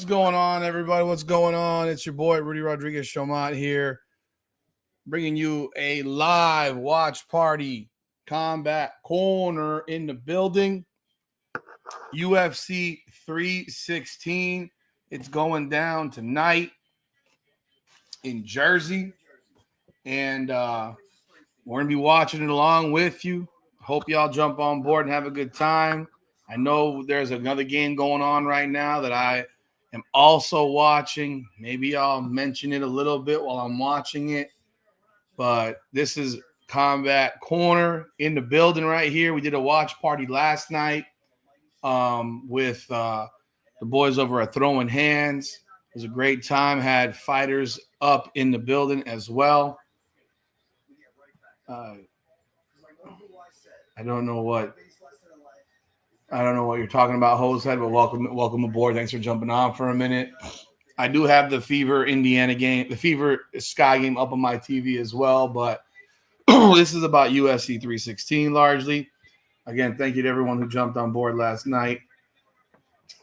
going on, everybody? What's going on? It's your boy, Rudy Rodriguez Shomot here, bringing you a live watch party. Combat Corner in the building. UFC 316. It's going down tonight in Jersey. And we're going to be watching it along with you. Hope y'all jump on board and have a good time. I know there's another game going on right now that I am also watching. Maybe I'll mention it a little bit while I'm watching it. But this is Combat Corner in the building right here. We did a watch party last night with the boys over at Throwing Hands. It was a great time. Had fighters up in the building as well. I don't know what you're talking about, Hosehead, but welcome aboard. Thanks for jumping on for a minute. I do have the Fever Indiana game, the Fever Sky game up on my TV as well, but this is about UFC 316 largely. Again, thank you to everyone who jumped on board last night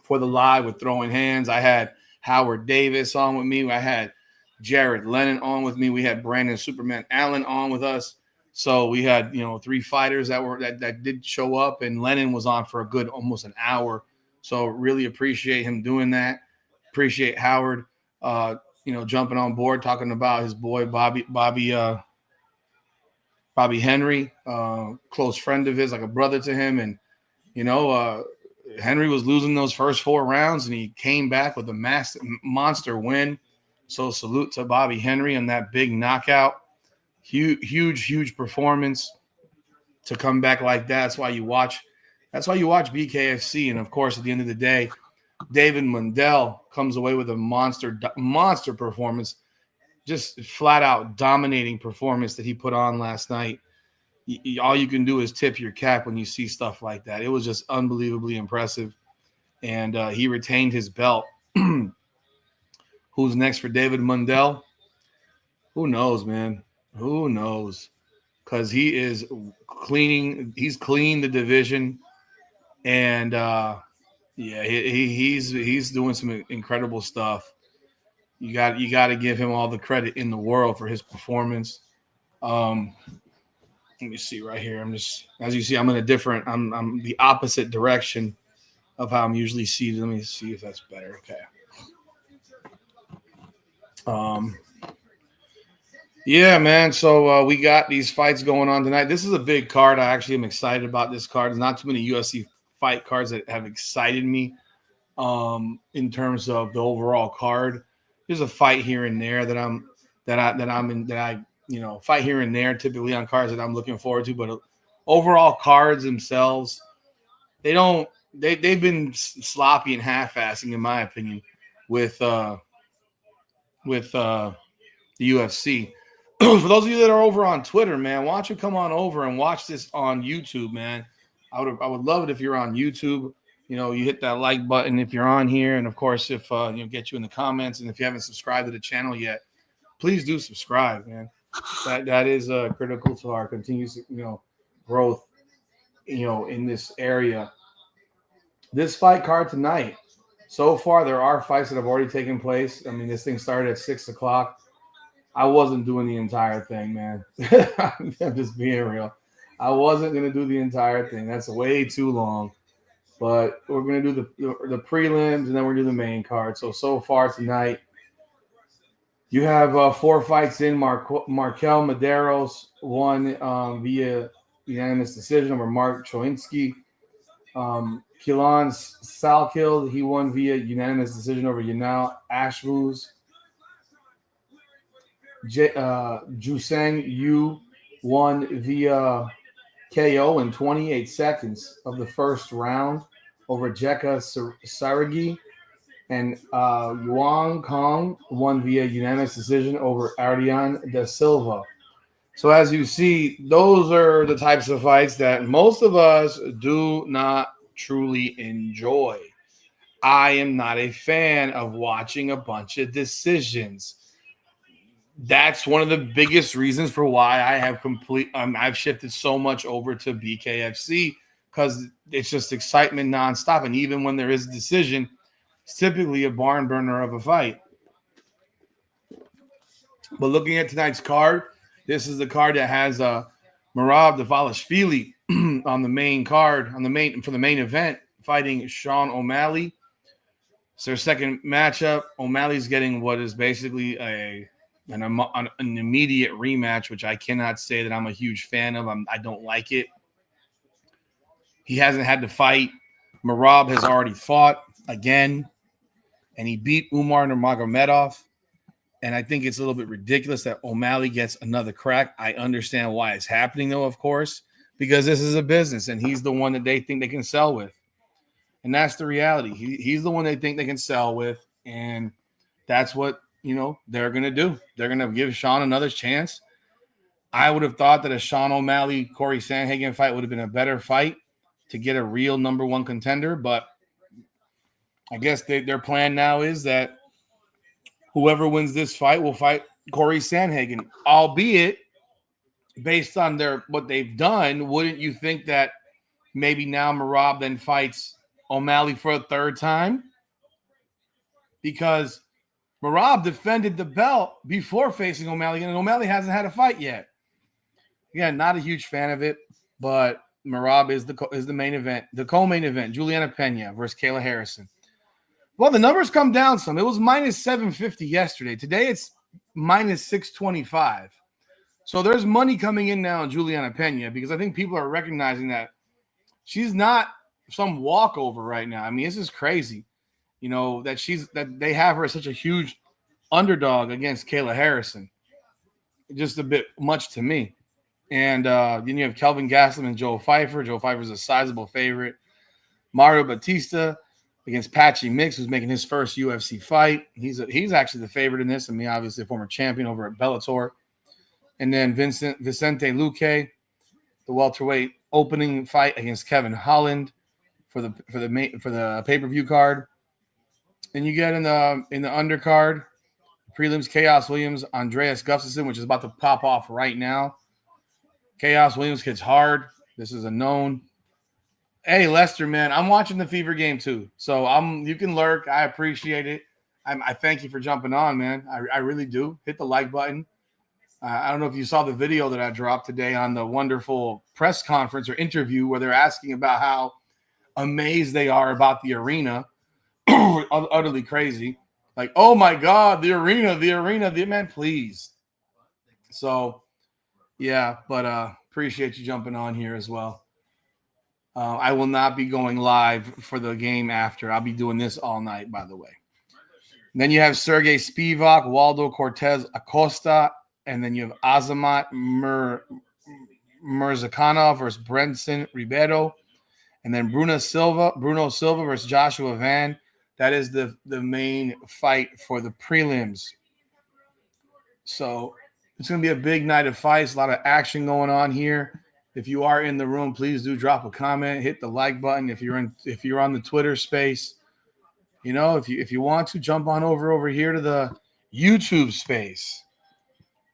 for the live with Throwing Hands. I had Howard Davis on with me. I had Jared Lennon on with me. We had Brandon Superman Allen on with us. So we had, three fighters that did show up, and Lennon was on for a good almost an hour. So really appreciate him doing that. Appreciate Howard, jumping on board, talking about his boy Bobby Henry, close friend of his, like a brother to him, and Henry was losing those first 4 rounds, and he came back with a monster win. So salute to Bobby Henry on that big knockout. Huge performance to come back like that. That's why you watch BKFC. And of course, at the end of the day, David Mundell comes away with a monster performance, just flat out dominating performance that he put on last night. All you can do is tip your cap when you see stuff like that. It was just unbelievably impressive. And he retained his belt. Who's next for David Mundell? Who knows, man? Who knows? Because he is he's cleaned the division, and he's doing some incredible stuff. You got to give him all the credit in the world for his performance. Let me see right here. As you see, I'm in I'm the opposite direction of how I'm usually seated. Let me see if that's better. Okay. Yeah, man. So we got these fights going on tonight. This is a big card. I actually am excited about this card. There's not too many UFC fight cards that have excited me in terms of the overall card. There's a fight here and there fight here and there typically on cards that I'm looking forward to, but overall cards themselves, they've been sloppy and half-assing in my opinion with the UFC. For those of you that are over on Twitter, man, why don't you come on over and watch this on YouTube, man? I would love it if you're on YouTube. You hit that like button if you're on here, and of course, if get you in the comments, and if you haven't subscribed to the channel yet, please do subscribe, man. That is critical to our continuous growth, in this area. This fight card tonight, so far there are fights that have already taken place. I mean, this thing started at 6:00. I wasn't doing the entire thing, man. I'm just being real. I wasn't going to do the entire thing. That's way too long. But we're going to do the prelims, and then we're going to do the main card. So far tonight, you have 4 fights in. Markel Medeiros won via unanimous decision over Mark Choinsky. Keelan Salkild, he won via unanimous decision over Yanal Ashbuz. Juseng Yu won via KO in 28 seconds of the first round over Jekka Saragi. And Yuan Kong won via unanimous decision over Ardian da Silva. So as you see, those are the types of fights that most of us do not truly enjoy. I am not a fan of watching a bunch of decisions. That's one of the biggest reasons for why I have I've shifted so much over to BKFC, because it's just excitement nonstop. And even when there is a decision, It's typically a barn burner of a fight. But looking at tonight's card, this is the card that has Merab Dvalishvili on the main card, for the main event, fighting Sean O'Malley. It's their second matchup. O'Malley's getting what is basically an immediate rematch, which I cannot say that I'm a huge fan of. I don't like it. He hasn't had to fight. Merab has already fought again, and he beat Umar Nurmagomedov. And I think it's a little bit ridiculous that O'Malley gets another crack. I understand why it's happening, though, of course, because this is a business, and he's the one that they think they can sell with. And that's the reality. He's the one they think they can sell with, and that's what, they're going to do. They're going to give Sean another chance. I would have thought that a Sean O'Malley, Corey Sandhagen fight would have been a better fight to get a real number one contender, but I guess their plan now is that whoever wins this fight will fight Corey Sandhagen, albeit based on what they've done. Wouldn't you think that maybe now Merab then fights O'Malley for a third time? Because Merab defended the belt before facing O'Malley, and O'Malley hasn't had a fight yet. Again, not a huge fan of it, but Merab is the main event, the co-main event, Juliana Pena versus Kayla Harrison. Well, the numbers come down some. It was minus 750 yesterday. Today it's minus 625. So there's money coming in now on Juliana Pena because I think people are recognizing that she's not some walkover right now. I mean, this is crazy. That they have her as such a huge underdog against Kayla Harrison. Just a bit much to me. And then you have Kelvin Gastelum and Joe Pfeiffer. Joe Pfeiffer's a sizable favorite. Mario Batista against Patchy Mix, who's making his first UFC fight. He's actually the favorite in this. I mean, obviously a former champion over at Bellator. And then Vicente Luque, the welterweight opening fight against Kevin Holland for the pay-per-view card. And you get in the undercard, prelims, Chaos Williams, Andreas Gustafsson, which is about to pop off right now. Chaos Williams hits hard. This is a known. Hey, Lester, man, I'm watching the Fever game too. So you can lurk. I appreciate it. I thank you for jumping on, man. I really do. Hit the like button. I don't know if you saw the video that I dropped today on the wonderful press conference or interview where they're asking about how amazed they are about the arena. Utterly crazy. Like, oh my God, the arena, man, please. So, yeah, but appreciate you jumping on here as well. I will not be going live for the game after. I'll be doing this all night, by the way. And then you have Sergey Spivak, Waldo Cortez Acosta, and then you have Azamat Murzakanov versus Brenson Ribeiro, and then Bruno Silva versus Joshua Van. That is the main fight for the prelims. So it's going to be a big night of fights, a lot of action going on here. If you are in the room, please do drop a comment, hit the like button. If you're on the Twitter space, if you want to jump on over here to the YouTube space.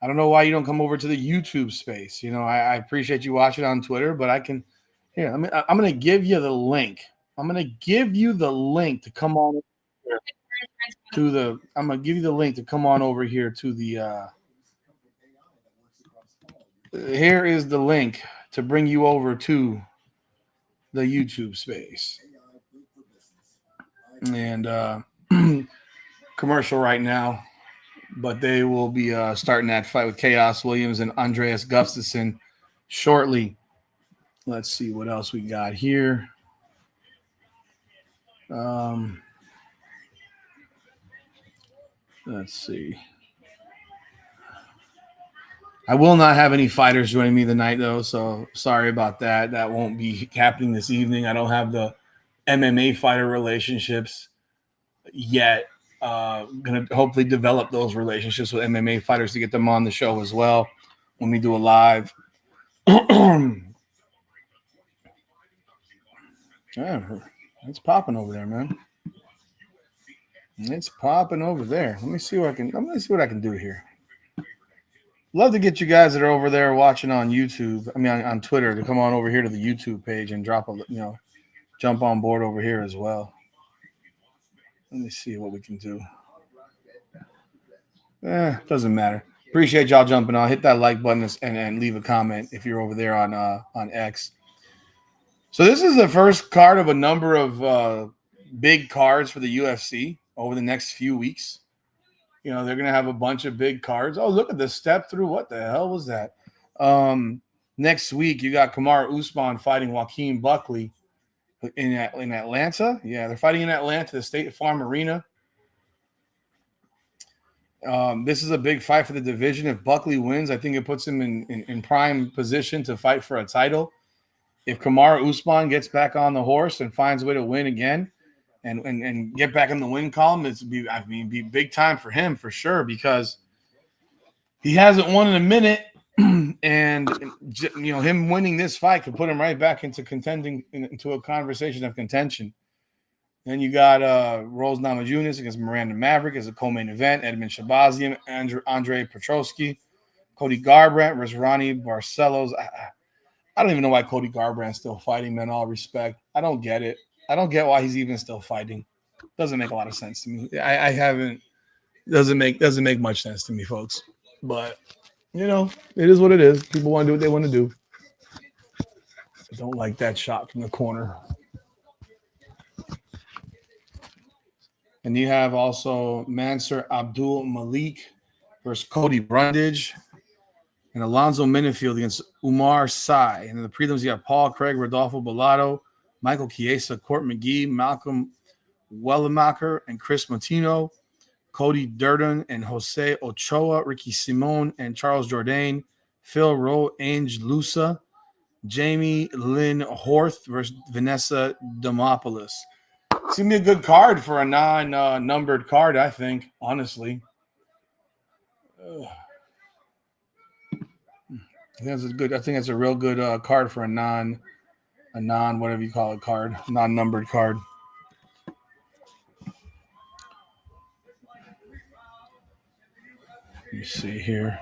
I don't know why you don't come over to the YouTube space. I appreciate you watching on Twitter, but I'm going to give you the link. I'm going to give you the link to come on I'm going to give you the link to come on over here to the here is the link to bring you over to the YouTube space. And commercial right now, but they will be starting that fight with Chaos Williams and Andreas Gustafsson shortly. Let's see what else we got here. Let's see. I will not have any fighters joining me tonight, though, so sorry about that. That won't be happening this evening. I don't have the MMA fighter relationships yet. Going to hopefully develop those relationships with MMA fighters to get them on the show as well when we do a live. Yeah, it's popping over there, man. It's popping over there. Let me see what I can do here. Love to get you guys that are over there watching on YouTube. On Twitter to come on over here to the YouTube page and jump on board over here as well. Let me see what we can do. Doesn't matter. Appreciate y'all jumping on. Hit that like button and leave a comment if you're over there on X. So this is the first card of a number of big cards for the UFC over the next few weeks. You know, they're going to have a bunch of big cards. Oh, look at the step through. What the hell was that? Next week, you got Kamaru Usman fighting Joaquin Buckley in Atlanta. Yeah, they're fighting in Atlanta, the State Farm Arena. This is a big fight for the division. If Buckley wins, I think it puts him in prime position to fight for a title. If Kamaru Usman gets back on the horse and finds a way to win again and get back in the win column, be big time for him for sure, because he hasn't won in a minute. And you know, him winning this fight could put him right back into contending into a conversation of contention. Then you got Rose Namajunas against Miranda Maverick as a co-main event. Edmund Shabazian, Andre Petrosky, Cody Garbrandt versus Ronnie Barcelos. I don't even know why Cody Garbrandt's still fighting, man. All respect, I don't get it. I don't get why he's even still fighting. Doesn't make a lot of sense to me. I haven't. Doesn't make much sense to me, folks. But you know, it is what it is. People want to do what they want to do. I don't like that shot from the corner. And you have also Mansour Abdul Malik versus Cody Brundage, and Alonzo Minifield against Umar Sy. And in the prelims, you have Paul Craig, Rodolfo Bellato, Michael Chiesa, Court McGee, Malcolm Wellemacher, and Chris Martino, Cody Durden and Jose Ochoa, Ricky Simon and Charles Jourdain, Phil Rowe, Ange Lusa, Jamie Lynn Horth versus Vanessa Demopoulos. It's going to be a good card for a non-numbered card, I think, honestly. I think that's a real good card for a non whatever you call it card, non-numbered card. Let me see here.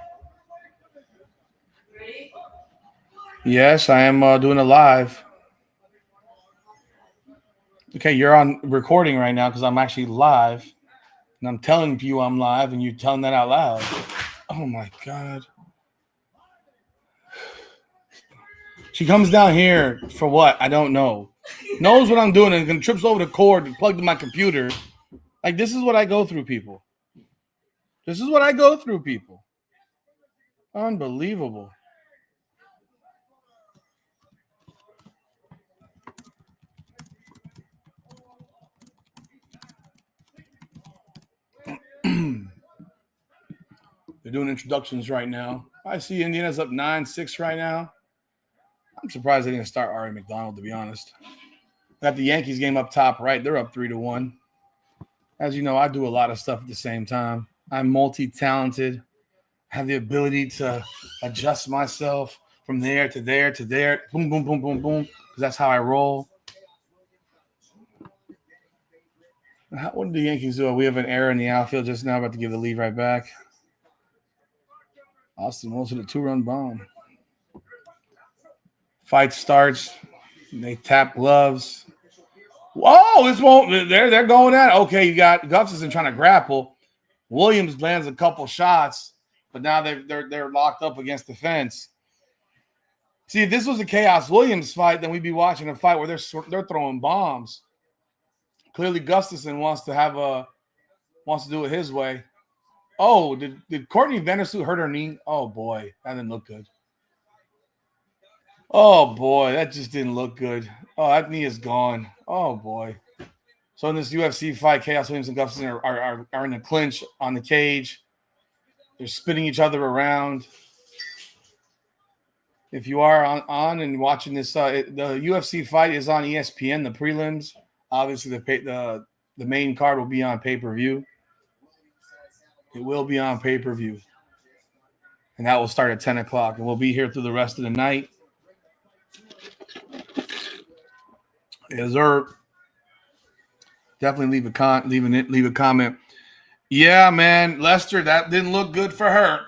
Yes, I am doing a live. Okay, you're on recording right now because I'm actually live. And I'm telling you I'm live, and you're telling that out loud. Oh, my God. She comes down here for what? I don't know. Knows what I'm doing and trips over the cord and plugged in my computer. Like, this is what I go through, people. This is what I go through, people. Unbelievable. They're doing introductions right now. I see Indiana's up 9-6 right now. I'm surprised they didn't start Ari McDonald, to be honest. Got the Yankees game up top right. They're up 3-1. As you know, I do a lot of stuff at the same time. I'm multi-talented. Have the ability to adjust myself from there to there to there. Boom, boom, boom, boom, boom. Because that's how I roll. What did the Yankees do? We have an error in the outfield just now. About to give the lead right back. Austin Wilson, a 2-run bomb. Fight starts. They tap gloves. Whoa, this won't. They're going at it. Okay, you got Gustafson trying to grapple. Williams lands a couple shots, but now they're locked up against the fence. See, if this was a Chaos Williams fight, then we'd be watching a fight where they're throwing bombs. Clearly, Gustafson wants to do it his way. Oh, did Courtney Vandersloot hurt her knee? Oh boy, that didn't look good. Oh boy, that just didn't look good. Oh, that knee is gone. Oh boy. So in this UFC fight, Chaos Williams and Gustafson are in a clinch on the cage. They're spinning each other around. If you are on and watching this, the UFC fight is on ESPN. The prelims, obviously, the main card will be on pay-per-view. It will be on pay-per-view, and that will start at 10 o'clock, and we'll be here through the rest of the night. Yes, sir. Definitely leave a comment. Yeah, man, Lester, that didn't look good for her.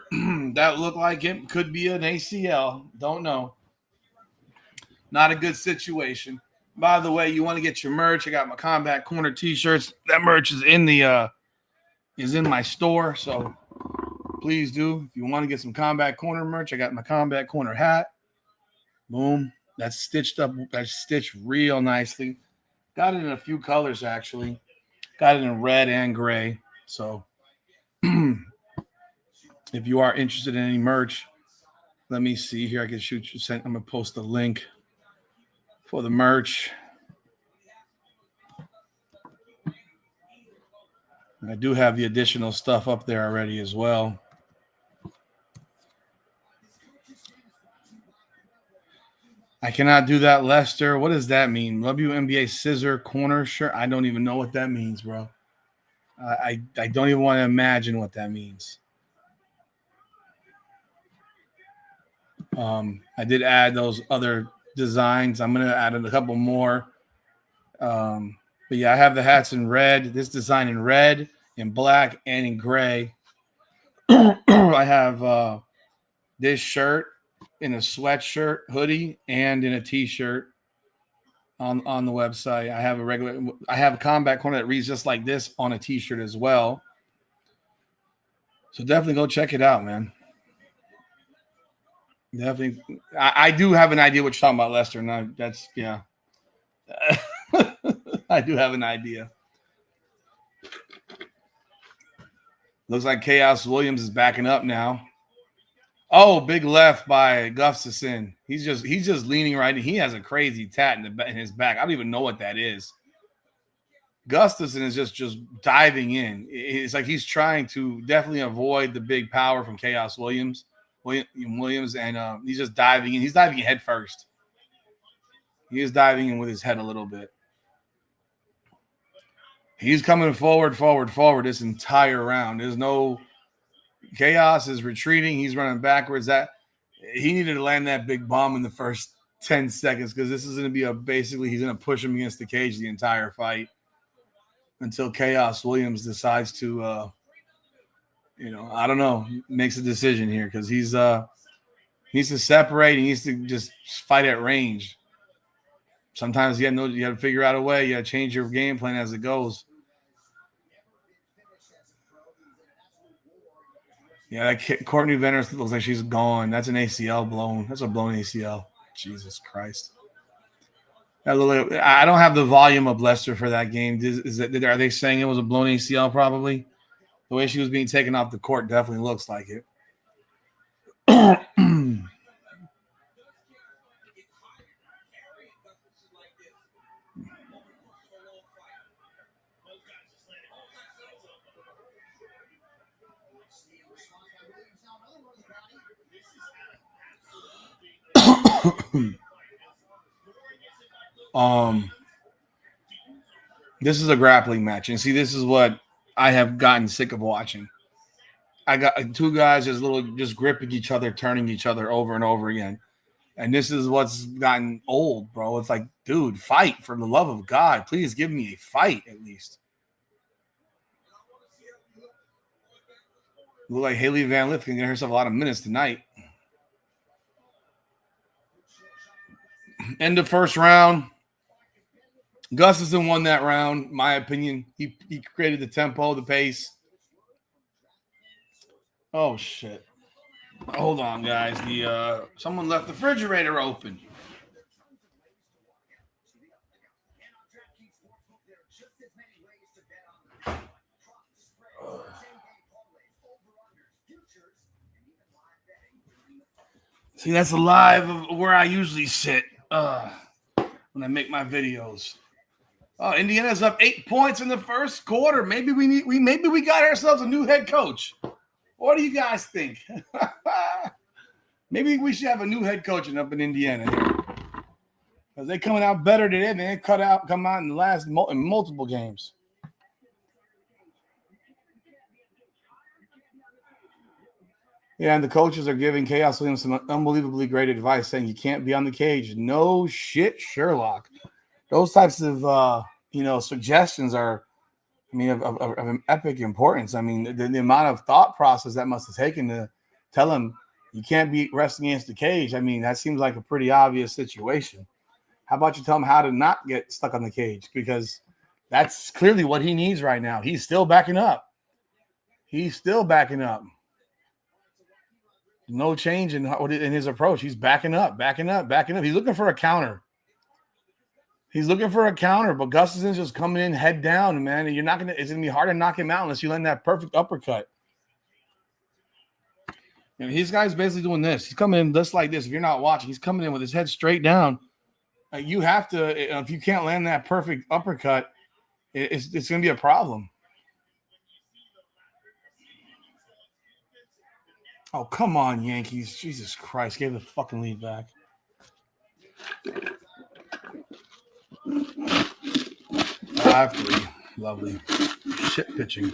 That looked like it could be an ACL. Don't know. Not a good situation. By the way, you want to get your merch? I got my Combat Corner t-shirts. That merch is in my store, so please do. If you want to get some Combat Corner merch, I got my Combat Corner hat. Boom. That's stitched up. That's stitched real nicely. Got it in a few colors, actually. Got it in red and gray. So if you are interested in any merch, let me see here. I can shoot you. I'm going to post a link for the merch. I do have the additional stuff up there already as well. I cannot do that, Lester. What does that mean? WNBA scissor corner shirt? I don't even know what that means, bro. I don't even want to imagine what that means. I did add those other designs. I'm going to add a couple more. But yeah, I have the hats in red. This design in red, in black, and in gray. I have this shirt in a sweatshirt, hoodie, and in a t-shirt on the website. I have a Combat Corner that reads just like this on a t-shirt as well. So definitely go check it out, man. Definitely. I do have an idea what you're talking about, Lester. And that's, yeah. I do have an idea. Looks like Chaos Williams is backing up now. Oh, big left by Gustafson. He's just leaning right in. He has a crazy tat in his back. I don't even know what that is. Gustafson is just diving in. It's like he's trying to definitely avoid the big power from Chaos Williams, and he's just diving in. He's diving in head first. He is diving in with his head a little bit. He's coming forward this entire round. There's no Chaos is retreating. He's running backwards. That he needed to land that big bomb in the first 10 seconds because this is going to be basically he's going to push him against the cage the entire fight until Chaos Williams decides to, I don't know, makes a decision here because he needs to separate. He needs to just fight at range. Sometimes you got to figure out a way. You got to change your game plan as it goes. Yeah, that Courtney Venner looks like she's gone. That's an ACL blown. That's a blown ACL. Jesus Christ. I don't have the volume of Lester for that game. Are they saying it was a blown ACL probably? The way she was being taken off the court definitely looks like it. This is a grappling match, and see, this is what I have gotten sick of watching. I got two guys just gripping each other, turning each other over and over again, and this is what's gotten old, bro. It's like, dude, fight for the love of God! Please give me a fight at least. Look like Haley Van Lith can get herself a lot of minutes tonight. End of first round. Gustafson won that round, my opinion. He created the tempo, the pace. Oh shit! Hold on, guys. Someone left the refrigerator open. See, that's the live of where I usually sit when I make my videos. Oh, Indiana's up 8 points in the first quarter. Maybe we got ourselves a new head coach. What do you guys think? Maybe we should have a new head coach up in Indiana here. Because they're coming out better today. They come out in the last in multiple games. Yeah, and the coaches are giving Chaos Williams some unbelievably great advice, saying you can't be on the cage. No shit, Sherlock. Those types of suggestions are, of an epic importance. I mean, the amount of thought process that must have taken to tell him you can't be wrestling against the cage. I mean, that seems like a pretty obvious situation. How about you tell him how to not get stuck on the cage? Because that's clearly what he needs right now. He's still backing up. He's still backing up. No change in his approach. He's backing up. He's looking for a counter. But Gustafson's just coming in head down, man. And it's gonna be hard to knock him out unless you land that perfect uppercut. And these guys basically doing this. He's coming in just like this. If you're not watching, he's coming in with his head straight down. You have to, if you can't land that perfect uppercut, it's going to be a problem. Oh, come on, Yankees. Jesus Christ. Gave the fucking lead back. 5-3. Lovely. Shit pitching.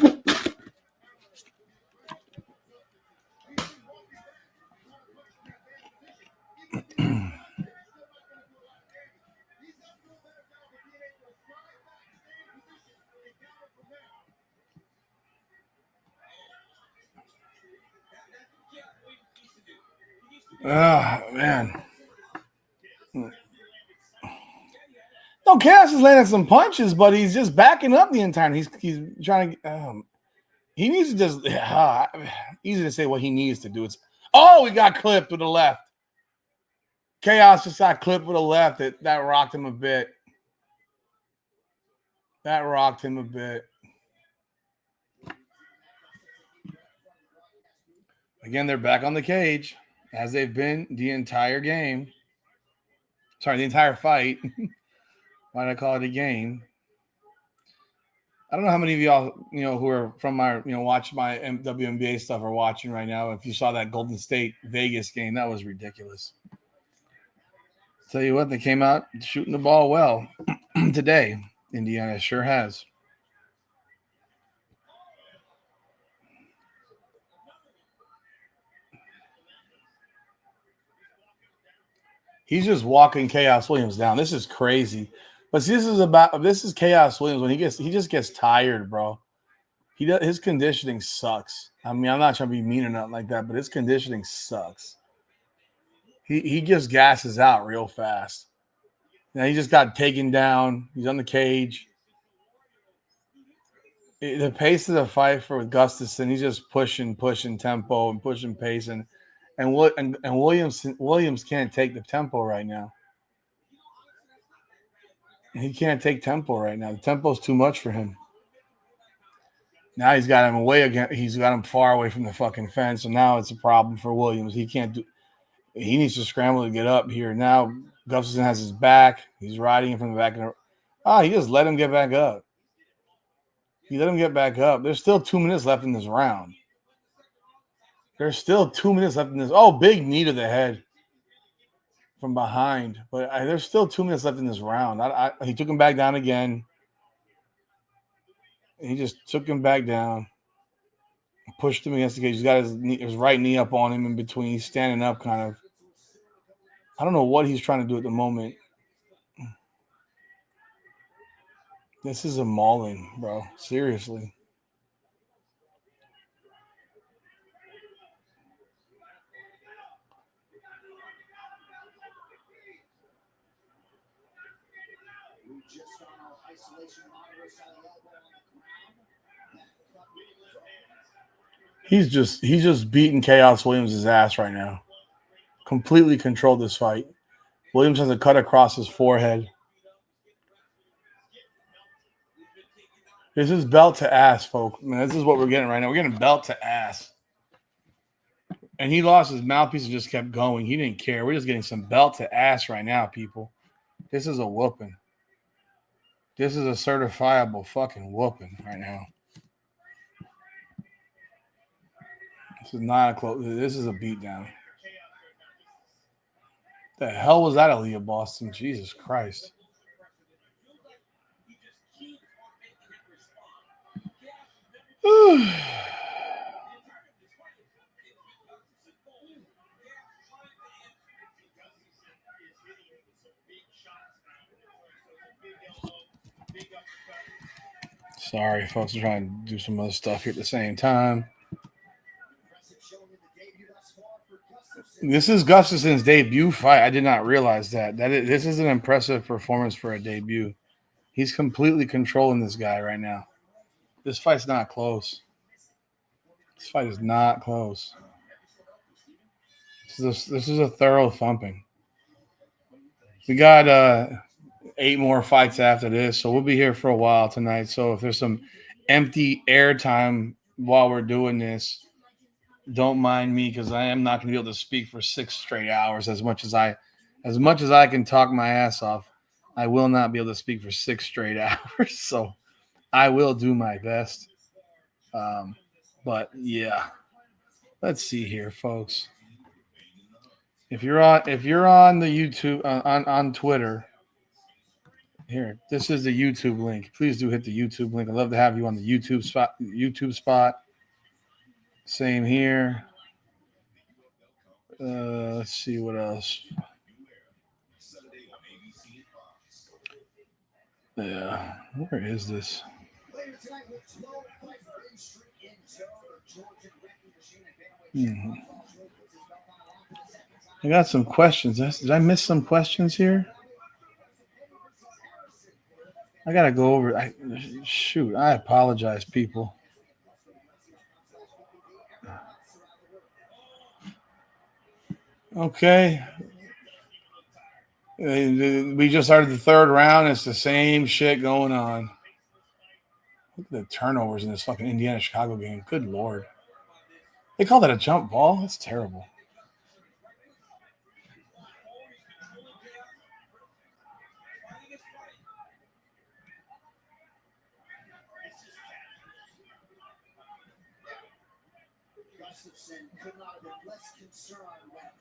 Oh, man. No, Chaos is landing some punches, but he's just backing up the entire time. He's trying to. He needs to just. Easy to say what he needs to do. He got clipped with the left. Chaos just got clipped with a left. That rocked him a bit. Again, they're back on the cage, as they've been the entire game. Sorry, the entire fight. Why did I call it a game? I don't know how many of y'all, who are from my, watch my WNBA stuff are watching right now. If you saw that Golden State Vegas game, that was ridiculous. Tell you what, they came out shooting the ball well today. Indiana sure has. He's just walking Chaos Williams down. This is crazy. But see, this is Chaos Williams when he just gets tired, bro. His conditioning sucks. I mean, I'm not trying to be mean or nothing like that, but his conditioning sucks. He just gasses out real fast. Now he just got taken down. He's on the cage. The pace of the fight for Gustafsson, he's just pushing tempo and pushing pace, and Williams can't take the tempo right now. He can't take tempo right now. The tempo's too much for him. Now he's got him away again. He's got him far away from the fucking fence, so now it's a problem for Williams. He needs to scramble to get up here. Now Gustafsson has his back. He's riding him from the back. He just let him get back up. There's still 2 minutes left in this round. Big knee to the head from behind. But there's still 2 minutes left in this round. He took him back down again. He just took him back down. Pushed him against the cage. He's got his right knee up on him in between. He's standing up kind of. I don't know what he's trying to do at the moment. This is a mauling, bro. Seriously. He's just beating Chaos Williams' ass right now. Completely controlled this fight. Williams has a cut across his forehead. This is belt to ass, folks. Man, this is what we're getting right now. We're getting belt to ass. And he lost his mouthpiece and just kept going. He didn't care. We're just getting some belt to ass right now, people. This is a whooping. This is a certifiable fucking whooping right now. This is not a close. This is a beatdown. The hell was that, Aaliyah Boston? Jesus Christ. Sorry, folks. I'm trying to do some other stuff here at the same time. This is Gustafson's debut fight. I did not realize that. This is an impressive performance for a debut. He's completely controlling this guy right now. This fight's not close. This fight is not close. This is a thorough thumping. We got 8 more fights after this, so we'll be here for a while tonight. So if there's some empty air time while we're doing this, don't mind me because I am not going to be able to speak for 6 straight hours as much as I can talk my ass off. I will not be able to speak for 6 straight hours, so I will do my best. But yeah, let's see here, folks. If you're on the YouTube on Twitter, here, this is the YouTube link. Please do hit the YouTube link. I'd love to have you on the YouTube spot. Same here. Let's see what else. Yeah, where is this? Mm-hmm. I got some questions. Did I miss some questions here? I gotta go over. I apologize, people. Okay. We just started the third round. It's the same shit going on. Look at the turnovers in this fucking Indiana-Chicago game. Good Lord. They call that a jump ball? That's terrible. Gustafson could not have been less concerned when our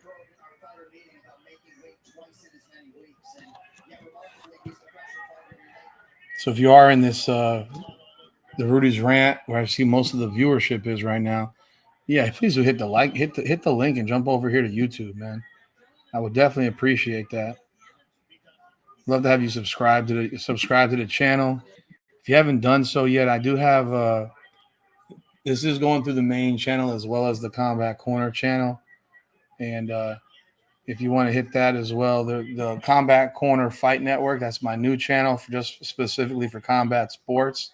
fighter meeting about making weight twice in as many weeks. And yet remarkably, he's the pressure fighter. So if you are in this the Rudy's rant where I see most of the viewership is right now, yeah, please do hit the hit the link and jump over here to YouTube, man. I would definitely appreciate that. Love to have you subscribe to the channel. If you haven't done so yet, I do have this is going through the main channel as well as the Combat Corner channel. And if you want to hit that as well, the Combat Corner Fight Network, that's my new channel for just specifically for combat sports.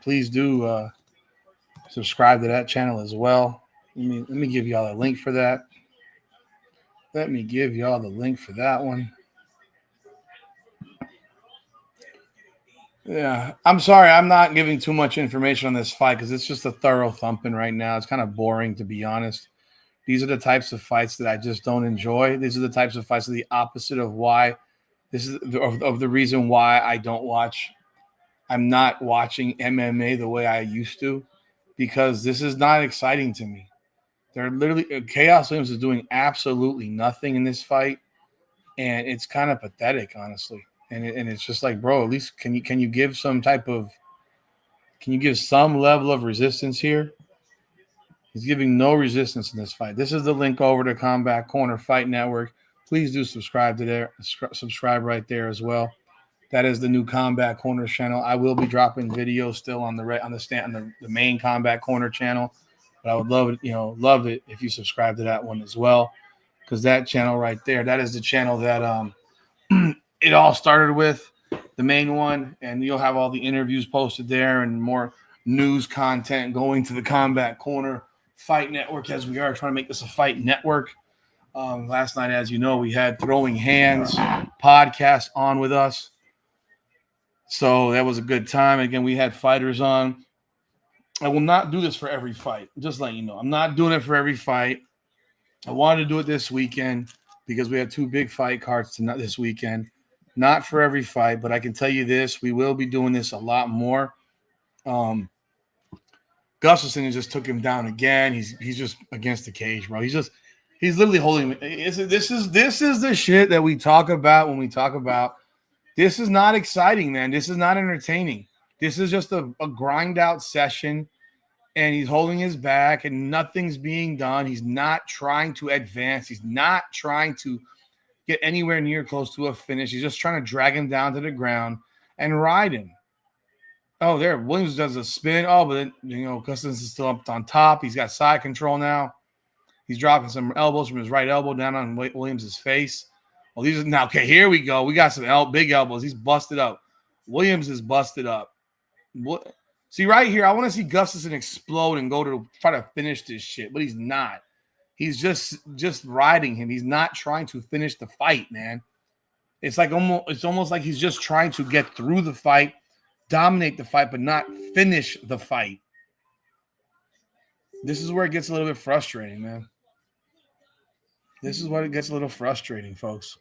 Please do subscribe to that channel as well. Let me give y'all a link for that. Let me give y'all the link for that one. Yeah, I'm sorry. I'm not giving too much information on this fight because it's just a thorough thumping right now. It's kind of boring, to be honest. These are the types of fights that I just don't enjoy. These are the types of fights that are the opposite of why this is of the reason why I don't watch. I'm not watching MMA the way I used to because this is not exciting to me. They're literally Chaos Williams is doing absolutely nothing in this fight, and it's kind of pathetic, honestly. And it's just like, bro, at least can you give some level of resistance here? He's giving no resistance in this fight. This is the link over to Combat Corner Fight Network. Please do subscribe to there. Subscribe right there as well. That is the new Combat Corner channel. I will be dropping videos still on the main Combat Corner channel, but I would love it if you subscribe to that one as well, because that channel right there, that is the channel that it all started with, the main one, and you'll have all the interviews posted there and more news content going to the Combat Corner Fight Network, as we are trying to make this a fight network. Last night, as you know, we had Throwing Hands podcast on with us. So that was a good time. Again, we had fighters on. I will not do this for every fight. Just letting you know. I'm not doing it for every fight. I wanted to do it this weekend because we have 2 big fight cards this weekend. Not for every fight, but I can tell you this. We will be doing this a lot more. Gustafson just took him down again. He's just against the cage, bro. He's literally holding him. This is the shit that we talk about when we talk about. This is not exciting, man. This is not entertaining. This is just a grind out session, and he's holding his back, and nothing's being done. He's not trying to advance. He's not trying to get anywhere near close to a finish. He's just trying to drag him down to the ground and ride him. Oh, there. Williams does a spin. Oh, but then, Gustafson is still up on top. He's got side control now. He's dropping some elbows from his right elbow down on Williams' face. Well, these are now okay. Here we go. We got some big elbows. He's busted up. Williams is busted up. What? See right here, I want to see Gustafsson explode and go to try to finish this shit, but he's not. He's just riding him. He's not trying to finish the fight, man. It's almost like he's just trying to get through the fight, dominate the fight, but not finish the fight. This is where it gets a little bit frustrating, man. This is what it gets a little frustrating, folks.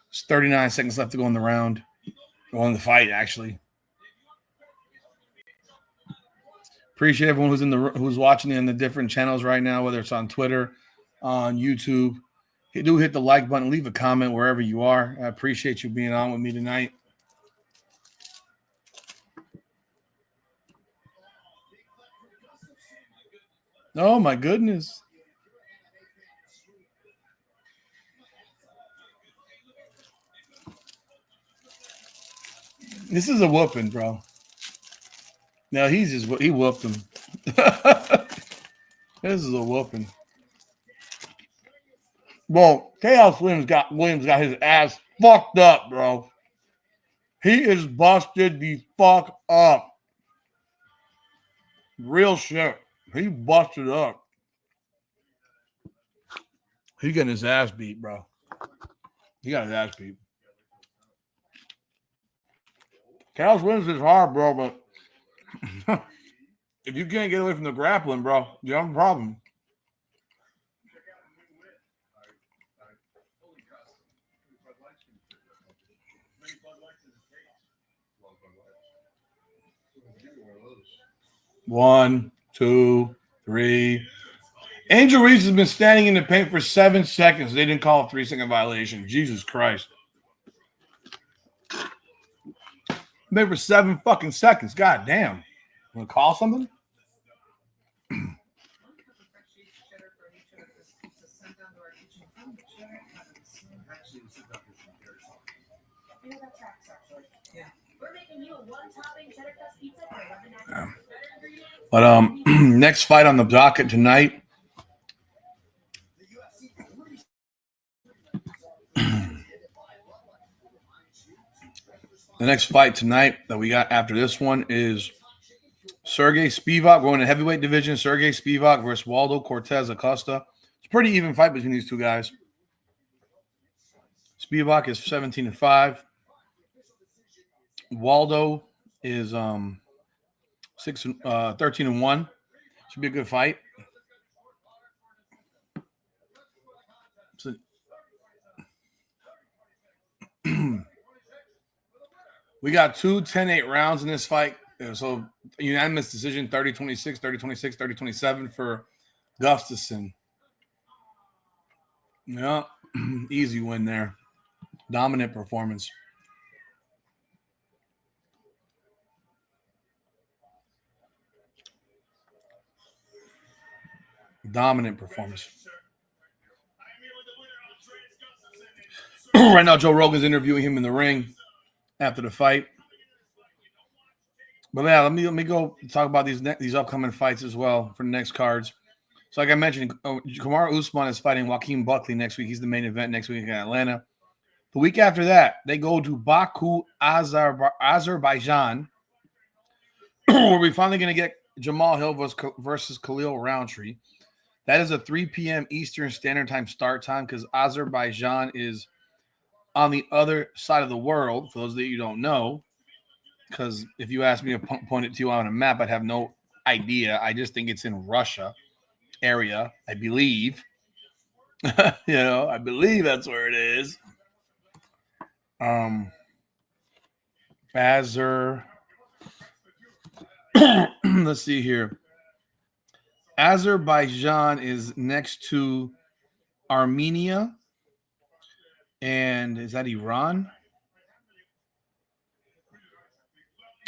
It's 39 seconds left to go in the round. Go in the fight, actually. Appreciate everyone who's watching in the different channels right now, whether it's on Twitter, on YouTube. Do hit the like button, leave a comment wherever you are. I appreciate you being on with me tonight. Oh my goodness. This is a whooping, bro. No, he whooped him. This is a whooping. Well, Chaos Williams got his ass fucked up, bro. He is busted the fuck up. Real shit. He busted up. He getting his ass beat, bro. He got his ass beat. Chaos Williams is hard, bro, but if you can't get away from the grappling, bro, you have a problem. One, two, three. Angel Reese has been standing in the paint for 7 seconds. They didn't call a 3-second violation. Jesus Christ. Made for 7 fucking seconds. God damn. Want to call something? But next fight on the docket tonight. The next fight tonight that we got after this one is Sergey Spivak going to heavyweight division. Sergey Spivak versus Waldo Cortez Acosta. It's a pretty even fight between these two guys. Spivak is 17-5. Waldo is 13-1. Should be a good fight. So, we got 2 10-8 rounds in this fight. So unanimous decision, 30-26, 30-26, 30-27 for Gustafsson. Yeah, easy win there. Dominant performance. Dominant performance. Right now, Joe Rogan's interviewing him in the ring after the fight. But yeah, let me go talk about these upcoming fights as well for the next cards. So like I mentioned, Kamaru Usman is fighting Joaquin Buckley next week. He's the main event next week in Atlanta. The week after that, they go to Baku, Azerbaijan, where we're finally going to get Jamal Hill versus Khalil Roundtree. That is a 3 p.m. Eastern Standard Time start time because Azerbaijan is on the other side of the world, for those that you don't know. Because if you ask me to point it to you on a map, I'd have no idea. I just think it's in Russia area, I believe. I believe that's where it is. Let's see here. Azerbaijan is next to Armenia. And is that Iran?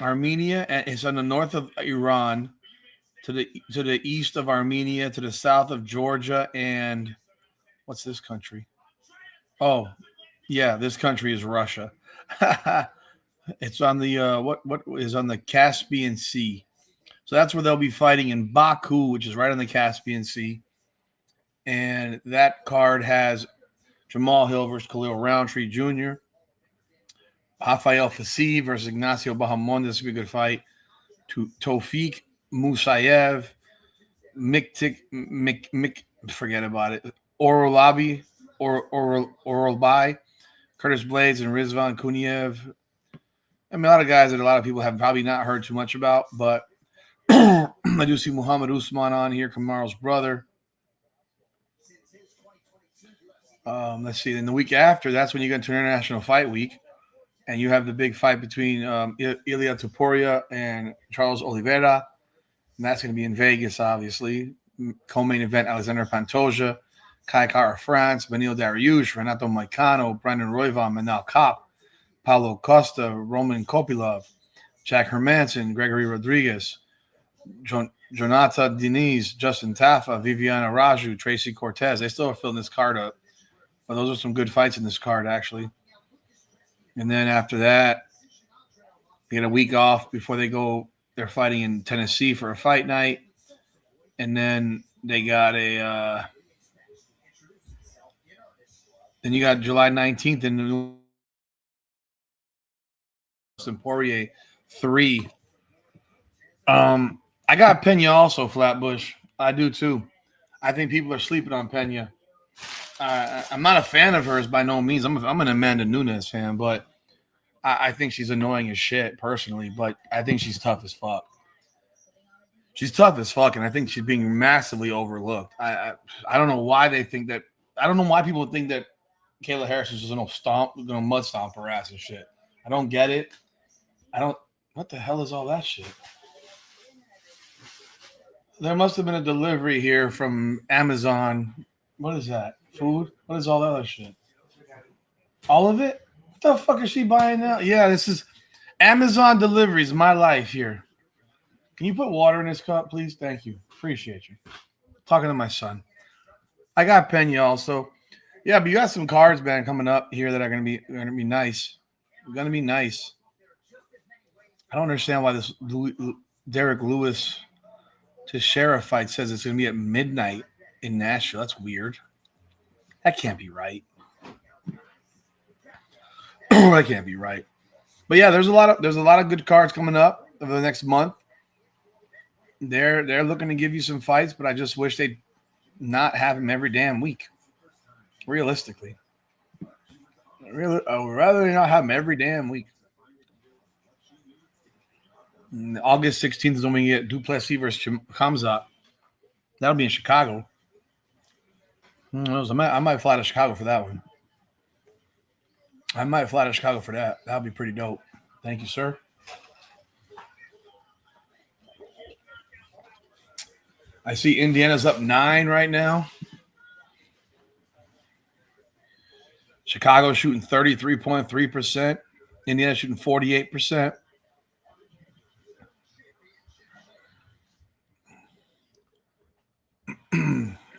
Armenia is on the north of Iran, to the east of Armenia, to the south of Georgia, and what's this country? Oh, Yeah, this country is Russia. It's on the what is on the Caspian Sea. So that's where they'll be fighting in Baku, which is right on the Caspian Sea. And that card has Jamal Hill versus Khalil Roundtree Jr., Rafael Fassi versus Ignacio Bahamondes. This will be a good fight. Tofik Musayev, forget about it. Orolabi, Orolbai, Curtis Blades, and Rizvan Kuniev. I mean, a lot of guys that a lot of people have probably not heard too much about, but I do see Muhammad Usman on here, Kamaru's brother. Let's see. Then the week after, that's when you get to International Fight Week, and you have the big fight between Ilia Topuria and Charles Oliveira, and that's going to be in Vegas, obviously. Co-main event: Alexander Pantoja, Kai Kara France, Benil Dariush, Renato Moicano, Brendan Royval, Manal Kopp, Paulo Costa, Roman Kopilov, Jack Hermanson, Gregory Rodriguez, Jonata Diniz, Justin Taffa, Viviana Raju, Tracy Cortez. They still are filling this card up. But those are some good fights in this card, actually. And then after that, they get a week off before they go. They're fighting in Tennessee for a fight night. And then they got then you got July 19th in Poirier 3. I got Pena also, Flatbush. I do too. I think people are sleeping on Pena. I'm not a fan of hers by no means. I'm an Amanda Nunes fan, but I think she's annoying as shit personally. But I think she's tough as fuck. She's tough as fuck, and I think she's being massively overlooked. I don't know why they think that. I don't know why people think that Kayla Harris is just gonna mud stomp her ass and shit. I don't get it. I don't. What the hell is all that shit? There must have been a delivery here from Amazon. What is that? Food? What is all that other shit? All of it? What the fuck is she buying now? Yeah, this is Amazon deliveries. My life here. Can you put water in this cup, please? Thank you. Appreciate you. Talking to my son. I got Pena also. Yeah, but you got some cards, man, coming up here that are gonna be nice. Gonna be nice. I don't understand why this Derek Lewis to Sheriff fight says it's gonna be at midnight in Nashville. That's weird. That can't be right. That can't be right. But yeah, there's a lot of good cards coming up over the next month. They're looking to give you some fights, but I just wish they'd not have them every damn week. Realistically, I would rather they not have them every damn week. And August 16th is when we get Duplessis versus Kamzat. That'll be in Chicago. Who knows? I might fly to Chicago for that one. I might fly to Chicago for that. That'll be pretty dope. Thank you, sir. I see Indiana's up 9 right now. Chicago shooting 33.3%. Indiana shooting 48%.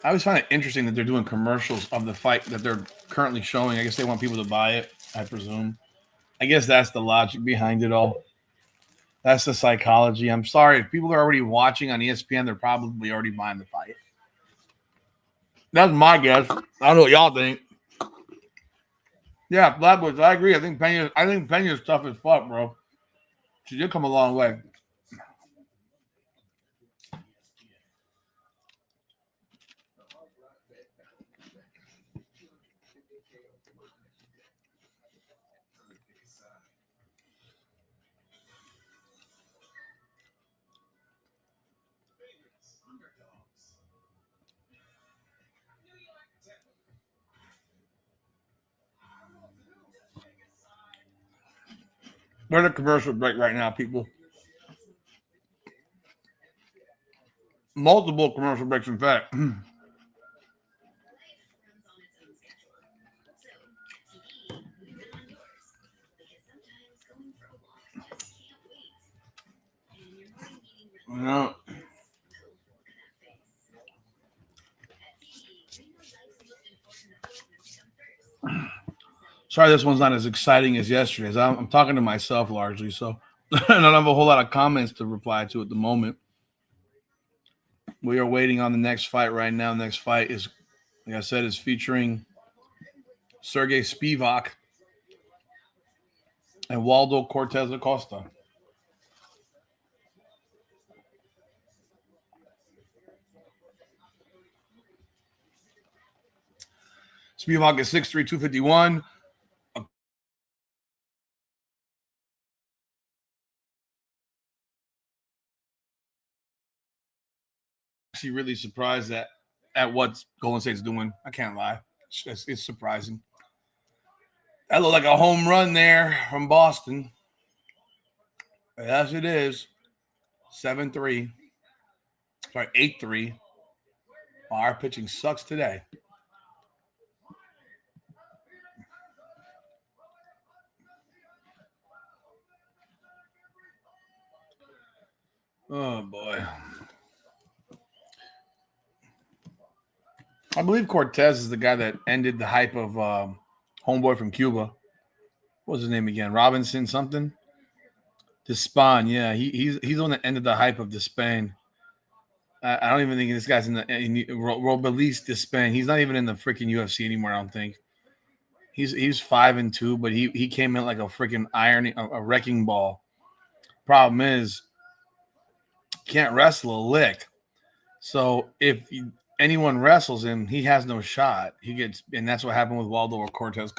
I always find it interesting that they're doing commercials of the fight that they're currently showing. I guess they want people to buy it, I presume. I guess that's the logic behind it all. That's the psychology. I'm sorry. If people are already watching on ESPN, they're probably already buying the fight. That's my guess. I don't know what y'all think. Yeah, Flatbush, I agree. I think Pena's tough as fuck, bro. She did come a long way. We're at a commercial break right now, people. Multiple commercial breaks, in fact. No. Sorry, this one's not as exciting as yesterday's. I'm talking to myself largely, so I don't have a whole lot of comments to reply to at the moment. We are waiting on the next fight right now. The next fight is, like I said, is featuring Sergey Spivak and Waldo Cortez Acosta. Spivak is 6'3", 251. Actually, really surprised at what Golden State's doing. I can't lie. It's surprising. That looked like a home run there from Boston. Yes, it is. 7-3. Sorry, 8-3. Our pitching sucks today. Oh, boy. I believe Cortez is the guy that ended the hype of homeboy from Cuba. What was his name again? Robinson something? Despain, yeah. He's the one that ended the hype of Despain. I don't even think this guy's in Robelis Despain. He's not even in the freaking UFC anymore, I don't think. He's 5-2, but he came in like a freaking a wrecking ball. Problem is, can't wrestle a lick. So if anyone wrestles him, he has no shot. He gets, and that's what happened with Waldo or Cortez.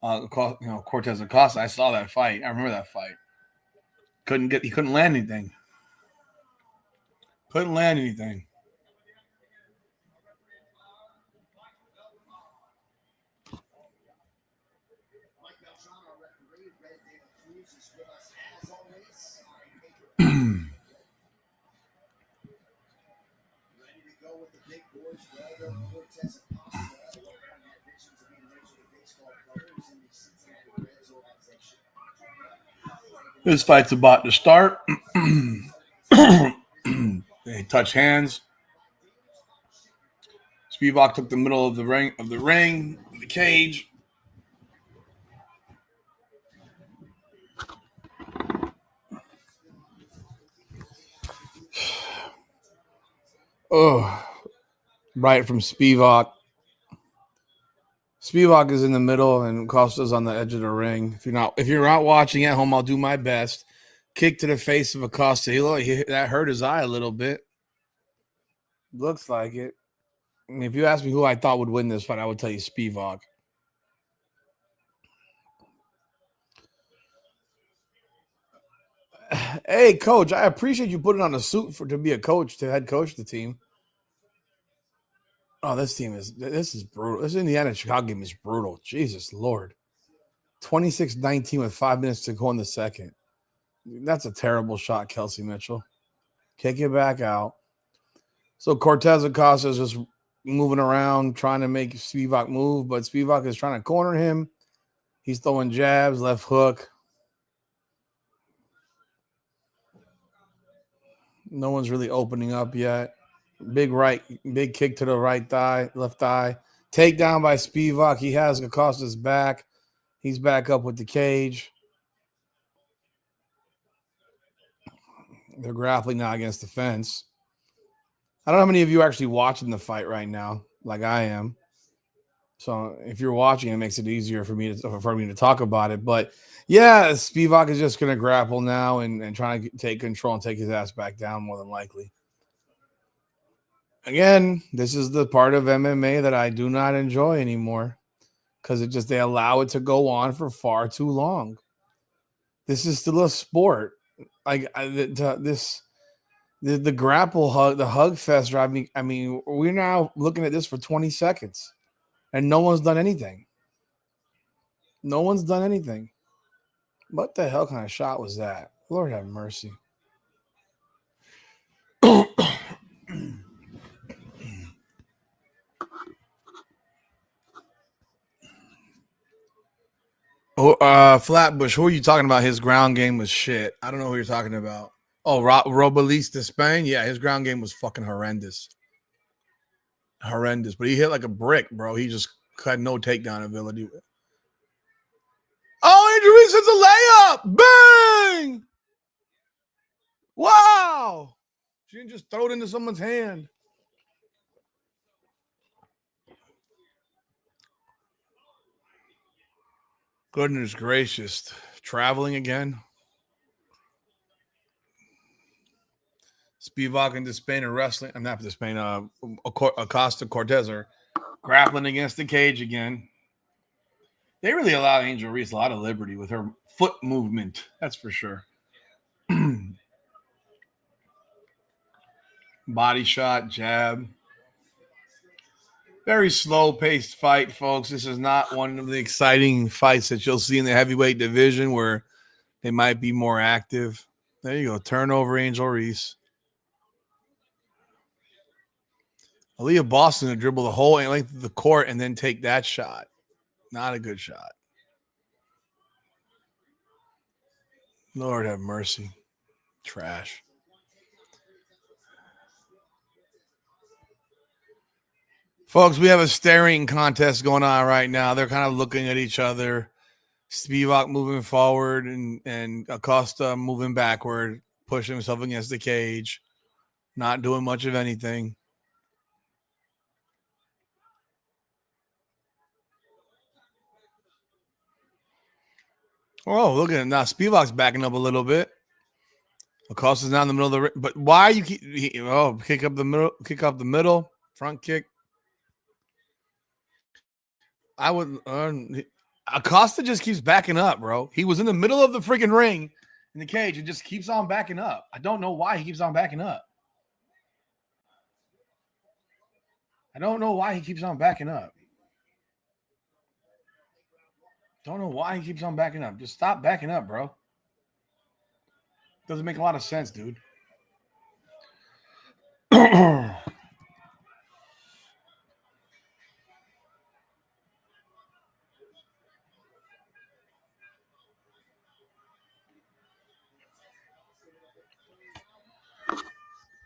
Cortez Acosta. I saw that fight. I remember that fight. He couldn't land anything. Couldn't land anything. This fight's about to start. They touch hands. Spivak took the middle of the ring, the cage. Oh, right from Spivak. Spivak is in the middle and Costa's on the edge of the ring. If you're not watching at home, I'll do my best. Kick to the face of Acosta. That hurt his eye a little bit. Looks like it. I mean, if you ask me who I thought would win this fight, I would tell you Spivak. Hey, coach, I appreciate you putting on a suit to be a coach, to head coach the team. Oh, this is brutal. This Indiana Chicago game is brutal. Jesus Lord. 26-19 with 5 minutes to go in the second. That's a terrible shot, Kelsey Mitchell. Kick it back out. So Cortez Acosta is just moving around, trying to make Spivak move, but Spivak is trying to corner him. He's throwing jabs, left hook. No one's really opening up yet. Big kick to the right thigh, left thigh. Takedown by Spivak. He has Acosta's back. He's back up with the cage. They're grappling now against the fence. I don't know how many of you are actually watching the fight right now, like I am. So if you're watching, it makes it easier for me to talk about it. But yeah, Spivak is just going to grapple now and try to take control and take his ass back down more than likely. Again, this is the part of MMA that I do not enjoy anymore because they allow it to go on for far too long. This is still a sport. Like the grapple hug, the hug fest drive me. I mean, we're now looking at this for 20 seconds and no one's done anything. No one's done anything. What the hell kind of shot was that? Lord have mercy. Flatbush, who are you talking about? His ground game was shit. I don't know who you're talking about. Oh, Robelis Despain? Yeah, his ground game was fucking horrendous. Horrendous. But he hit like a brick, bro. He just had no takedown ability. Oh, Angel Reese hits a layup. Bang! Wow. She didn't just throw it into someone's hand. Goodness gracious. Traveling again. Spivak and Despain are wrestling. I'm not Despain. Acosta Cortez are grappling against the cage again. They really allow Angel Reese a lot of liberty with her foot movement. That's for sure. Body shot, jab. Very slow paced fight, folks. This is not one of the exciting fights that you'll see in the heavyweight division where they might be more active. There you go. Turnover, Angel Reese. Aaliyah Boston to dribble the whole length of the court and then take that shot. Not a good shot. Lord have mercy. Trash. Folks, we have a staring contest going on right now. They're kind of looking at each other. Spivak moving forward and Acosta moving backward, pushing himself against the cage, not doing much of anything. Oh, look at it. Now Spivak's backing up a little bit. Acosta's now in the middle of the ring. But why you keep kick up the middle, front kick. I would Acosta just keeps backing up, bro. He was in the middle of the freaking ring in the cage and just keeps on backing up. I don't know why he keeps on backing up. Don't know why he keeps on backing up. Just stop backing up, bro. Doesn't make a lot of sense, dude.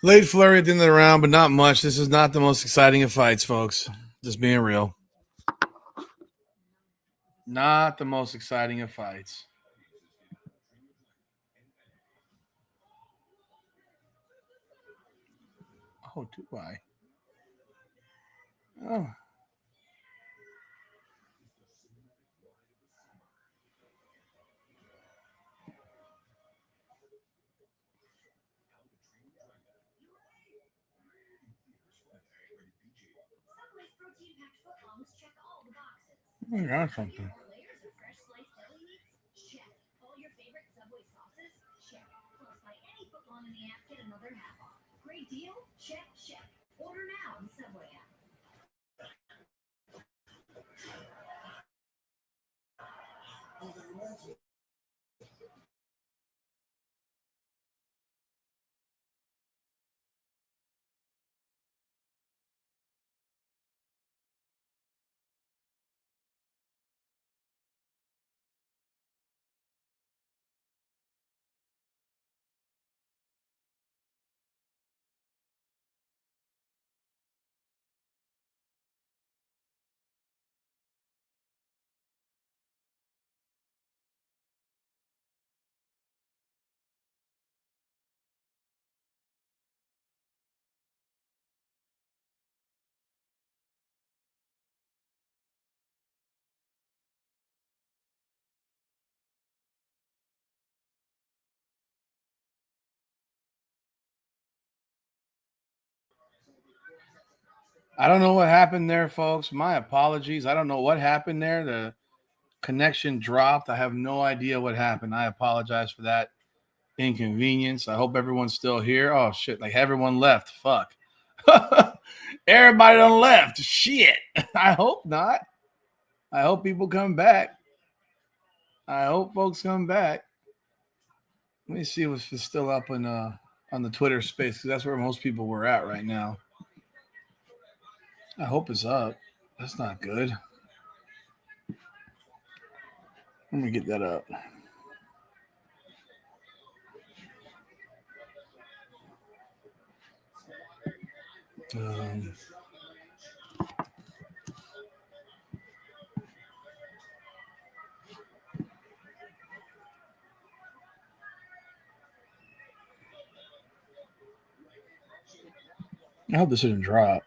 Late flurry at the end of the round, but not much. This is not the most exciting of fights, folks. Just being real. Not the most exciting of fights. Oh, do I? Oh. I got something. I don't know what happened there, folks. My apologies. I don't know what happened there. The connection dropped. I have no idea what happened. I apologize for that inconvenience. I hope everyone's still here. Oh shit, like everyone left. Fuck. Everybody done left. Shit. I hope not. I hope people come back. I hope folks come back. Let me see if it's still up on the Twitter space because that's where most people were at right now. I hope it's up. That's not good. Let me get that up. Um, I hope this didn't drop.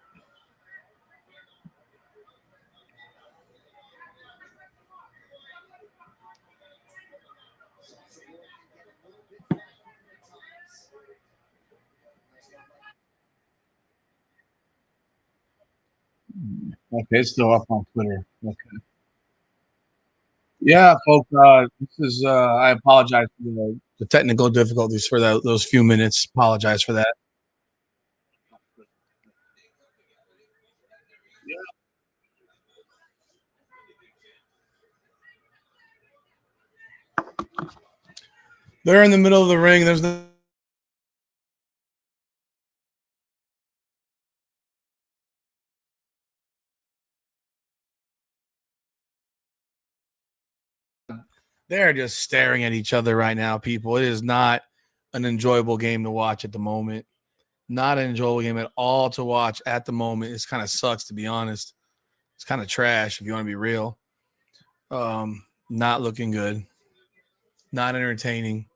Okay, it's still up on Twitter. Okay. Yeah, folks. This is. I apologize for the technical difficulties for those few minutes. Apologize for that. They're in the middle of the ring. There's no. They're just staring at each other right now, people. It is not an enjoyable game to watch at the moment. Not an enjoyable game at all to watch at the moment. It kind of sucks, to be honest. It's kind of trash if you want to be real. Not looking good. Not entertaining.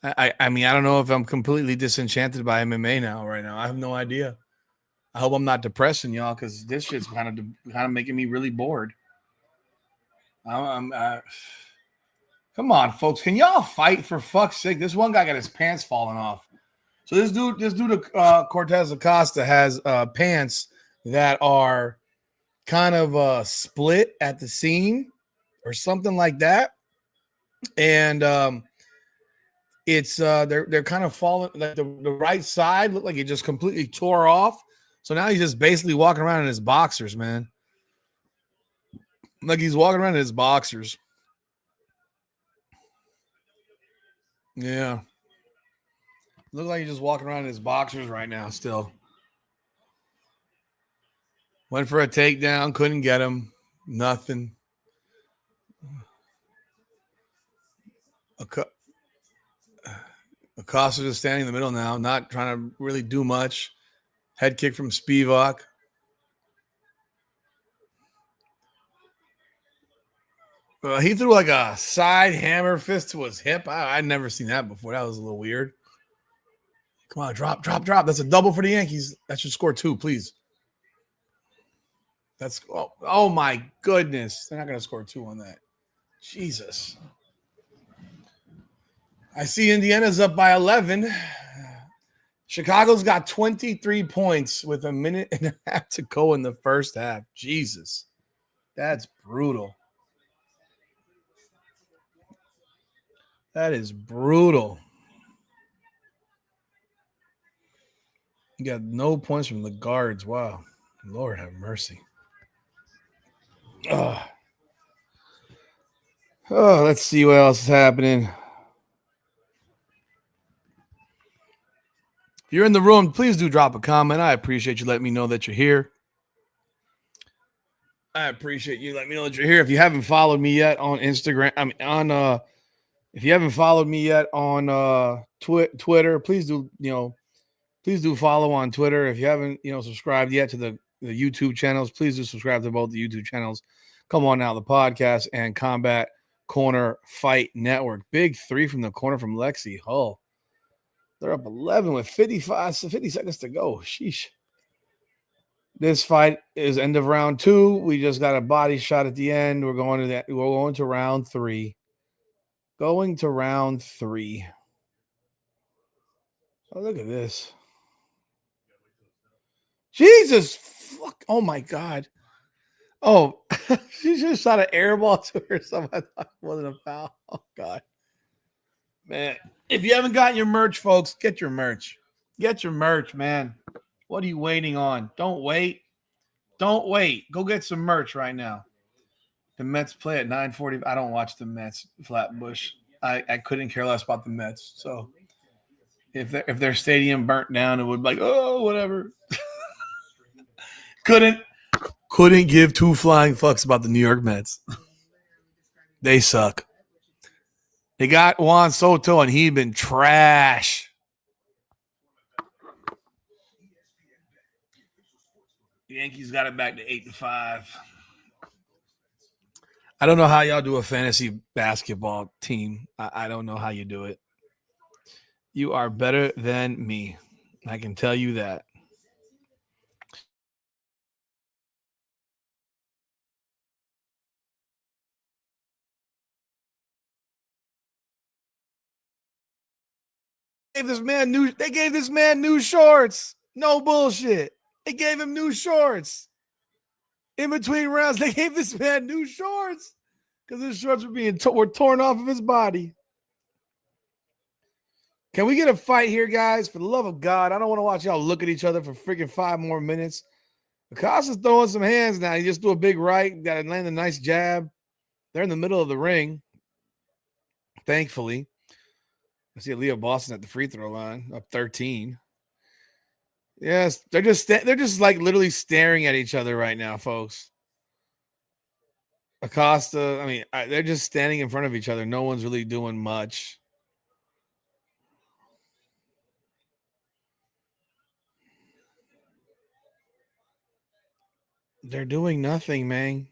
I mean, I don't know if I'm completely disenchanted by MMA now. Right now, I have no idea. I hope I'm not depressing y'all because this shit's kind of making me really bored. Come on, folks. Can y'all fight for fuck's sake? This one guy got his pants falling off. So this dude, Cortez Acosta has pants that are kind of split at the seam or something like that, and it's they're kind of falling. Like the right side looked like it just completely tore off. So now he's just basically walking around in his boxers, man. Like he's walking around in his boxers. Yeah. Look like he's just walking around in his boxers right now still. Went for a takedown, couldn't get him. Nothing. Acosta just standing in the middle now, not trying to really do much. Head kick from Spivak. He threw like a side hammer fist to his hip. I'd never seen that before. That was a little weird. Come on, drop. That's a double for the Yankees. That should score 2, please. That's oh my goodness. They're not going to score 2 on that. Jesus. I see Indiana's up by 11. Chicago's got 23 points with a minute and a half to go in the first half. Jesus. That's brutal. That is brutal. You got no points from the guards. Wow. Lord have mercy. Oh, let's see what else is happening. If you're in the room, please do drop a comment. I appreciate you letting me know that you're here. I appreciate you letting me know that you're here. If you haven't followed me yet on Instagram, if you haven't followed me yet on Twitter, please do follow on Twitter. If you haven't, subscribed yet to the YouTube channels, please do subscribe to both the YouTube channels. Come on now, the podcast and Combat Corner Fight Network. Big 3 from the corner from Lexi Hull. They're up 11 with 50 seconds to go. Sheesh. This fight is end of round 2. We just got a body shot at the end. We're going to round 3. Going to round 3. Oh, look at this. Jesus. Fuck. Oh, my God. Oh, she just shot an air ball to her. So I thought it wasn't a foul. Oh, God. Man, if you haven't gotten your merch, folks, get your merch. Get your merch, man. What are you waiting on? Don't wait. Don't wait. Go get some merch right now. The Mets play at 9:40. I don't watch the Mets, Flatbush. I couldn't care less about the Mets. So if their stadium burnt down, it would be like, oh, whatever. couldn't give 2 flying fucks about the New York Mets. They suck. They got Juan Soto, and he'd been trash. The Yankees got it back to 8-5. I don't know how y'all do a fantasy basketball team. I don't know how you do it. You are better than me. I can tell you that. They gave this man new shorts. No bullshit. They gave him new shorts. In between rounds, they gave this man new shorts because his shorts were torn off of his body. Can we get a fight here, guys? For the love of God, I don't want to watch y'all look at each other for freaking 5 more minutes. Acosta's throwing some hands now. He just do a big right, got to land a nice jab. They're in the middle of the ring, thankfully. I see Leo Boston at the free throw line, up 13. Yes, they're just like literally staring at each other right now, folks. Acosta, I mean, they're just standing in front of each other. No one's really doing much. They're doing nothing, man.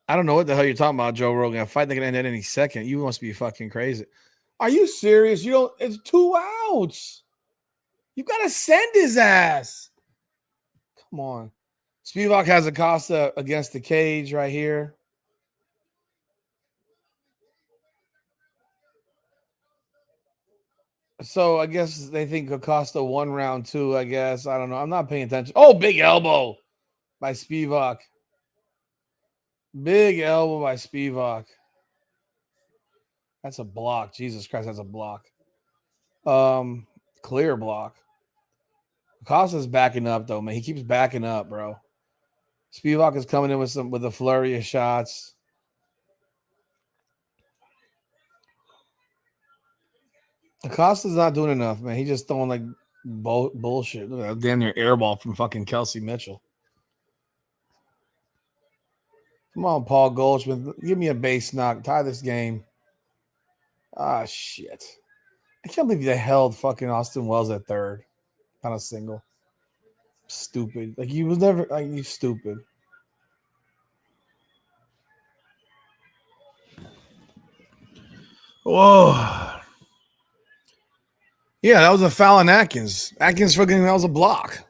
I don't know what the hell you're talking about, Joe Rogan. A fight that can end at any second. You must be fucking crazy. Are you serious? You don't. It's 2 outs. You gotta send his ass. Come on. Spivak has Acosta against the cage right here. So I guess they think Acosta won round 2. I guess I don't know. I'm not paying attention. Oh, big elbow by Spivak. Big elbow by Spivak. That's a block. Jesus Christ, that's a block. Clear block. Acosta's backing up though, man. He keeps backing up, bro. Spivak is coming in with a flurry of shots. Acosta's not doing enough, man. He's just throwing like bullshit. Look at that damn near airball from fucking Kelsey Mitchell. Come on, Paul Goldschmidt. Give me a base knock. Tie this game. Ah, shit. I can't believe they held fucking Austin Wells at third on a single. Stupid. Like, he was never, like, you stupid. Whoa. Yeah, that was a foul on Atkins. Atkins fucking, that was a block.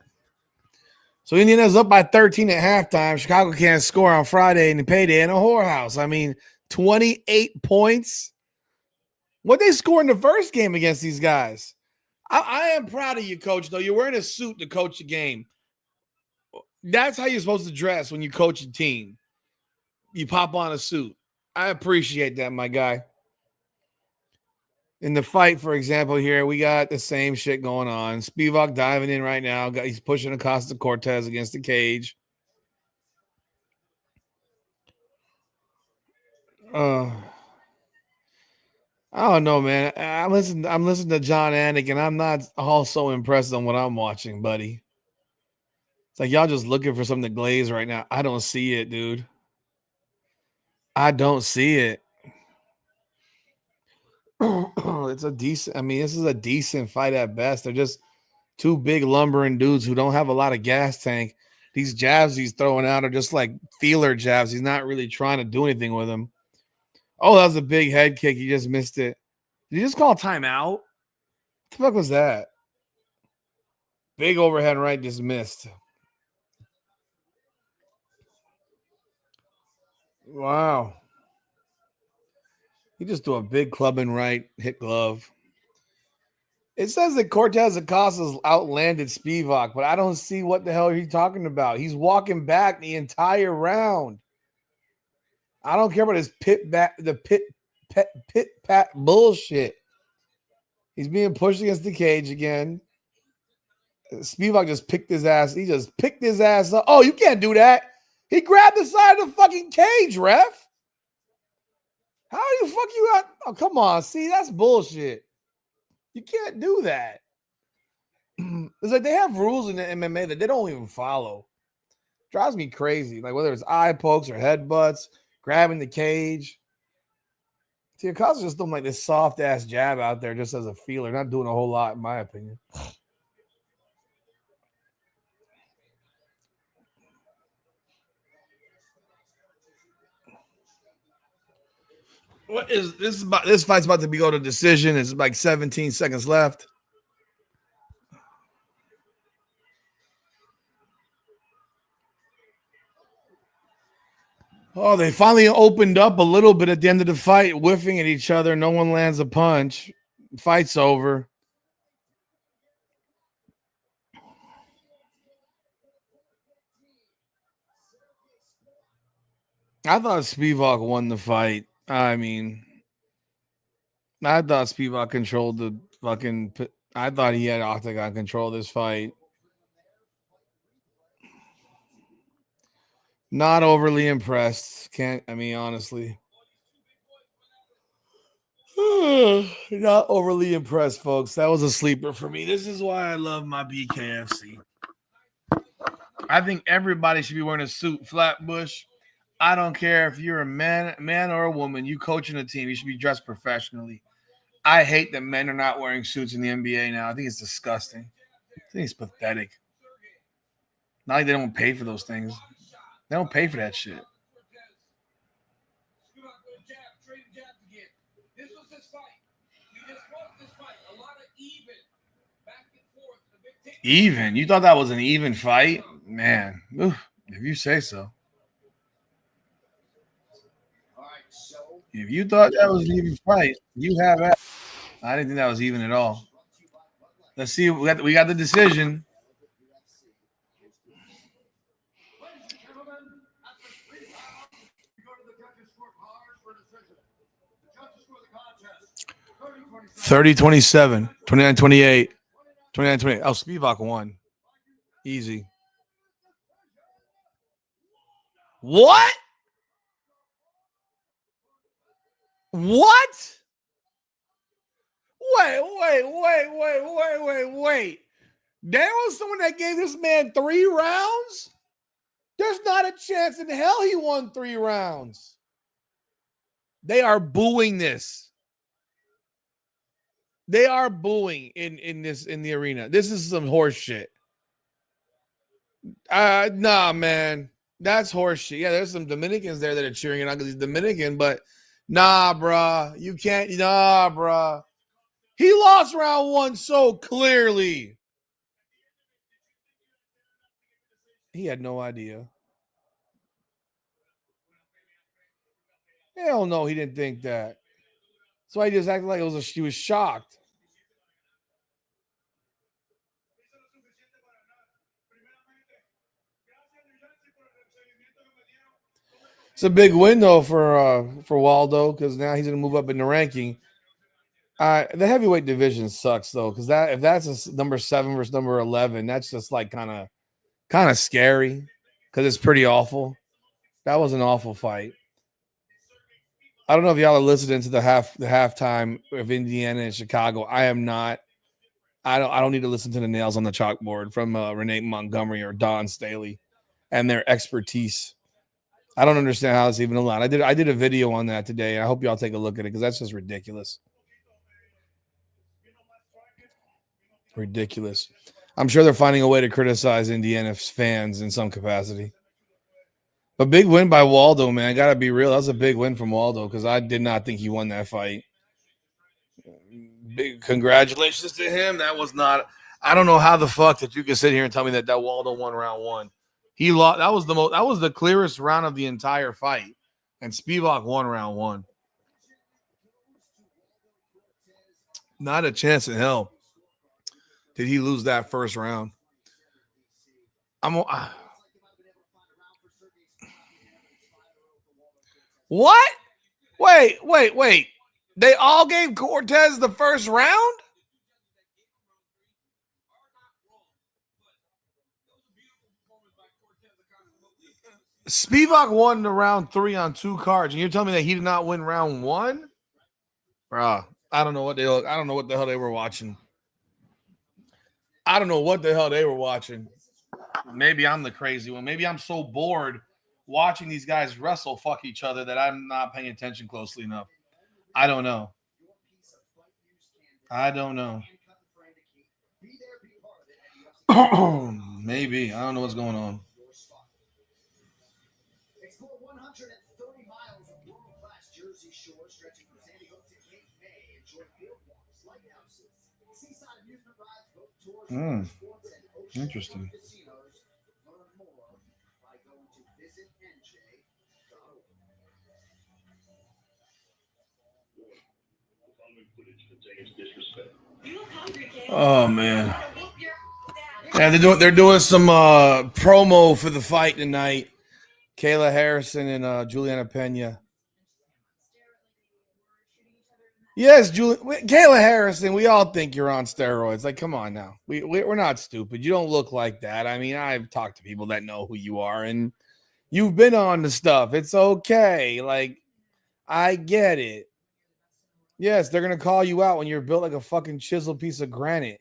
So Indiana's up by 13 at halftime. Chicago can't score on Friday and the payday in a whorehouse. I mean, 28 points. What they scored in the first game against these guys? I am proud of you, coach, though. You're wearing a suit to coach a game. That's how you're supposed to dress when you coach a team. You pop on a suit. I appreciate that, my guy. In the fight, for example, here, we got the same shit going on. Spivak diving in right now. He's pushing Acosta Cortez against the cage. I don't know, man. I'm listening to John Anik, and I'm not also impressed on what I'm watching, buddy. It's like y'all just looking for something to glaze right now. I don't see it, dude. I don't see it. It's a decent. I mean, this is a decent fight at best. They're just 2 big lumbering dudes who don't have a lot of gas tank. These jabs he's throwing out are just like feeler jabs. He's not really trying to do anything with them. Oh, that was a big head kick. He just missed it. Did you just call timeout? What the fuck was that? Big overhead right just missed. Wow. He just threw a big clubbing right, hit glove. It says that Cortez Acosta's outlanded Spivak, but I don't see what the hell he's talking about. He's walking back the entire round. I don't care about his pit pat bullshit. He's being pushed against the cage again. Spivak just picked his ass. He just picked his ass up. Oh, you can't do that. He grabbed the side of the fucking cage, ref. How the fuck you got? Oh, come on. See, that's bullshit. You can't do that. It's like they have rules in the MMA that they don't even follow. Drives me crazy. Like whether it's eye pokes or headbutts, grabbing the cage. See, Acosta just throwing like this soft ass jab out there just as a feeler, not doing a whole lot, in my opinion. What is this? This fight's about to go to decision. It's like 17 seconds left. Oh, they finally opened up a little bit at the end of the fight, whiffing at each other. No one lands a punch. Fight's over. I thought Spivak won the fight. I mean, I thought Spivak controlled the fucking. I thought he had octagon control this fight. Not overly impressed. Can't. I mean, honestly. Not overly impressed, folks. That was a sleeper for me. This is why I love my BKFC. I think everybody should be wearing a suit, Flatbush. I don't care if you're a man or a woman. You coaching a team, you should be dressed professionally. I hate that men are not wearing suits in the NBA now. I think it's disgusting. I think it's pathetic. Not like they don't pay for those things. They don't pay for that shit. Even? You thought that was an even fight? Man, if you say so. If you thought that was an even fight, you have that. I didn't think that was even at all. Let's see. We got the decision. Thirty 27, 29 28, 29 28. Oh, Spivak won. Easy. What? What? Wait. There was someone that gave this man 3 rounds? There's not a chance in hell he won 3 rounds. They are booing this. They are booing in the arena. This is some horse shit. Nah, man. That's horse shit. Yeah, there's some Dominicans there that are cheering it on because he's Dominican, but nah, bruh. You can't. Nah, bruh. He lost round 1 so clearly. He had no idea. Hell no, he didn't think that. So he just acted like he was shocked. It's a big win though for Waldo because now he's gonna move up in the ranking. The heavyweight division sucks though because that if that's number 7 versus number 11, that's just like kind of scary because it's pretty awful. That was an awful fight. I don't know if y'all are listening to the halftime of Indiana and Chicago. I am not. I don't need to listen to the nails on the chalkboard from Renee Montgomery or Don Staley and their expertise. I don't understand how it's even allowed. I did a video on that today. I hope y'all take a look at it because that's just ridiculous. Ridiculous. I'm sure they're finding a way to criticize Indiana fans in some capacity. But big win by Waldo, man. I gotta be real. That was a big win from Waldo because I did not think he won that fight. Big congratulations to him. That was not. I don't know how the fuck that you can sit here and tell me that Waldo won round 1. He lost. That was the most. That was the clearest round of the entire fight, and Spivak won round 1. Not a chance in hell did he lose that first round. I'm. What? Wait. They all gave Cortez the first round? Spivak won the round 3 on 2 cards, and you're telling me that he did not win round 1? Bruh, I don't know what the hell they were watching. I don't know what the hell they were watching. Maybe I'm the crazy one. Maybe I'm so bored watching these guys wrestle fuck each other that I'm not paying attention closely enough. I don't know. I don't know. Maybe. I don't know what's going on. Mm, interesting. Oh man. Yeah, they're doing some promo for the fight tonight. Kayla Harrison and Juliana Pena. Yes, Kayla Harrison. We all think you're on steroids. Like, come on now. We're not stupid. You don't look like that. I mean, I've talked to people that know who you are, and you've been on the stuff. It's okay. Like, I get it. Yes, they're gonna call you out when you're built like a fucking chiseled piece of granite.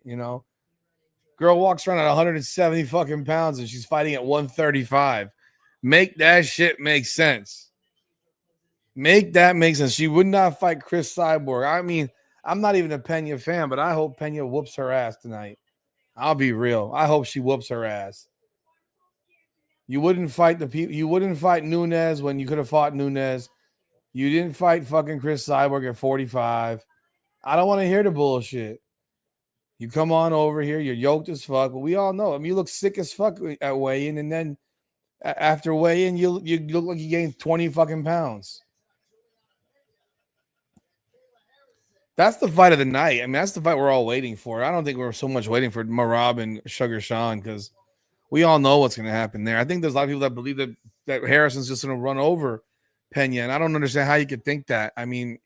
Girl walks around at 170 fucking pounds and she's fighting at 135. Make that shit make sense. Make that make sense. She would not fight Chris Cyborg. I mean, I'm not even a Pena fan, but I hope Pena whoops her ass tonight. I'll be real. I hope she whoops her ass. You wouldn't fight the people. You wouldn't fight Nunes when you could have fought Nunes. You didn't fight fucking Chris Cyborg at 45. I don't want to hear the bullshit. You come on over here. You're yoked as fuck, but we all know. I mean, you look sick as fuck at weigh-in, and then after weigh-in, you look like you gained 20 fucking pounds. That's the fight of the night. I mean, that's the fight we're all waiting for. I don't think we're so much waiting for Merab and Sugar Sean because we all know what's going to happen there. I think there's a lot of people that believe that Harrison's just going to run over Pena, and I don't understand how you could think that. I mean,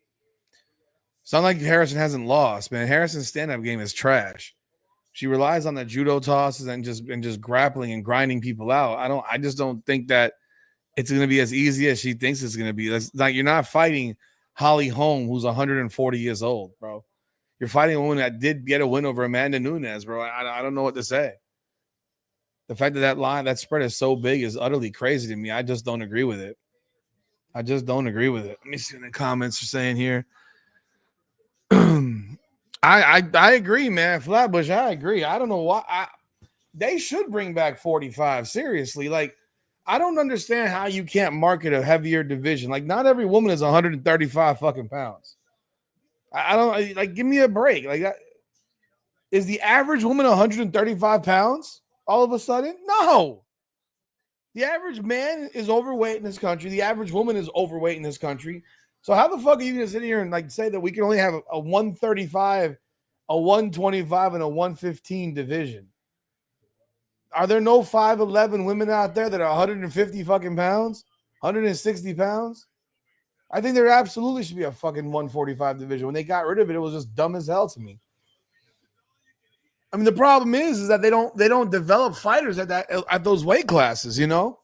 it's not like Harrison hasn't lost, man. Harrison's stand-up game is trash. She relies on the judo tosses and just grappling and grinding people out. I just don't think that it's going to be as easy as she thinks it's going to be. That's like you're not fighting Holly Holm, who's 140 years old, bro. You're fighting a woman that did get a win over Amanda Nunes, bro. I don't know what to say. The fact that spread is so big is utterly crazy to me. I just don't agree with it. I just don't agree with it. Let me see what the comments are saying here. I agree, man. Flatbush, I agree. I don't know why. They should bring back 45. Seriously, like I don't understand how you can't market a heavier division. Like not every woman is 135 fucking pounds. I don't like. Give me a break. Like that. Is the average woman 135 pounds all of a sudden? No. The average man is overweight in this country. The average woman is overweight in this country. So how the fuck are you going to sit here and like say that we can only have a 135, a 125, and a 115 division? Are there no 5'11 women out there that are 150 fucking pounds, 160 pounds? I think there absolutely should be a fucking 145 division. When they got rid of it, it was just dumb as hell to me. I mean, the problem is that they don't develop fighters at those weight classes, you know?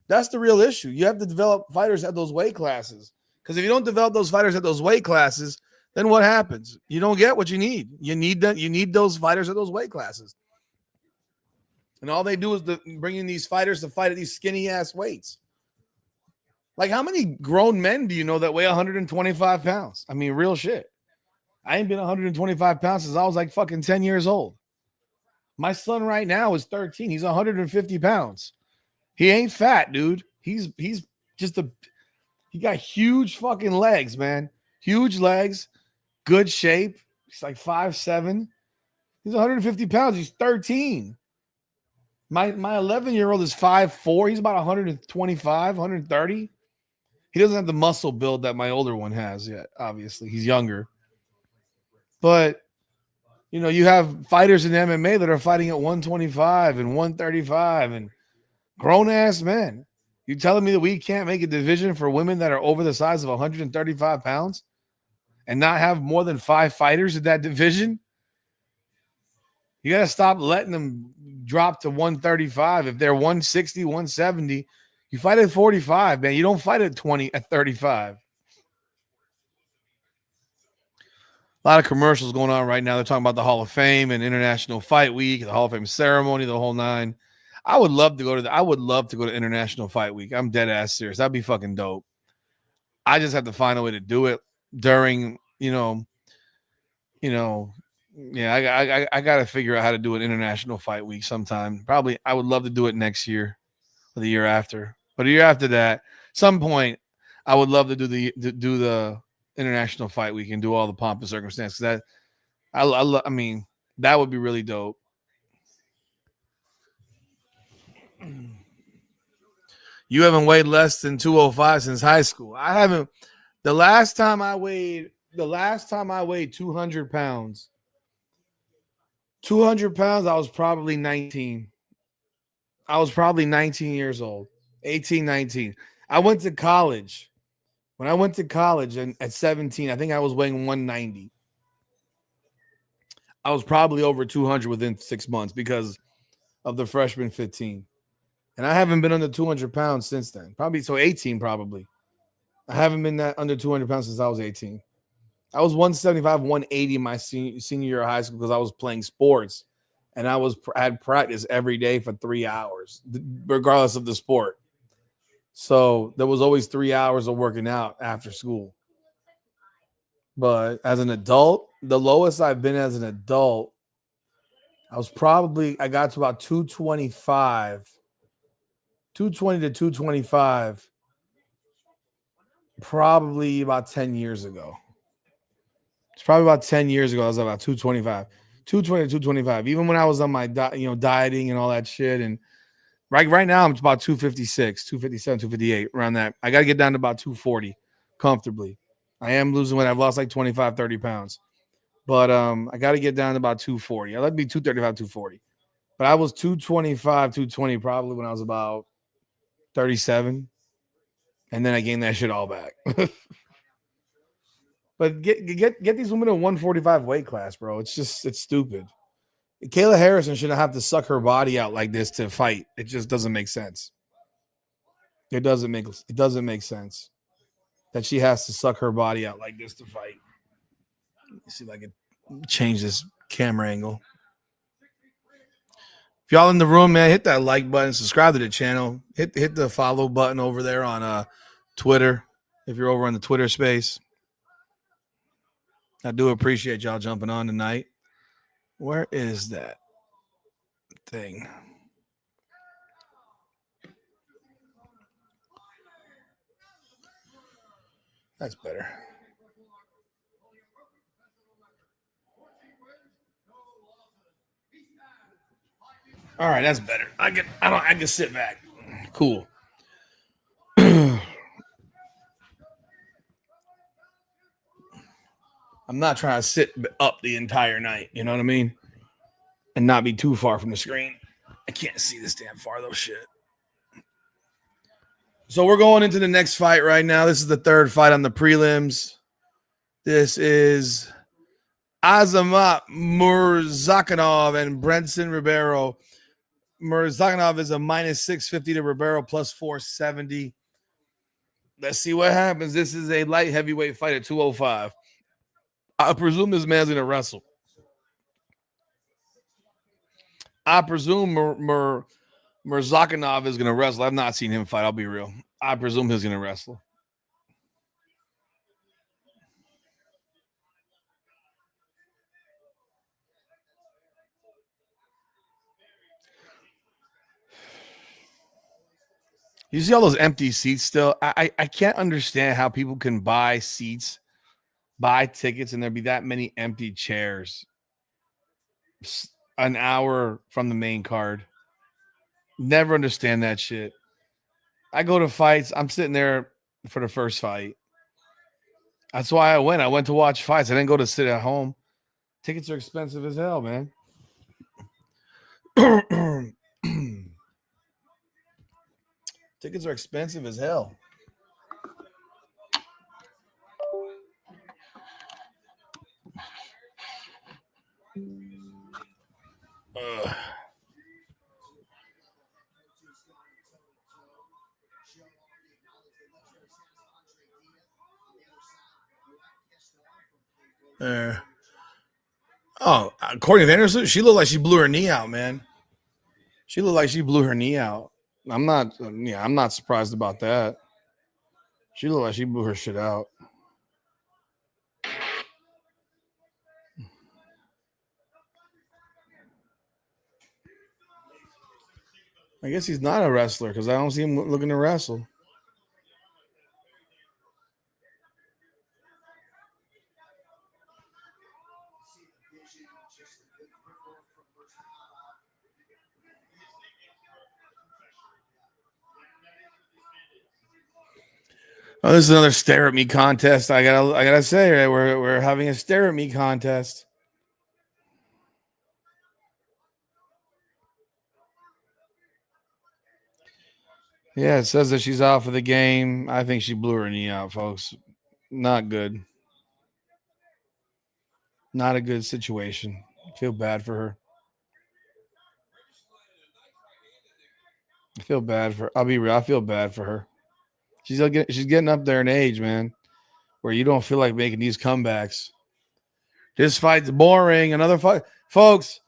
That's the real issue. You have to develop fighters at those weight classes. Because if you don't develop those fighters at those weight classes, then what happens? You don't get what you need. You need those fighters at those weight classes. And all they do is bring in these fighters to fight at these skinny ass weights. Like how many grown men do you know that weigh 125 pounds? I mean, real shit. I ain't been 125 pounds since I was like fucking 10 years old. My son right now is 13. He's 150 pounds. He ain't fat, dude. He's just he got huge fucking legs, man. Huge legs, good shape. He's like 5'7". He's 150 pounds. He's 13. My 11-year-old is 5'4". He's about 125, 130. He doesn't have the muscle build that my older one has yet, obviously. He's younger. But, you have fighters in MMA that are fighting at 125 and 135 and grown-ass men. You telling me that we can't make a division for women that are over the size of 135 pounds and not have more than 5 fighters in that division? You got to stop letting them drop to 135. If they're 160, 170, you fight at 45, man. You don't fight at 35. A lot of commercials going on right now. They're talking about the Hall of Fame and International Fight Week, the Hall of Fame ceremony, the whole nine. I would love to go to International Fight Week. I'm dead ass serious. That'd be fucking dope. I just have to find a way to do it during, I got to figure out how to do an International Fight Week sometime. Probably I would love to do it next year or the year after. But a year after that, some point, I would love to do the International Fight Week and do all the pomp and circumstance. That I mean, that would be really dope. You haven't weighed less than 205 since high school. I haven't. The last time I weighed 200 pounds. 200 pounds, I was probably 19. I was probably 19 years old. 18, 19. I went to college. When I went to college and at 17, I think I was weighing 190. I was probably over 200 within 6 months because of the freshman 15. And I haven't been under 200 pounds since then. Probably so 18, probably. I haven't been that under 200 pounds since I was 18. I was 175, 180 my senior year of high school because I was playing sports and I had practice every day for 3 hours, regardless of the sport. So there was always 3 hours of working out after school. But as an adult, the lowest I've been as an adult, I got to about 225, 220 to 225, probably about 10 years ago. It's probably about 10 years ago. I was about 225, 220 to 225. Even when I was on my dieting and all that shit. And right now, I'm about 256, 257, 258, around that. I got to get down to about 240 comfortably. I am losing weight. I've lost like 25, 30 pounds. But I got to get down to about 240. I'd like to be 235, 240. But I was 225, 220 probably when I was about 37. And then I gained that shit all back. But get these women in 145 weight class, bro. It's stupid. Kayla Harrison shouldn't have to suck her body out like this to fight. It just doesn't make sense. It doesn't make sense that she has to suck her body out like this to fight. Let's see if I can change this camera angle. If y'all in the room, man, hit that like button, subscribe to the channel, hit the follow button over there on Twitter. If you're over on the Twitter space, I do appreciate y'all jumping on tonight. Where is that thing? That's better. All right, that's better. I can sit back. Cool. I'm not trying to sit up the entire night, you know what I mean? And not be too far from the screen. I can't see this damn far though, shit. So we're going into the next fight right now. This is the third fight on the prelims. This is Azamat Murzakanov and Brenson Ribeiro. Murzakanov is a minus 650 to Ribeiro plus 470. Let's see what happens. This is a light heavyweight fight at 205. I presume this man's going to wrestle. I presume Murzakanov is going to wrestle. I've not seen him fight. I'll be real. I presume he's going to wrestle. You see all those empty seats still? I can't understand how people can buy seats, buy tickets, and there be that many empty chairs an hour from the main card. Never understand that shit. I go to fights. I'm sitting there for the first fight. That's why I went. I went to watch fights. I didn't go to sit at home. Tickets are expensive as hell, man. Tickets are expensive as hell. Courtney Anderson, she looked like she blew her knee out, man. She looked like she blew her knee out. I'm not surprised about that. She looked like she blew her shit out. I guess he's not a wrestler because I don't see him looking to wrestle. Oh, this is another stare at me contest. I gotta say, right, we're having a stare at me contest. Yeah, it says that she's out for the game. I think she blew her knee out, folks. Not good. Not a good situation. I feel bad for her. I feel bad for. I'll be real. I feel bad for her. She's getting up there in age, man, where you don't feel like making these comebacks. This fight's boring. Another fight, folks.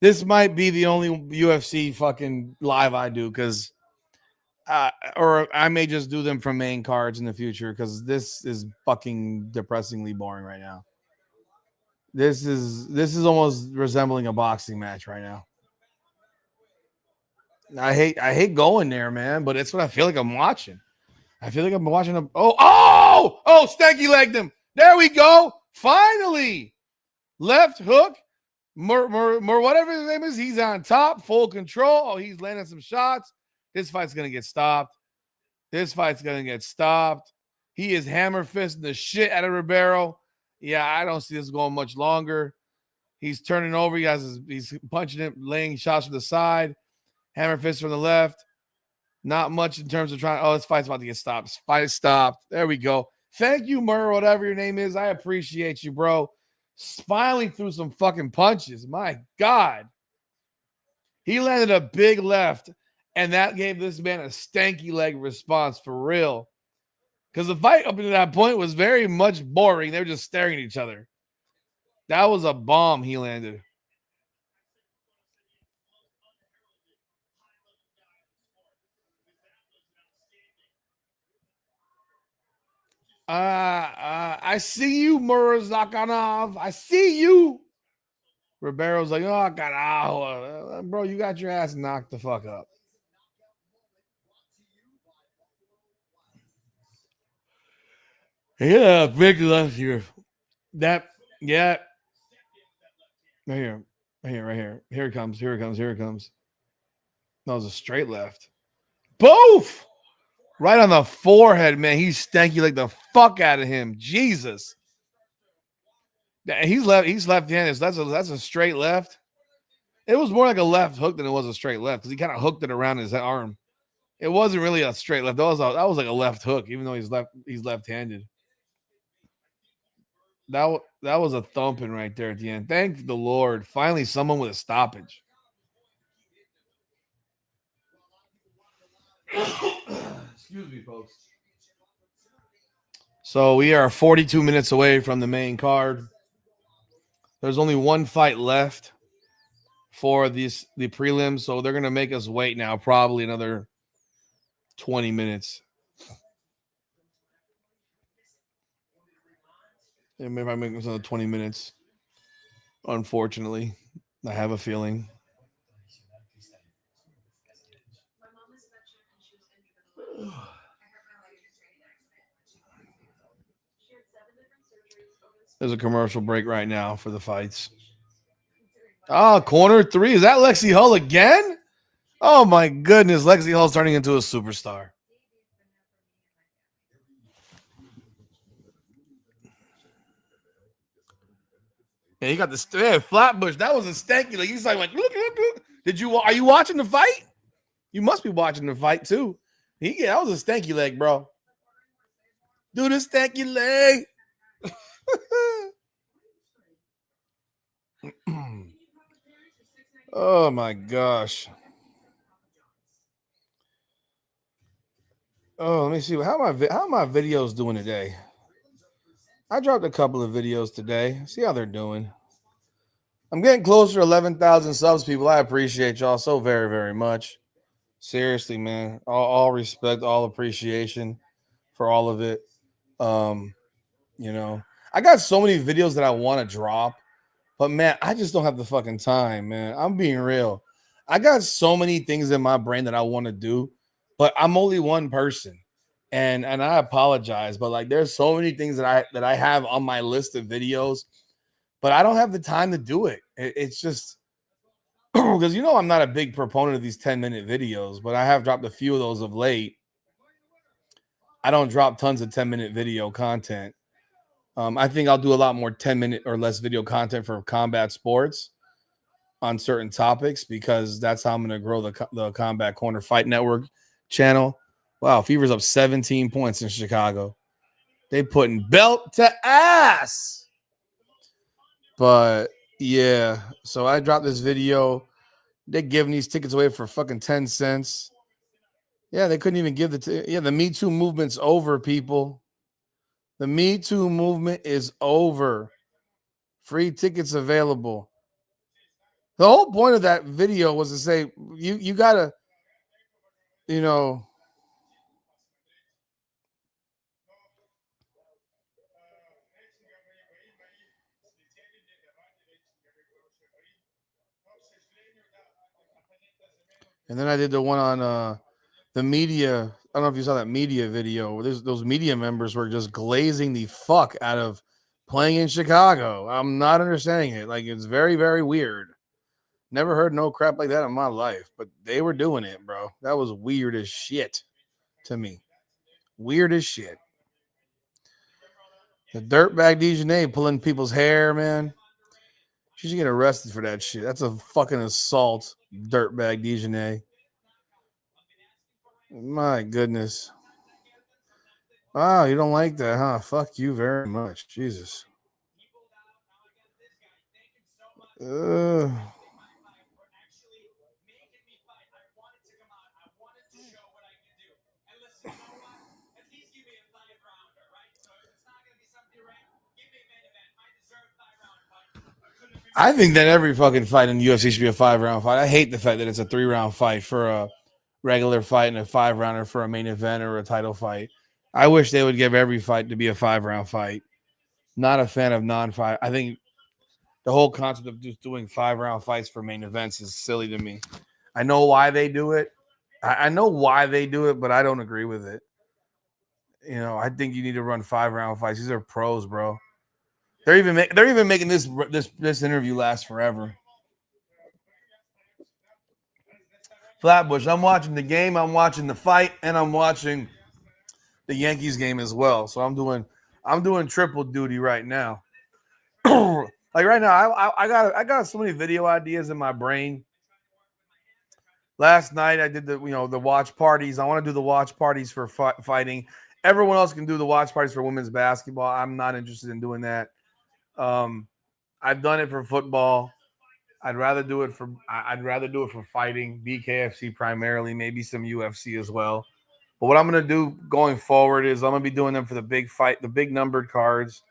This might be the only UFC fucking live I do because, or I may just do them from main cards in the future because this is fucking depressingly boring right now. This is almost resembling a boxing match right now. I hate going there, man, but it's what I feel like I'm watching. I feel like I'm watching a stanky legged him. There we go. Finally. Left hook. Whatever his name is, he's on top, full control. Oh, he's landing some shots. This fight's gonna get stopped. He is hammer fisting the shit out of Ribeiro. Yeah, I don't see this going much longer. He's turning over. He's punching him, laying shots from the side. Hammer fist from the left. Not much in terms of trying. Oh, this fight's about to get stopped. Fight stopped. There we go. Thank you, Murr, whatever your name is. I appreciate you, bro. Finally threw some fucking punches. My God. He landed a big left, and that gave this man a stanky leg response for real. Because the fight up to that point was very much boring. They were just staring at each other. That was a bomb he landed. I see you, Murazakhanov. I see you. Ribeiro's like, oh, carajo. Bro, you got your ass knocked the fuck up. Yeah, big left here. Yeah. Right here. Right here. Here it comes. That was a straight left. Both! Right on the forehead, man. He's stanky like the fuck out of him. Jesus. He's left-handed. So that's a straight left. It was more like a left hook than it was a straight left because he kind of hooked it around his arm. It wasn't really a straight left. That was like a left hook, even though he's left-handed. That was a thumping right there at the end. Thank the Lord. Finally, someone with a stoppage. Excuse me, folks. So we are 42 minutes away from the main card. There's only one fight left for the prelims, so they're gonna make us wait now, probably another 20 minutes. And maybe I make this another 20 minutes. Unfortunately, I have a feeling. There's a commercial break right now for the fights. Oh, corner 3. Is that Lexi Hull again? Oh my goodness, Lexi Hull's turning into a superstar. Yeah, he got the Flatbush. That was a stanky. Like he's like, look. Are you watching the fight? You must be watching the fight too. That was a stanky leg, bro. Do the stanky leg. Oh my gosh. Oh, let me see. How are my videos doing today? I dropped a couple of videos today. See how they're doing. I'm getting closer to 11,000 subs, people. I appreciate y'all so very, very much. Seriously, man. All respect, all appreciation for all of it. I got so many videos that I want to drop, but man, I just don't have the fucking time, man. I'm being real. I got so many things in my brain that I want to do, but I'm only one person. And I apologize, but like there's so many things that I have on my list of videos, but I don't have the time to do it. It's just because I'm not a big proponent of these 10-minute videos, but I have dropped a few of those of late. I don't drop tons of 10-minute video content. I think I'll do a lot more 10-minute or less video content for combat sports on certain topics because that's how I'm going to grow the Combat Corner Fight Network channel. Wow, Fever's up 17 points in Chicago. They putting belt to ass. But yeah, so I dropped this video. They're giving these tickets away for fucking 10 cents. Yeah, they couldn't even give the Me Too movement's over, people. The Me Too movement is over. Free tickets available. The whole point of that video was to say you gotta, you know. And then I did the one on the media. I don't know if you saw that media video where those media members were just glazing the fuck out of playing in Chicago. I'm not understanding it. Like, it's very, very weird. Never heard no crap like that in my life, but they were doing it, bro. That was weird as shit to me. Weird as shit. The dirtbag Dejanay pulling people's hair, man. She should get arrested for that shit. That's a fucking assault, dirtbag Dejanay. My goodness. Wow, you don't like that, huh? Fuck you very much. Jesus. I think that every fucking fight in the UFC should be a 5-round fight. I hate the fact that it's a 3-round fight for a regular fight and a 5-rounder for a main event or a title fight. I wish they would give every fight to be a 5-round fight. Not a fan of non-fight. I think the whole concept of just doing 5-round fights for main events is silly to me. I know why they do it. I know why they do it, but I don't agree with it. You know, I think you need to run 5-round fights. These are pros, bro. They're even making this interview last forever. Flatbush, I'm watching the game, I'm watching the fight, and I'm watching the Yankees game as well. So I'm doing triple duty right now. Like right now, I got so many video ideas in my brain. Last night I did the watch parties. I want to do the watch parties for fighting. Everyone else can do the watch parties for women's basketball. I'm not interested in doing that. I've done it for football. I'd rather do it for fighting, BKFC primarily, maybe some UFC as well. But what I'm gonna do going forward is I'm gonna be doing them for the big fight, the big numbered cards.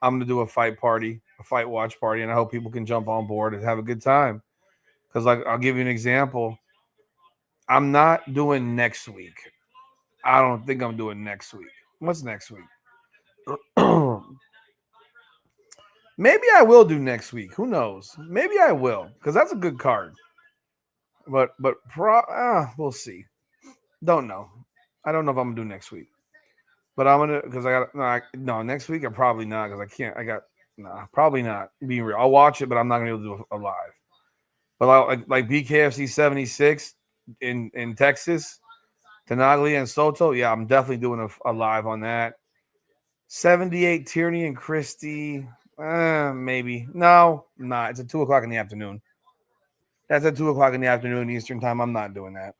I'm gonna do a fight party, a fight watch party, and I hope people can jump on board and have a good time. Because like I'll give you an example. I'm not doing next week. I don't think I'm doing next week. What's next week? Maybe I will do next week. Who knows? Maybe I will because that's a good card. But we'll see. Don't know. I don't know if I'm gonna do next week. But I'm gonna because I got no next week. I'm probably not because I can't. I got probably not. Being real, I'll watch it, but I'm not gonna be able to do a live. But like BKFC 76 in Texas, Tenaglia and Soto. Yeah, I'm definitely doing a live on that. 78 Tierney and Christie. Maybe no, not. It's at 2:00 in the afternoon. That's at 2:00 in the afternoon Eastern time. I'm not doing that.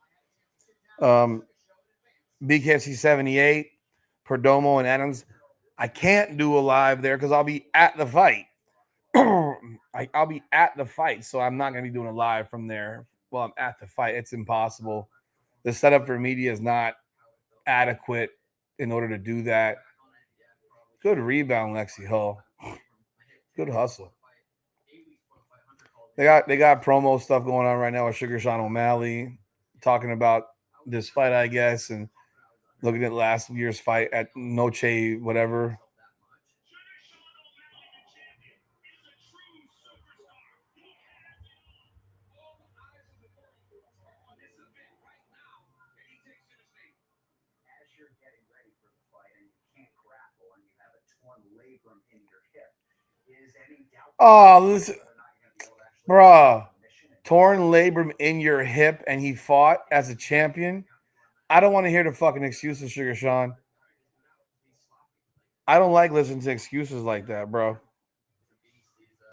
BKFC 78, Perdomo and Adams. I can't do a live there because I'll be at the fight. I'll be at the fight, so I'm not going to be doing a live from there while I'm at the fight. It's impossible. The setup for media is not adequate in order to do that. Good rebound, Lexi Hull. Good hustle. They got promo stuff going on right now with Sugar Sean O'Malley talking about this fight, I guess, and looking at last year's fight at Noche, whatever. Oh, listen, bruh. Torn labrum in your hip and he fought as a champion. I don't want to hear the fucking excuses, Sugar Sean. I don't like listening to excuses like that, bro.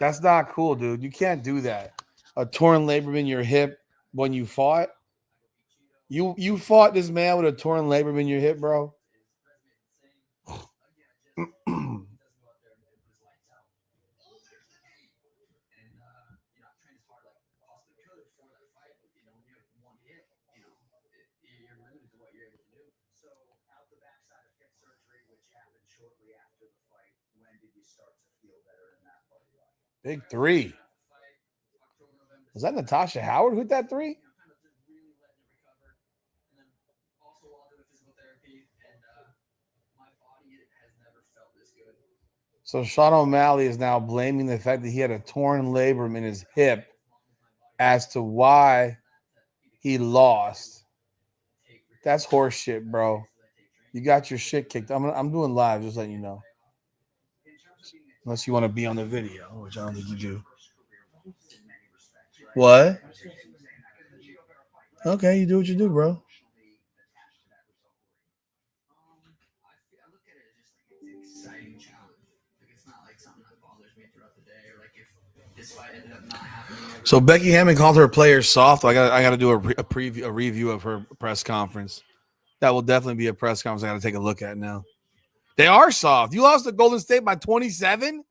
That's not cool, dude. You can't do that. A torn labrum in your hip when you fought. You fought this man with a torn labrum in your hip, bro. Big three. Was that Natasha Howard who hit that three? So Sean O'Malley is now blaming the fact that he had a torn labrum in his hip as to why he lost. That's horse shit, bro. You got your shit kicked. I'm doing live, just letting you know. Unless you want to be on the video, which I don't think you do. What? Okay, you do what you do, bro. So Becky Hammond called her players soft. I got to do a review of her press conference. That will definitely be a press conference I got to take a look at now. They are soft. You lost to Golden State by 27?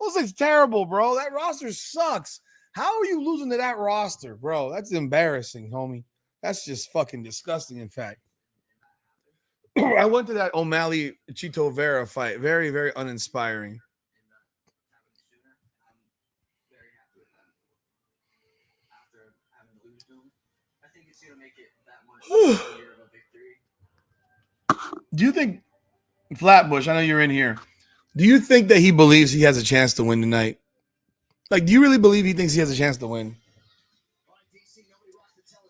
Golden State's terrible, bro. That roster sucks. How are you losing to that roster, bro? That's embarrassing, homie. That's just fucking disgusting, in fact. I went to that O'Malley Chito Vera fight. Very, very uninspiring. Do you think Flatbush, I know you're in here. Do you think that he believes he has a chance to win tonight? Like, do you really believe he thinks he has a chance to win?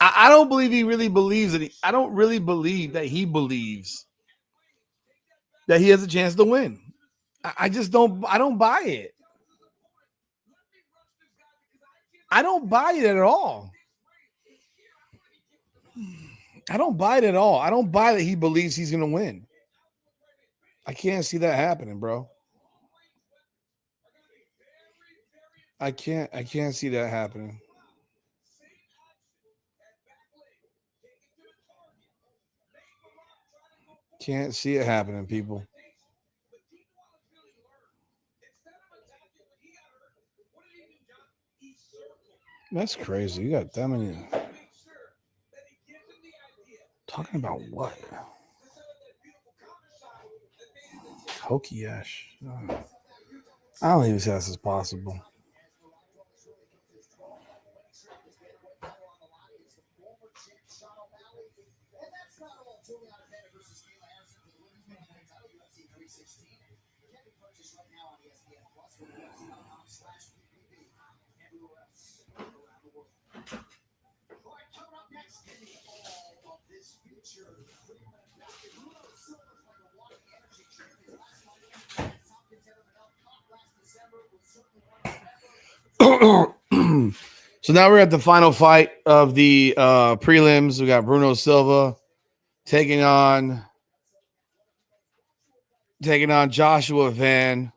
I don't believe he really believes it. I don't really believe that he believes that he has a chance to win. I just don't. I don't buy it. I don't buy it at all. I don't buy it at all. I don't buy that he believes he's going to win. I can't see that happening, bro. I can't see that happening. Can't see it happening, people. That's crazy. You got that many. Talking about what? Tokiash. I don't even see this is possible. So now we're at the final fight of the prelims. We got Bruno Silva taking on Joshua Van.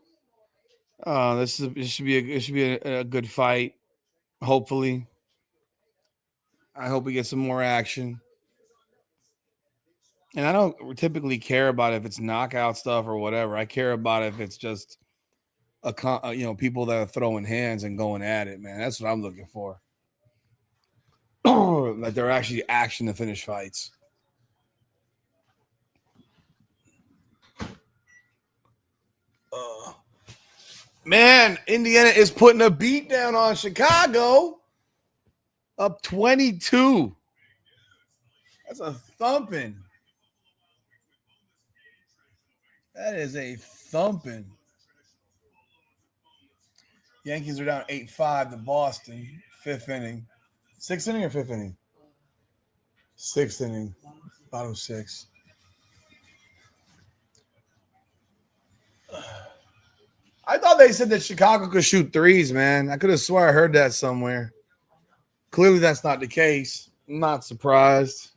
This should be a good fight. Hopefully, I hope we get some more action. And I don't typically care about if it's knockout stuff or whatever. I care about if it's just people that are throwing hands and going at it, man. That's what I'm looking for. Like they're actually action to finish fights. Man, Indiana is putting a beat down on Chicago. Up 22. That's a thumping. That is a thumping. Yankees are down 8-5 to Boston. Fifth inning. Sixth inning or fifth inning? Sixth inning. Bottom six. I thought they said that Chicago could shoot threes, man. I could have swore I heard that somewhere. Clearly, that's not the case. I'm not surprised.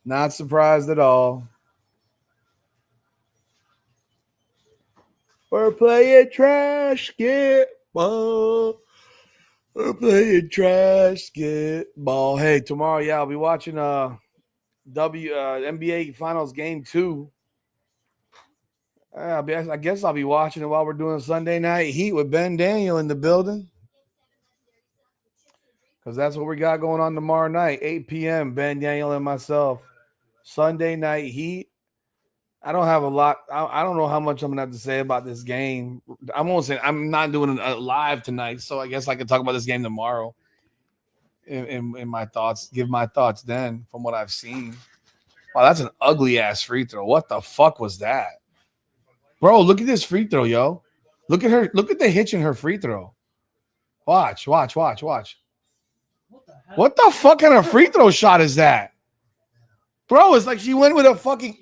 Not surprised at all. We're playing trash ball. We're playing trash ball. Hey, tomorrow, yeah, I'll be watching NBA Finals Game 2. I guess I'll be watching it while we're doing Sunday Night Heat with Ben Daniel in the building. Because that's what we got going on tomorrow night, 8 p.m. Ben Daniel and myself. Sunday Night Heat. I don't have a lot. I don't know how much I'm gonna have to say about this game. I won't say I'm not doing a live tonight, so I guess I can talk about this game tomorrow. In my thoughts, give my thoughts then from what I've seen. Wow, that's an ugly ass free throw. What the fuck was that, bro? Look at this free throw, yo. Look at her. Look at the hitch in her free throw. Watch. What the fuck kind of free throw shot is that? Bro, it's like she went with a fucking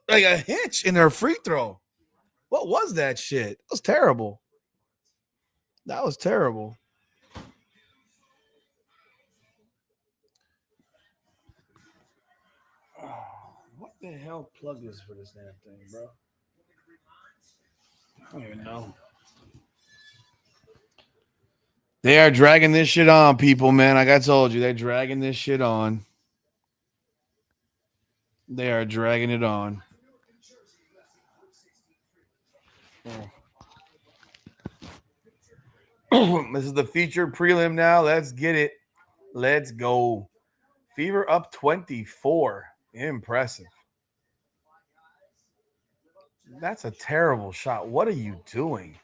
like a hitch in her free throw. What was that shit? It was terrible. That was terrible. What the hell plug is for this damn thing, bro? I don't even know. They are dragging this shit on, people, man. Like I told you, they're dragging this shit on. They are dragging it on. This is the featured prelim now. Let's get it. Let's go. Fever up 24. Impressive. That's a terrible shot. What are you doing?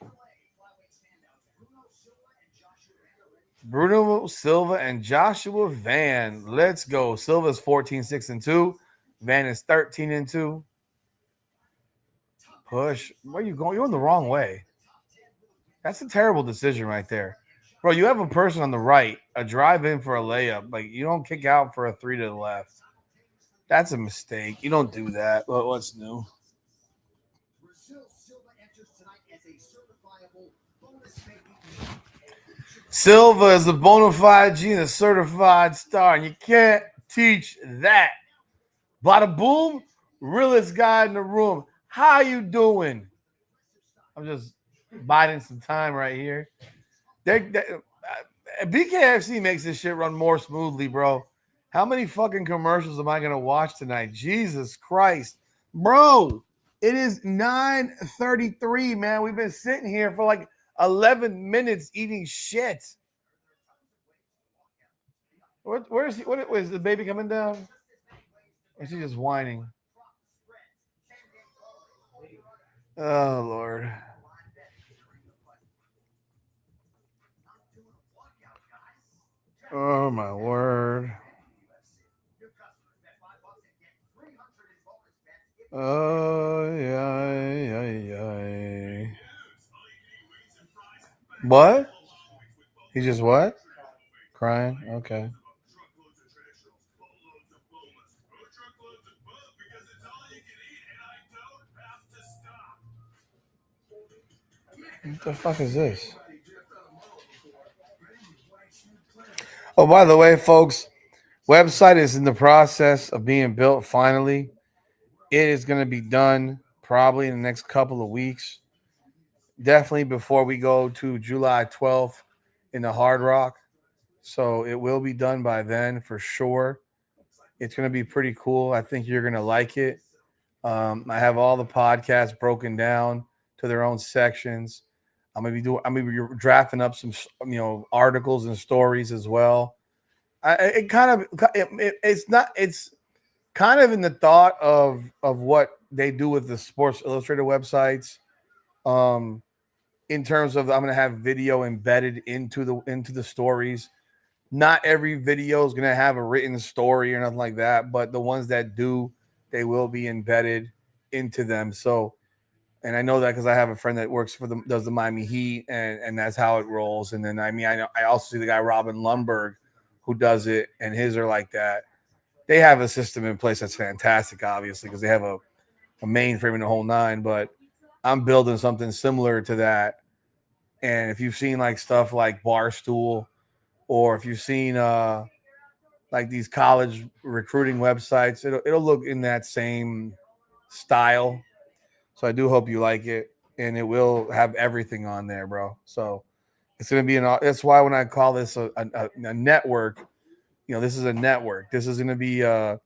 Bruno Silva and Joshua Van. Let's go. Silva's 14-6-2. Van is 13-2. Push. Where are you going? You're in the wrong way. That's a terrible decision right there. Bro, you have a person on the right, a drive in for a layup. Like, you don't kick out for a 3 to the left. That's a mistake. You don't do that. What's new? Silva is a bona fide G and a certified star, and you can't teach that. Bada boom, realest guy in the room. How you doing? I'm just biding some time right here. BKFC makes this shit run more smoothly, bro. How many fucking commercials am I gonna watch tonight? Jesus Christ, bro! It is 9:33, man. We've been sitting here for like 11 minutes eating shit. Where is he? What is the baby coming down? Or is he just whining? Oh Lord. Oh my word. Oh yeah. What? He just what? Crying? Okay. What the fuck is this? Oh, by the way, folks, website is in the process of being built finally. It is going to be done probably in the next couple of weeks. Definitely before we go to July 12th in the Hard Rock. So it will be done by then for sure. It's going to be pretty cool. I think you're going to like it. I have all the podcasts broken down to their own sections. I'm gonna be drafting up some articles and stories as well. It's kind of in the thought of what they do with the Sports Illustrated websites. In terms of I'm gonna have video embedded into the stories. Not every video is gonna have a written story or nothing like that, but the ones that do, they will be embedded into them. So, and I know that because I have a friend that works for them, does the Miami Heat, and that's how it rolls. And then I also see the guy Robin Lundberg who does it, and his are like that. They have a system in place that's fantastic, obviously, because they have a mainframe in the whole nine. But I'm building something similar to that. And if you've seen like stuff like Barstool, or if you've seen like these college recruiting websites, it'll look in that same style. So I do hope you like it. and it will have everything on there, bro. So it's gonna be that's why when I call this a network, this is a network. This is gonna be I'm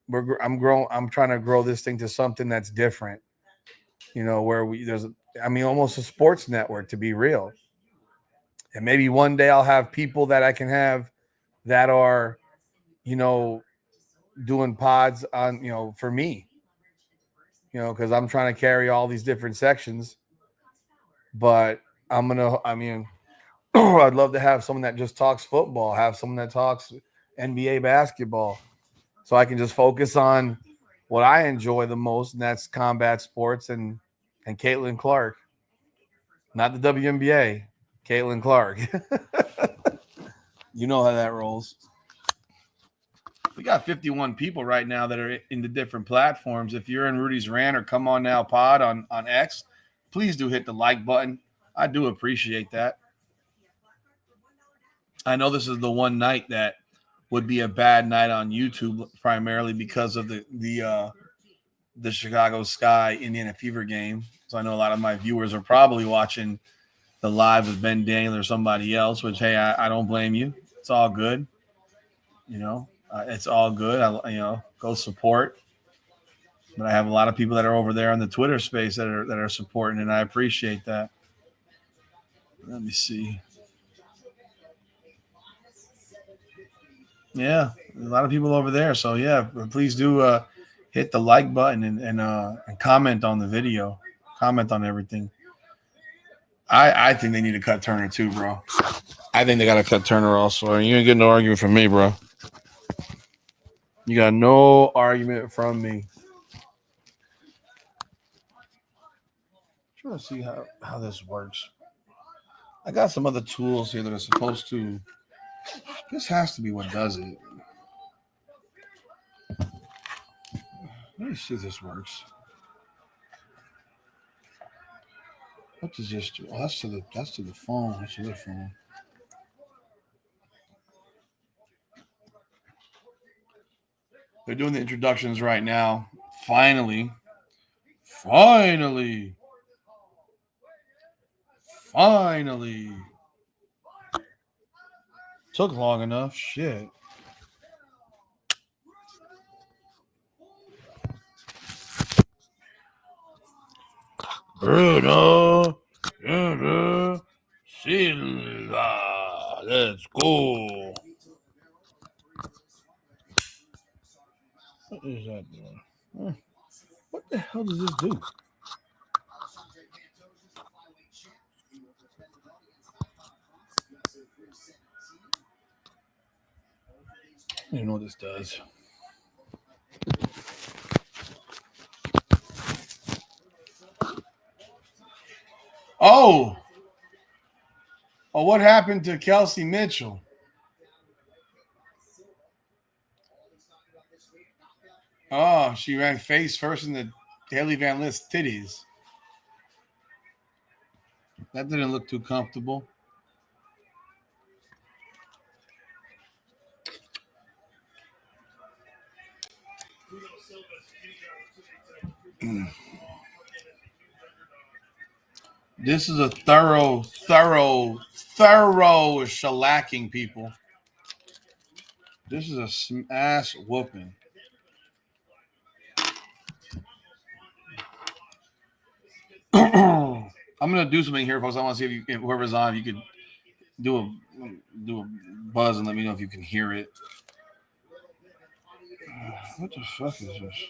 trying to grow this thing to something that's different. Where almost a sports network, to be real. And maybe one day I'll have people that I can have that are, doing pods on, for me, because I'm trying to carry all these different sections. But I'd love to have someone that just talks football, have someone that talks NBA basketball, so I can just focus on what I enjoy the most, and that's combat sports and Caitlin Clark, not the WNBA, Caitlin Clark. You know how that rolls. We got 51 people right now that are in the different platforms. If you're in Rudy's Rant or Come On Now Pod on X, please do hit the like button. I do appreciate that. I know this is the one night that would be a bad night on YouTube, primarily because of the Chicago Sky Indiana Fever game. So I know a lot of my viewers are probably watching the live with Ben Daniel or somebody else, which, hey, I don't blame you. It's all good. It's all good. Go support. But I have a lot of people that are over there on the Twitter space that are supporting, and I appreciate that. Let me see. Yeah, a lot of people over there. So yeah, please do hit the like button and comment on the video. Comment on everything. I think they need to cut Turner too, bro. I think they got to cut Turner also. You ain't getting no argument from me, bro. You got no argument from me. I'm trying to see how this works. I got some other tools here that are supposed to. This has to be what does it. Let me see if this works. What does this do? Oh, that's to the phone. That's to the phone. They're doing the introductions right now. Finally. Took long enough. Shit. Bruno Silva. Let's go. What is that doing? What the hell does this do? I don't even know what this does. Oh, what happened to Kelsey Mitchell? Oh, she ran face first in the Haley Van List titties. That didn't look too comfortable. This is a thorough shellacking, people. This is a ass whooping. I'm gonna do something here, folks. I want to see if whoever's on, if you could do a buzz and let me know if you can hear it. What the fuck is this?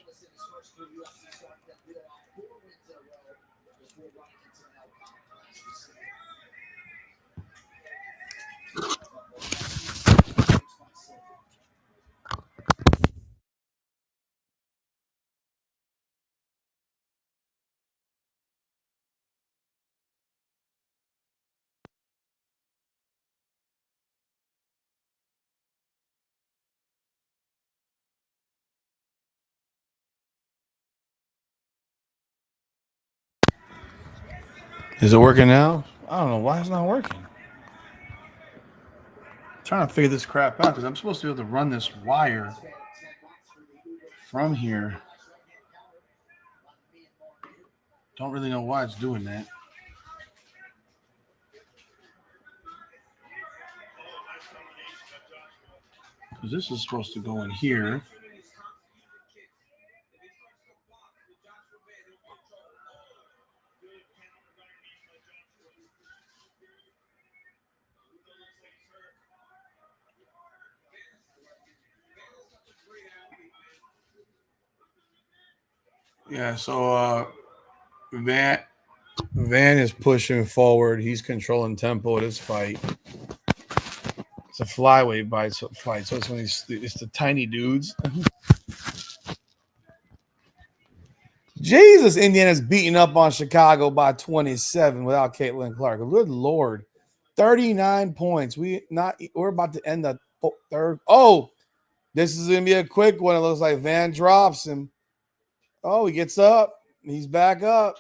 Is it working now? I don't know why it's not working. I'm trying to figure this crap out because I'm supposed to be able to run this wire from here. Don't really know why it's doing that. Because this is supposed to go in here. Yeah, so Van is pushing forward. He's controlling tempo of this fight. It's a flyweight fight, so it's the tiny dudes. Jesus, Indiana's beating up on Chicago by 27 without Caitlin Clark. Good Lord. 39 points. We're about to end the third. Oh, this is gonna be a quick one. It looks like Van drops him. Oh, he gets up. He's back up.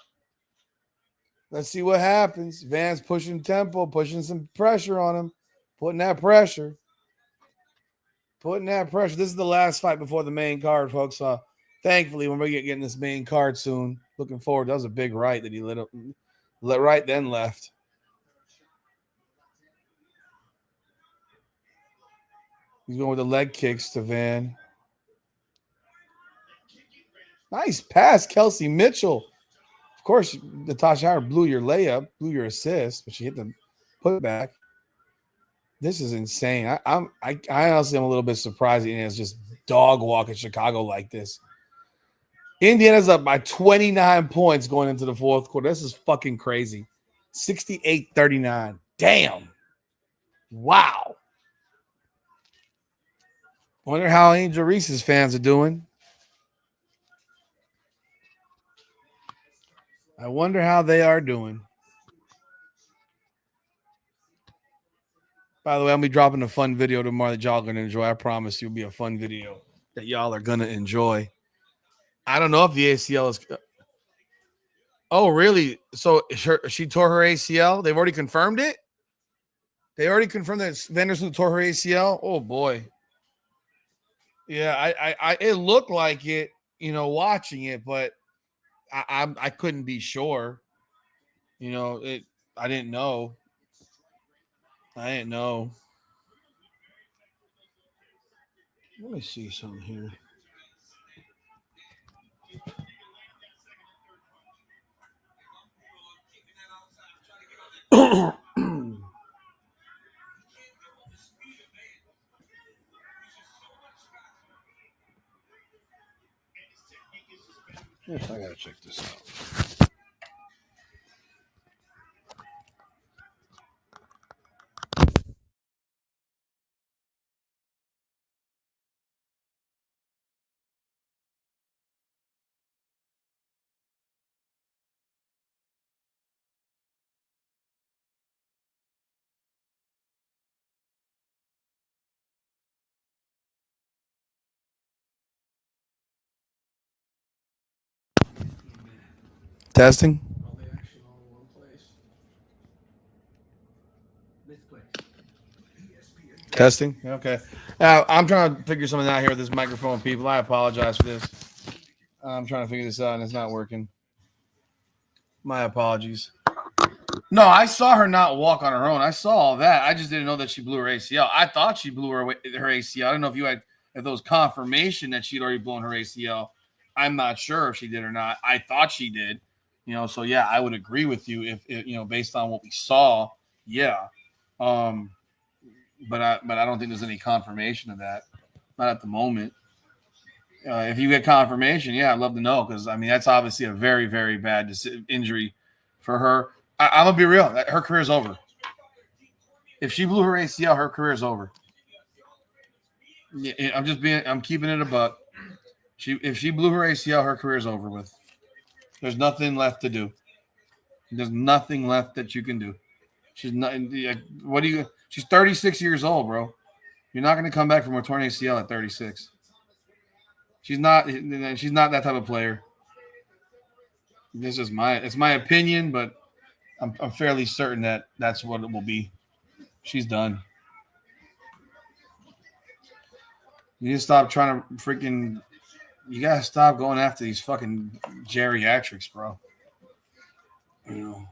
Let's see what happens. Van's pushing tempo, pushing some pressure on him, putting that pressure. This is the last fight before the main card, folks. Thankfully, when we getting this main card soon, looking forward. That was a big right that he let right then left. He's going with the leg kicks to Van. Nice pass, Kelsey Mitchell. Of course, Natasha Howard blew your layup, blew your assist, but she hit the putback. This is insane. I honestly am a little bit surprised Indiana's just dog walking Chicago like this. Indiana's up by 29 points going into the fourth quarter. This is fucking crazy. 68-39. Damn. Wow. Wonder how Angel Reese's fans are doing. I wonder how they are doing. By the way, I'll be dropping a fun video tomorrow that y'all are going to enjoy. I promise you it'll be a fun video that y'all are going to enjoy. I don't know if the ACL is. Oh, really? So she tore her ACL? They've already confirmed it? They already confirmed that Vandersloot tore her ACL? Oh, boy. Yeah, I it looked like it, watching it, but I couldn't be sure. I didn't know. Let me see something here. Yes, I gotta check this out. Testing. Testing. Okay. I'm trying to figure something out here with this microphone, people. I apologize for this. I'm trying to figure this out, and it's not working. My apologies. No, I saw her not walk on her own. I saw all that. I just didn't know that she blew her ACL. I thought she blew her ACL. I don't know if there was confirmation that she'd already blown her ACL. I'm not sure if she did or not. I thought she did. So yeah, I would agree with you if based on what we saw. Yeah. But I don't think there's any confirmation of that. Not at the moment. If you get confirmation, yeah, I'd love to know because that's obviously a very, very bad injury for her. I'm gonna be real. Her career's over. If she blew her ACL, her career's over. I'm keeping it a buck. If she blew her ACL, her career's over with. There's nothing left to do. There's nothing left that you can do. She's not. What do you? She's 36 years old, bro. You're not going to come back from a torn ACL at 36. She's not. She's not that type of player. It's my opinion, but I'm fairly certain that that's what it will be. She's done. You need to stop trying to freaking. You gotta stop going after these fucking geriatrics, bro. You know.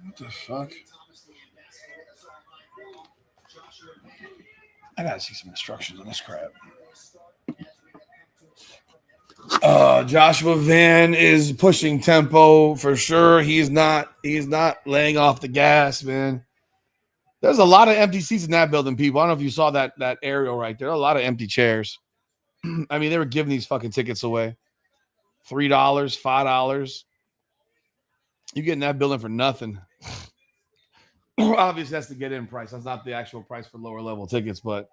What the fuck? I gotta see some instructions on this crap. Joshua Van is pushing tempo for sure. He's not laying off the gas, man. There's a lot of empty seats in that building, people. I don't know if you saw that aerial right there. A lot of empty chairs. I mean, they were giving these fucking tickets away. $3, $5. You get in that building for nothing. Obviously, that's the get-in price. That's not the actual price for lower level tickets, but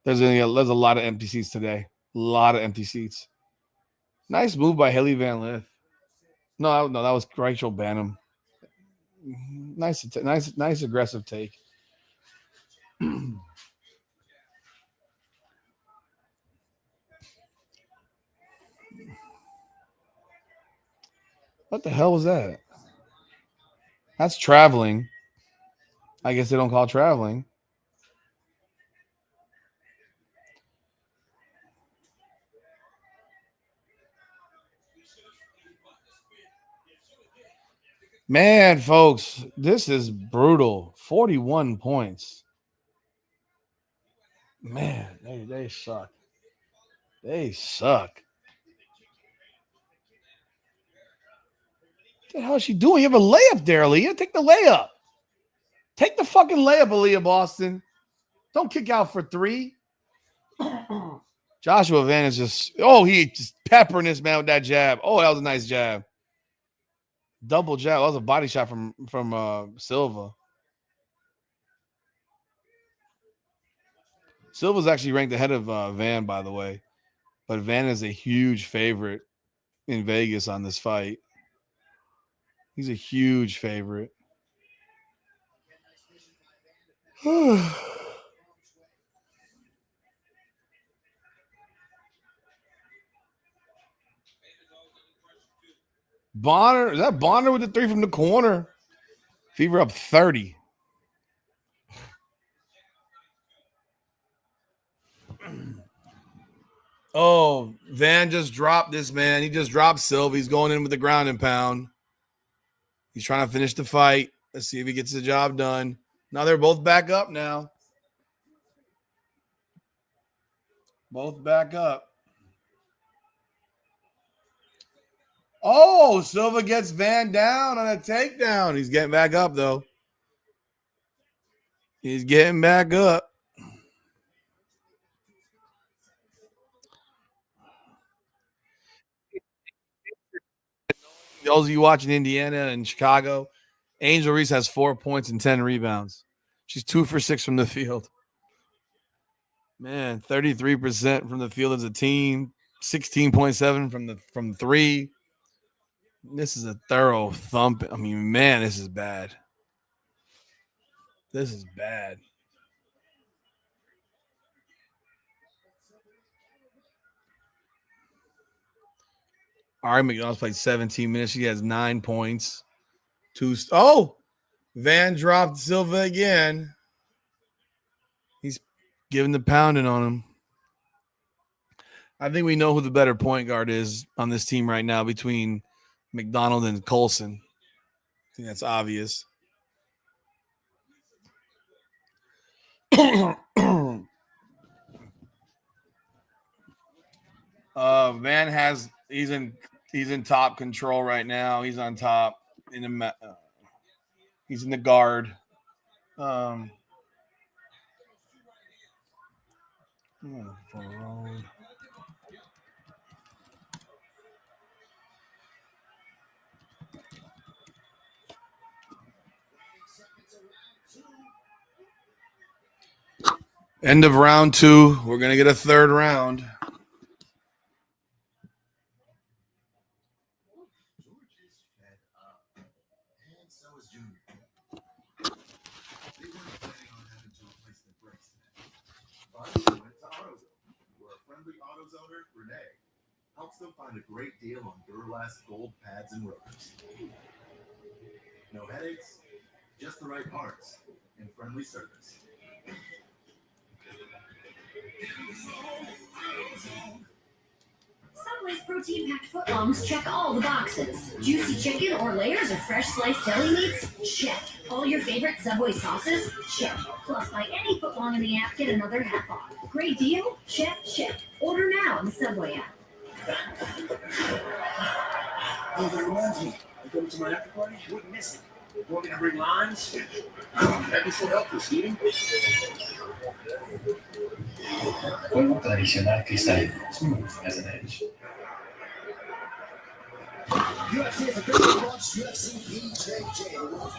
there's a lot of empty seats today. A lot of empty seats. Nice move by Haley Van Lith. No, that was Rachel Banham. Nice aggressive take. What the hell was that? That's traveling. I guess they don't call it traveling. Man, folks, this is brutal. 41 points. Man, they suck. They suck. What the hell is she doing? You have a layup there, Aaliyah. Take the layup. Take the fucking layup, Aaliyah Boston. Don't kick out for 3. Joshua Van is he just peppering this man with that jab. Oh, that was a nice jab. Double jab. That was a body shot from Silva. Silva's actually ranked ahead of Van, by the way. But Van is a huge favorite in Vegas on this fight. He's a huge favorite. Bonner, is that Bonner with the 3 from the corner? Fever up 30. Oh, Van just dropped this, man. He just dropped Silva. He's going in with the ground and pound. He's trying to finish the fight. Let's see if he gets the job done. Now they're both back up now. Both back up. Oh, Silva gets Van down on a takedown. He's getting back up, though. He's getting back up. Those of you watching Indiana and Chicago, Angel Reese has 4 points and 10 rebounds. She's 2 for 6 from the field. Man, 33% from the field as a team, 16.7 from 3. This is a thorough thump. I mean, man, this is bad. This is bad. Ari McDonald's played 17 minutes. She has 9 points. Van dropped Silva again. He's giving the pounding on him. I think we know who the better point guard is on this team right now between McDonald and Colson. I think that's obvious. Van he's in top control right now. He's on top he's in the guard. End of round 2. We're going to get a third round. Helps them find a great deal on Duralast gold pads and rotors. No headaches, just the right parts, and friendly service. Subway's protein-packed footlongs check all the boxes. Juicy chicken or layers of fresh sliced deli meats? Check. All your favorite Subway sauces? Check. Plus, buy any footlong in the app, get another half off. Great deal? Check, check. Order now in the Subway app. Oh, that reminds me. You coming to my after party? You wouldn't miss it. You want me to bring limes? That can still help for seating. Polvo tradicional cristalino, smooth as an edge.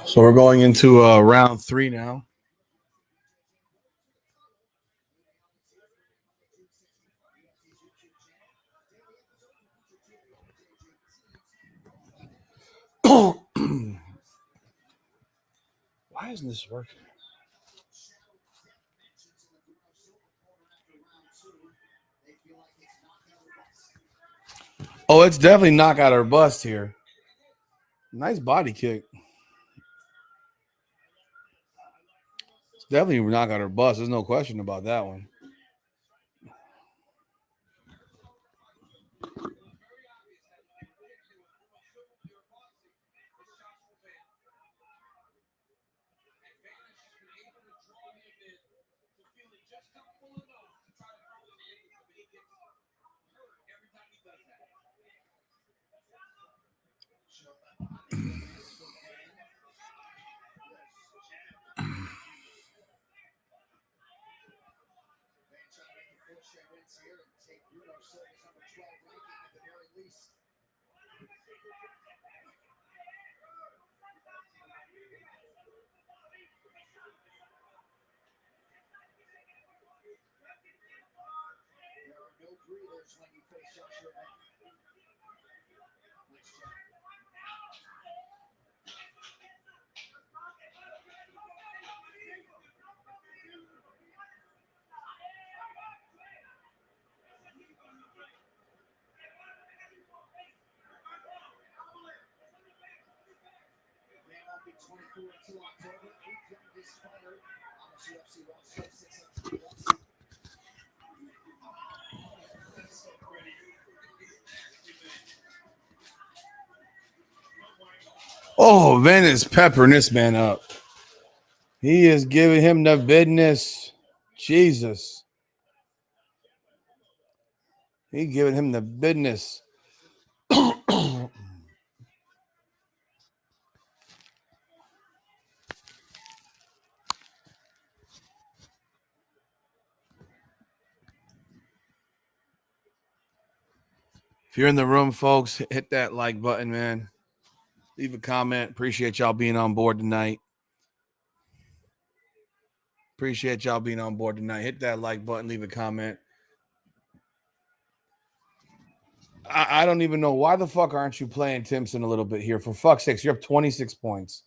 So we're going into round 3 now. Why isn't this working? Oh, it's definitely knockout or bust here. Nice body kick. It's definitely knockout or bust. There's no question about that one. Oh, Van is peppering this man up. He is giving him the business. Jesus. He giving him the business. If you're in the room, folks, hit that like button, man. Leave a comment. Appreciate y'all being on board tonight. Appreciate y'all being on board tonight. Hit that like button. Leave a comment. I don't even know. Why the fuck aren't you playing Timpson a little bit here? For fuck's sakes, you're up 26 points.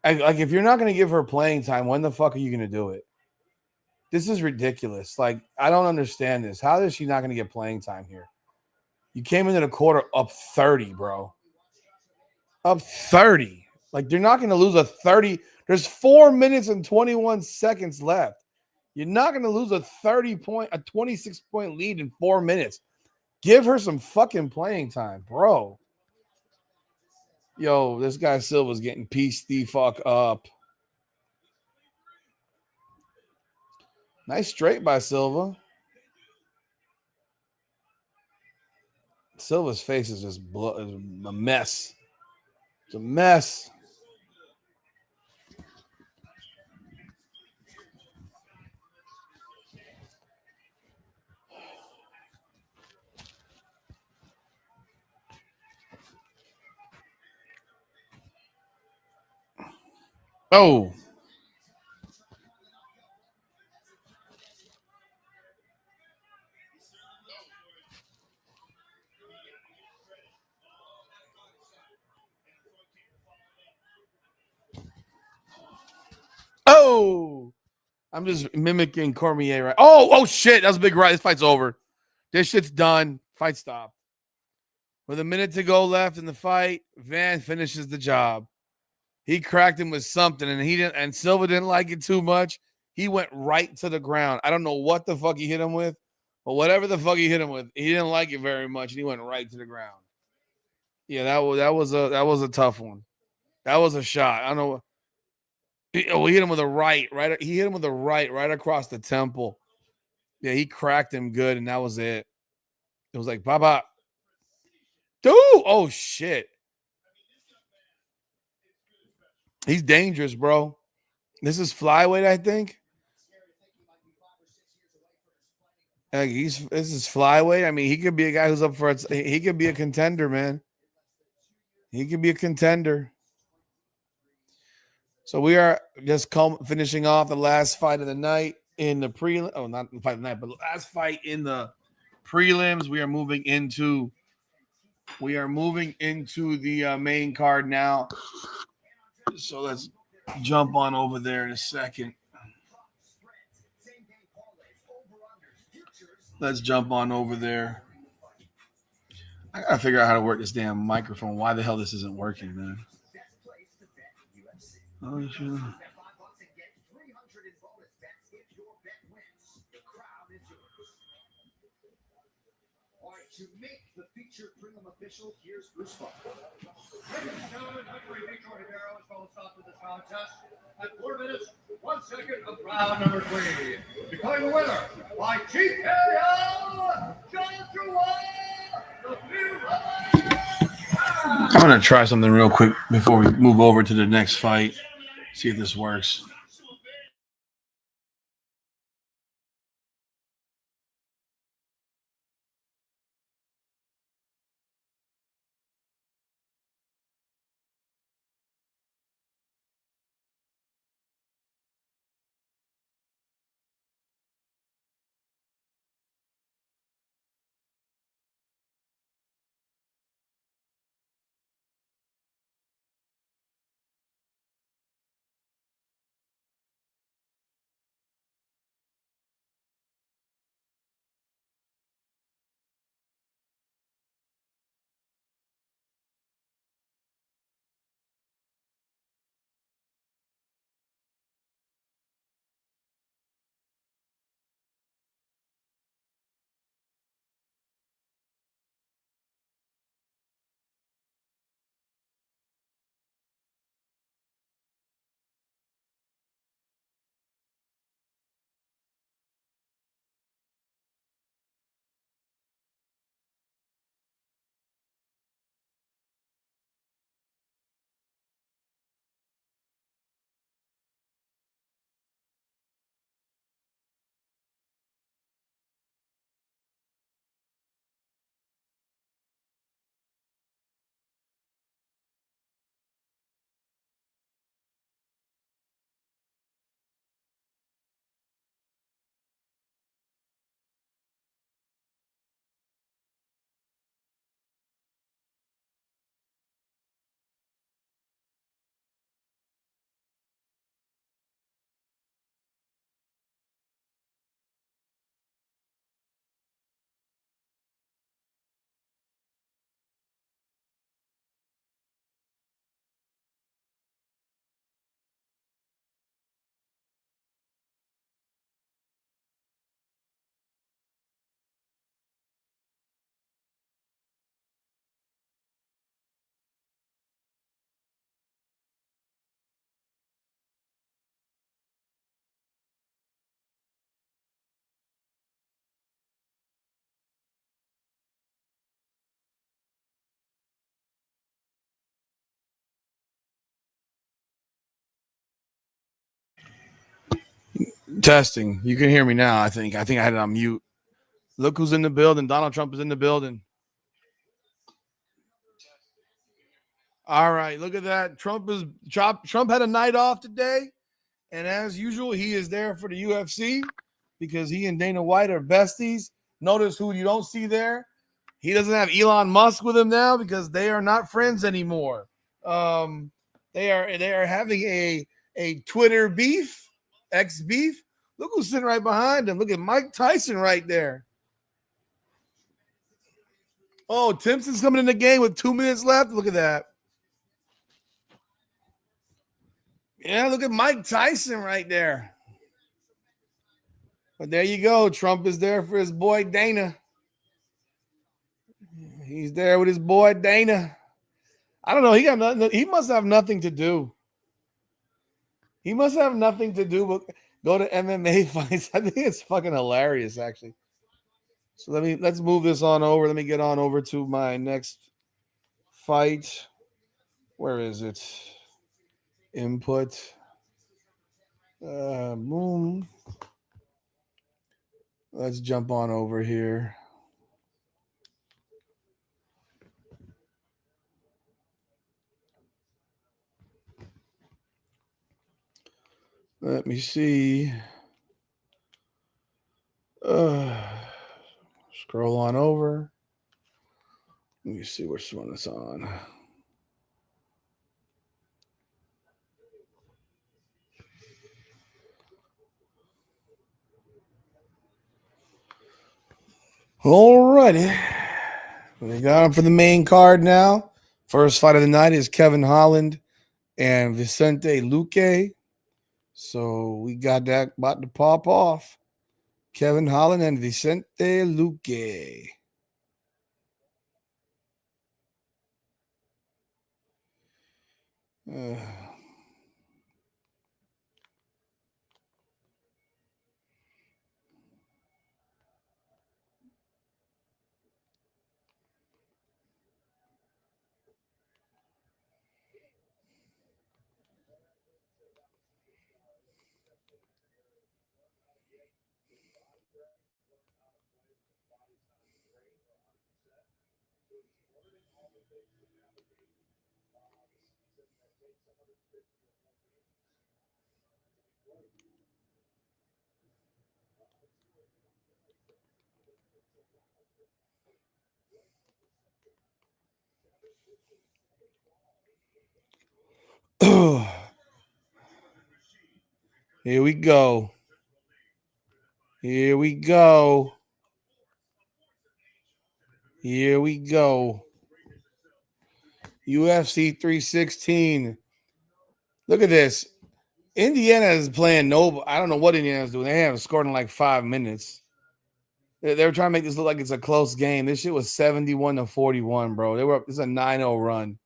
Like, if you're not going to give her playing time, when the fuck are you going to do it? This is ridiculous. Like, I don't understand this. How is she not going to get playing time here? You came into the quarter up 30, bro. Up 30. Like, they're not going to lose a 30. There's 4 minutes and 21 seconds left. You're not going to lose a 26-point lead in 4 minutes. Give her some fucking playing time, bro. Yo, this guy Silva's getting pieced the fuck up. Nice straight by Silva. Silva's face is just a mess. It's a mess. Oh. Oh. I'm just mimicking Cormier, right? Oh, shit. That was a big right. This fight's over. This shit's done. Fight stopped. With a minute to go left in the fight, Van finishes the job. He cracked him with something, and Silva didn't like it too much. He went right to the ground. I don't know what the fuck he hit him with, But whatever the fuck he hit him with, he didn't like it very much, and he went right to the ground. Yeah, that was a tough one. That was a shot. I don't know. He hit him with a right. He hit him with a right across the temple. Yeah, he cracked him good, and that was it. It was like, Papa. Dude, oh shit. He's dangerous, bro. This is flyweight, I think. This is flyweight. I mean, he could be a guy who's up for it. He could be a contender, man. He could be a contender. So we are just finishing off the last fight of the night in the prelim. Oh, not the fight of the night, but the last fight in the prelims. We are moving into the main card now. So let's jump on over there in a second. Let's jump on over there. I gotta figure out how to work this damn microphone. Why the hell this isn't working, man? Oh, sure. To make the feature prelim official, here's Bruce Buffer. Ladies and gentlemen, referee Victor Rivera has called a stop to this contest at 4 minutes, 1 second of round number 3. Declaring the winner by TKO, Joshua. I'm gonna try something real quick before we move over to the next fight. See if this works. Testing. You can hear me now, I think. I had it on mute. Look who's in the building. Donald Trump is in the building. All right, look at that. Trump had a night off today, and as usual, he is there for the UFC because he and Dana White are besties. Notice who you don't see there. He doesn't have Elon Musk with him now because they are not friends anymore. They are having a Twitter beef, X beef. Look who's sitting right behind him. Look at Mike Tyson right there. Oh, Timpson's coming in the game with 2 minutes left. Look at that. Yeah, look at Mike Tyson right there. But there you go. Trump is there for his boy Dana. He's there with his boy Dana. I don't know. He got nothing. He must have nothing to do. He must have nothing to do but go to MMA fights. I think it's fucking hilarious, actually. So let's move this on over. Let me get on over to my next fight. Where is it? Input. Boom. Let's jump on over here. Let me see. Scroll on over. Let me see which one it's on. Alrighty. We got him for the main card now. First fight of the night is Kevin Holland and Vicente Luque. So we got that about to pop off. Kevin Holland and Vicente Luque. Here we go. Here we go. Here we go. UFC 316. Look at this. Indiana is playing no. I don't know what Indiana's doing. They haven't scored in like 5 minutes. They were trying to make this look like it's a close game. This shit was 71-41, bro. They were up. It's a 9-0 run.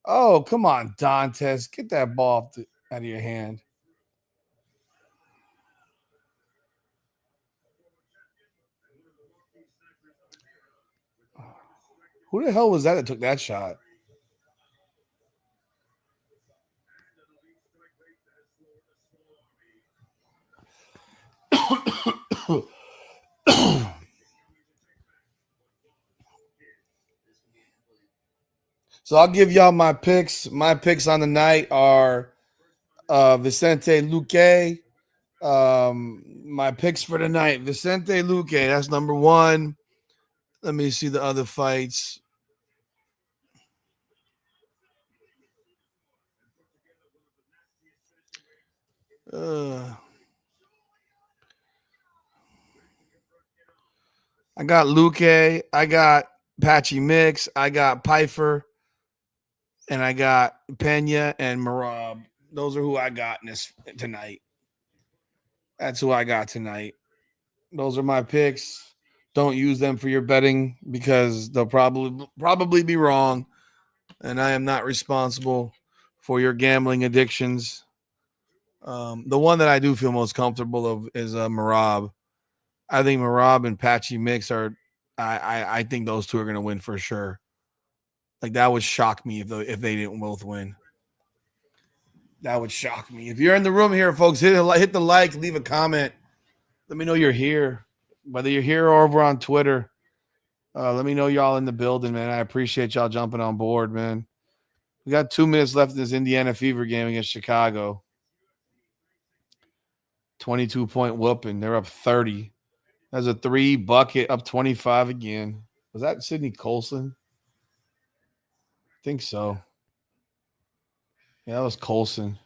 Oh, come on, Dantes. Get that ball out of your hand. Who the hell was that took that shot? So I'll give y'all my picks. My picks on the night are Vicente Luque. My picks for the night: Vicente Luque. That's number one. Let me see the other fights. I got Luque. I got Patchy Mix. I got Pfeiffer. And I got Pena and Merab. Those are who I got in this tonight. That's who I got tonight. Those are my picks. Don't use them for your betting because they'll probably be wrong, and I am not responsible for your gambling addictions. The one that I do feel most comfortable of is Merab. I think Merab and Patchy Mix are. I think those two are going to win for sure. Like that would shock me if they didn't both win. That would shock me. If you're in the room here, folks, hit the like, leave a comment. Let me know you're here. Whether you're here or over on Twitter, let me know y'all in the building, man. I appreciate y'all jumping on board, man. We got 2 minutes left in this Indiana Fever game against Chicago. 22-point whooping. They're up 30. That's a 3 bucket, up 25 again. Was that Sidney Colson? I think so. Yeah, that was Colson.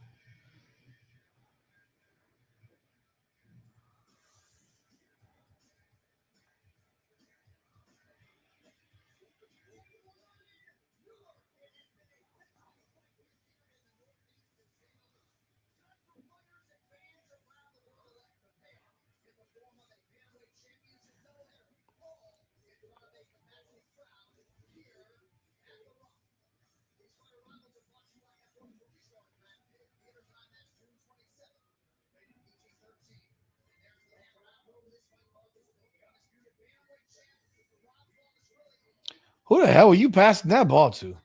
Who the hell were you passing that ball to?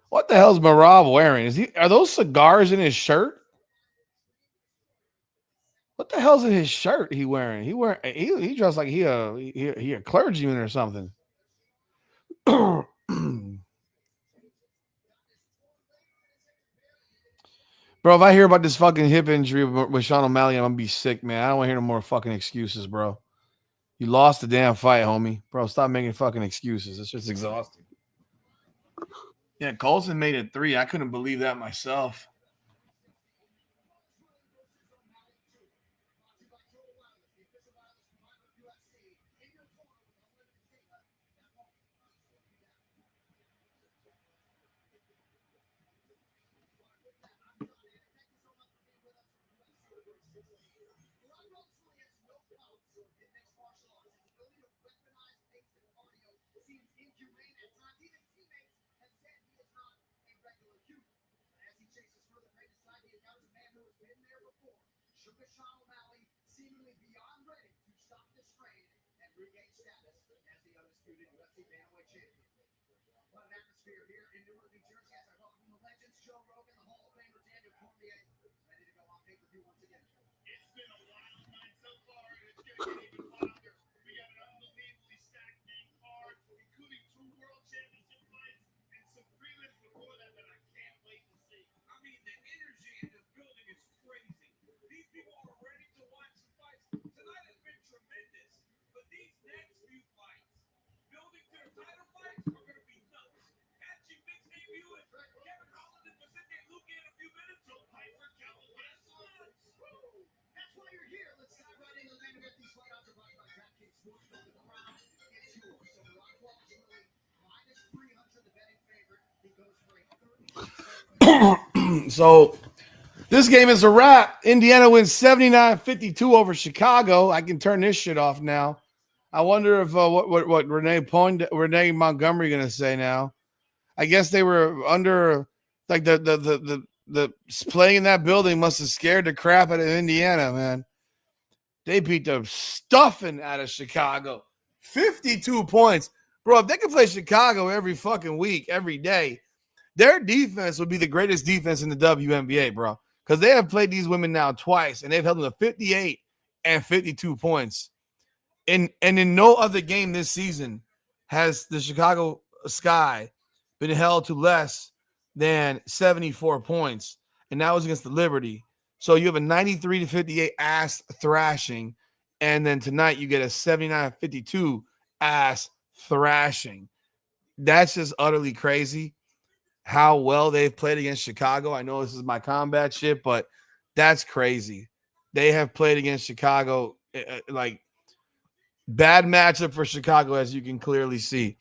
What the hell's Merab wearing? Are those cigars in his shirt? What the hell's in his shirt he wearing? He dressed like he a clergyman or something. Bro, if I hear about this fucking hip injury with Sean O'Malley, I'm gonna be sick, man. I don't want to hear no more fucking excuses, bro. You lost the damn fight, homie. Bro, stop making fucking excuses. It's just exhausting. Yeah, Colson made it 3. I couldn't believe that myself. Seemingly beyond ready to stop the strain and regain status as the undisputed UFC bantamweight champion. What an atmosphere here in Newark, New Jersey, as I welcome the legends Joe Rogan, the Hall of Famer Daniel Cormier, ready to go on pay-per-view once again. It's been a wild night so far, and it's going to get even wilder. We got an unbelievably stacked main card, including 2 world championship fights and some prelims before that I can't wait to see. I mean, the energy in this building is crazy. These people are ready to watch the fights. Tonight has been tremendous, but these next few fights, building to the title fights, are going to be nuts. Catching mixed debut and Kevin Holland and Vicente Luque in a few minutes, so Piper Calaveras. That's why you're here. Let's dive right in. The main event. These fight odds are brought by DraftKings Sportsbook. The crown is yours. So Rock Wall is really -300, the betting favorite. He goes for a 30. So this game is a wrap. Indiana wins 79-52 over Chicago. I can turn this shit off now. I wonder if what Renee Montgomery gonna say now. I guess they were under like the playing in that building must have scared the crap out of Indiana, man. They beat the stuffing out of Chicago. 52 points. Bro, if they could play Chicago every fucking week, every day, their defense would be the greatest defense in the WNBA, bro. Because they have played these women now twice, and they've held them to 58 and 52 points. And in no other game this season has the Chicago Sky been held to less than 74 points. And that was against the Liberty. So you have a 93-58 ass thrashing. And then tonight you get a 79-52 ass thrashing. That's just utterly crazy how well they've played against Chicago. I know this is my combat shit, but that's crazy. They have played against Chicago like bad matchup for Chicago, as you can clearly see. It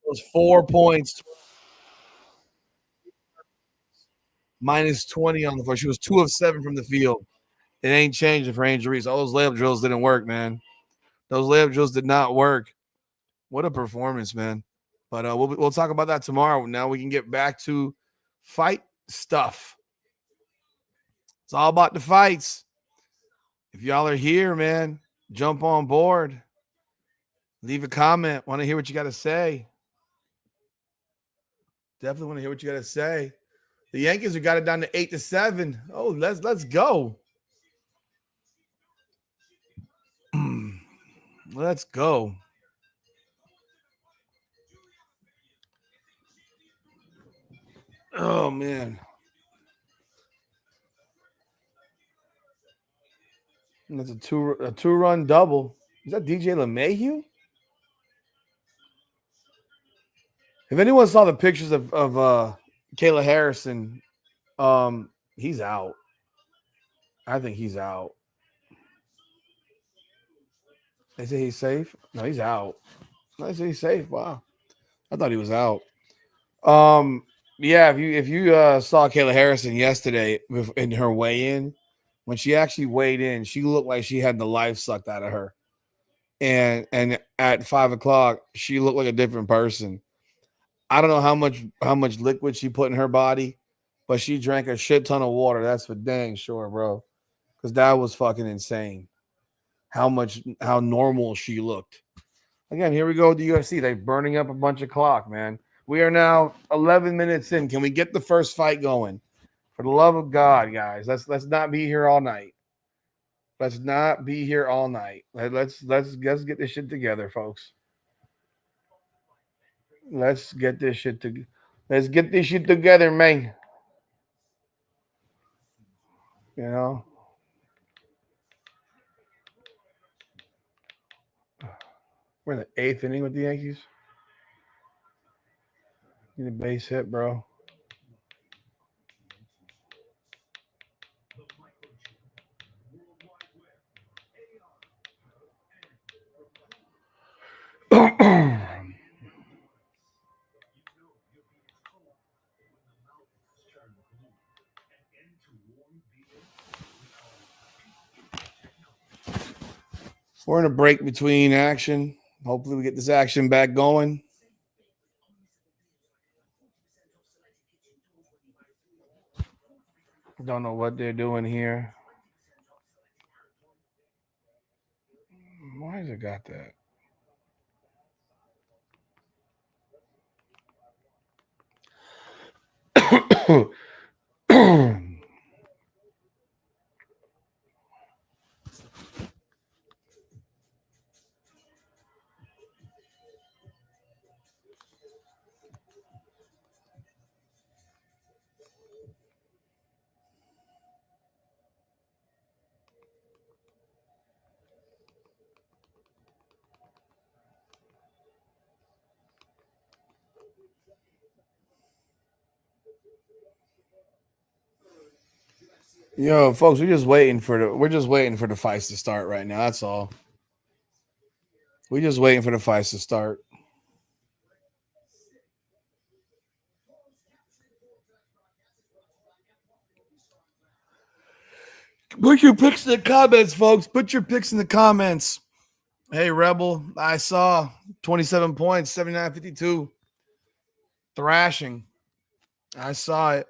was 4 points, -20 on the floor. She was 2 of 7 from the field. It ain't changing for Angel Reese. All those layup drills didn't work, man. Those layup drills did not work. What a performance, man. But we'll talk about that tomorrow. Now we can get back to fight stuff. It's all about the fights. If y'all are here, man, jump on board. Leave a comment. Want to hear what you got to say. Definitely want to hear what you got to say. The Yankees have got it down to 8-7. Oh, let's go. Let's go. Oh man. And that's a two-run double. Is that DJ LeMahieu? If anyone saw the pictures of Kayla Harrison, he's out. I think he's out. They say he's safe. No, he's out. They say he's safe. Wow, I thought he was out. Yeah. If you saw Kayla Harrison yesterday in her weigh-in, when she actually weighed in, she looked like she had the life sucked out of her. And at 5 o'clock, she looked like a different person. I don't know how much liquid she put in her body, but she drank a shit ton of water. That's for dang sure, bro. Because that was fucking insane. how normal she looked. Again, here we go with the UFC. They're burning up a bunch of clock, man. We are now 11 minutes in. Can we get the first fight going? For the love of God, guys, let's not be here all night. Let's not be here all night. Let's get this shit together, folks. Let's get this shit together, man. You know, we're in the 8th inning with the Yankees. Need a base hit, bro. We're in a break between action. Hopefully, we get this action back going. Don't know what they're doing here. Why has it got that? Yo, folks, we're just waiting for the fights to start right now. That's all. We're just waiting for the fights to start. Put your picks in the comments, folks. Put your picks in the comments. Hey, Rebel, I saw 27 points, 79-52. Thrashing. I saw it.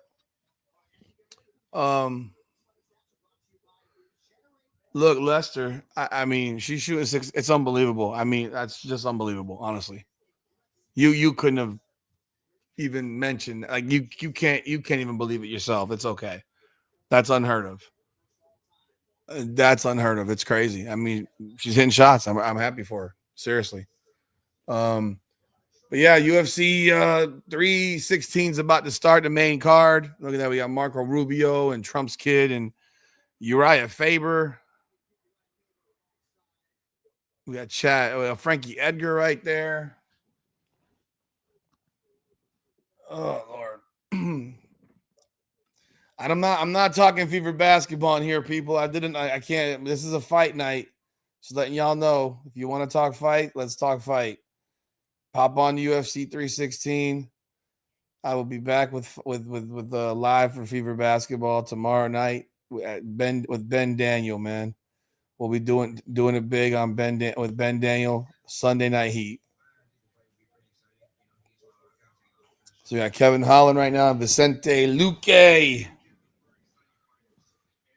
Look, Lester, I mean, she's shooting 6. It's unbelievable. I mean, that's just unbelievable, honestly. You couldn't have even mentioned, like, you can't even believe it yourself. It's okay. That's unheard of. That's unheard of. It's crazy. I mean, she's hitting shots. I'm happy for her. Seriously. But yeah, UFC 316 is about to start the main card. Look at that. We got Marco Rubio and Trump's kid and Uriah Faber. We got Frankie Edgar right there. Oh Lord. I'm not talking fever basketball in here, people. I can't. This is a fight night. Just letting y'all know. If you want to talk fight, let's talk fight. Pop on UFC 316. I will be back with live for Fever Basketball tomorrow night with Ben Daniel, man. We'll be doing it big on with Ben Daniel Sunday Night Heat. So we got Kevin Holland right now, Vicente Luque.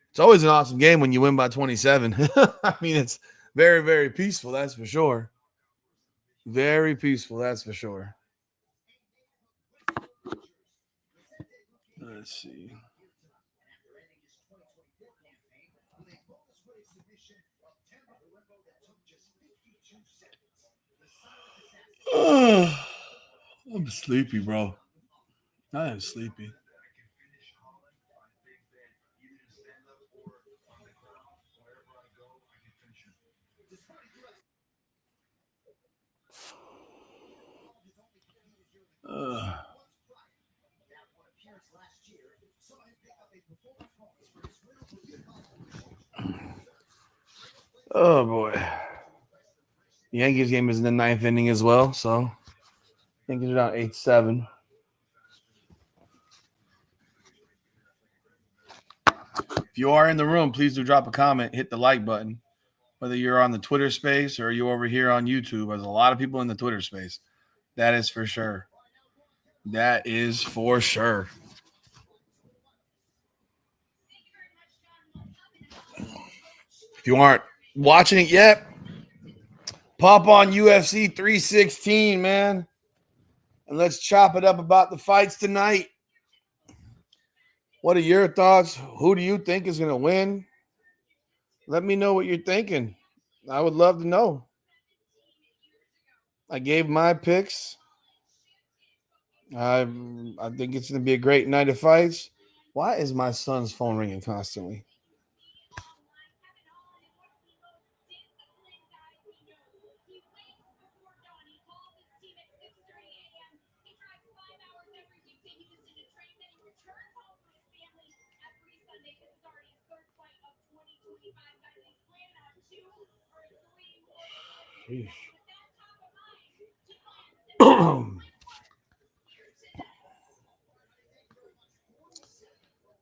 It's always an awesome game when you win by 27. I mean, it's very, very peaceful, that's for sure. Very peaceful, that's for sure. Let's see. I'm sleepy, bro. I am sleepy. Oh boy. The Yankees game is in the 9th inning as well, so Yankees are down 8-7. If you are in the room, please do drop a comment, hit the like button. Whether you're on the Twitter space or you're over here on YouTube, there's a lot of people in the Twitter space. That is for sure. That is for sure. If you aren't, Watching it yet? Pop on UFC 316, man. And let's chop it up about the fights tonight. What are your thoughts? Who do you think is going to win? Let me know what you're thinking. I would love to know. I gave my picks. I think it's going to be a great night of fights. Why is my son's phone ringing constantly?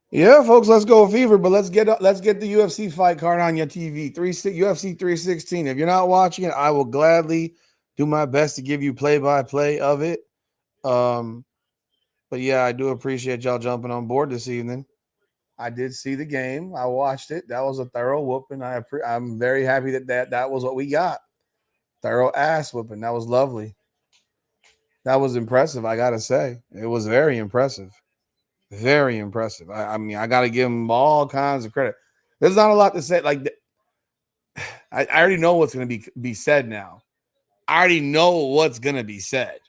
Yeah, folks, let's go Fever. But let's get the UFC fight card on your TV. UFC 316. If you're not watching it, I will gladly do my best to give you play-by-play of it. But yeah, I do appreciate y'all jumping on board this evening. I did see the game. I watched it. That was a thorough whooping. I'm very happy that was what we got. Thorough ass whooping. That was lovely. That was impressive. I gotta say, it was very impressive. Very impressive. I mean, I gotta give him all kinds of credit. There's not a lot to say. Like, I already know what's gonna be said now. I already know what's gonna be said.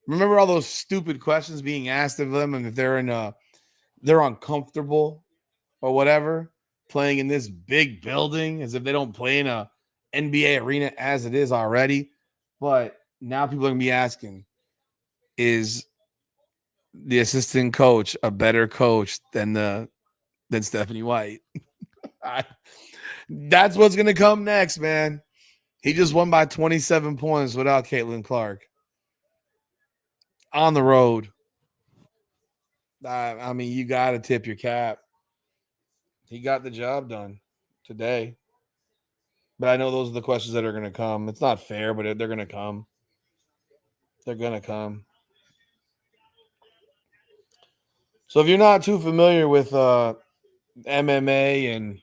Remember all those stupid questions being asked of them, and if they're uncomfortable or whatever, playing in this big building as if they don't play in a NBA arena as it is already. But now people are gonna be asking, is the assistant coach a better coach than Stephanie White? That's what's gonna come next, man. He just won by 27 points without Caitlin Clark on the road. I mean, you got to tip your cap. He got the job done today. But I know those are the questions that are going to come. It's not fair, but they're going to come. They're going to come. So if you're not too familiar with MMA and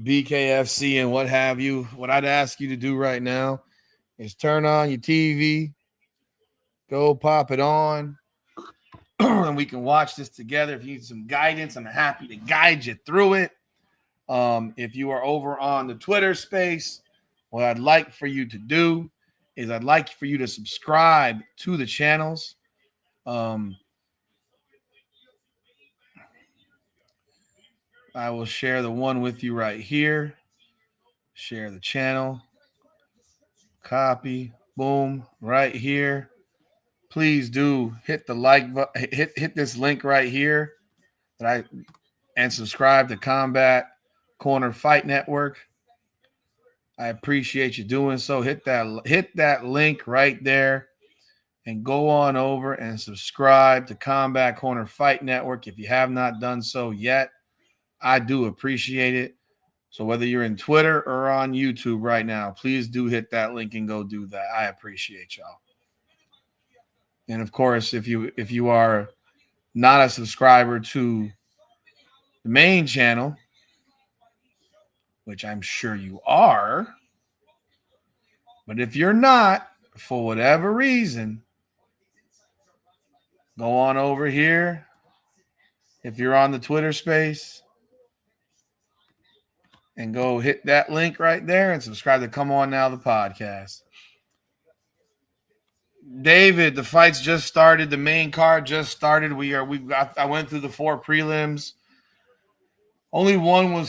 BKFC and what have you, what I'd ask you to do right now is turn on your TV, go pop it on, and we can watch this together. If you need some guidance, I'm happy to guide you through it. If you are over on the Twitter space, what I'd like for you to do is I'd like for you to subscribe to the channels. I will share the one with you right here. Share the channel. Copy. Boom. Right here. Please do hit the like button. Hit this link right here. And subscribe to Combat Corner Fight Network. I appreciate you doing so. Hit that link right there and go on over and subscribe to Combat Corner Fight Network if you have not done so yet. I do appreciate it. So whether you're in Twitter or on YouTube right now, please do hit that link and go do that. I appreciate y'all. And of course, if you are not a subscriber to the main channel, which I'm sure you are, but if you're not, for whatever reason, go on over here. If you're on the Twitter space, and go hit that link right there and subscribe to Come On Now, the podcast. David, the fight's just started. The main card just started. I went through the 4 prelims. Only one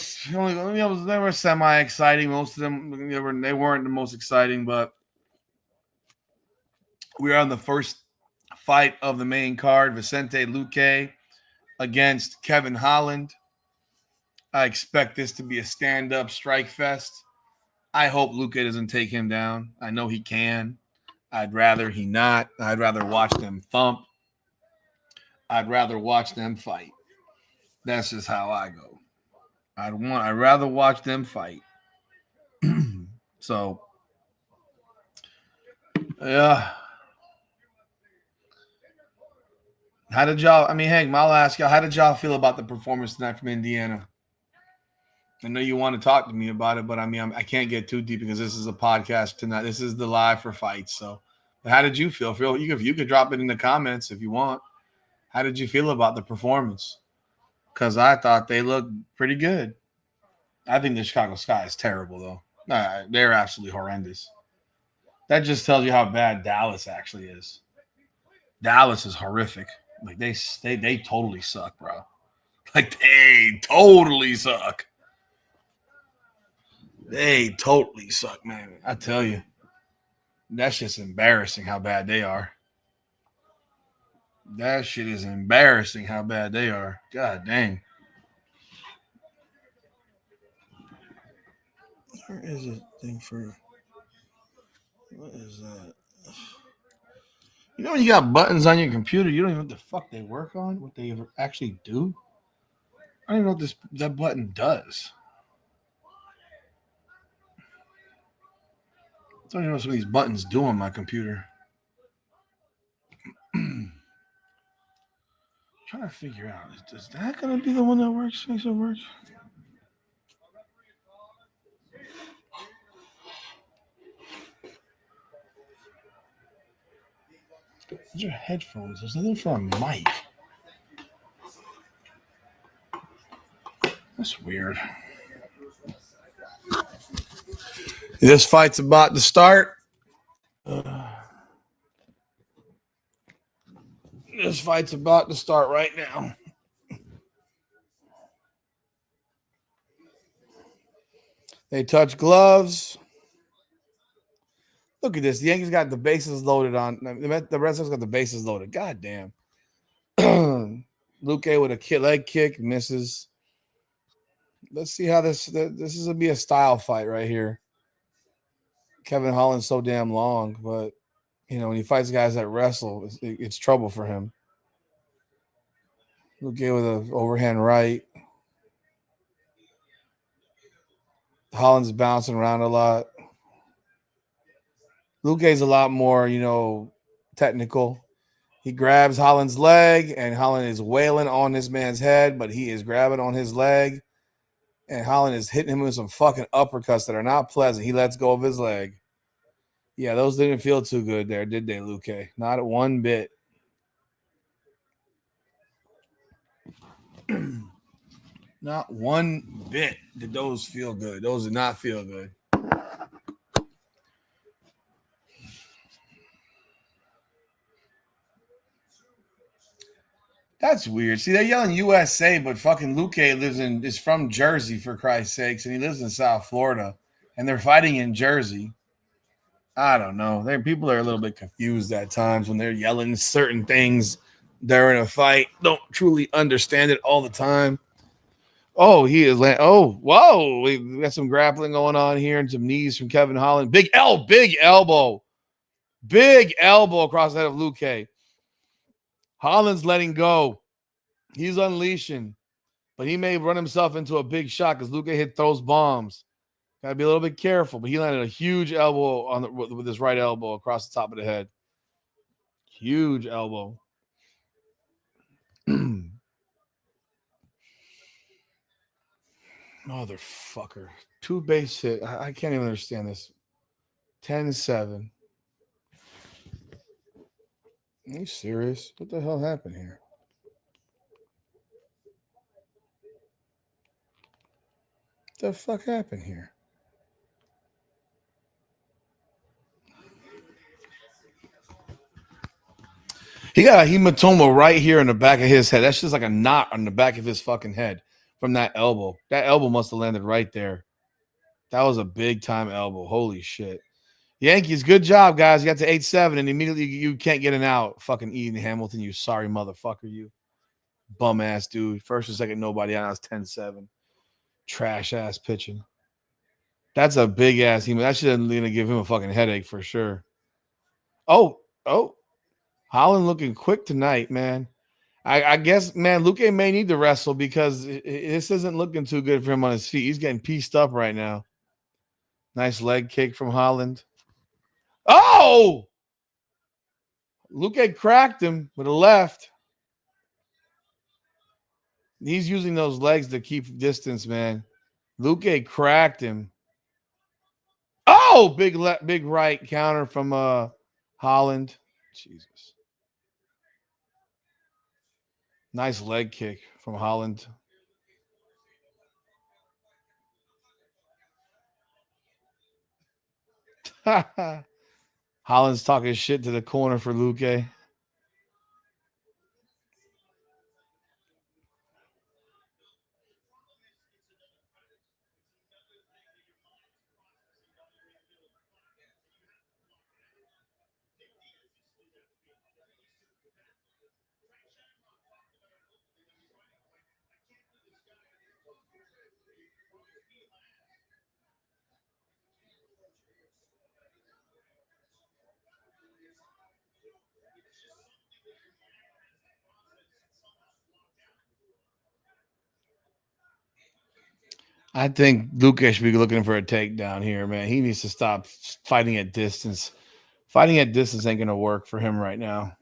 they were semi-exciting. Most of them they weren't the most exciting, but we are on the first fight of the main card. Vicente Luque against Kevin Holland. I expect this to be a stand-up strike fest. I hope Luque doesn't take him down. I know he can. I'd rather he not. I'd rather watch them thump. I'd rather watch them fight. That's just how I go. I'd rather watch them fight. So, yeah. Hank, I'll ask y'all, how did y'all feel about the performance tonight from Indiana? I know you want to talk to me about it, but I mean, I can't get too deep because this is a podcast tonight. This is the live for fights. So, but how did you feel? You could drop it in the comments if you want. How did you feel about the performance? Because I thought they looked pretty good. I think the Chicago Sky is terrible, though. They're absolutely horrendous. That just tells you how bad Dallas actually is. Dallas is horrific. Like they totally suck, bro. Like they totally suck. They totally suck, man. I tell you. That's just embarrassing how bad they are. That shit is embarrassing how bad they are. God dang. Where is it thing for? What is that? You know when you got buttons on your computer, you don't even know what the fuck they work on, what they ever actually do. I don't even know what that button does. I don't even know what some of these buttons do on my computer. Trying to figure out, is that going to be the one that works? Makes it work? These are headphones. There's nothing for a mic. That's weird. This fight's about to start. This fight's about to start right now. They touch gloves. Look at this. The Yankees got the bases loaded on. The Red Sox got the bases loaded. God damn. Luque with a leg kick misses. Let's see how this is going to be a style fight right here. Kevin Holland's so damn long, but you know when he fights guys that wrestle, it's trouble for him. Luque with an overhand right. Holland's bouncing around a lot. Luque's a lot more, technical. He grabs Holland's leg, and Holland is wailing on this man's head, but he is grabbing on his leg, and Holland is hitting him with some fucking uppercuts that are not pleasant. He lets go of his leg. Yeah, those didn't feel too good there, did they, Luque? Not one bit. Not one bit did those feel good. Those did not feel good. That's weird. See, they're yelling USA, but fucking Luque is from Jersey, for Christ's sakes, and he lives in South Florida, and they're fighting in Jersey. I don't know. People are a little bit confused at times when they're yelling certain things during a fight. Don't truly understand it all the time. Oh, he is like, oh, whoa. We got some grappling going on here and some knees from Kevin Holland. Big elbow. Big elbow across the head of Luque. Holland's letting go. He's unleashing. But he may run himself into a big shot because Luque throws bombs. Got to be a little bit careful. But he landed a huge elbow with his right elbow across the top of the head. Huge elbow. Motherfucker. 2 base hit. I can't even understand this. 10-7. Are you serious? What the hell happened here? What the fuck happened here? He got a hematoma right here in the back of his head. That's just like a knot on the back of his fucking head from that elbow. That elbow must have landed right there. That was a big time elbow. Holy shit. Yankees, good job, guys. You got to 8-7, and immediately you can't get an out. Fucking Ian Hamilton, you sorry motherfucker, you. Bum ass dude. First and second, nobody out. Now it's 10-7. Trash ass pitching. That's a big ass hemo. That should have give him a fucking headache for sure. Oh. Holland looking quick tonight, man. I guess, man, Luque may need to wrestle because this isn't looking too good for him on his feet. He's getting pieced up right now. Nice leg kick from Holland. Oh! Luque cracked him with a left. He's using those legs to keep distance, man. Luque cracked him. Oh, big right counter from Holland. Jesus. Nice leg kick from Holland. Holland's talking shit to the corner for Luque. I think Luque should be looking for a takedown here, man. He needs to stop fighting at distance. Fighting at distance ain't gonna work for him right now.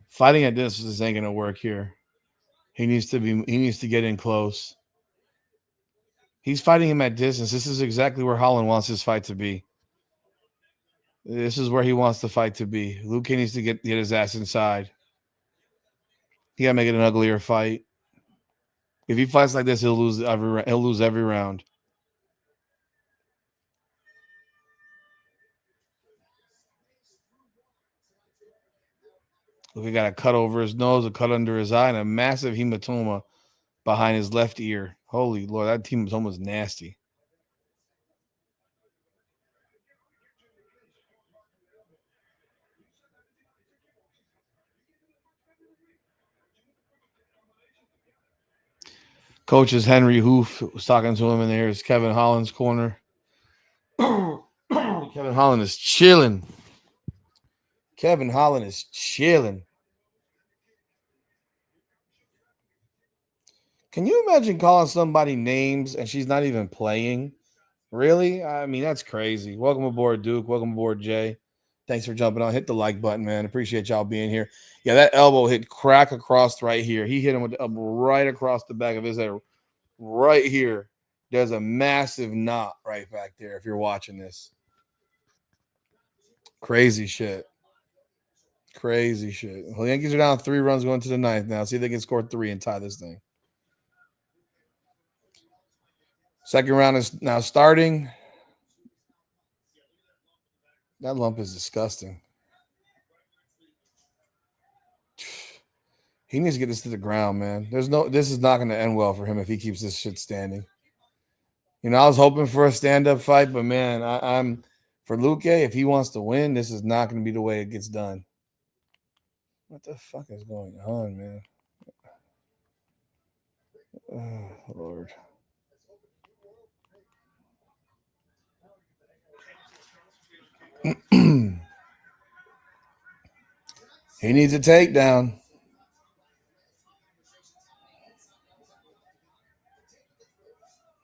Fighting at distance ain't gonna work here. He needs to get in close. He's fighting him at distance. This is exactly where Holland wants his fight to be. This is where he wants the fight to be. Luque needs to get his ass inside. He gotta make it an uglier fight. If he fights like this, he'll lose every round. Look, he got a cut over his nose, a cut under his eye, and a massive hematoma behind his left ear. Holy Lord, that hematoma is nasty. Coaches Henry Hoof was talking to him, and there's Kevin Holland's corner. Kevin Holland is chilling. Kevin Holland is chilling. Can you imagine calling somebody names and she's not even playing? Really? I mean, that's crazy. Welcome aboard, Duke. Welcome aboard, Jay. Thanks for jumping on. Hit the like button, man. Appreciate y'all being here. Yeah, that elbow hit crack across right here. He hit him with the elbow right across the back of his head. Right here. There's a massive knot right back there if you're watching this. Crazy shit. Crazy shit. Well, the Yankees are down 3 runs going to the 9th now. See if they can score 3 and tie this thing. Second round is now starting. That lump is disgusting. He needs to get this to the ground, man. This is not going to end well for him if he keeps this shit standing. You know, I was hoping for a stand-up fight, but man, I'm for Luque, if he wants to win, this is not going to be the way it gets done. What the fuck is going on, man? Oh, Lord. He needs a takedown.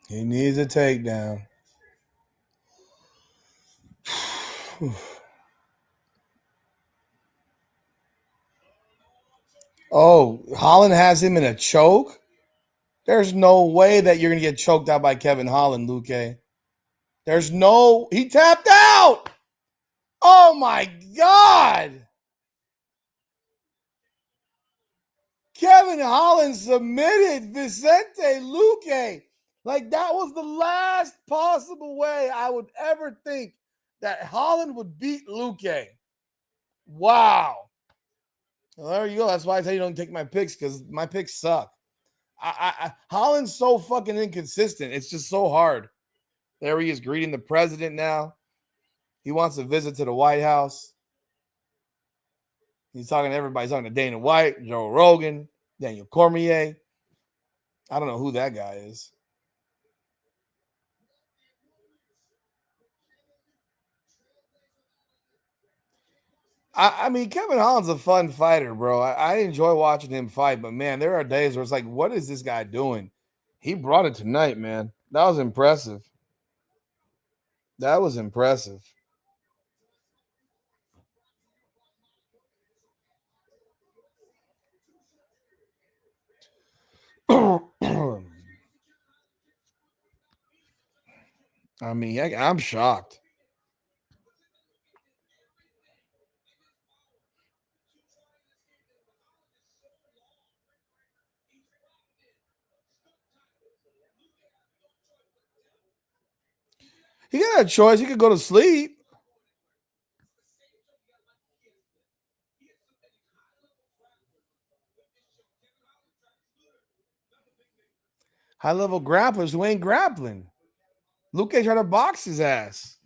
He needs a takedown. Oh, Holland has him in a choke? There's no way that you're going to get choked out by Kevin Holland, Luque. He tapped out. Oh my God. Kevin Holland submitted Vicente Luque. Like, that was the last possible way I would ever think that Holland would beat Luque. Wow. Well, there you go. That's why I tell you don't take my picks, because my picks suck. Holland's so fucking inconsistent. It's just so hard. There he is greeting the president now. He wants a visit to the White House. He's talking to everybody. He's talking to Dana White, Joe Rogan, Daniel Cormier. I don't know who that guy is. I mean, Kevin Holland's a fun fighter, bro. I enjoy watching him fight, but man, there are days where it's like, what is this guy doing? He brought it tonight, man. That was impressive. That was impressive. I mean, I'm shocked. He got a choice. He could go to sleep. High level grapplers who ain't grappling. Luke tried to box his ass.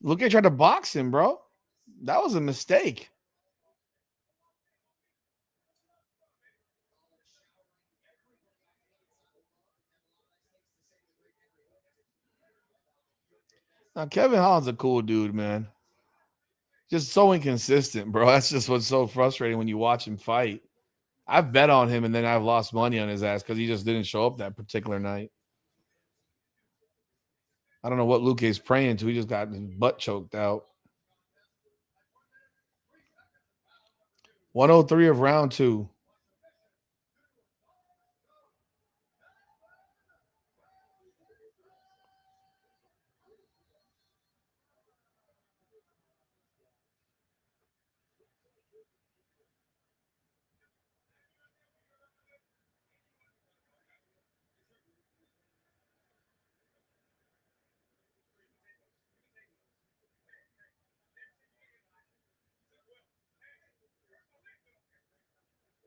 Luke tried to box him, bro. That was a mistake. Now, Kevin Holland's a cool dude, man. Just so inconsistent, bro. That's just what's so frustrating when you watch him fight. I've bet on him and then I've lost money on his ass because he just didn't show up that particular night. I don't know what Luke is praying to. He just got his butt choked out. 103 of round 2.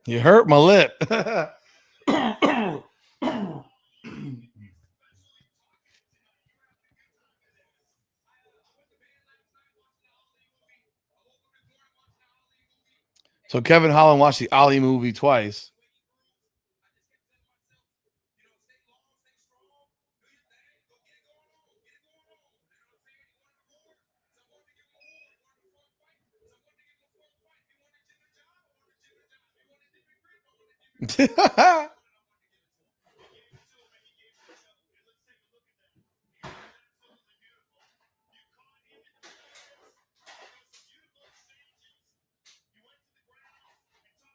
You hurt my lip. So Kevin Holland watched the Ali movie twice.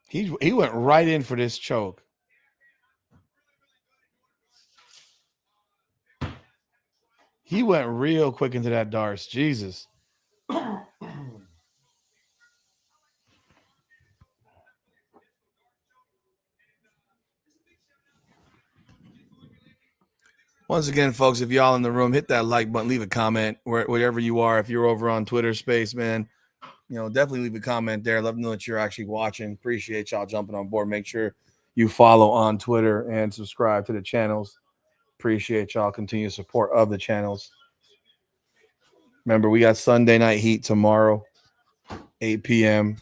he went right in for this choke. He went real quick into that darts. Jesus. Once again, folks, if y'all in the room, hit that like button, leave a comment wherever you are. If you're over on Twitter Space, man, definitely leave a comment there. Let me know that you're actually watching. Appreciate y'all jumping on board. Make sure you follow on Twitter and subscribe to the channels. Appreciate y'all continued support of the channels. Remember, we got Sunday Night Heat tomorrow, 8 p.m.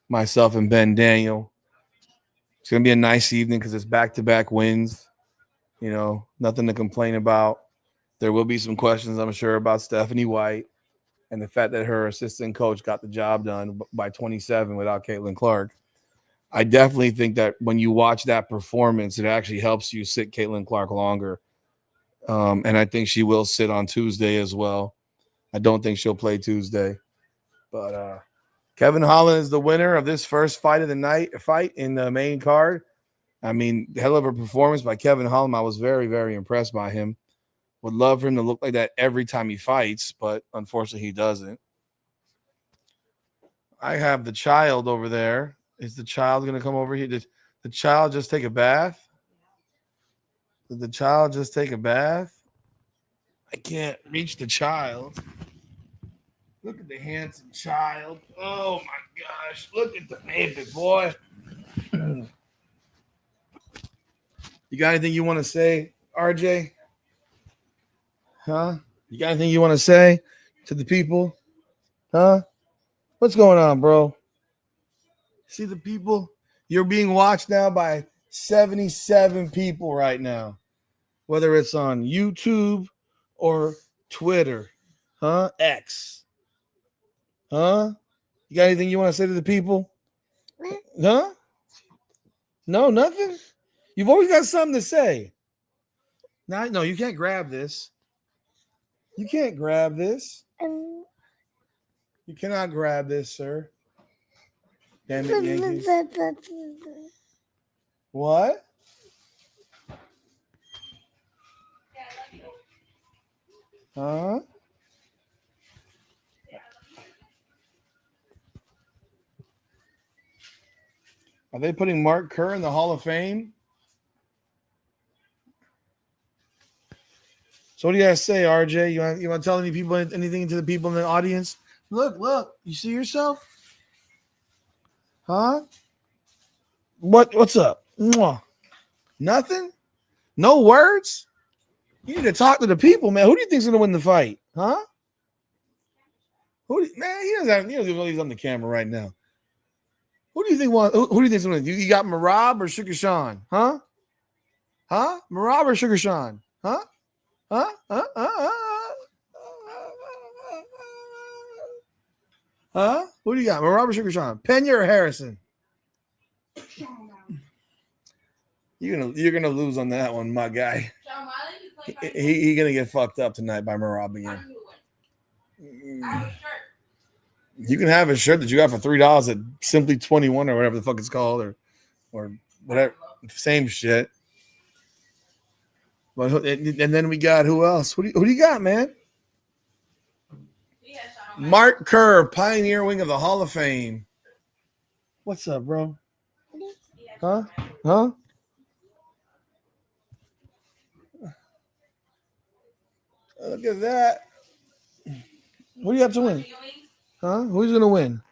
Myself and Ben Daniel. It's going to be a nice evening because it's back-to-back wins. Nothing to complain about. There will be some questions, I'm sure, about Stephanie White and the fact that her assistant coach got the job done by 27 without Caitlin Clark. I definitely think that when you watch that performance, it actually helps you sit Caitlin Clark longer. And I think she will sit on Tuesday as well. I don't think she'll play Tuesday. But Kevin Holland is the winner of this first fight of the night, fight in the main card. I mean, hell of a performance by Kevin Holland. I was very, very impressed by him. Would love for him to look like that every time he fights, but unfortunately he doesn't. I have the child over there. Is the child going to come over here? Did the child just take a bath? Did the child just take a bath? I can't reach the child. Look at the handsome child. Oh, my gosh. Look at the baby boy. You got anything you want to say, RJ? Huh? You got anything you want to say to the people? Huh? What's going on, bro? See the people? You're being watched now by 77 people right now, whether it's on YouTube or Twitter. Huh? X. Huh? You got anything you want to say to the people? Huh? No, nothing? You've always got something to say. No, you can't grab this. You can't grab this. You cannot grab this, sir. Damn it, Yankees. What? Huh? Are they putting Mark Kerr in the Hall of Fame? So what do you guys say, RJ? You want to tell any people anything to the people in the audience? Look, you see yourself? Huh? What's up? Mwah. Nothing? No words? You need to talk to the people, man. Who do you think's gonna win the fight? Huh? Man, he doesn't even know he's on the camera right now. Who do you think who do you think's gonna win? You got Merab or Sugar Sean? Huh? Huh? Merab or Sugar Sean? Huh? Huh? Huh? Huh? Who do you got? Merab or Sugar Sean? Pena or Harrison? You're gonna lose on that one, my guy. He gonna get fucked up tonight by Merab again. You can have a shirt that you got for $3 at Simply 21 or whatever the fuck it's called, or whatever, same shit. But and then we got who else? Who do you got, man? Mark Kerr, pioneer wing of the Hall of Fame. What's up, bro? Huh? Huh? Look at that. What do you have to win? Huh? Who's gonna win?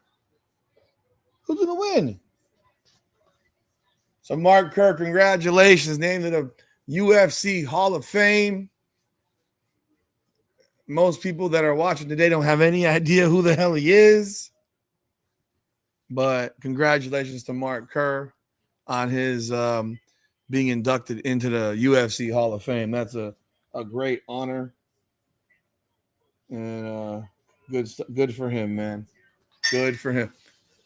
Who's gonna win? So Mark Kerr, congratulations, named to the UFC Hall of Fame. Most people that are watching today don't have any idea who the hell he is. But congratulations to Mark Kerr on his being inducted into the UFC Hall of Fame. That's a great honor. And good for him, man. Good for him.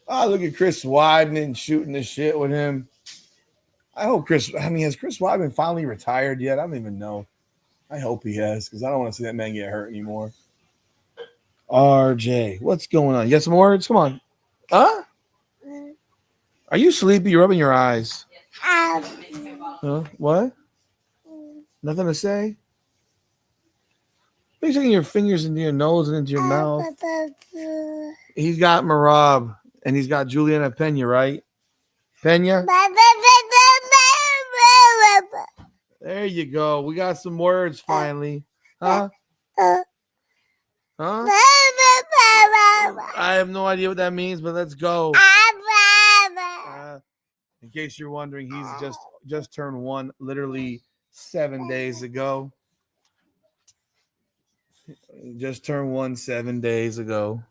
Oh, look at Chris Weidman shooting the shit with him. Has Chris Weidman finally retired yet? I don't even know. I hope he has, because I don't want to see that man get hurt anymore. RJ, what's going on? You got some words? Come on. Huh? Are you sleepy? You're rubbing your eyes. Huh? What? Nothing to say? You're taking your fingers into your nose and into your mouth. He's got Merab, and he's got Juliana Pena, right? Pena? There you go. We got some words finally. Huh? Huh? I have no idea what that means, but let's go. In case you're wondering, he's just turned one literally 7 days ago. Just turned 1 7 days ago.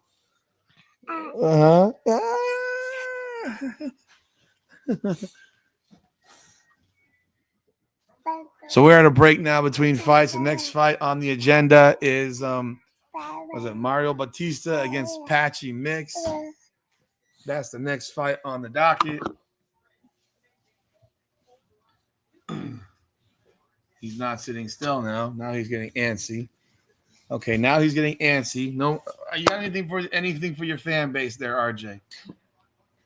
So we're at a break now between fights. The next fight on the agenda is Mario Batista against Patchy Mix. That's the next fight on the docket. He's not sitting still now. Now he's getting antsy. Okay, now he's getting antsy. No, you got anything for your fan base there, RJ?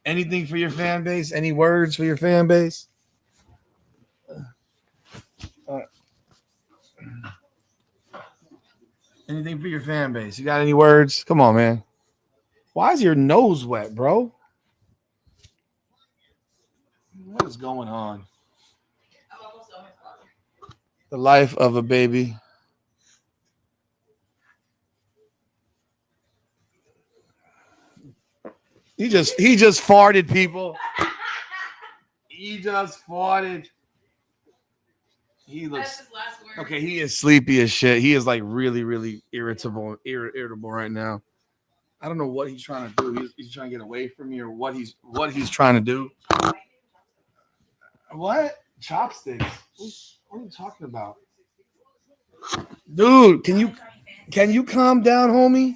Anything for your fan base? Any words for your fan base? Anything for your fan base? You got any words? Come on, man. Why is your nose wet, bro? What is going on? The life of a baby. He just farted, people. He just farted. He looks okay. He is sleepy as shit. He is like really, really irritable right now. I don't know what he's trying to do. He's trying to get away from me, or what he's trying to do. What? Chopsticks? What are you talking about? Dude, can you calm down, homie?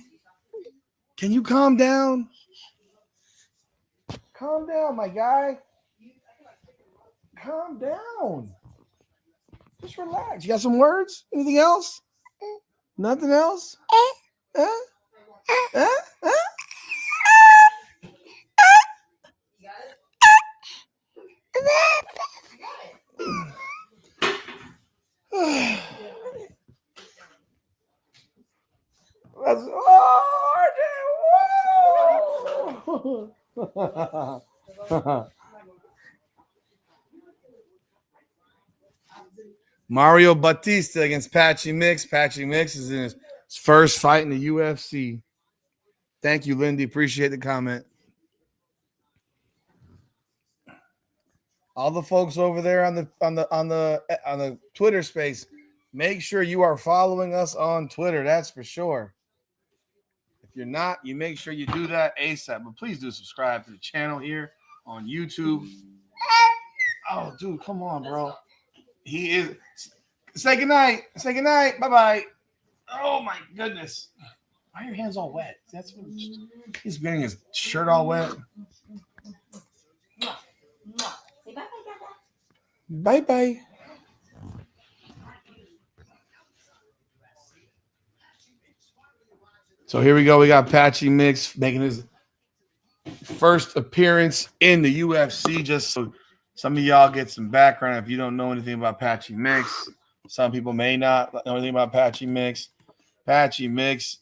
Can you calm down? Calm down, my guy. Calm down. Just relax. You got some words? Anything else? Nothing else? That's whoa. Mario Batista against Patchy Mix. Patchy Mix is in his first fight in the UFC. Thank you, Lindy. Appreciate the comment. All the folks over there on the Twitter space, make sure you are following us on Twitter. That's for sure. If you're not, you make sure you do that ASAP. But please do subscribe to the channel here on YouTube. Oh, dude, come on, bro. He is. Say goodnight. Say goodnight. Bye-bye. Oh, my goodness. Why are your hands all wet? That's what he's getting his shirt all wet. Bye-bye. So here we go. We got Patchy Mix making his first appearance in the UFC. Just so some of y'all get some background. If you don't know anything about Patchy Mix, some people may not know anything about Patchy Mix. Patchy Mix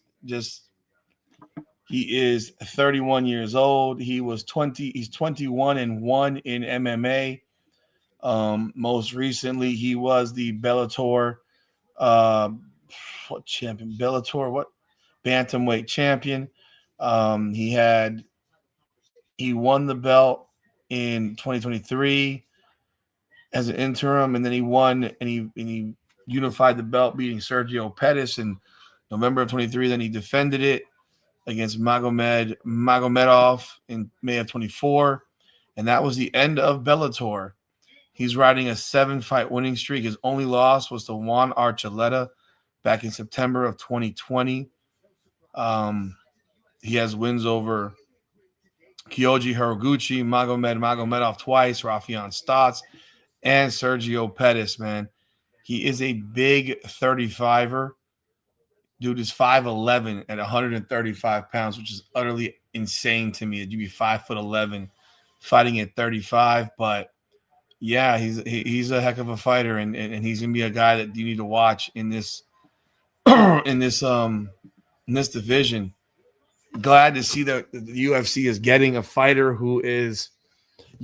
he is 31 years old. He's 21-1 in MMA. Most recently, he was the Bellator champion? Bantamweight champion. He won the belt in 2023 as an interim, and then he won and he unified the belt, beating Sergio Pettis in November of 23. Then he defended it against Magomedov in May of 24, and that was the end of Bellator. He's riding a 7-fight winning streak. His only loss was to Juan Archuleta back in September of 2020. He has wins over Kyoji Horiguchi, Magomedov twice, Rafion Stotts, and Sergio Pettis, man. He is a big 35er. Dude is 5'11" at 135 pounds, which is utterly insane to me that you'd be 5'11" fighting at 35. But yeah, he's a heck of a fighter, and he's gonna be a guy that you need to watch in this in this division. Glad to see that the UFC is getting a fighter who is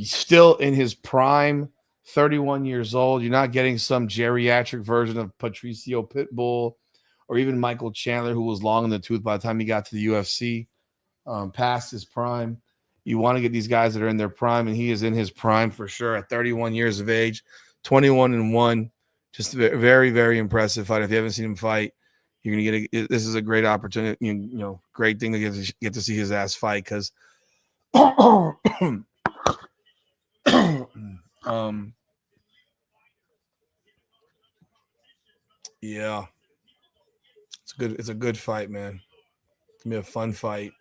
still in his prime, 31 years old. You're not getting some geriatric version of Patricio Pitbull or even Michael Chandler, who was long in the tooth by the time he got to the UFC, past his prime. You want to get these guys that are in their prime, and he is in his prime for sure at 31 years of age, 21-1. Just a very, very impressive fight. If you haven't seen him fight, you're going to get this is a great opportunity, great thing to get to see his ass fight because yeah. It's a good fight, man. It's gonna be a fun fight.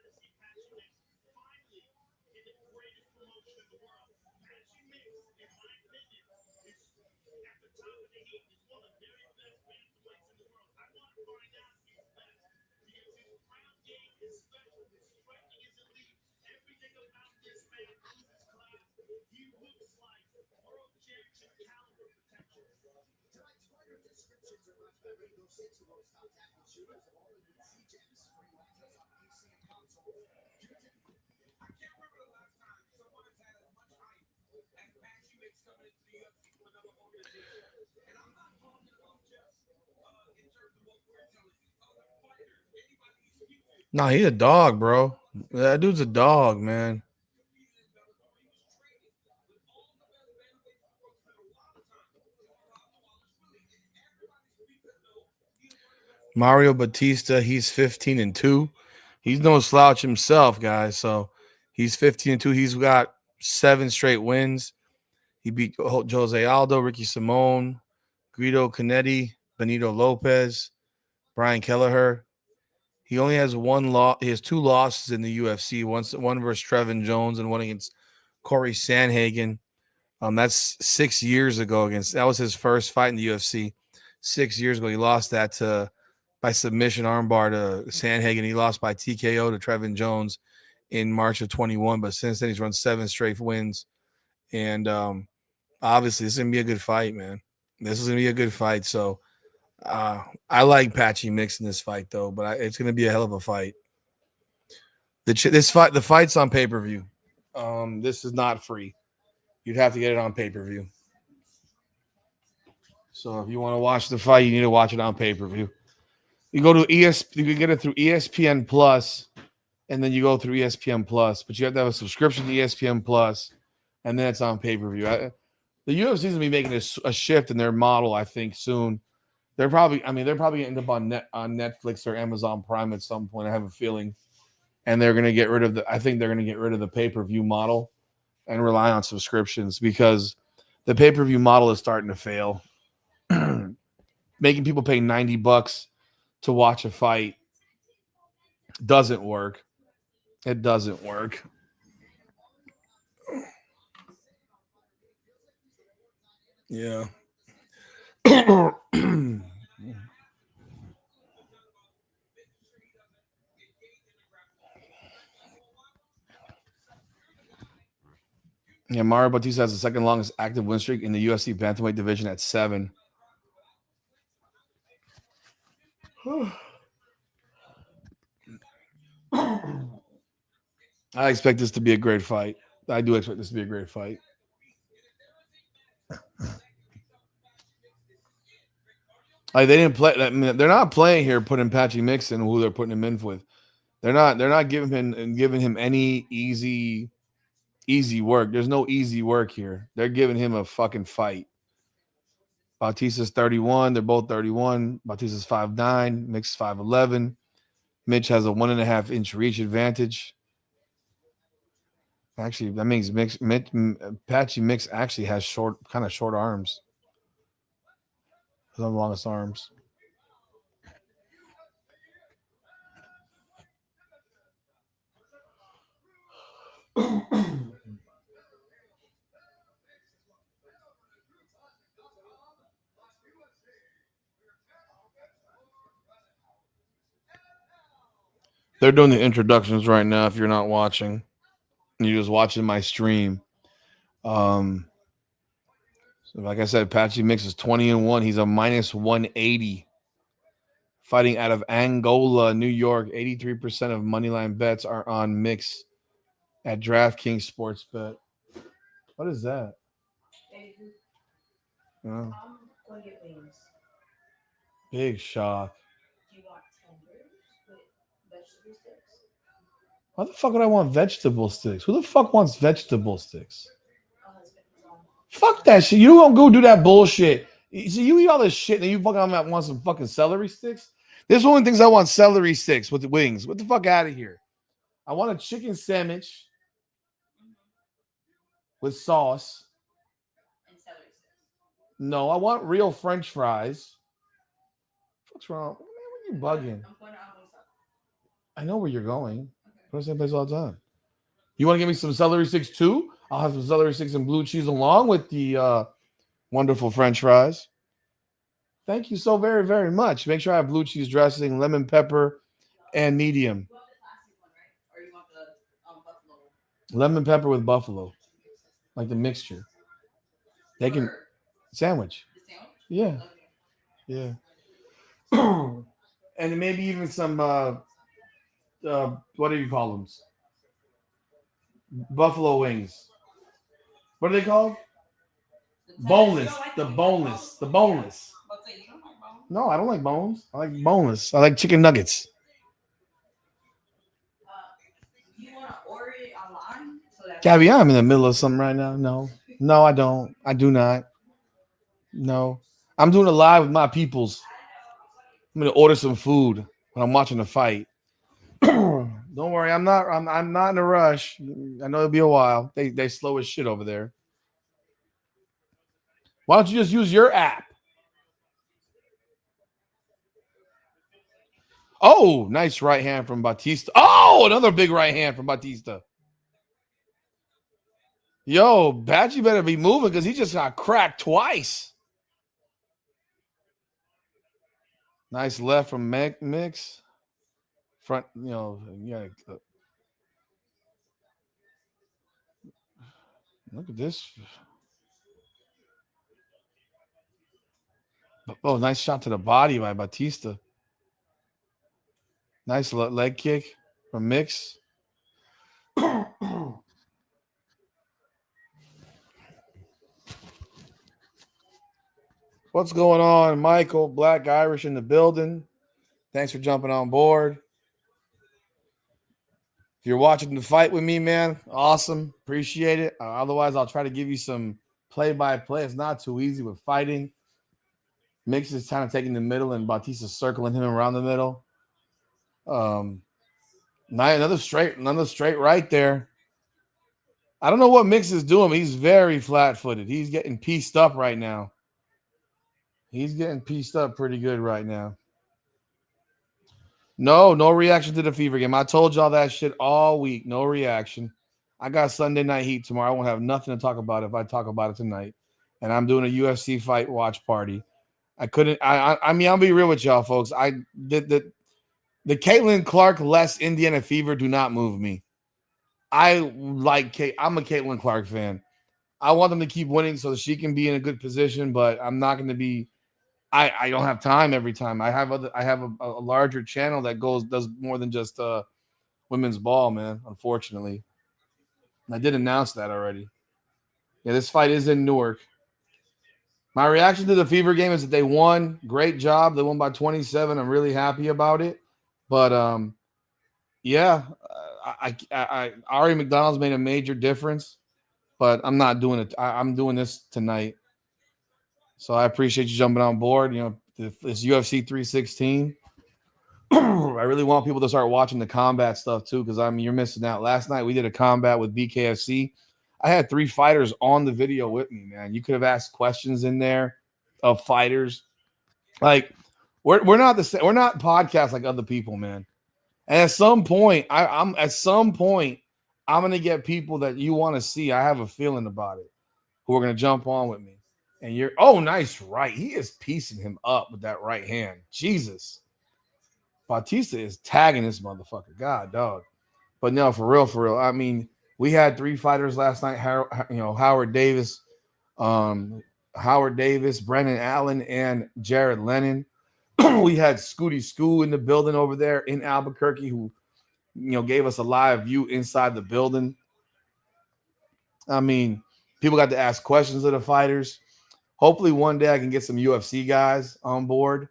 No, he's a dog, bro. That dude's a dog, man. Mario Batista, he's 15-2. He's no slouch himself, guys. So he's 15-2. He's got 7 straight wins. He beat Jose Aldo, Ricky Simone, Guido Canetti, Benito Lopez, Brian Kelleher. He only has one loss. He has 2 losses in the UFC. One versus Trevin Jones and one against Corey Sandhagen. That's 6 years ago. That was his first fight in the UFC. 6 years ago, he lost that by submission armbar to Sandhagen. He lost by TKO to Trevin Jones in March of 21. But since then, he's run 7 straight wins. And obviously, this is gonna be a good fight, man. This is gonna be a good fight. So I like Patchy Mix in this fight though, but it's going to be a hell of a fight. The fight's on pay per view. This is not free. You'd have to get it on pay per view. So if you want to watch the fight, you need to watch it on pay per view. You go to You can get it through ESPN Plus, and then you go through ESPN Plus, but you have to have a subscription to ESPN Plus, and then it's on pay per view. The UFC is gonna be making a shift in their model, I think, soon. They're probably gonna end up on Netflix or Amazon Prime at some point. I have a feeling, and they're gonna get rid of I think they're gonna get rid of the pay per view model and rely on subscriptions because the pay per view model is starting to fail. Making people pay $90 to watch a fight doesn't work. It doesn't work. Yeah. Yeah, Mario Batista has the second longest active win streak in the UFC bantamweight division at 7. I expect this to be a great fight. I do expect this to be a great fight. Like they didn't play. I mean, they're not playing here putting Patchy Mix in who they're putting him in with. They're not giving him any easy work. There's no easy work here. They're giving him a fucking fight. Bautista's 31. They're both 31. Bautista's 5'9", Mix 5'11". Mitch has a 1.5 inch reach advantage. Actually, that means Patchy Mix actually has short arms. The longest arms. They're doing the introductions right now. If you're not watching, you're just watching my stream. So like I said, Patchy Mix is 20-1. He's a minus 180. Fighting out of Angola, New York. 83% of moneyline bets are on Mix at DraftKings Sportsbet. What is that? Oh. Big shock. Why the fuck would I want vegetable sticks? Who the fuck wants vegetable sticks? Fuck that shit. You don't go do that bullshit. So you eat all this shit and you fucking want some fucking celery sticks? There's one of the things I want celery sticks with the wings. What the fuck out of here? I want a chicken sandwich with sauce. No, I want real French fries. What's wrong? Man, what are you bugging? I know where you're going. Go to the same place all the time. You want to give me some celery sticks too? I'll have some celery sticks and blue cheese along with the wonderful French fries. Thank you so very, very much. Make sure I have blue cheese dressing, lemon pepper, and medium. Lemon pepper with buffalo, like the mixture. They can sandwich. Yeah, yeah. And maybe even some what do you call them? Buffalo wings. What are they called? Boneless. The boneless. The boneless. No, I don't like bones. I like boneless. I like chicken nuggets. Gabby, I'm in the middle of something right now. No, I don't. I do not. No, I'm doing a live with my peoples. I'm gonna order some food when I'm watching the fight. Don't worry, I'm not. I'm not in a rush. I know it'll be a while. They slow as shit over there. Why don't you just use your app? Oh, nice right hand from Batista. Oh, another big right hand from Batista. Yo, Badgie better be moving because he just got cracked twice. Nice left from Mix. Front, yeah. Look at this. Oh, nice shot to the body by Batista. Nice leg kick from Mix. What's going on, Michael? Black Irish in the building. Thanks for jumping on board. If you're watching the fight with me, man, awesome. Appreciate it. Otherwise, I'll try to give you some play-by-play. It's not too easy with fighting. Mix is kind of taking the middle, and Bautista's circling him around the middle. Another straight right there. I don't know what Mix is doing, but he's very flat-footed. He's getting pieced up right now. He's getting pieced up pretty good right now. No reaction to the Fever game. I told y'all that shit all week. No reaction. I got Sunday Night Heat tomorrow. I won't have nothing to talk about if I talk about it tonight. And I'm doing a UFC fight watch party. I mean, I'll be real with y'all, folks. The Caitlin Clark less Indiana Fever do not move me. I'm a Caitlin Clark fan. I want them to keep winning so that she can be in a good position, but I'm not going to be. I don't have time every time. I have a larger channel that does more than just women's ball, man. Unfortunately, and I did announce that already. Yeah, this fight is in Newark. My reaction to the Fever game is that they won. Great job. They won by 27. I'm really happy about it. But yeah, Ari McDonald's made a major difference. But I'm not doing it. I'm doing this tonight. So I appreciate you jumping on board. You know, this UFC 316. I really want people to start watching the combat stuff too, because you're missing out. Last night we did a combat with BKFC. I had 3 fighters on the video with me, man. You could have asked questions in there of fighters. Like we're not podcasts like other people, man. And at some point, I'm gonna get people that you want to see. I have a feeling about it, who are gonna jump on with me. And nice right. He is piecing him up with that right hand. Jesus. Bautista is tagging this motherfucker. God, dog. But no, for real. I mean, we had 3 fighters last night. Howard Davis, Brennan Allen, and Jared Lennon. We had Scooty Scoo in the building over there in Albuquerque, who gave us a live view inside the building. I mean, people got to ask questions of the fighters. Hopefully one day I can get some UFC guys on board.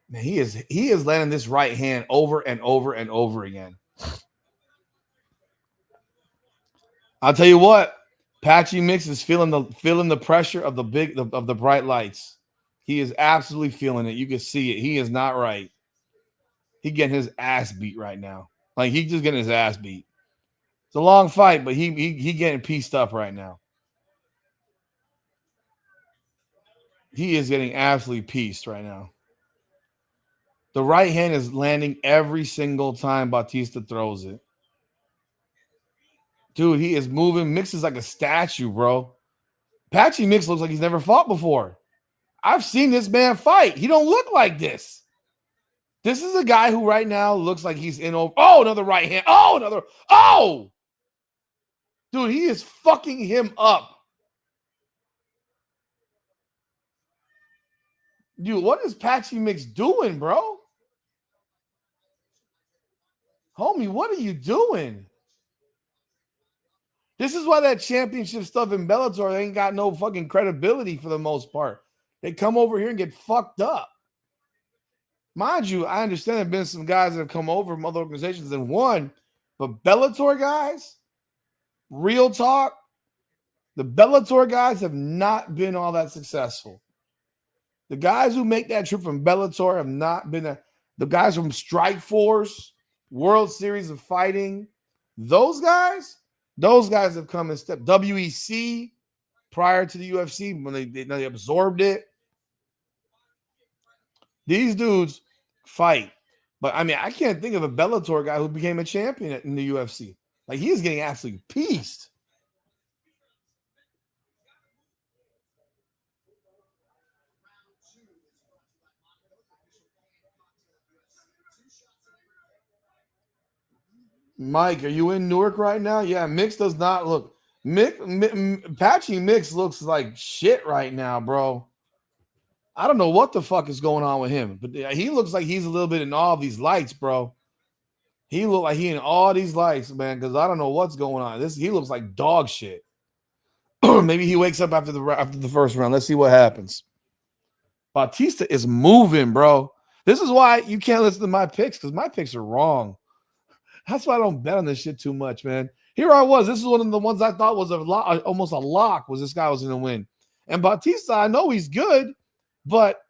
Man, he is landing this right hand over and over and over again. I'll tell you what, Patchy Mix is feeling the pressure of the bright lights. He is absolutely feeling it. You can see it. He is not right. He getting his ass beat right now. Like he's just getting his ass beat. It's a long fight, but he getting pieced up right now. He is getting absolutely pieced right now. The right hand is landing every single time Bautista throws it. Dude, he is moving. Mix is like a statue, bro. Patchy Mix looks like he's never fought before. I've seen this man fight. He don't look like this. This is a guy who right now looks like he's in over. Oh, another right hand. Oh! Dude, he is fucking him up. Dude, what is Patchy Mix doing, bro? Homie, what are you doing? This is why that championship stuff in Bellator ain't got no fucking credibility for the most part. They come over here and get fucked up. Mind you, I understand there have been some guys that have come over from other organizations and won, but Bellator guys, real talk, the Bellator guys have not been all that successful. The guys who make that trip from Bellator have not been the guys from Strikeforce, World Series of Fighting. Those guys have come and stepped. WEC prior to the UFC when they absorbed it. These dudes fight. But I mean, I can't think of a Bellator guy who became a champion in the UFC. Like he is getting absolutely pieced. Mike, are you in Newark right now? Yeah, Mix does not look. Patchy Mix looks like shit right now, bro. I don't know what the fuck is going on with him, but he looks like he's a little bit in all of these lights, bro. He look like he in all these lights, man, because I don't know what's going on. He looks like dog shit. Maybe he wakes up after the first round. Let's see what happens. Bautista is moving, bro. This is why you can't listen to my picks, because my picks are wrong. That's why I don't bet on this shit too much, man. Here I was. This is one of the ones I thought was almost a lock. Was this guy was going to win? And Bautista, I know he's good, but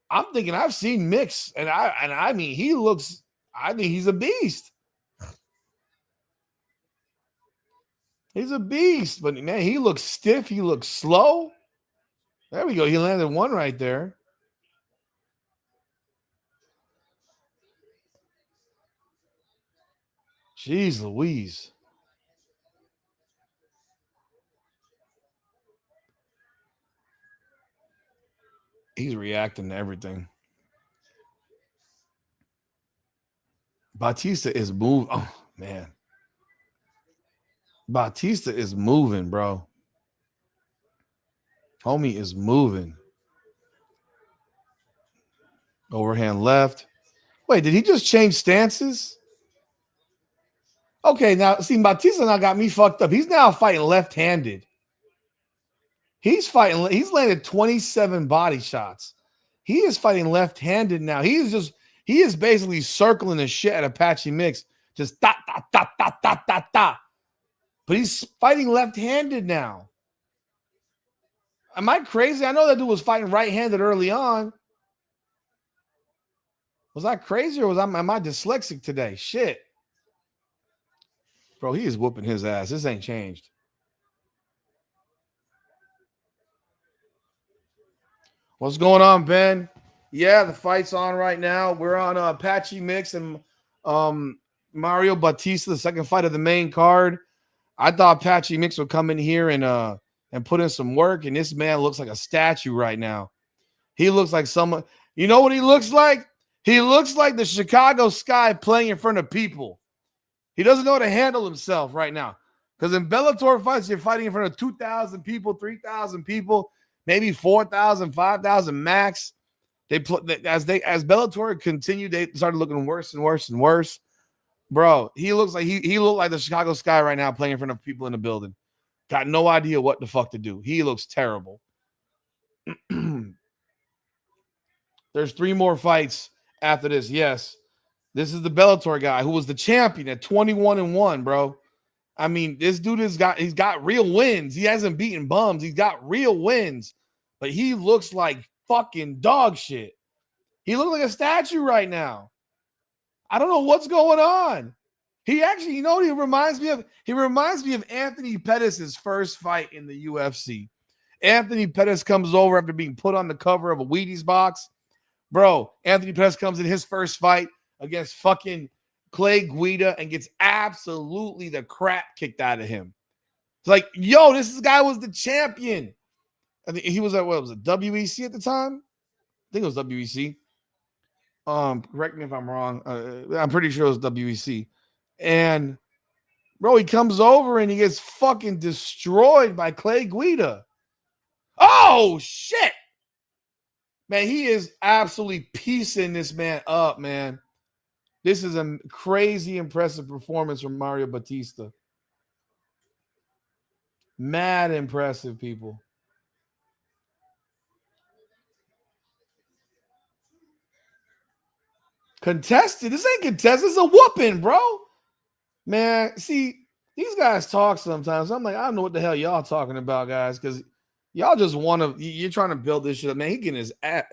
I'm thinking I've seen mix, and I mean he looks. I think he's a beast. He's a beast, but man, he looks stiff. He looks slow. There we go. He landed one right there. Jeez Louise. He's reacting to everything. Bautista is moving. Oh, man. Bautista is moving, bro. Homie is moving. Overhand left. Wait, did he just change stances? Okay, now, see, Bautista now got me fucked up. He's now fighting left-handed. He's landed 27 body shots. He is fighting left-handed now. He is basically circling the shit at Apache Mix. Just da, da, da, da, da, da, da. But he's fighting left-handed now. Am I crazy? I know that dude was fighting right-handed early on. Was I crazy or am I dyslexic today? Shit. Bro, he is whooping his ass. This ain't changed. What's going on, Ben? Yeah, the fight's on right now. We're on Apache Mix and Mario Bautista, the second fight of the main card. I thought Apache Mix would come in here and put in some work, and this man looks like a statue right now. He looks like someone. You know what he looks like? He looks like the Chicago Sky playing in front of people. He doesn't know how to handle himself right now. Because in Bellator fights, you're fighting in front of 2,000 people, 3,000 people, maybe 4,000, 5,000 max. As Bellator continued, they started looking worse and worse and worse. Bro, he looks like he looked like the Chicago Sky right now playing in front of people in the building. Got no idea what the fuck to do. He looks terrible. There's 3 more fights after this. Yes. This is the Bellator guy who was the champion at 21-1, bro. I mean, this dude he's got real wins. He hasn't beaten bums. He's got real wins. But he looks like fucking dog shit. He looks like a statue right now. I don't know what's going on. He actually, you know what he reminds me of? He reminds me of Anthony Pettis' first fight in the UFC. Anthony Pettis comes over after being put on the cover of a Wheaties box. Bro, Anthony Pettis comes in his first fight against fucking Clay Guida and gets absolutely the crap kicked out of him. It's like, yo, this guy was the champion. I think he was at, what was it, WEC at the time? I think it was WEC. Correct me if I'm wrong. I'm pretty sure it was WEC. And, bro, he comes over and he gets fucking destroyed by Clay Guida. Oh, shit. Man, he is absolutely piecing this man up, man. This is a crazy impressive performance from Mario Bautista. Mad impressive, people. Contested? This ain't contested. It's a whooping, bro. Man, see, these guys talk sometimes. I'm like, I don't know what the hell y'all talking about, guys, because y'all just want to, you're trying to build this shit up. Man, he getting his ass.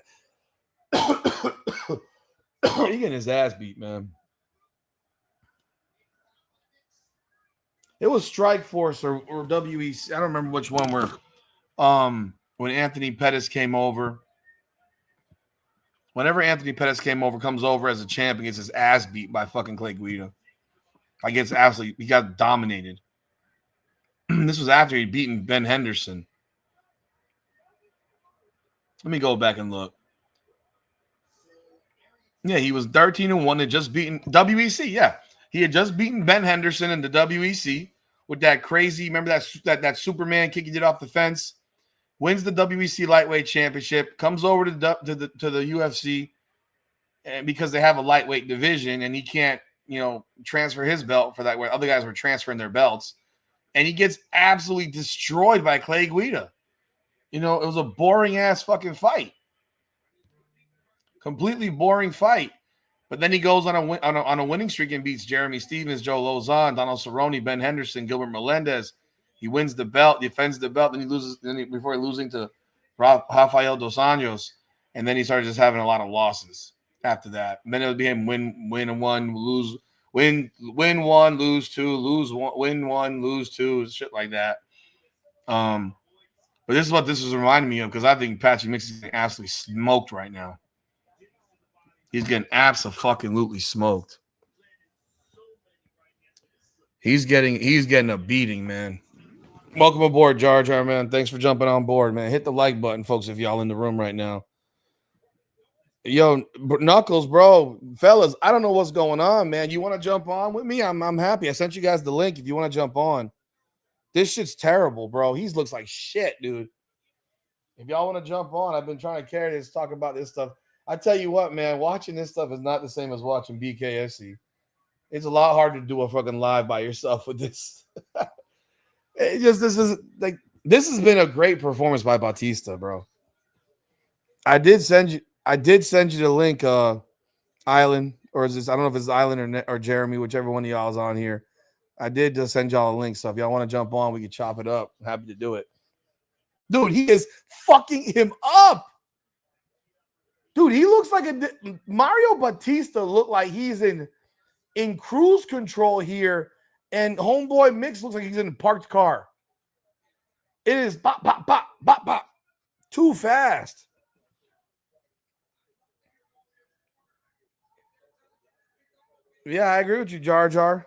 He getting his ass beat, man. It was Strikeforce or WEC. I don't remember which one were. When Anthony Pettis came over. Whenever Anthony Pettis comes over as a champion, gets his ass beat by fucking Clay Guida. Like, it's absolutely, he got dominated. This was after he'd beaten Ben Henderson. Let me go back and look. Yeah, he was 13-1 and just beaten WEC. Yeah, he had just beaten Ben Henderson in the WEC with that crazy. Remember that Superman kick he did off the fence, wins the WEC lightweight championship, comes over to the UFC, and because they have a lightweight division, and he can't, transfer his belt for that, where other guys were transferring their belts, and he gets absolutely destroyed by Clay Guida. It was a boring ass fucking fight, completely boring fight. But then he goes on a winning streak and beats Jeremy Stevens, Joe Lozon, Donald Cerrone, Ben Henderson, Gilbert Melendez. He wins the belt, defends the belt, then he loses. Before losing to Rafael dos Anjos, and then he started just having a lot of losses after that. And then it became win one, lose, win one, lose two, lose one, win one, lose two, shit like that. But this is what this is reminding me of, because I think Patchy Mix is getting absolutely smoked right now. He's getting absolutely smoked. He's getting a beating, man. Welcome aboard, Jar Jar, man. Thanks for jumping on board, man. Hit the like button, folks, if y'all in the room right now. Yo, Knuckles, bro, fellas, I don't know what's going on, man. You want to jump on with me? I'm happy. I sent you guys the link if you want to jump on. This shit's terrible, bro. He looks like shit, dude. If y'all want to jump on, I've been trying to carry this, talk about this stuff. I tell you what, man, watching this stuff is not the same as watching BKFC. It's a lot harder to do a fucking live by yourself with this. This has been a great performance by Bautista, bro. I did send you the link, Island, or is this? I don't know if it's Island or Jeremy, whichever one of y'all is on here. I did just send y'all a link, so if y'all want to jump on, we can chop it up. I'm happy to do it. Dude, he is fucking him up. Dude, he looks like Mario Bautista looked like he's in cruise control here, and homeboy Mix looks like he's in a parked car. It is bop, bop, bop, bop, bop. Too fast. Yeah, I agree with you, Jar Jar.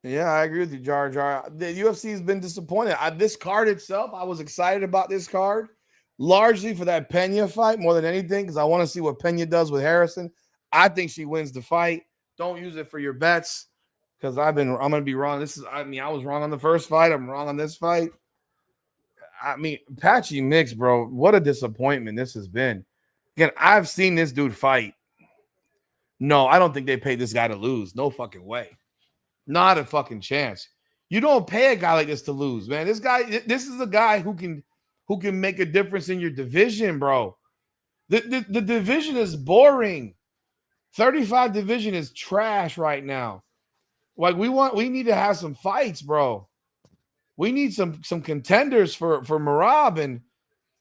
Yeah, I agree with you, Jar Jar. The UFC has been disappointed. This card itself, I was excited about this card, largely for that Pena fight more than anything, because I want to see what Pena does with Harrison. I think she wins the fight. Don't use it for your bets, because I'm gonna be wrong. I was wrong on the first fight. I'm wrong on this fight. Patchy Mix, bro. What a disappointment this has been. Again, I've seen this dude fight. No, I don't think they paid this guy to lose. No fucking way. Not a fucking chance. You don't pay a guy like this to lose, man. This is a guy who can make a difference in your division, bro. The division is boring. 35 division is trash right now. Like we need to have some fights, bro. We need some contenders for Merab, and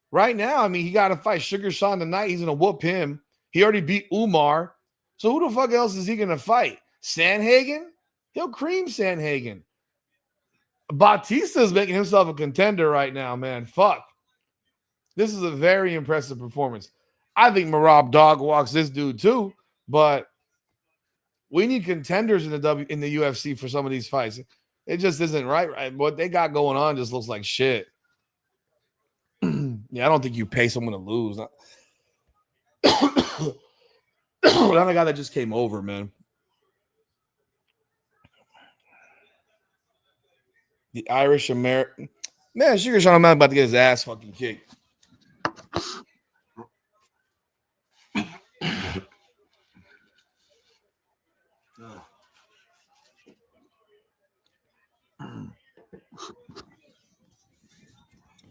right now, he got to fight Sugar Sean tonight. He's gonna whoop him. He already beat Umar. So who the fuck else is he gonna fight? Sandhagen? He'll cream Sandhagen. Bautista's making himself a contender right now, man. Fuck. This is a very impressive performance. I think Merab dog walks this dude too, but we need contenders in the UFC for some of these fights. It just isn't right. What they got going on just looks like shit. Yeah, I don't think you pay someone to lose. Not a guy that just came over, man. The Irish American. Man, Sugar Sean, I'm about to get his ass fucking kicked.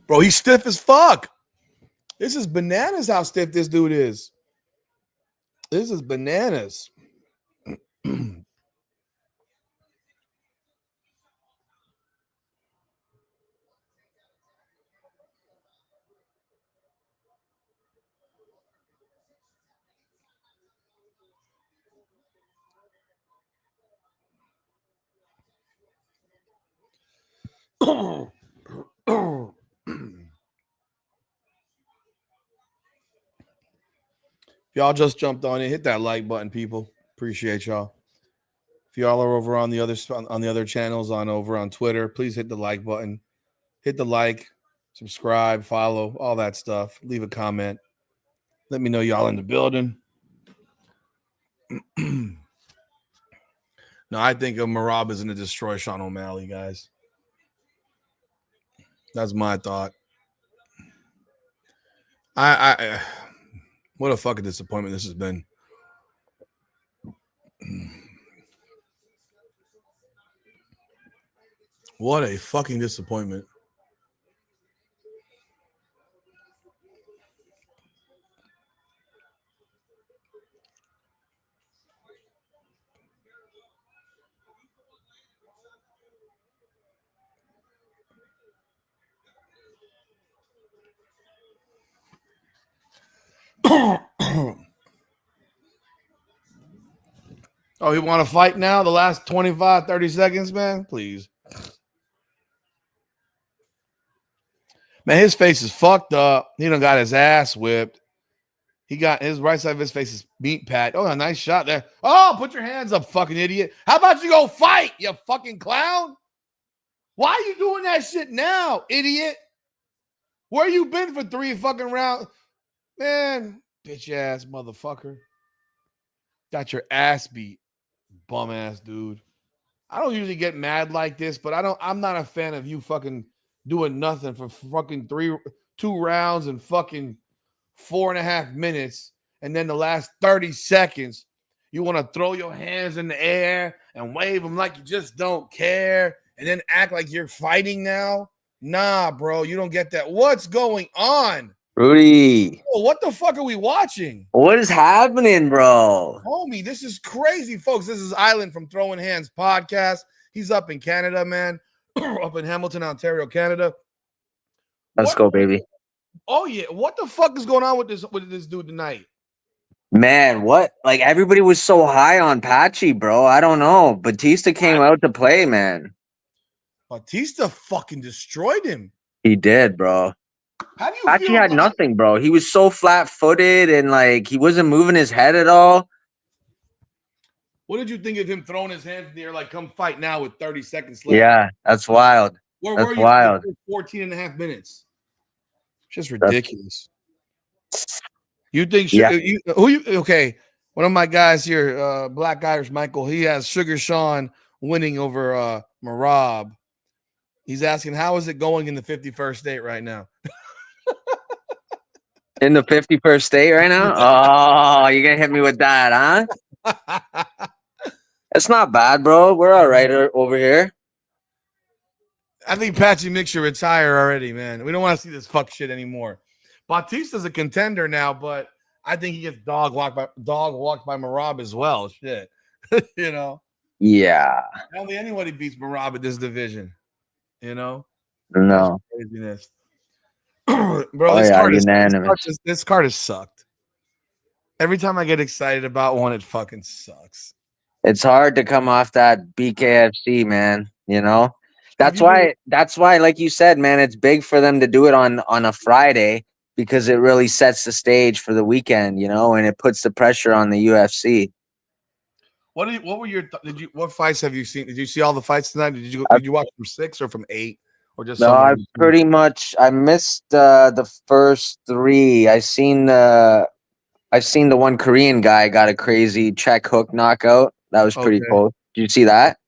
Bro, he's stiff as fuck. This is bananas how stiff this dude is. This is bananas. Y'all just jumped on it. Hit that like button, people. Appreciate y'all. If y'all are over on the other channels over on Twitter, please hit the like button. Hit the like, subscribe, follow, all that stuff. Leave a comment. Let me know y'all in the building. No, I think Merab is going to destroy Sean O'Malley, guys. That's my thought. What a fucking disappointment this has been. What a fucking disappointment. Oh, you want to fight now? The last 25, 30 seconds, man? Please. Man, his face is fucked up. He done got his ass whipped. He got his right side of his face is meat pat. Oh, a nice shot there. Oh, put your hands up, fucking idiot. How about you go fight, you fucking clown? Why are you doing that shit now, idiot? Where you been for 3 fucking rounds? Man, bitch ass motherfucker. Got your ass beat, bum ass dude. I don't usually get mad like this, but I'm not a fan of you fucking doing nothing for fucking 2 rounds and fucking 4.5 minutes, and then the last 30 seconds, you want to throw your hands in the air and wave them like you just don't care, and then act like you're fighting now. Nah, bro, you don't get that. What's going on? Rudy, Oh, what the fuck are we watching? what is happening, bro? Homie, this is crazy, folks. This is Island from Throwing Hands podcast. He's up in Canada, man. Up in Hamilton, Ontario, Canada. Let's go, baby. Oh, yeah. What the fuck is going on with this dude tonight? Man, what? Like, everybody was so high on Patchy, bro. I don't know. Batista came out to play, man. Batista fucking destroyed him. He did, bro. How do you Patchy feel had about nothing, bro. He was so flat-footed and, like, he wasn't moving his head at all. What did you think of him throwing his hands in the air like, come fight now with 30 seconds left? Yeah, that's wild. Where That's were you wild. for 14 and a half minutes? Just ridiculous. You think Yeah. okay, one of my guys here, Black Irish Michael, he has Sugar Sean winning over Merab. He's asking, how is it going in the 51st state right now? In the 51st state right now? Oh, you're going to hit me with that, huh? It's not bad, bro. We're all right over here. I think Patchy Mix should retire already, man. We don't want to see this fuck shit anymore. Batista's a contender now, but I think he gets dog walked by Merab as well. Shit. You know? Yeah. I don't think anybody beats Merab in this division. You know? No. That's craziness. Bro, this card has sucked. Every time I get excited about one, it fucking sucks. It's hard to come off that BKFC, man. You know? That's why, like you said, man, it's big for them to do it on a Friday because it really sets the stage for the weekend, you know, and it puts the pressure on the UFC. What were your what fights have you seen? Did you see all the fights tonight? Did you watch from 6 or from 8 or just? No, I missed the first 3. I've seen the one Korean guy got a crazy check hook knockout. That was pretty cool. Did you see that?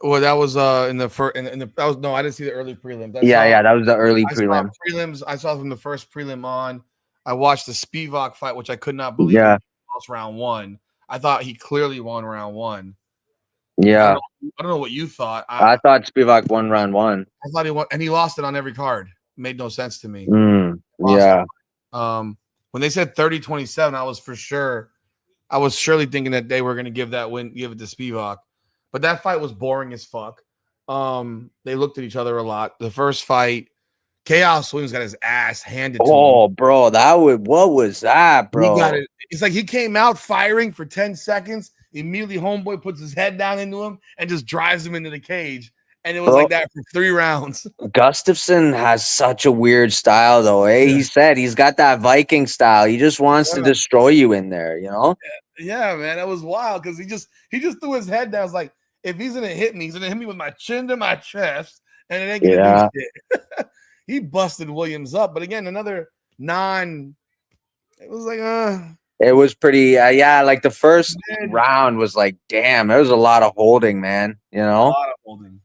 Well, that was in the first. I didn't see the early prelims. That was the early prelim. Prelims. I saw from the first prelim on. I watched the Spivak fight, which I could not believe. Yeah, he lost round 1. I thought he clearly won round 1. Yeah, I don't know what you thought. I thought Spivak won round 1. I thought he won, and he lost it on every card. Made no sense to me. Yeah. When they said 30-27, I was surely thinking that they were going to give it to Spivak. But that fight was boring as fuck. They looked at each other a lot. The first fight, Chaos Williams got his ass handed to him. Oh, bro, what was that, bro? He got it. It's like he came out firing for 10 seconds. Immediately, homeboy puts his head down into him and just drives him into the cage. And it was like that for 3 rounds. Gustafsson has such a weird style, though. Eh? Yeah. He said he's got that Viking style. He just wants to destroy you in there, you know? Yeah, man, that was wild because he just threw his head down. It's like, if he's gonna hit me, he's gonna hit me with my chin to my chest, and it ain't gonna do shit. He busted Williams up, but again, another it was like, It was pretty, yeah. Like the first round was like, damn, there was a lot of holding, man. You A know, lot of holding.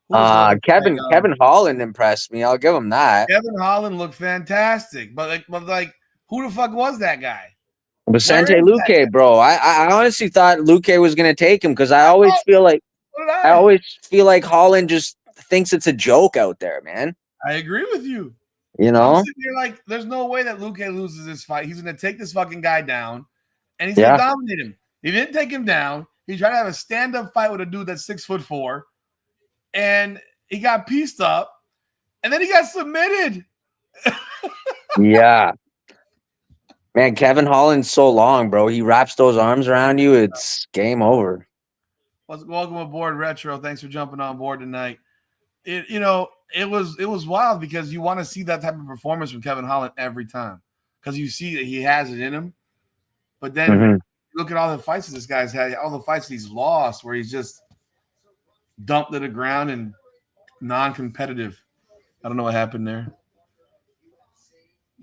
Who was the other guy? Kevin Holland impressed me. I'll give him that. Kevin Holland looked fantastic, but who the fuck was that guy? Vicente Where is that guy? Luque, bro. I honestly thought Luque was gonna take him because I So always did feel like Holland just thinks it's a joke out there, man. I agree with you. You I'm know? sitting here like, there's no way that Luque loses this fight. He's going to take this fucking guy down, and he's going to dominate him. He didn't take him down. He tried to have a stand-up fight with a dude that's 6'4", and he got pieced up, and then he got submitted. Yeah. Man, Kevin Holland's so long, bro. He wraps those arms around you. It's game over. Welcome aboard, Retro. Thanks for jumping on board tonight. It was wild because you want to see that type of performance from Kevin Holland every time because you see that he has it in him. But then look at all the fights that this guy's had, all the fights that he's lost where he's just dumped to the ground and non-competitive. I don't know what happened there.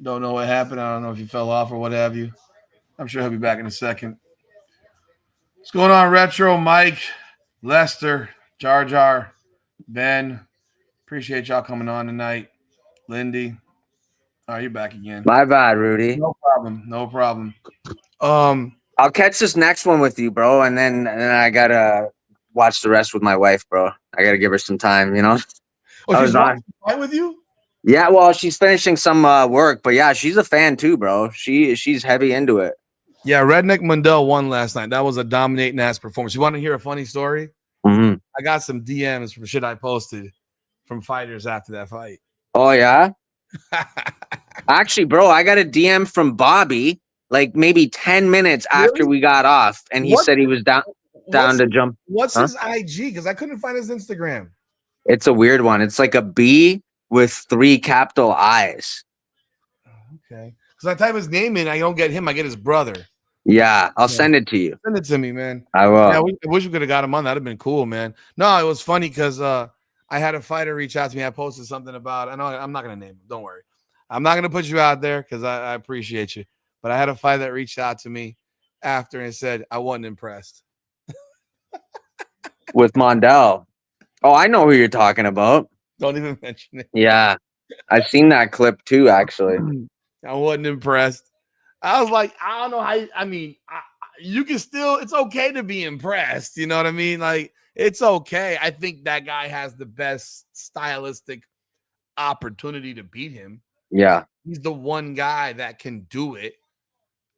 Don't know what happened. I don't know if he fell off or what have you. I'm sure he'll be back in a second. What's going on, Retro? Mike, Lester, Jar Jar, Ben. Appreciate y'all coming on tonight. Lindy. Oh, you're back again. My bad, Rudy. No problem. I'll catch this next one with you, bro, and then I gotta watch the rest with my wife, bro. I gotta give her some time, you know. Oh, she's watching the fight with you? Yeah, well, she's finishing some work, but yeah, she's a fan too, bro. She's heavy into it. Yeah, Redneck Mundell won last night. That was a dominating ass performance. You want to hear a funny story? Mm-hmm. I got some DMs from shit I posted from fighters after that fight. Oh yeah. Actually, bro, I got a DM from Bobby like maybe 10 minutes after we got off, and he said he was down to jump. What's his IG? Because I couldn't find his Instagram. It's a weird one. It's like a B with 3 capital I's. Okay. Because I type his name in, I don't get him. I get his brother. Yeah, I'll send it to you. Send it to me, man. I will. Yeah, I wish we could have got him on. That'd have been cool, man. No, it was funny because I had a fighter reach out to me. I posted something about. I know I'm not gonna name him. Don't worry. I'm not gonna put you out there because I appreciate you. But I had a fighter that reached out to me after and said I wasn't impressed with Mondell. Oh, I know who you're talking about. Don't even mention it. Yeah, I've seen that clip too. Actually, I wasn't impressed. I was like, I don't know how. I mean, you can still. It's okay to be impressed. You know what I mean? Like, it's okay. I think that guy has the best stylistic opportunity to beat him. Yeah, he's the one guy that can do it.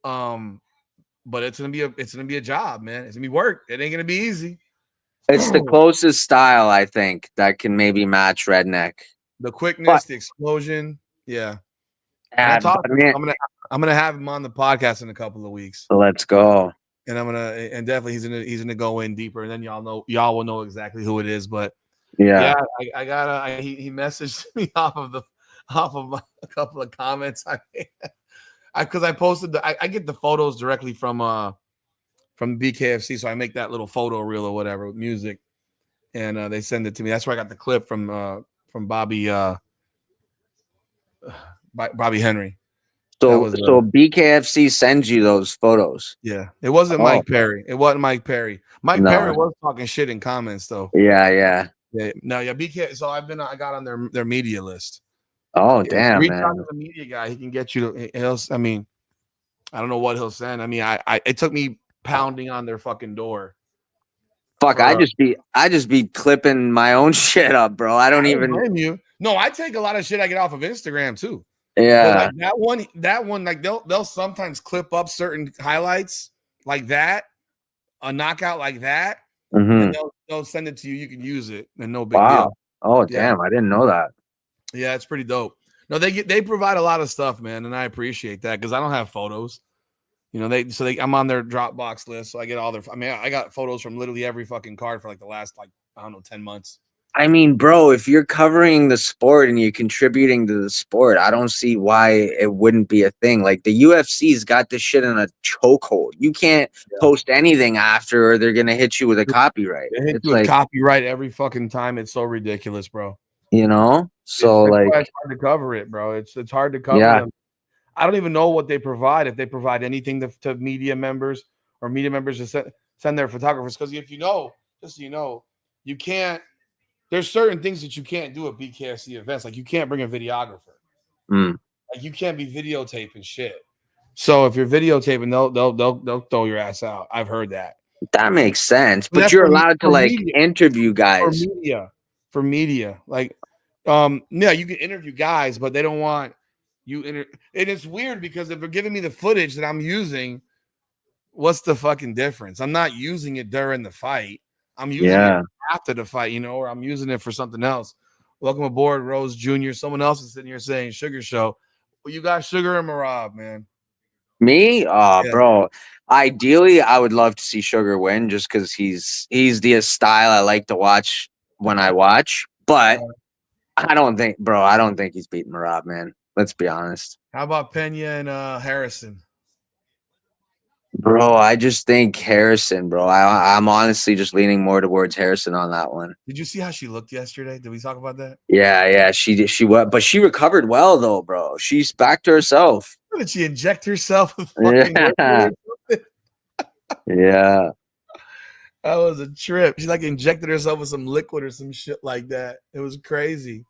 But it's gonna be a job, man. It's gonna be work. It ain't gonna be easy. It's the closest style I think that can maybe match Redneck. The quickness, the explosion, yeah. I'm gonna have him on the podcast in a couple of weeks. So let's go. And definitely he's gonna go in deeper, and then y'all will know exactly who it is. But yeah, he messaged me off of a couple of comments I made. Because I posted I get the photos directly from BKFC, so I make that little photo reel or whatever with music, and they send it to me. That's where I got the clip from Bobby Henry. So BKFC sends you those photos. Yeah, it wasn't Mike Perry. It wasn't Mike Perry. Perry was talking shit in comments though. Yeah. No, yeah, BK. So I got on their media list. Oh damn! Reach out to the media guy. He can get you. I mean, I don't know what he'll send. I mean, it took me pounding on their fucking door. Fuck, I just be clipping my own shit up, bro. I don't even blame you. No, I take a lot of shit I get off of Instagram too. Yeah, like that one, like they'll sometimes clip up certain highlights like that, a knockout like that, and they'll send it to you. You can use it, and no big deal. Oh damn, I didn't know that. Yeah, it's pretty dope. No, they provide a lot of stuff, man, and I appreciate that because I don't have photos. You know, I'm on their Dropbox list, so I get all their. I mean, I got photos from literally every fucking card for like the last 10 months. I mean, bro, if you're covering the sport and you're contributing to the sport, I don't see why it wouldn't be a thing. Like the UFC's got this shit in a chokehold. You can't post anything after, or they're gonna hit you with a copyright. They hit you with copyright every fucking time. It's so ridiculous, bro. You know, so it's hard to cover it, bro. It's hard to cover them. I don't even know what they provide, if they provide anything to media members or media members to send their photographers. Because if you know, just so you know, you can't. There's certain things that you can't do at BKFC events. Like you can't bring a videographer. Mm. Like you can't be videotaping shit. So if you're videotaping, they'll throw your ass out. I've heard that. That makes sense. And But that's you're allowed to for like media. interview For guys. media. For media. Like, yeah, you can interview guys, but they don't want you. And it's weird because if they're giving me the footage that I'm using, what's the fucking difference? I'm not using it during the fight. I'm using it Yeah. after the fight, or I'm using it for something else. Welcome aboard, Rose Jr. Someone else is sitting here saying Sugar Show. Well, you got Sugar and Merab, man. Me? Oh, Yeah. bro. Ideally, I would love to see Sugar win just because he's the style I like to watch when I watch. But I don't think he's beating Merab, man. Let's be honest. How about Pena and Harrison? Bro, I just think Harrison, bro. I'm honestly just leaning more towards Harrison on that one. Did you see how she looked yesterday? Did we talk about that? Yeah, she did. She was, but she recovered well though, bro. She's back to herself. Did she inject herself with fucking liquid Yeah, or something? yeah. That was a trip. She like injected herself with some liquid or some shit like that. It was crazy.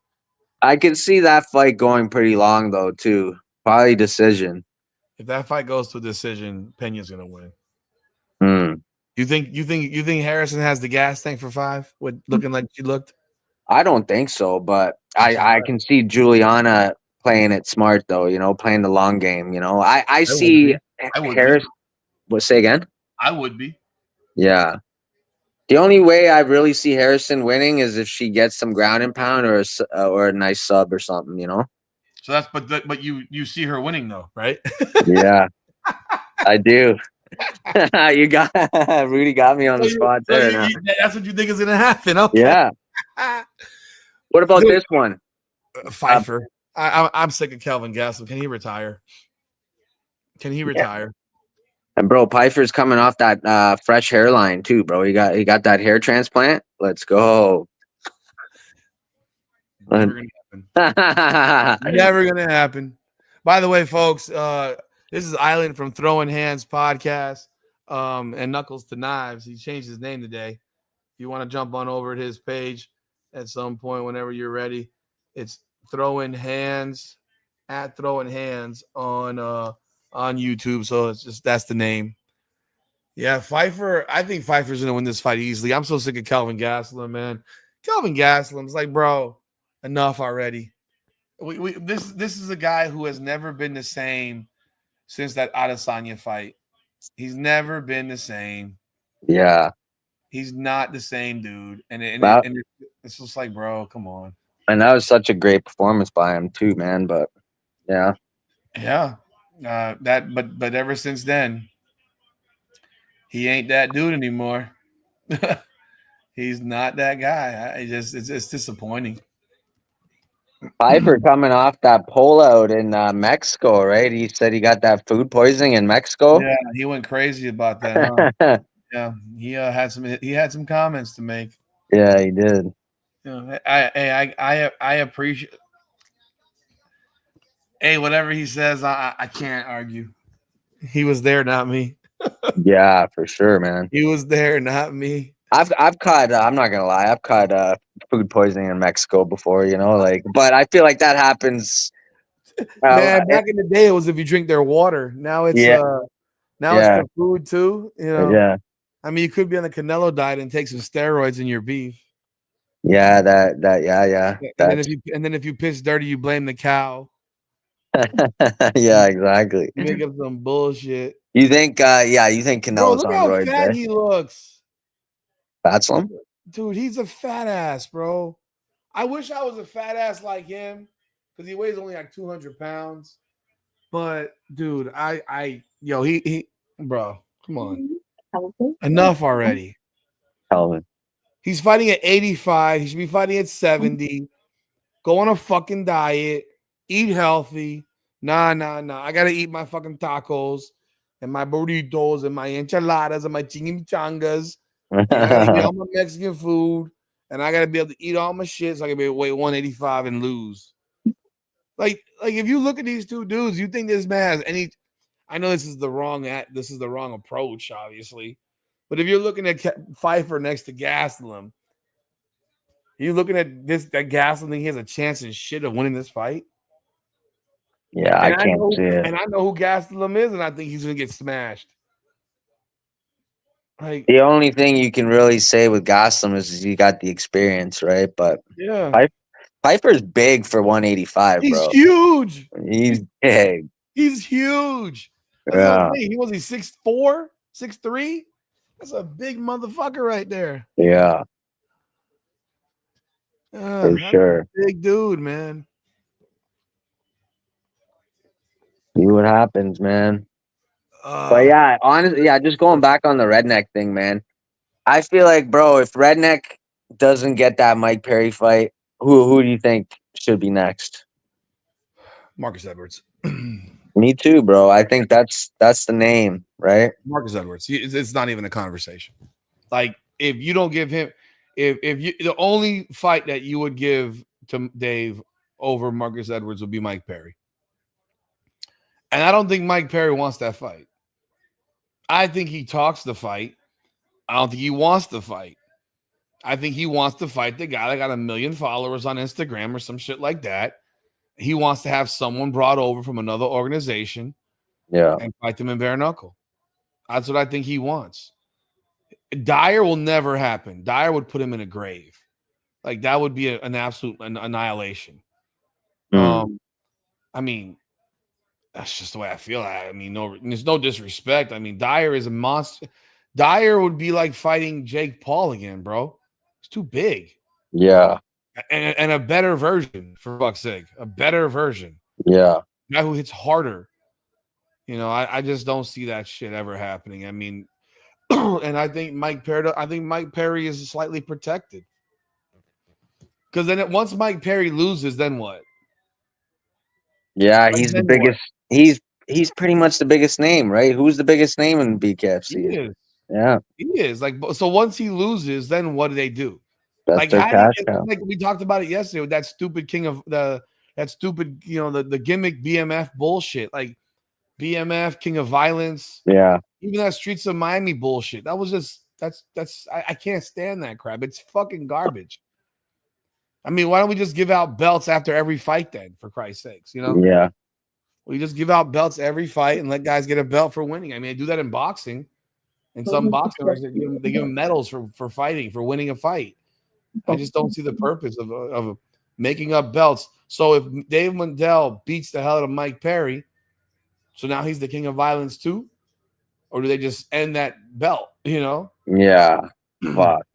I can see that fight going pretty long though, too. Probably decision. If that fight goes to a decision, Pena's gonna win. Hmm. You think Harrison has the gas tank for 5 with looking like she looked? I don't think so, but I can see Juliana playing it smart though. Playing the long game. I would see be. I would Harris. What, say again? I would be. Yeah. The only way I really see Harrison winning is if she gets some ground and pound or a nice sub or something. So that's but you see her winning though, right? Yeah, I do. You got Rudy got me on the spot there. Now. That's what you think is gonna happen. Okay. Yeah. What about Dude, this one? Pfeiffer. I'm sick of Kelvin Gastelum. Can he retire? Can he retire? And bro, Pfeiffer's coming off that fresh hairline too, bro. He got that hair transplant. Let's go. Never gonna happen. Never gonna happen. By the way, folks, this is Island from Throwing Hands podcast. And Knuckles to Knives. He changed his name today. If you want to jump on over at his page at some point, whenever you're ready, it's Throwing Hands at Throwing Hands on YouTube. So it's just that's the name. Yeah, Pfeiffer. I think Pfeiffer's gonna win this fight easily. I'm so sick of Kelvin Gastelum, man. Kelvin Gastelum's like, bro, enough already. This is a guy who has never been the same since that Adesanya fight. He's never been the same. Yeah. He's not the same dude. And it's just like, bro, come on. And that was such a great performance by him too, man. But yeah. Yeah. But ever since then, he ain't that dude anymore. He's not that guy. It's disappointing. Pfeiffer coming off that pullout in Mexico, right? He said he got that food poisoning in Mexico. Yeah, he went crazy about that. Huh? Yeah, he had some comments to make. Yeah, he did. I appreciate. Hey, whatever he says, I can't argue. He was there, not me. Yeah, for sure, man. He was there, not me. I've caught. I'm not gonna lie. I've caught food poisoning in Mexico before. But I feel like that happens. Man, back in the day, it was if you drink their water. Now it's it's the food too. Yeah. I mean, you could be on the Canelo diet and take some steroids in your beef. Yeah, yeah. And then if you piss dirty, you blame the cow. Yeah, exactly. Make up some bullshit. You think? You think Canelo's look on how roids? Fat he looks. Fat Slim? Dude, he's a fat ass, bro. I wish I was a fat ass like him because he weighs only like 200 pounds. But dude, he bro, come on. Enough already. Calvin. He's fighting at 85. He should be fighting at 70. Go on a fucking diet. Eat healthy. Nah. I gotta eat my fucking tacos and my burritos and my enchiladas and my chimichangas. I gotta eat all my Mexican food, and I gotta be able to eat all my shit so I can be able to weigh 185 and lose. Like if you look at these two dudes, you think this man has any? I know this is the wrong approach, obviously, but if you're looking at Pfeiffer next to Gastelum, you looking at that Gastelum think he has a chance and shit of winning this fight. Yeah, I can't see it. And I know who Gastelum is, and I think he's gonna get smashed. Like The only thing you can really say with Goslin is he got the experience, right? But yeah, Piper's big for 185, he's bro. huge. He's big. He's huge. That's what Yeah, I'm saying. He was 6'4", 6'3". That's a big motherfucker right there. yeah, for That's sure. a big dude, man. See what happens, man. But yeah, honestly, yeah, just going back on the redneck thing, man. I feel like, bro, if redneck doesn't get that Mike Perry fight, who do you think should be next? Marcus Edwards. Me too, bro. I think that's the name, right? Marcus Edwards. It's not even a conversation. Like if you don't give him, if you the only fight that you would give to Dave over Marcus Edwards would be Mike Perry. And I don't think Mike Perry wants that fight. I think he talks the fight. I don't think he wants the fight. I think he wants to fight the guy that got 1 million followers on Instagram or some shit like that. He wants to have someone brought over from another organization, yeah, and fight them in bare knuckle. That's what I think he wants. Dyer will never happen. Dyer would put him in a grave. Like that would be an absolute annihilation. Mm. I mean, that's just the way I feel. I mean, there's no disrespect. I mean, Dyer is a monster. Dyer would be like fighting Jake Paul again, bro. It's too big. Yeah. And a better version, for fuck's sake. A better version. Yeah. A guy who hits harder. I just don't see that shit ever happening. I mean, and I think Mike Perry is slightly protected. Because then once Mike Perry loses, then what? Yeah, he's the biggest. What? He's pretty much the biggest name, right? Who's the biggest name in BKFC? He is. Yeah, he is. Like, so once he loses, then what do they do? That's like, their cash cow. Like we talked about it yesterday with that stupid the gimmick BMF bullshit. Like BMF, King of Violence. Yeah. Even that Streets of Miami bullshit. That was just I can't stand that crap. It's fucking garbage. I mean, why don't we just give out belts after every fight then, for Christ's sakes, Yeah. We just give out belts every fight and let guys get a belt for winning. I mean, they do that in boxing. In some boxing, they give them medals for fighting, for winning a fight. I just don't see the purpose of making up belts. So if Dave Mundell beats the hell out of Mike Perry, so now he's the King of Violence too? Or do they just end that belt, Yeah. Fuck.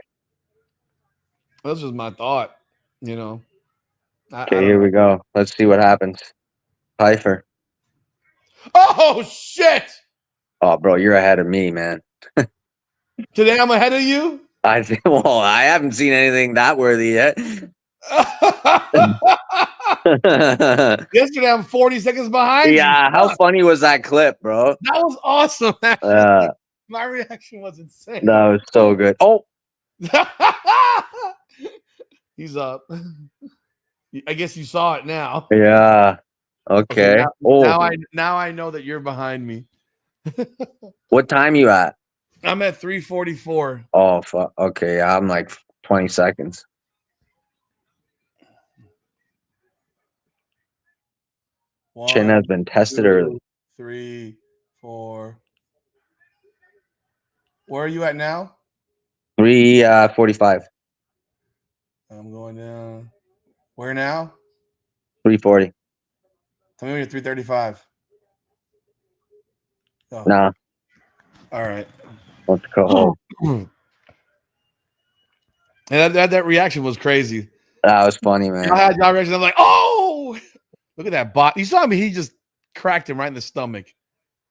That's just my thought, Okay, here we go. Let's see what happens. Pfeiffer. Oh, shit! Oh, bro, you're ahead of me, man. Today I'm ahead of you? I haven't seen anything that worthy yet. Yesterday I'm 40 seconds behind you. Yeah, how funny was that clip, bro? That was awesome, actually. My reaction was insane. That was so good. Oh. He's up. I guess you saw it now. Yeah. Okay. Now I know that you're behind me. What time you at? I'm at 3:44. Oh, fuck. Okay, I'm like 20 seconds. Chin has been tested 2, early. 3, 4. Where are you at now? 3:45. I'm going down. Where now? 3:40. Tell me when you're 3:35. Oh. Nah. All right. Let's go home. And that reaction was crazy. That was funny, man. I had that reaction. I'm like, oh, look at that bot. You saw me. He just cracked him right in the stomach.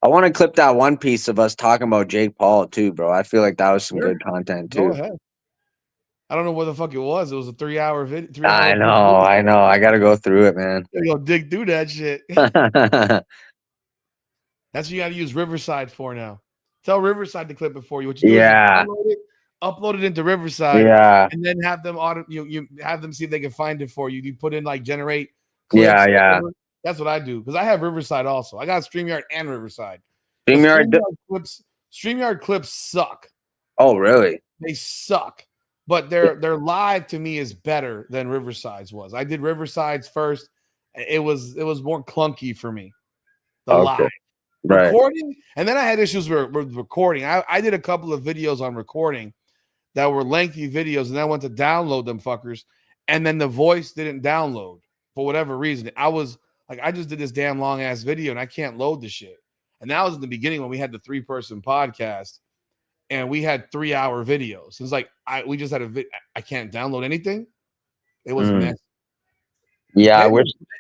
I want to clip that one piece of us talking about Jake Paul too, bro. I feel like that was some good content too. Go ahead. I don't know what the fuck it was. It was a 3-hour video. I know. I got to go through it, man. You go dig through that shit. That's what you got to use Riverside for now. Tell Riverside to clip it for you. What you do is upload it into Riverside, and then have them you have them see if they can find it for you. You put in like generate clips. Yeah, yeah. Whatever. That's what I do because I have Riverside also. I got StreamYard and Riverside. StreamYard. StreamYard clips suck. Oh, really? They suck. But their live to me is better than Riverside's was. I did Riverside's first. It was more clunky for me. The Okay. live Right. recording, and then I had issues with recording. I did a couple of videos on recording that were lengthy videos, and I went to download them fuckers, and then the voice didn't download for whatever reason. I was like, I just did this damn long ass video, and I can't load the shit. And that was in the beginning when we had the 3-person podcast, and we had 3-hour videos. It's like we just had I can't download anything. It was a mess. Yeah,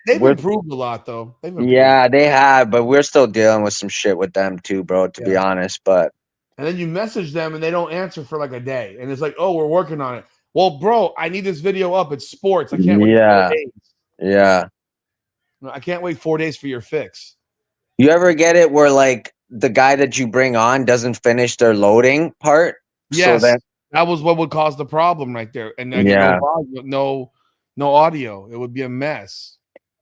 They've we're improved a lot though. They've improved. yeah, they have, but we're still dealing with some shit with them too, bro, to be honest. But and then you message them and they don't answer for like a day. And it's like, oh, we're working on it. Well, bro, I need this video up. It's sports. I can't wait 4 days. Yeah. I can't wait 4 days for your fix. You ever get it where like the guy that you bring on doesn't finish their loading part? Yes, so that was what would cause the problem right there. And then no audio. It would be a mess.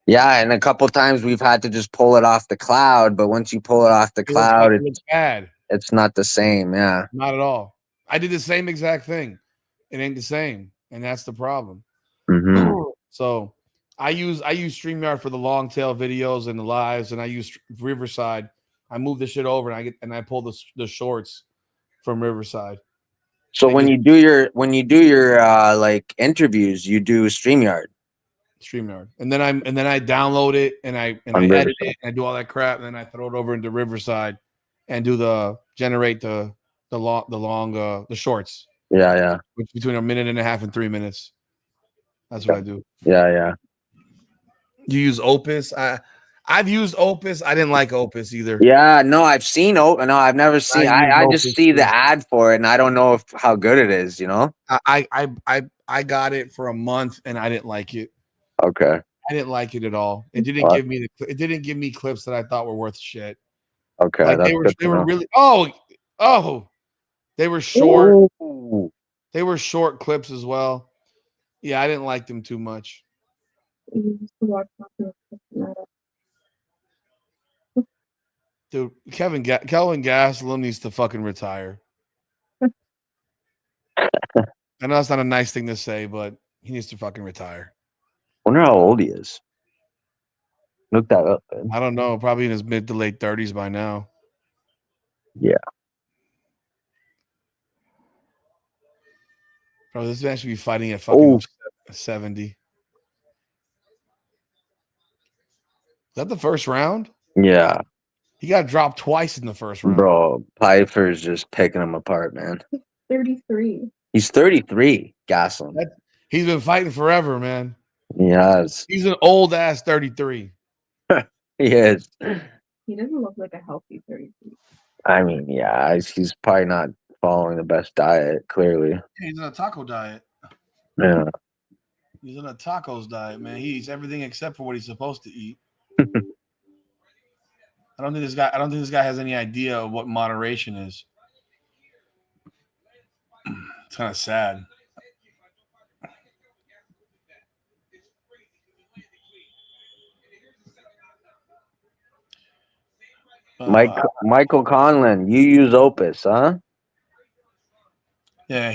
Yeah, and a couple times we've had to just pull it off the cloud, but once you pull it off the cloud, it's bad. It's not the same. Yeah, not at all. I did the same exact thing. It ain't the same, and that's the problem. So I use StreamYard for the long tail videos and the lives, and I use Riverside. I move the shit over, and I pull the shorts from Riverside. So when you do your like interviews, you do StreamYard, and then I download it and I edit it and I do all that crap, and then I throw it over into Riverside and do the shorts. Yeah. Which between 1.5 minutes and 3 minutes. That's what I do. Yeah. You use Opus? I've used Opus. I didn't like Opus either. Yeah, no, I've seen Opus. No, I've never seen. I just see the ad for it, and I don't know how good it is. You know, I got it for a month, and I didn't like it. Okay, I didn't like it at all. It didn't give me it didn't give me clips that I thought were worth shit. Okay, like they were really they were short. Ooh. They were short clips as well. Yeah, I didn't like them too much. Dude, Kelvin Gastelum needs to fucking retire. I know that's not a nice thing to say, but he needs to fucking retire. I wonder how old he is. Look that up, man. I don't know. Probably in his mid to late 30s by now. Yeah. Bro, this man should be fighting at fucking 70. Is that the first round? Yeah. He got dropped twice in the first round. Bro, Pfeiffer's just picking him apart, man. 33. He's 33, Gastelum. He's been fighting forever, man. Yes. He's an old ass 33. He is. He doesn't look like a healthy 33. I mean, yeah, he's probably not following the best diet, clearly. He's on a taco diet. Yeah. He's on a tacos diet, man. He eats everything except for what he's supposed to eat. I don't think this guy has any idea of what moderation is. It's kind of sad. Michael Conlon, you use Opus, huh? Yeah,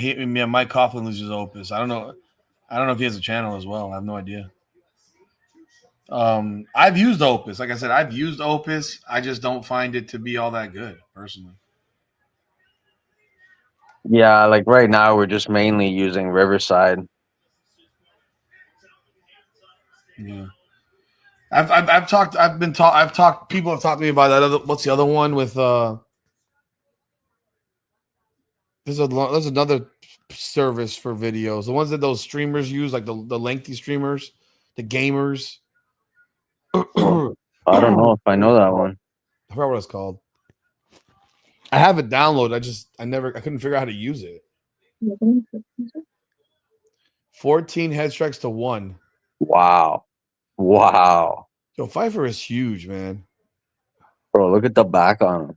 Mike Coughlin uses Opus. I don't know if he has a channel as well. I have no idea. I've used Opus. Like I said, I've used Opus. I just don't find it to be all that good, personally. Yeah, like right now we're just mainly using Riverside. Yeah. I've talked people have talked to me about that other, what's the other one with there's another service for videos. The ones that those streamers use, like the lengthy streamers, the gamers. I don't know if I know that one. I forgot what it's called. I have it downloaded. I couldn't figure out how to use it. 14 head strikes to 1. Wow. Yo, Pfeiffer is huge, man. Bro, look at the back on him. What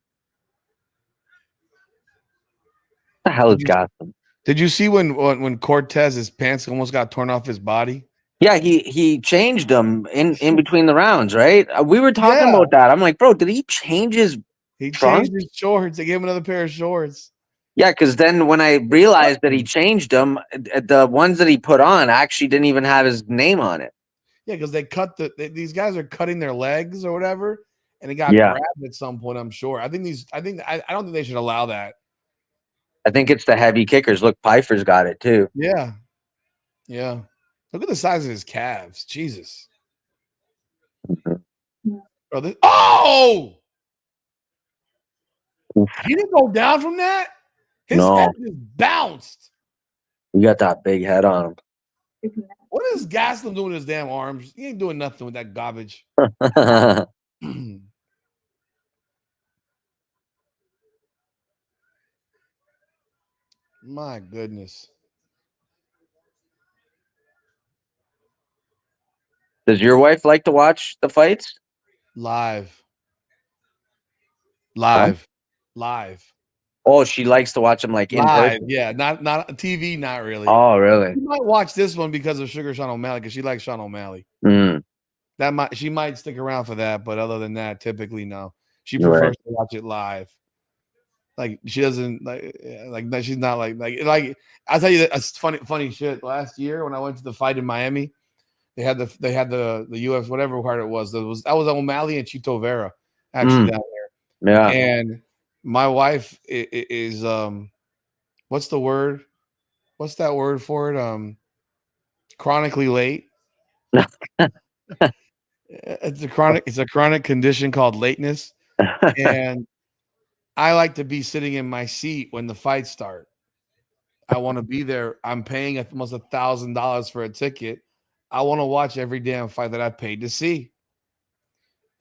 the hell is Gotham? Did you see when Cortez, his pants almost got torn off his body? Yeah, he changed them in between the rounds, right? We were talking Yeah. about that. I'm like, bro, did he change his He trunks? changed his shorts. They gave him another pair of shorts. Yeah, because then when I realized that he changed them, the ones that he put on actually didn't even have his name on it. Yeah, because they cut these guys are cutting their legs or whatever, and it got Yeah. grabbed at some point. I'm sure. I don't think they should allow that. I think it's the heavy kickers. Look, Pfeiffer's got it too. Yeah, yeah. Look at the size of his calves. Jesus. Bro, oh, Oof. he didn't go down from that. His No. head just bounced. You got that big head on What is Gaslam doing with his damn arms? He ain't doing nothing with that garbage. him. My goodness. Does your wife like to watch the fights? Live. Oh, she likes to watch them like in Live. person. Yeah, not TV, not really. Oh, really? You might watch this one because of Sugar Sean O'Malley, because she likes Sean O'Malley. Mm. She might stick around for that, but other than that, typically no. She You're prefers right. to watch it live. Like she doesn't like she's not like I'll tell you that funny shit. Last year when I went to the fight in Miami, they had the UFC, whatever card it was. That was O'Malley and Chito Vera actually down there. Yeah. And my wife is what's the word? What's that word for it? Chronically late. It's a chronic condition called lateness. And I like to be sitting in my seat when the fights start. I want to be there. I'm paying almost $1,000 for a ticket. I want to watch every damn fight that I paid to see.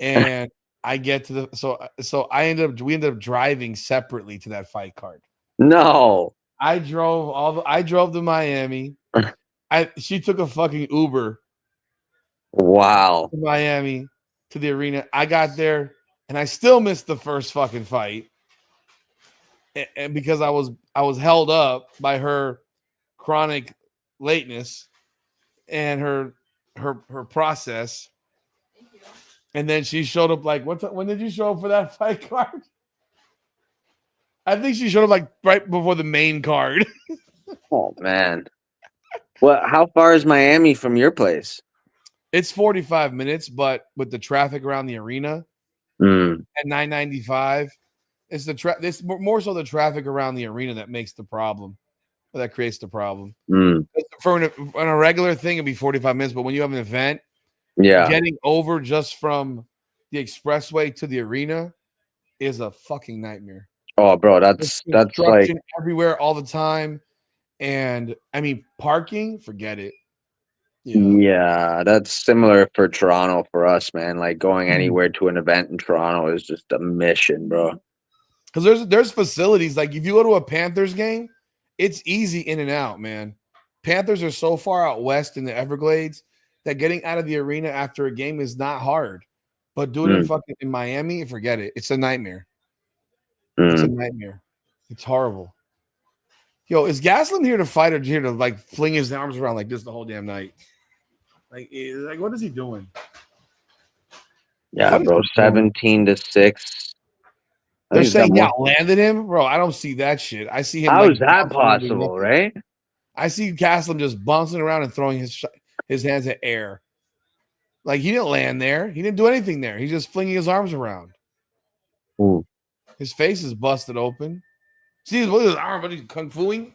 And I get to the we ended up driving separately to that fight card. No. I drove to Miami. She took a fucking Uber Wow. to Miami to the arena. I got there and I still missed the first fucking fight. And because I was held up by her chronic lateness and her process. And then she showed up like when did you show up for that fight card? I think she showed up like right before the main card. Oh man. Well, how far is Miami from your place? It's 45 minutes, but with the traffic around the arena at 995, it's this more so the traffic around the arena that makes the problem. That creates the problem. For on a regular thing, it'd be 45 minutes, but when you have an event, getting over just from the expressway to the arena is a fucking nightmare. Oh, bro, that's like everywhere all the time. And I mean, parking, forget it. Yeah, that's similar for Toronto for us, man. Like going anywhere to an event in Toronto is just a mission, bro. Because there's facilities like if you go to a Panthers game, it's easy in and out, man. Panthers are so far out west in the Everglades that getting out of the arena after a game is not hard. But doing it fucking in Miami, forget it. It's a nightmare. It's a nightmare. It's horrible. Yo, is Gaslam here to fight or here to like fling his arms around like this the whole damn night? Like what is he doing? Yeah, bro, 17-6. They're saying outlanded him, bro. I don't see that shit. I see him. How is that possible, right? I see Gaslam just bouncing around and throwing his hands at air. Like he didn't land there. He didn't do anything there. He's just flinging his arms around. Ooh. His face is busted open. See, look at his arm, but he's kung fuing.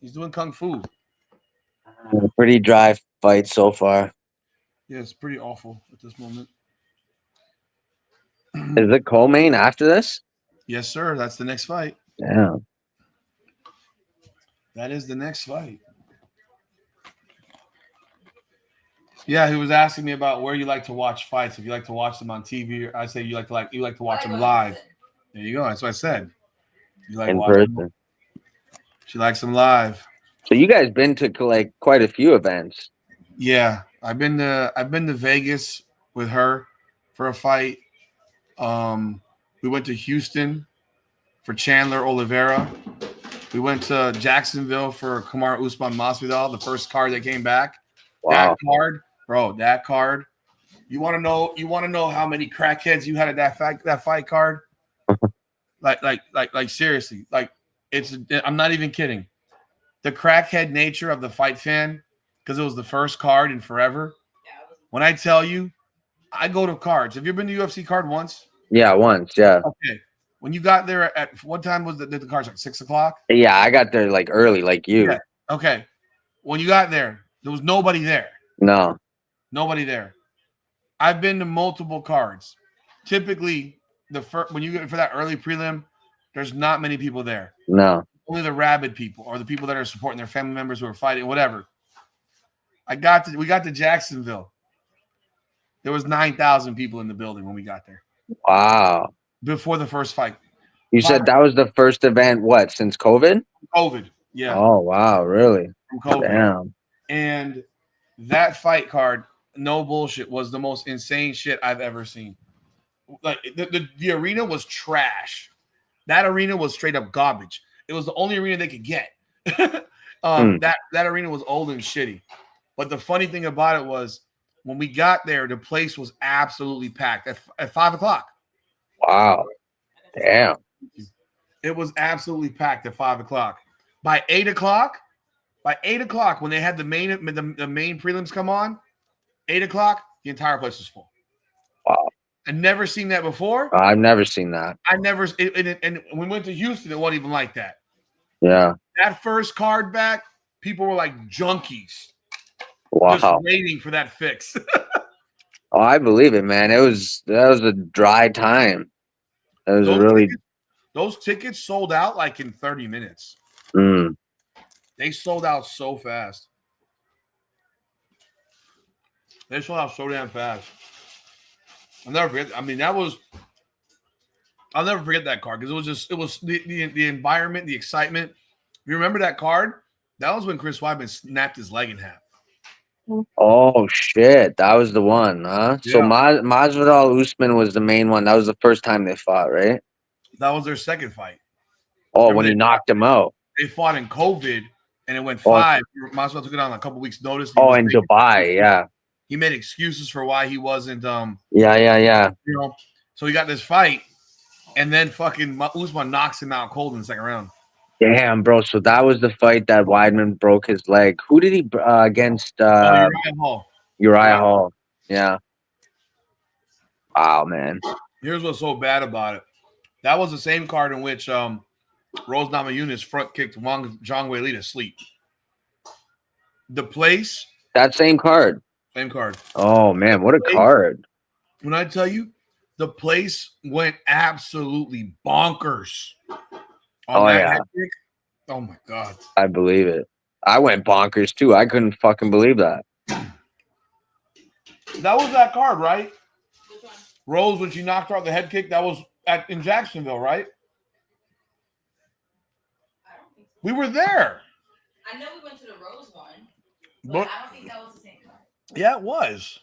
He's doing kung fu. Pretty dry fight so far. Yeah, it's pretty awful at this moment. Is it co-main after this? Yes, sir. That's the next fight. Yeah. That is the next fight. Yeah, he was asking me about where you like to watch fights. If you like to watch them on TV, I say you like to watch them live. There you go. That's what I said. You like in person. Them. She likes them live. So you guys been to like quite a few events. Yeah, I've been to Vegas with her for a fight. We went to Houston for Chandler Oliveira. We went to Jacksonville for Kamaru Usman Masvidal, the first card that came back. Wow. card, bro. That card. You want to know? You want to know how many crackheads you had at that fight card? Like seriously, like it's. I'm not even kidding. The crackhead nature of the fight fan, because it was the first card in forever. When I tell you, I go to cards. Have you been to UFC card once? Yeah, once. Yeah. Okay. When you got there at what time was the cards? Like 6 o'clock? Yeah, I got there like early, like you. Yeah. Okay. When you got there was nobody there. No. Nobody there. I've been to multiple cards. Typically, when you get for that early prelim, there's not many people there. No. Only the rabid people or the people that are supporting their family members who are fighting, whatever. We got to Jacksonville. There was 9,000 people in the building when we got there. Wow. Before the first fight. You said that was the first event, what, since COVID? COVID. Yeah. Oh, wow. Really? From COVID. Damn. And that fight card, no bullshit, was the most insane shit I've ever seen. Like the arena was trash. That arena was straight up garbage. It was the only arena they could get. That arena was old and shitty. But the funny thing about it was when we got there, the place was absolutely packed at 5 o'clock. Wow. Damn. It was absolutely packed at 5 o'clock. By 8 o'clock, when they had the main prelims come on, 8 o'clock, the entire place was full. Wow. I've never seen that before. I've never seen that. And when we went to Houston, it wasn't even like that. Yeah. That first card back, people were like junkies. Wow. Just waiting for that fix. Oh, I believe it, man. That was a dry time. It was those tickets sold out like in 30 minutes. They sold out so fast. They sold out so damn fast. I'll never forget. I mean, I'll never forget that card because it was the environment, the excitement. You remember that card? That was when Chris Weidman snapped his leg in half. Oh shit, that was the one, huh? Yeah. So Masvidal Usman was the main one. That was the first time they fought, right? That was their second fight. Oh, when he knocked him out. They fought in COVID, and it went 5. Masvidal took it on a couple weeks' notice. Oh, in Dubai, yeah. He made excuses for why he wasn't. Yeah. You know, so he got this fight, and then fucking Usman knocks him out cold in the second round. Damn, bro. So that was the fight that Weidman broke his leg. Who did he against? Uriah Hall. Uriah Hall. Yeah. Wow, man. Here's what's so bad about it. That was the same card in which Rose Namajunas front kicked Zhang Weili to sleep. The place. That same card. Same card. Oh, man. What a card. When I tell you, the place went absolutely bonkers. Oh, yeah. Head kick. Oh, my God. I believe it. I went bonkers, too. I couldn't fucking believe that. That was that card, right? Which one? Rose, when she knocked her out the head kick, that was in Jacksonville, right? I don't think so. We were there. I know we went to the Rose one, but I don't think that was the same card. Yeah, it was.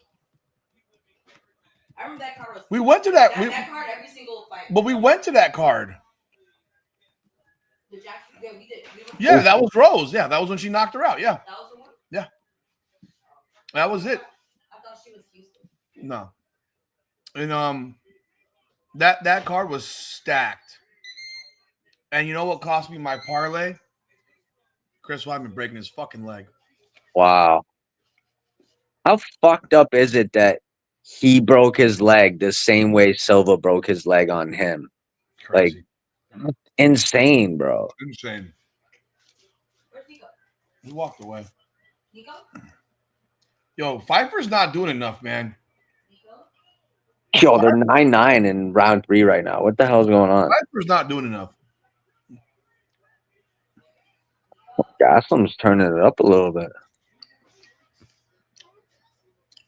I remember that card was. We went to that. That card every single fight. But we went to that card. The Jackson, yeah, we did. Yeah, that was Rose. Yeah, that was when she knocked her out. Yeah. That was the one? Yeah. That was it. I thought she was Houston. No. And that card was stacked. And you know what cost me my parlay? Chris Weidman breaking his fucking leg. Wow. How fucked up is it that he broke his leg the same way Silva broke his leg on him? Crazy. Like, insane, bro. Insane. Where'd he go? He walked away. Nico? Yo, Pfeiffer's not doing enough, man. Nico? Yo, they're 9-9 in round 3 right now. What the hell's going on? Pfeiffer's not doing enough. Gaslam's turning it up a little bit.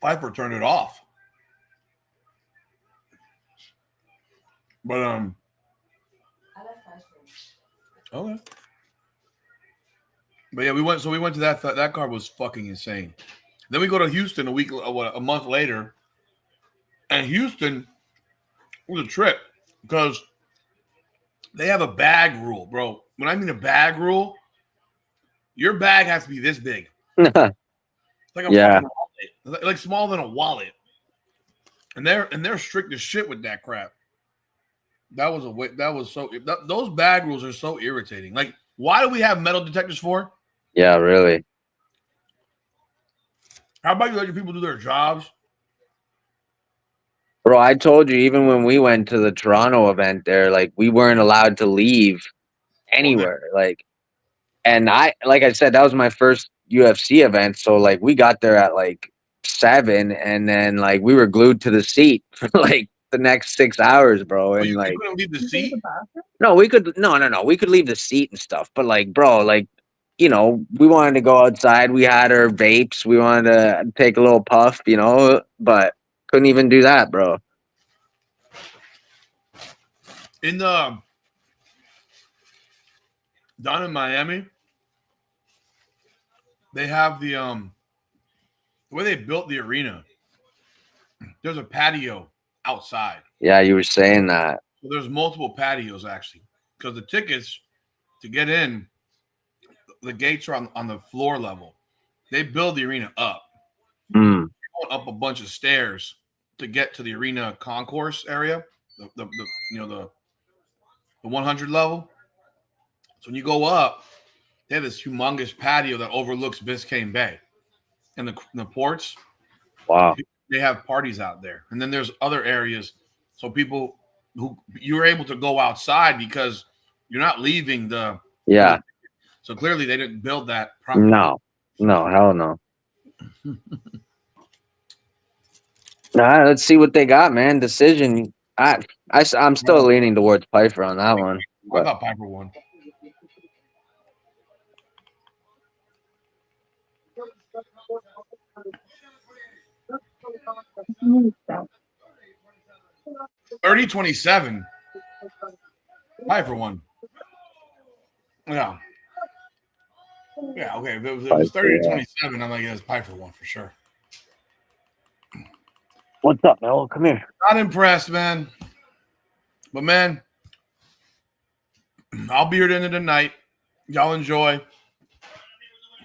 Pfeiffer turned it off. But I left Pfeiffer. okay. But yeah, we went to that card was fucking insane. Then we go to Houston a month later, and Houston was a trip because they have a bag rule, bro. When I mean a bag rule, your bag has to be this big. Like like a Yeah. fucking wallet, like smaller than a wallet. And they're strict as shit with that crap. That was those bag rules are so irritating. Like, why do we have metal detectors for? Yeah, really. How about you let your people do their jobs? Bro, I told you, even when we went to the Toronto event there, like we weren't allowed to leave anywhere. Like, and like I said, that was my first UFC event. So like we got there at like 7, and then like we were glued to the seat for like the next 6 hours, bro. Oh, And you like, couldn't leave the You go to seat? the bathroom? no, we could leave the seat and stuff. But like, bro, like, you know, we wanted to go outside. We had our vapes. We wanted to take a little puff, you know, but couldn't even do that, bro. In the down in Miami, they have the way they built the arena. There's a patio outside. Yeah, you were saying that. So there's multiple patios actually, because the tickets to get in, the gates are on the floor level. They build the arena up. Mm, Going up a bunch of stairs to get to the arena concourse area, the 100 level. So when you go up, they have this humongous patio that overlooks Biscayne Bay and the ports. wow. They have parties out there, and then there's other areas. So people who you're able to go outside because you're not leaving the. Yeah. So clearly they didn't build that properly. No, hell no. Nah, let's see what they got, man. Decision. I'm still leaning towards Piper on that one. I But thought Piper won. So, 30-27. Piper won. Yeah. Yeah, okay. If it was 30-27, I'm like, it's Piper won for sure. what's up, Mel? Come here. Not impressed, man. But man, I'll be here at the end of the night. Y'all enjoy.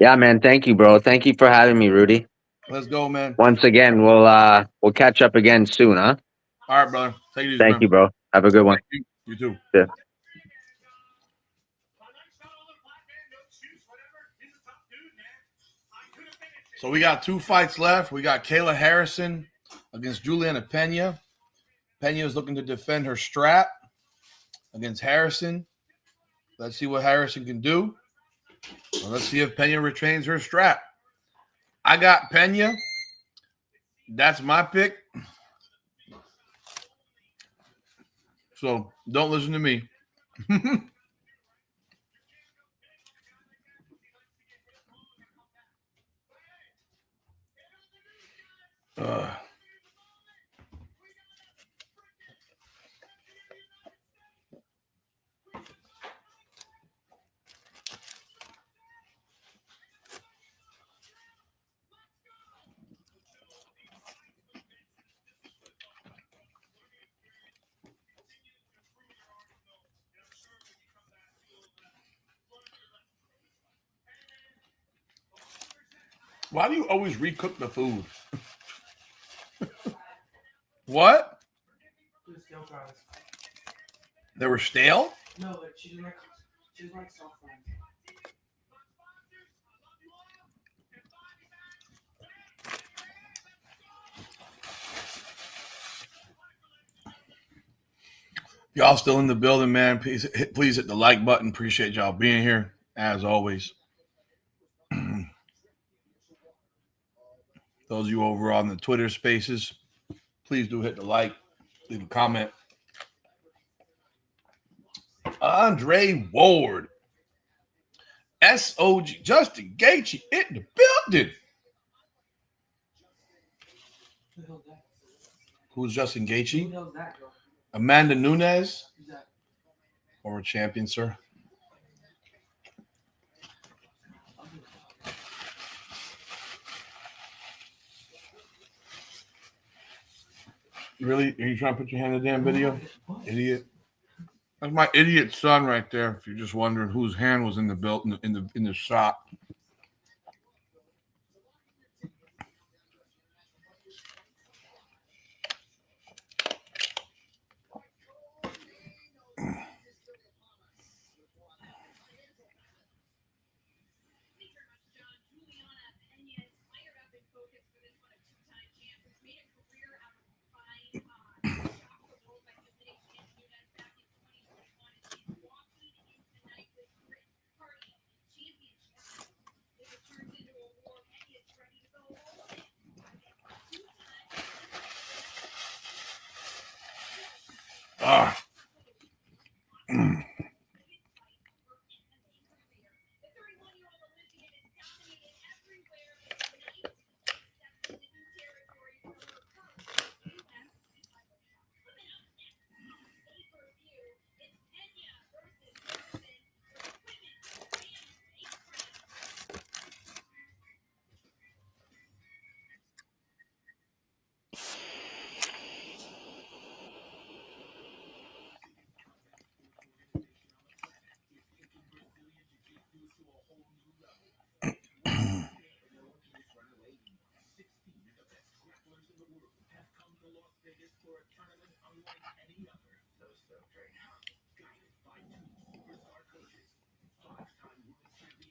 Yeah, man. Thank you, bro. Thank you for having me, Rudy. Let's go, man. Once again, we'll catch up again soon, huh? All right, brother. Take it easy, Thank man. you, bro. Have a good one. You too. Yeah. So we got 2 fights left. We got Kayla Harrison against Juliana Pena. Pena is looking to defend her strap against Harrison. Let's see what Harrison can do. Well, let's see if Pena retains her strap. I got Pena. That's my pick. So don't listen to me. Why do you always recook the food? What? They were stale? No, but she doesn't like soft fries. Y'all still in the building, man. Please hit the like button. Appreciate y'all being here, as always. Those of you over on the Twitter spaces, please do hit the like, leave a comment. Andre Ward. SOG. Justin Gaethje in the building. Who the hell's that? Who's Justin Who Gaethje? the hell's that, girl? Amanda Nunes. Who's that? Former champion, sir. Really? Are you trying to put your hand in the damn video? What? Idiot. That's my idiot son right there. If you're just wondering whose hand was in the belt in the shot. Ah. Mm.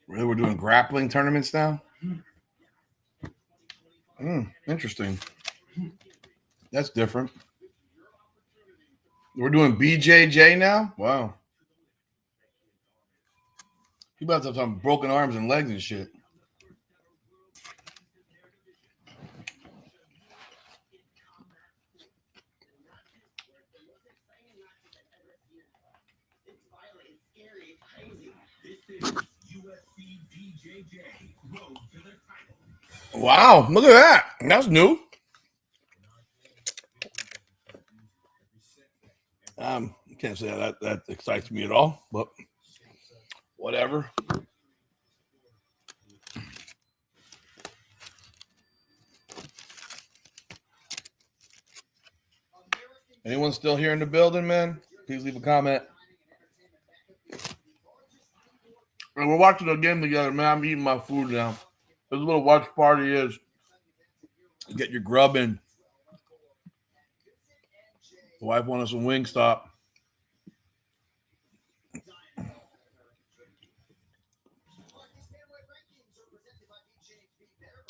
Really, we're doing grappling tournaments now? Interesting. That's different. We're doing BJJ now? Wow. People have to have some broken arms and legs and shit. Wow, look at that. That's new. Can't say that excites me at all, but whatever. Anyone still here in the building, man? Please leave a comment. And we're watching a game together, man. I'm eating my food now. This is what a watch party is. Get your grub in. The wife wanted some Wingstop.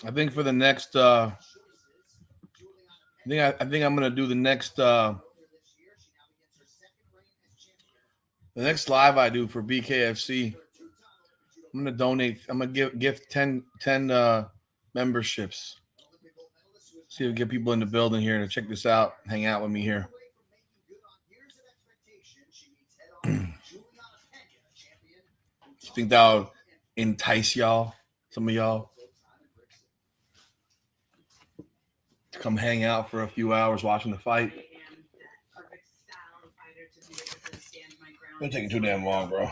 I think for the next I think I'm gonna do the next live I do for BKFC. I'm gonna donate. I'm gonna gift 10 memberships. See if we get people in the building here to check this out, hang out with me here. You think that'll entice y'all, some of y'all, to come hang out for a few hours watching the fight? They're taking too damn long, bro.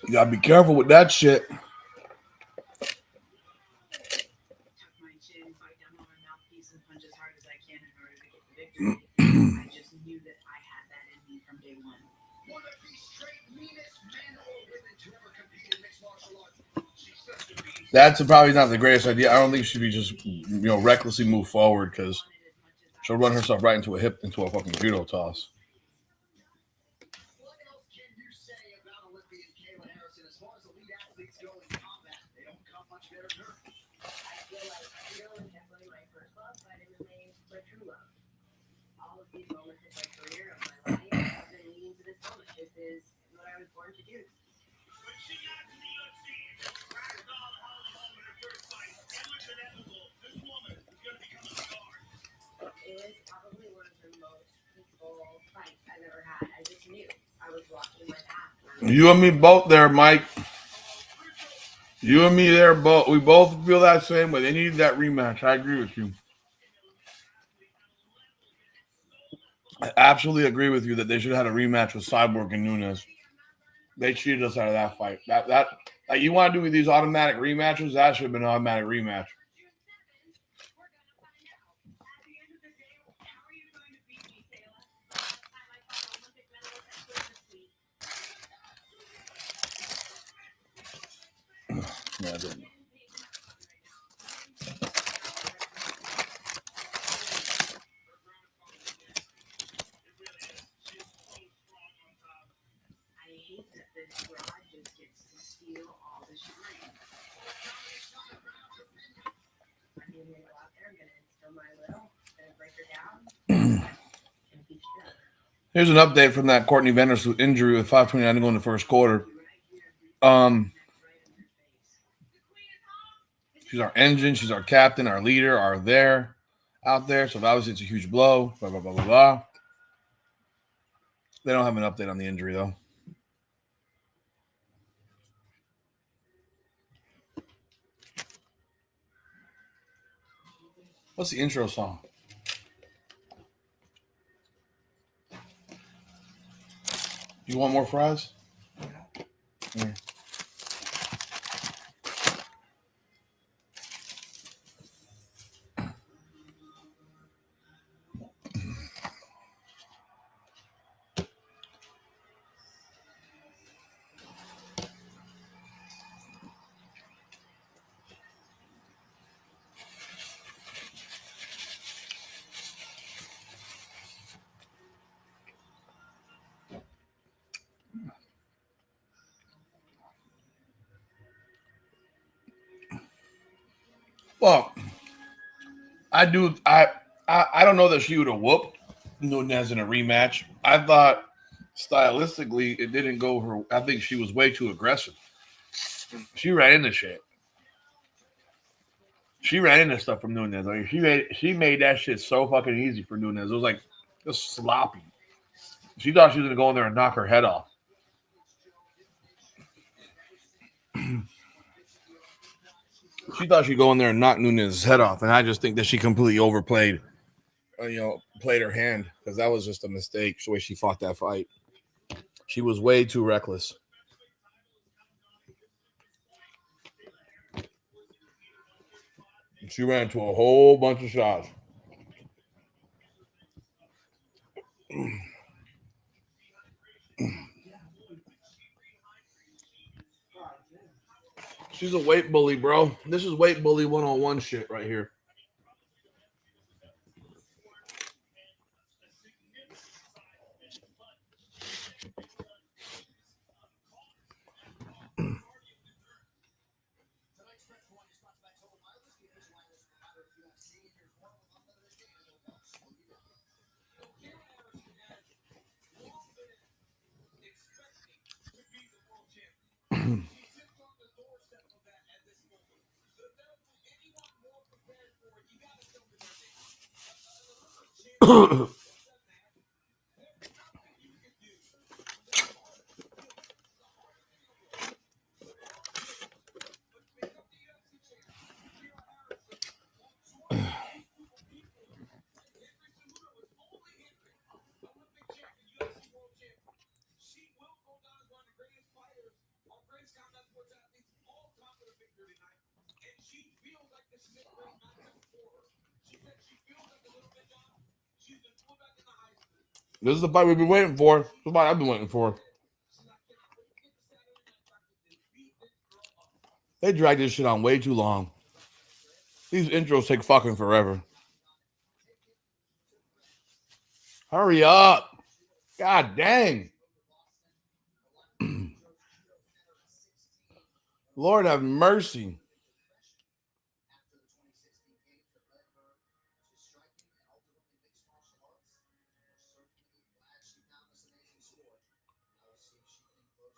You gotta be careful with that shit. That's probably not the greatest idea. I don't think she should be just recklessly move forward because she'll run herself right into a fucking judo toss. You and me both there, Mike. You and me there, both. We both feel that same way. They needed that rematch. I agree with you. I absolutely agree with you that they should have had a rematch with Cyborg and Nunes. They cheated us out of that fight. That like you want to do these automatic rematches? That should have been an automatic rematch. Yeah, I didn't. Here's an update from that Courtney Vandersloot injury with 5:29 to go in the first quarter. She's our engine. She's our captain, our leader, out there. So obviously it's a huge blow. Blah, blah, blah, blah, blah. They don't have an update on the injury, though. What's the intro song? You want more fries? Yeah. Well, I don't know that she would have whooped Nunez in a rematch. I thought stylistically it didn't go her. I think she was way too aggressive. She ran into shit. She ran into stuff from Nunez. I mean, she made that shit so fucking easy for Nunez. It was like just sloppy. She thought she was gonna go in there and knock her head off. She thought she'd go in there and knock Nunez's head off, and I just think that she completely overplayed, played her hand, because that was just a mistake the way she fought that fight. She was way too reckless. She ran into a whole bunch of shots. She's a weight bully, bro. This is weight bully 101 shit right here. This is the fight we've been waiting for. This is the fight I've been waiting for. They drag this shit on way too long. These intros take fucking forever. Hurry up. God dang. Lord have mercy.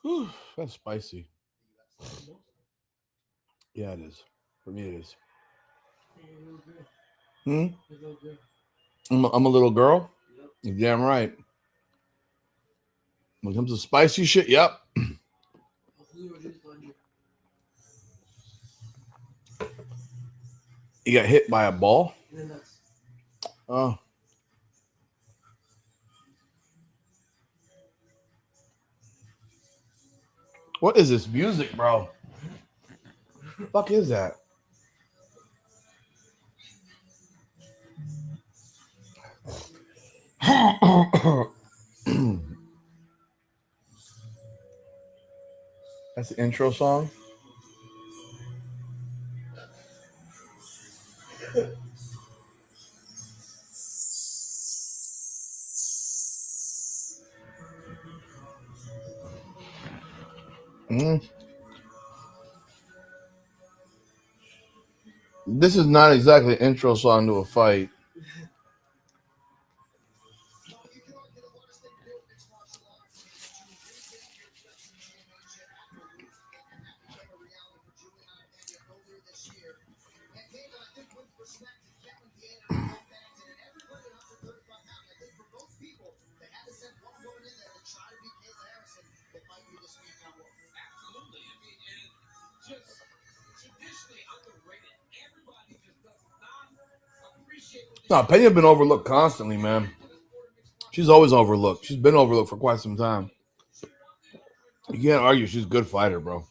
Whew, that's spicy. Yeah, it is. For me, it is. I'm a little girl? You're damn right. When it comes to spicy shit, yep. You got hit by a ball? Oh. What is this music, bro? The fuck is that? That's the intro song. This is not exactly an intro song to a fight. No, Pena's been overlooked constantly, man. She's always overlooked. She's been overlooked for quite some time. You can't argue. She's a good fighter, bro.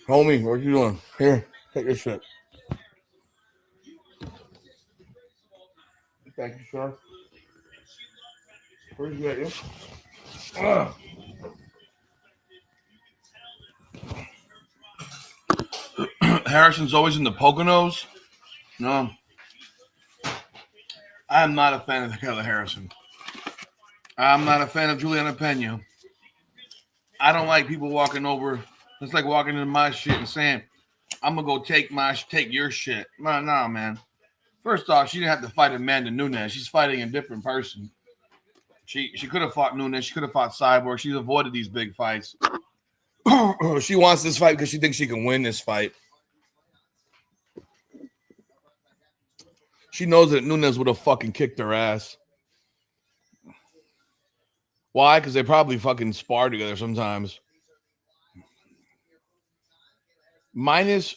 Homie, what you doing? Here, take this shit. Thank you, sir. Appreciate you. Harrison's always in the Poconos. No, I am not a fan of Kayla Harrison. I'm not a fan of Juliana Pena. I don't like people walking over. It's like walking into my shit and saying, "I'm gonna go take your shit." No, man. First off, she didn't have to fight Amanda Nunes. She's fighting a different person. She could have fought Nunes. She could have fought Cyborg. She's avoided these big fights. She wants this fight because she thinks she can win this fight. She knows that Nunes would have fucking kicked her ass. Why? Because they probably fucking spar together sometimes. Minus,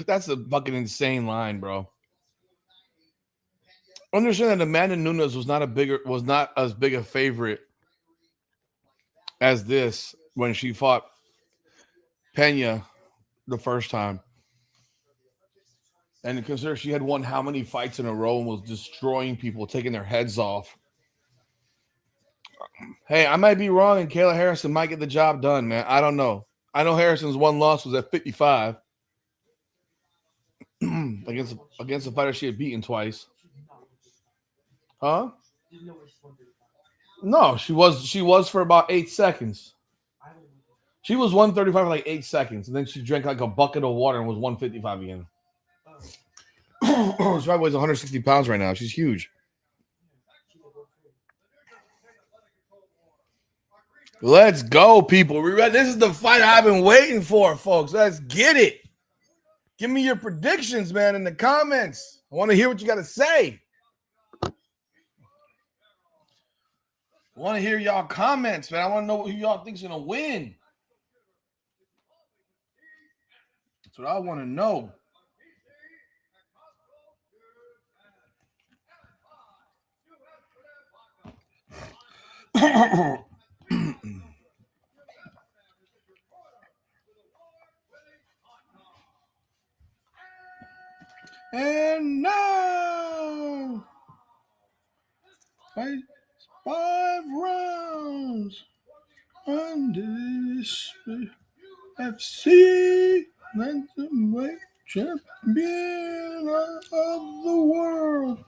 that's a fucking insane line, bro. Understand that Amanda Nunes was not as big a favorite as this when she fought Pena the first time. And consider she had won how many fights in a row and was destroying people, taking their heads off. Hey, I might be wrong, and Kayla Harrison might get the job done, man. I don't know. I know Harrison's one loss was at 55 against a fighter she had beaten twice. Huh? No, she was for about 8 seconds. She was 135 for like 8 seconds, and then she drank like a bucket of water and was 155 again. She probably weighs 160 pounds right now. She's huge. Let's go, people. This is the fight I've been waiting for, folks. Let's get it. Give me your predictions, man, in the comments. I want to hear what you got to say. I want to hear y'all comments, man. I want to know who y'all think's going to win. That's what I want to know. And now, 5 rounds on this UFC Lightweight Champion of the world.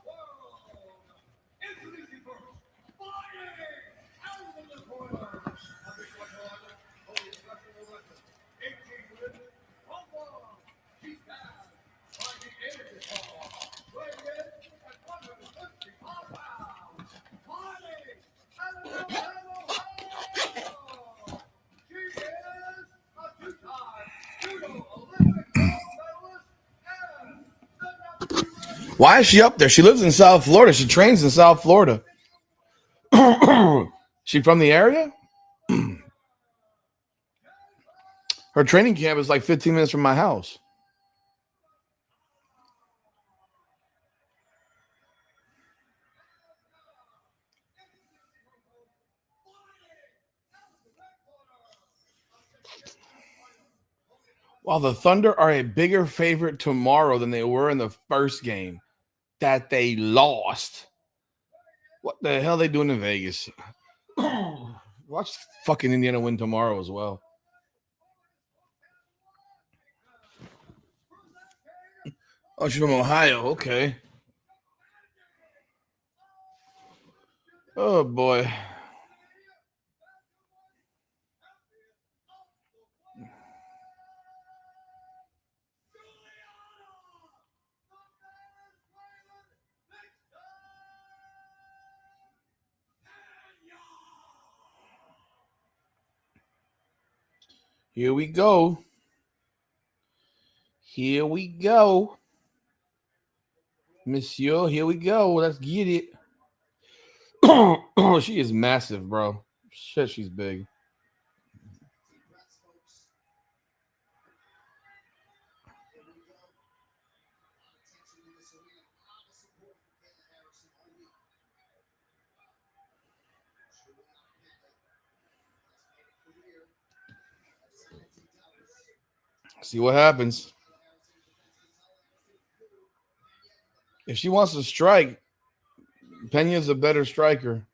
Why is she up there? She lives in South Florida. She trains in South Florida. She from the area? Her training camp is like 15 minutes from my house. While the Thunder are a bigger favorite tomorrow than they were in the first game that they lost. What the hell are they doing in Vegas? Watch fucking Indiana win tomorrow as well. Oh, she's from Ohio. Okay. Oh, boy. Here we go. Here we go. Monsieur, here we go. Let's get it. Oh, she is massive, bro. Shit, she's big. See what happens. If she wants to strike, Pena's a better striker.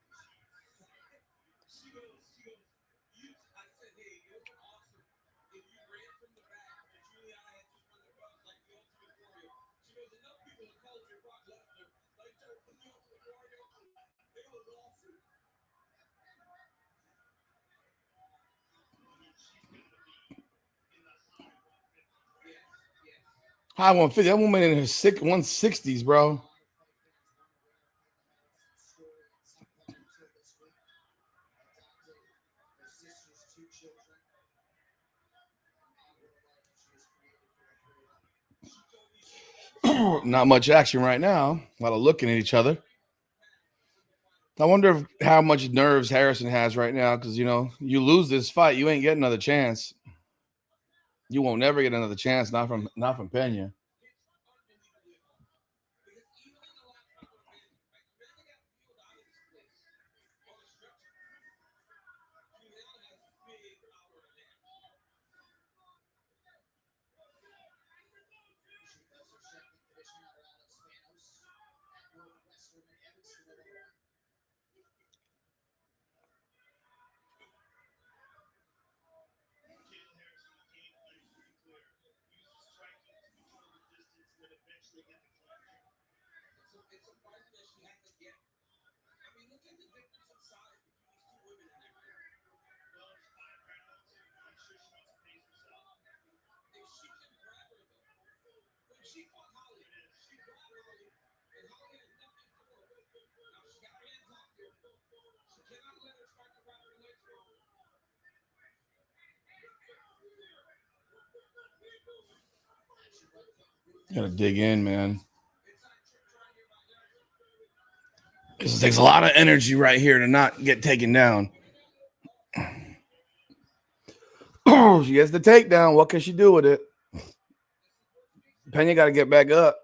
High 150. That woman in her 160s, bro. Not much action right now. A lot of looking at each other. I wonder how much nerves Harrison has right now because, you know, you lose this fight, you ain't getting another chance. You won't never get another chance, not from Pena. Gotta dig in, man. This takes a lot of energy right here to not get taken down. She gets the takedown. What can she do with it? Pena got to get back up.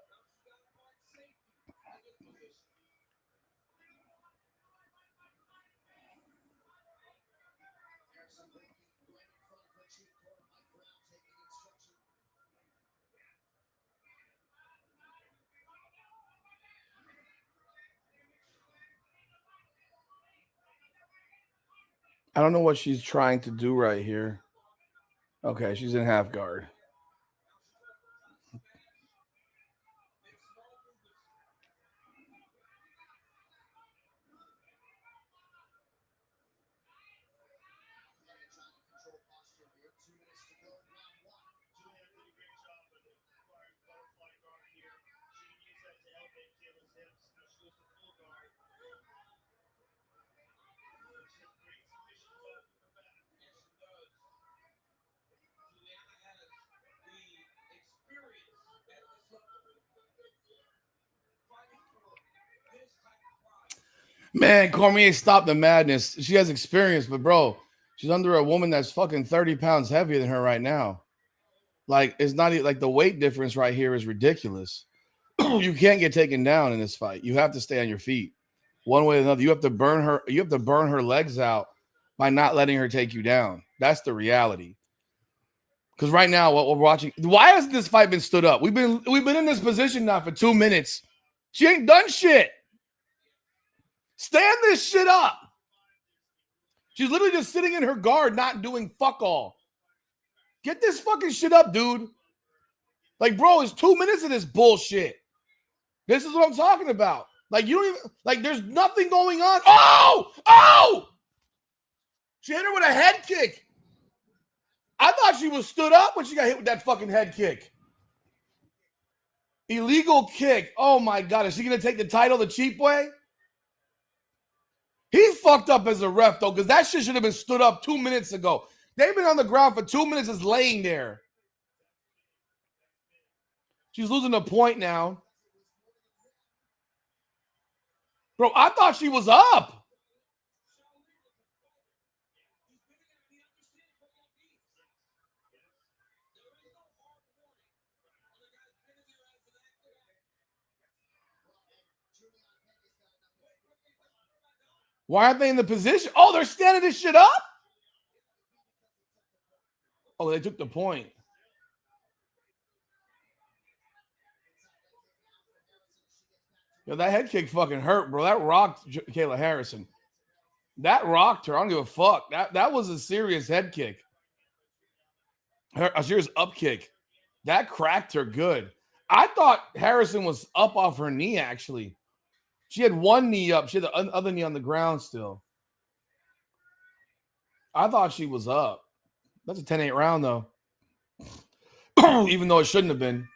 I don't know what she's trying to do right here. Okay, she's in half guard. Man, Cormier stopped the madness. She has experience, but bro, she's under a woman that's fucking 30 pounds heavier than her right now. Like, it's not like the weight difference right here is ridiculous. You can't get taken down in this fight. You have to stay on your feet. One way or another. You have to burn her legs out by not letting her take you down. That's the reality. Because right now, what we're watching, why hasn't this fight been stood up? We've been in this position now for 2 minutes. She ain't done shit. Stand this shit up. She's literally just sitting in her guard, not doing fuck all. Get this fucking shit up, dude. Like, bro, it's 2 minutes of this bullshit. This is what I'm talking about. Like, you don't even, like, there's nothing going on. Oh! She hit her with a head kick. I thought she was stood up when she got hit with that fucking head kick. Illegal kick. Oh, my God. Is she going to take the title the cheap way? He fucked up as a ref, though, because that shit should have been stood up 2 minutes ago. They've been on the ground for 2 minutes, just laying there. She's losing a point now. Bro, I thought she was up. Why aren't they in the position? Oh, they're standing this shit up? Oh, they took the point. Yo, that head kick fucking hurt, bro. That rocked Kayla Harrison. That rocked her. I don't give a fuck. That was a serious head kick. A serious up kick. That cracked her good. I thought Harrison was up off her knee, actually. She had one knee up. She had the other knee on the ground still. I thought she was up. That's a 10-8 round, though. Even though it shouldn't have been.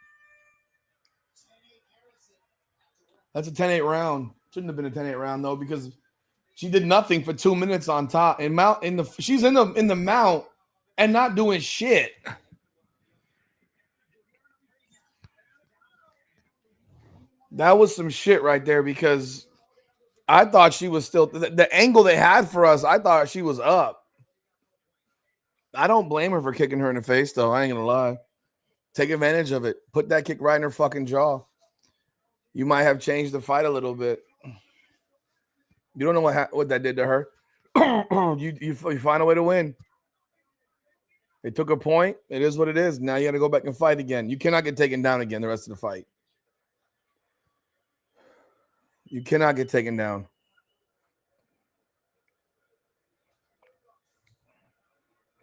That's a 10-8 round. Shouldn't have been a 10-8 round, though, because she did nothing for 2 minutes on top. And she's in the mount and not doing shit. That was some shit right there, because I thought she was still the angle they had for us. I thought she was up. I don't blame her for kicking her in the face, though. I ain't gonna lie. Take advantage of it. Put that kick right in her fucking jaw. You might have changed the fight a little bit. You don't know what that did to her. you find a way to win. They took a point. It is what it is. Now you got to go back and fight again. You cannot get taken down again the rest of the fight. You cannot get taken down.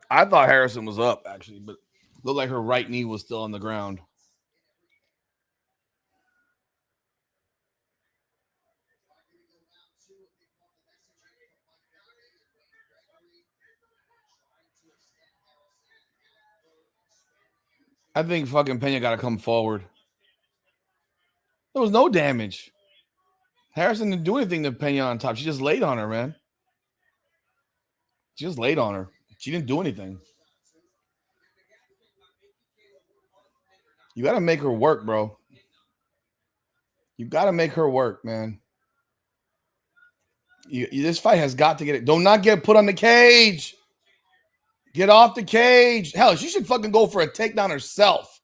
I thought Harrison was up, actually, but looked like her right knee was still on the ground. I think fucking Pena got to come forward. There was no damage. Harrison didn't do anything to Pena on top. She just laid on her, man. She just laid on her. She didn't do anything. You got to make her work, bro. You got to make her work, man. This fight has got to get it. Do not get put on the cage. Get off the cage. Hell, she should fucking go for a takedown herself.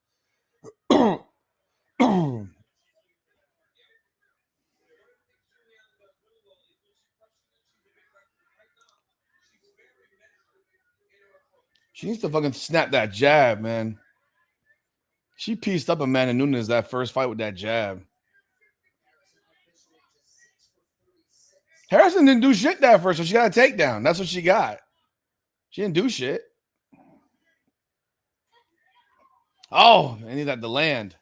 She needs to fucking snap that jab, man. She pieced up Amanda Nunes that first fight with that jab. Harrison didn't do shit that first, so she got a takedown. That's what she got. She didn't do shit. Oh, I need that to land.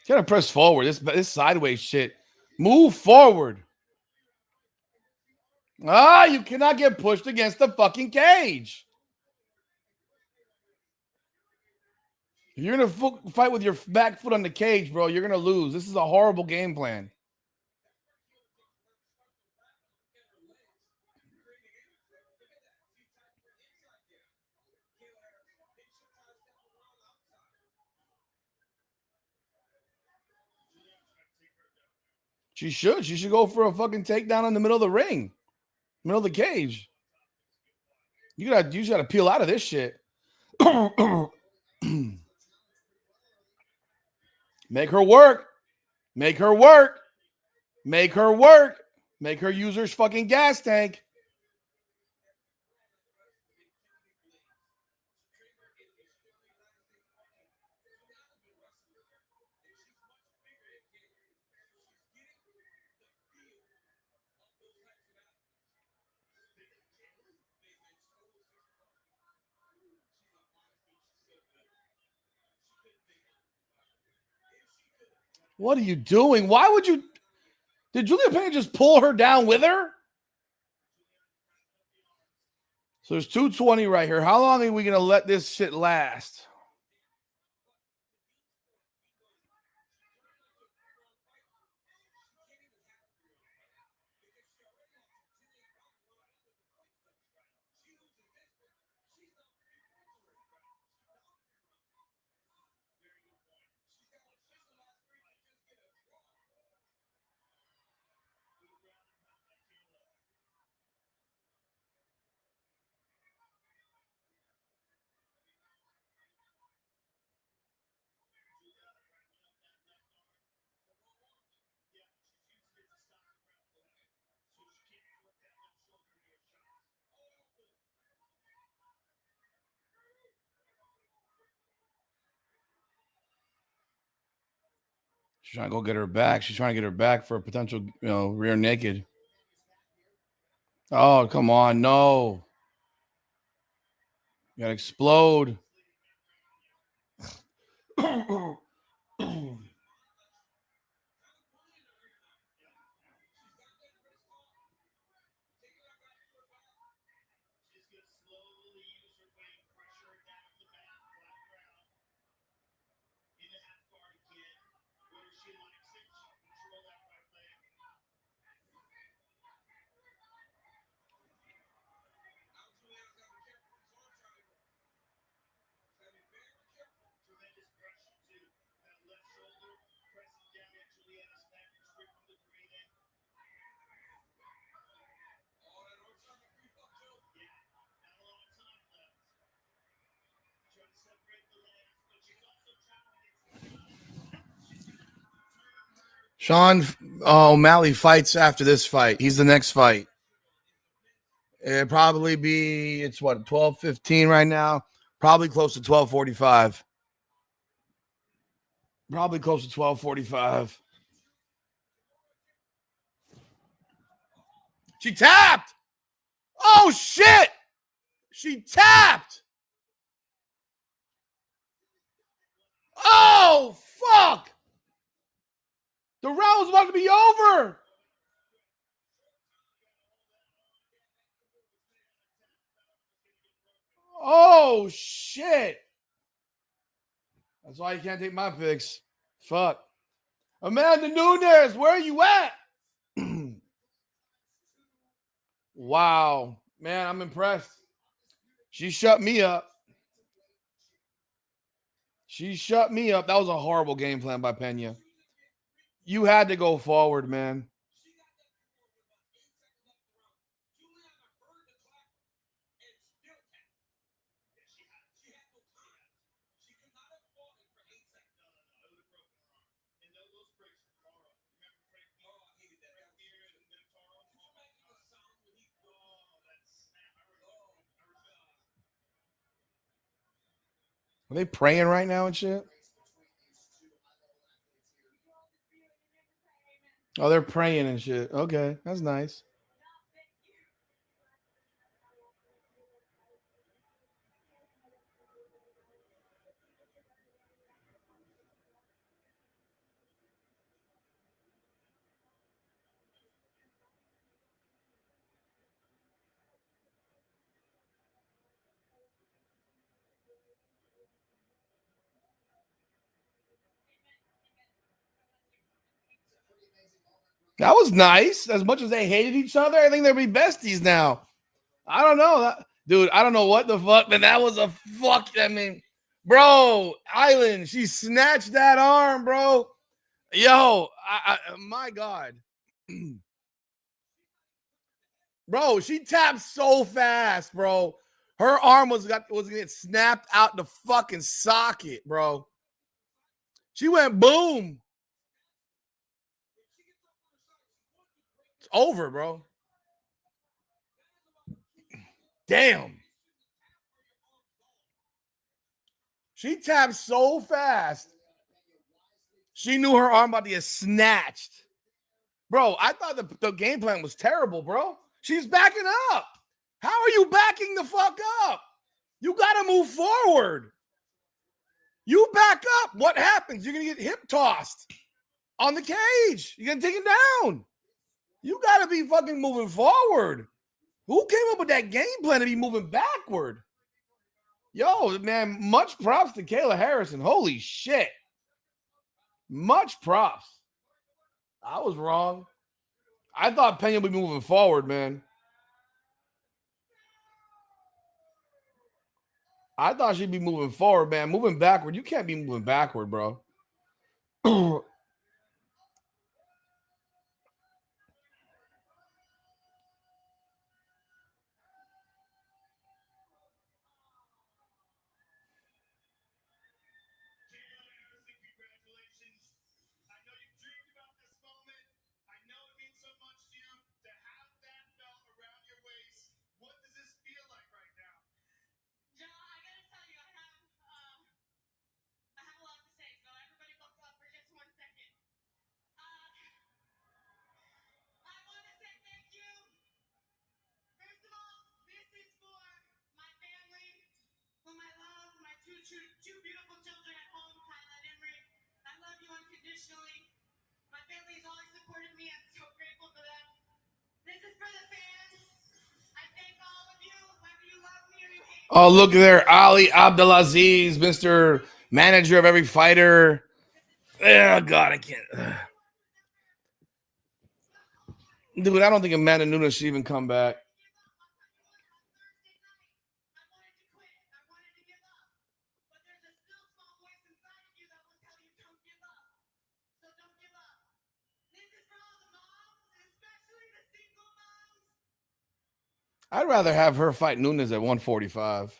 You gotta press forward. This sideways shit. Move forward. You cannot get pushed against the fucking cage. If you're gonna fight with your back foot on the cage, bro, you're gonna lose. This is a horrible game plan. She should. She should go for a fucking takedown in the middle of the ring, middle of the cage. You just gotta peel out of this shit. Make her work. Make her work. Make her work. Make her use her fucking gas tank. What are you doing? Why would you? Did Julia Pena just pull her down with her? So there's 220 right here. How long are we going to let this shit last? She's trying to go get her back. She's trying to get her back for a potential, rear naked. Oh, come on. No. You gotta explode. Sean O'Malley fights after this fight. He's the next fight. It'd probably be, it's what, 12:15 right now? Probably close to 12:45. Probably close to 12:45. She tapped. Oh, shit. She tapped. Oh, fuck. The round was about to be over. Oh, shit. That's why you can't take my picks. Fuck. Amanda Nunes, where are you at? Wow. Man, I'm impressed. She shut me up. She shut me up. That was a horrible game plan by Pena. You had to go forward, man. Are they praying right now and shit? Oh, they're praying and shit. Okay, that's nice. That was nice. As much as they hated each other, I think they'll be besties now. I don't know. Dude, I don't know what the fuck, but that was a fuck. I mean, bro, Island, she snatched that arm, bro. Yo, my God. Bro, she tapped so fast, bro. Her arm was gonna get snapped out the fucking socket, bro. She went boom. It's over, bro. Damn. She tapped so fast. She knew her arm about to get snatched. Bro, I thought the game plan was terrible, bro. She's backing up. How are you backing the fuck up? You got to move forward. You back up. What happens? You're going to get hip tossed on the cage. You're going to take it down. You got to be fucking moving forward. Who came up with that game plan to be moving backward? Yo, man, much props to Kayla Harrison. Holy shit. Much props. I was wrong. I thought Pena would be moving forward, man. I thought she'd be moving forward, man. Moving backward. You can't be moving backward, bro. Oh, look there, Ali Abdelaziz, Mr. Manager of every fighter. Oh, God, I can't. Dude, I don't think Amanda Nunes should even come back. I'd rather have her fight Nunes at 145.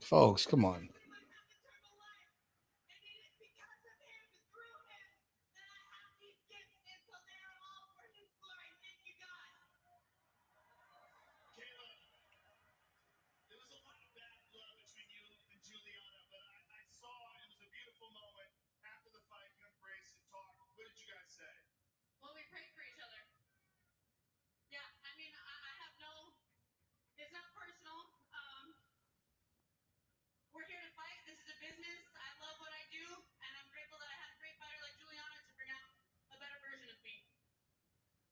Folks, come on. There was a lot of bad blood between you and Juliana, but I saw it was a beautiful moment. After the fight, you embraced and talked. What did you guys say? Well, we prayed for each other. Yeah, I mean, I have no. It's not personal. We're here to fight. This is a business. I love what I do, and I'm grateful that I had a great fighter like Juliana to bring out a better version of me.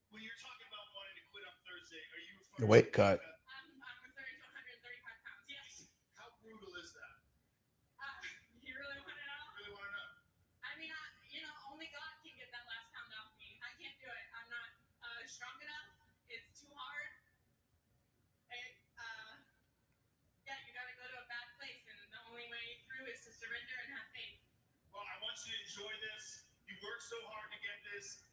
When you're talking about wanting to quit on Thursday, are you referring The weight cut. I'm returning to 135 pounds. Yes. How brutal is that? You really want to know? Really want to know? I mean, only God can get that last pound off me. I can't do it. I'm not strong enough. It's too hard. Yeah, you got to go to a bad place, and the only way through is to surrender and have faith. Well, I want you to enjoy this. You worked so hard to get this.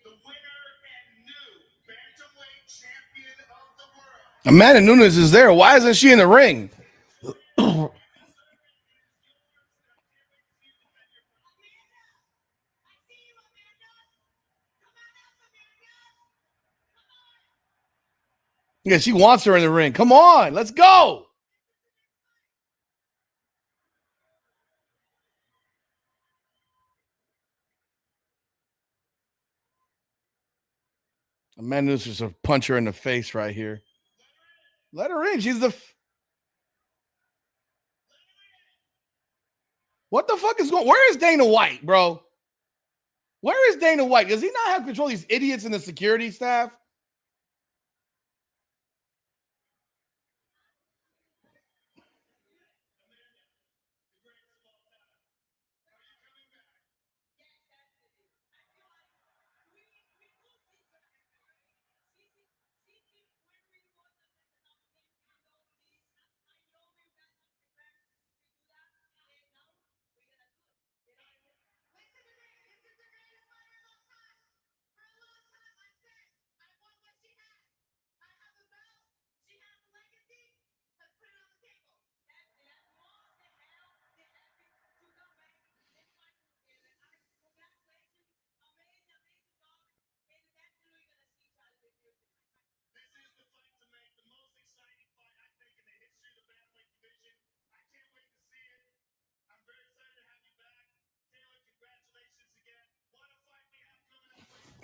The winner and new bantamweight champion of the world. Amanda Nunes is there. Why isn't she in the ring? Yeah, she wants her in the ring. Come on, let's go. Amanda Nunes just a punch her in the face right here. Let her in. She's the. What the fuck is going? Where is Dana White, bro? Where is Dana White? Does he not have control of these idiots in the security staff?